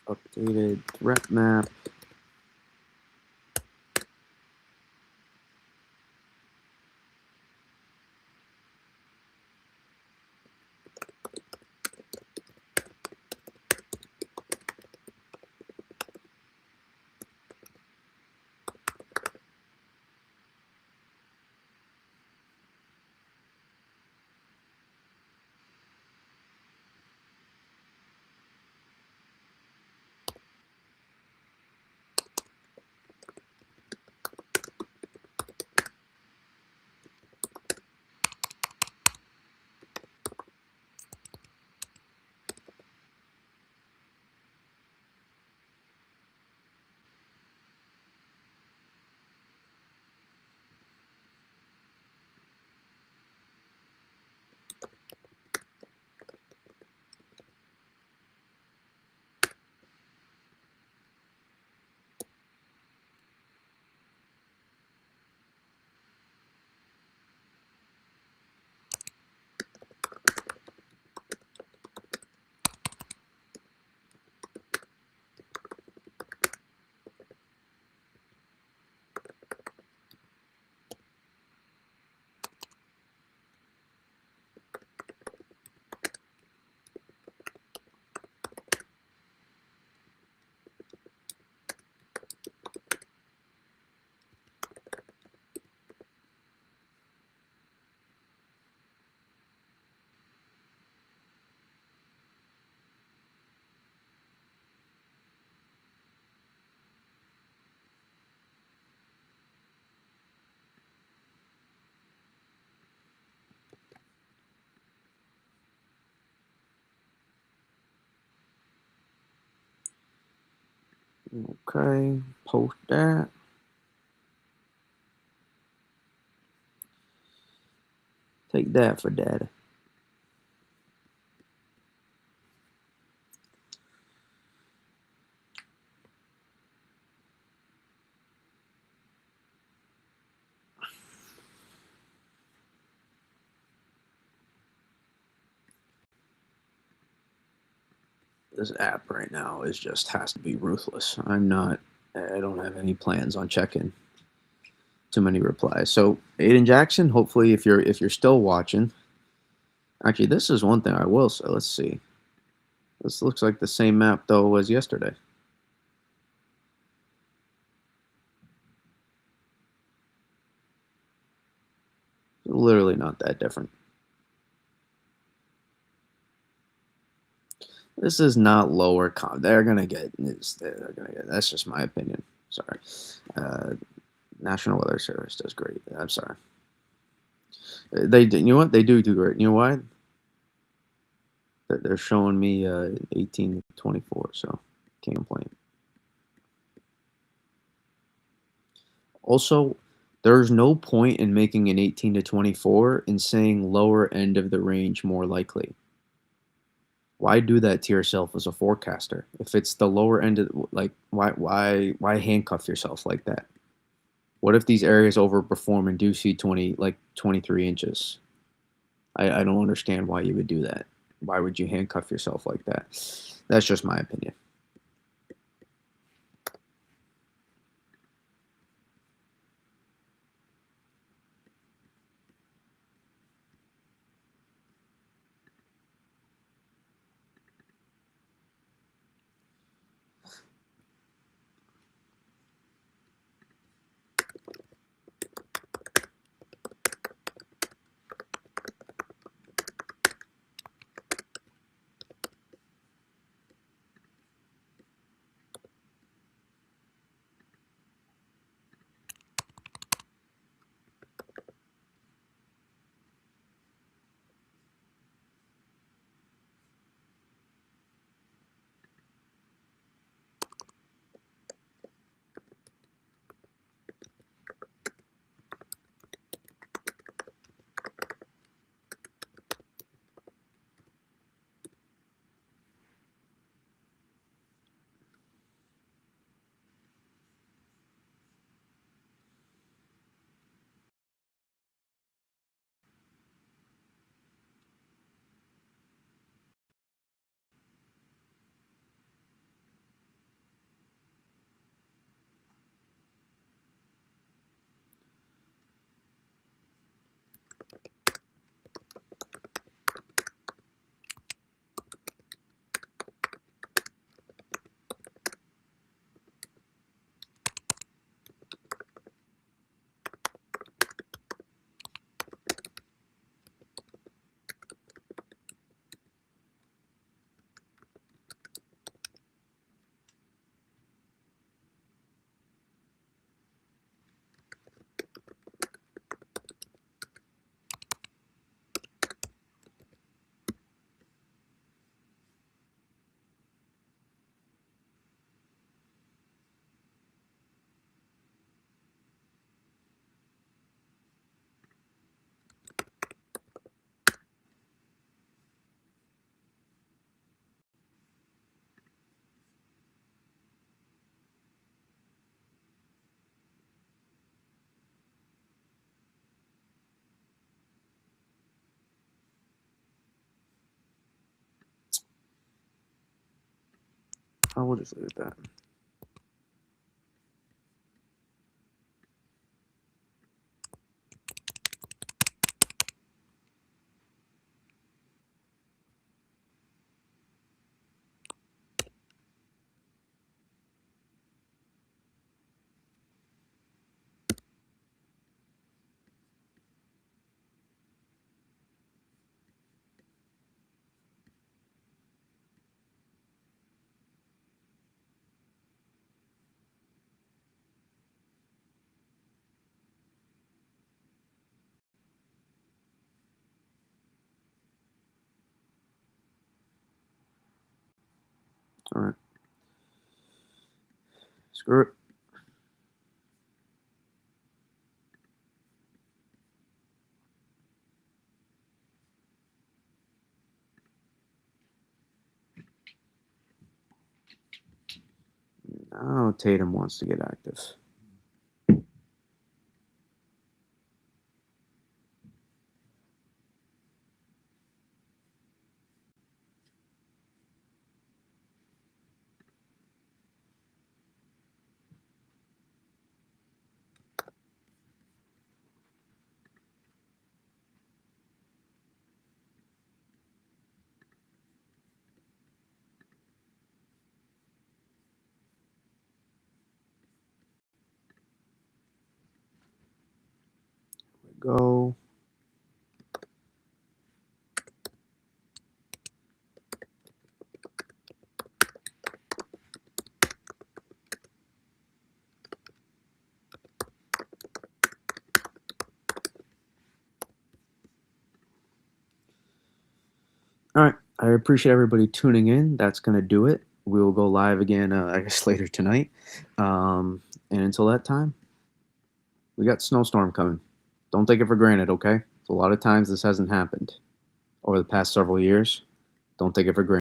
Updated threat map. Okay, post that. Take that for data. This app right now is just has to be ruthless. I don't have any plans on checking too many replies. So Aiden Jackson, hopefully if you're still watching, Actually, this is one thing I will say. Let's see. This looks like the same map though as yesterday. Literally not that different. This is not lower con. They're gonna get this. They're gonna get. That's just my opinion. Sorry. Uh, National Weather Service does great. I'm sorry. They do. You know what? They do great. You know why? They're showing me 18 to 24, so can't complain. Also, there's no point in making an 18 to 24 and saying lower end of the range more likely. Why do that to yourself as a forecaster? If it's the lower end of, like, why handcuff yourself like that? What if these areas overperform and do see 23 inches? I don't understand why you would do that. Why would you handcuff yourself like that? That's just my opinion. I will just leave it at that. All right. Screw it. Now Tatum wants to get active. go. All right. I appreciate everybody tuning in. That's going to do it. We will go live again, I guess, later tonight. And until that time, we got snowstorm coming. Don't take it for granted, okay? A lot of times this hasn't happened over the past several years. Don't take it for granted.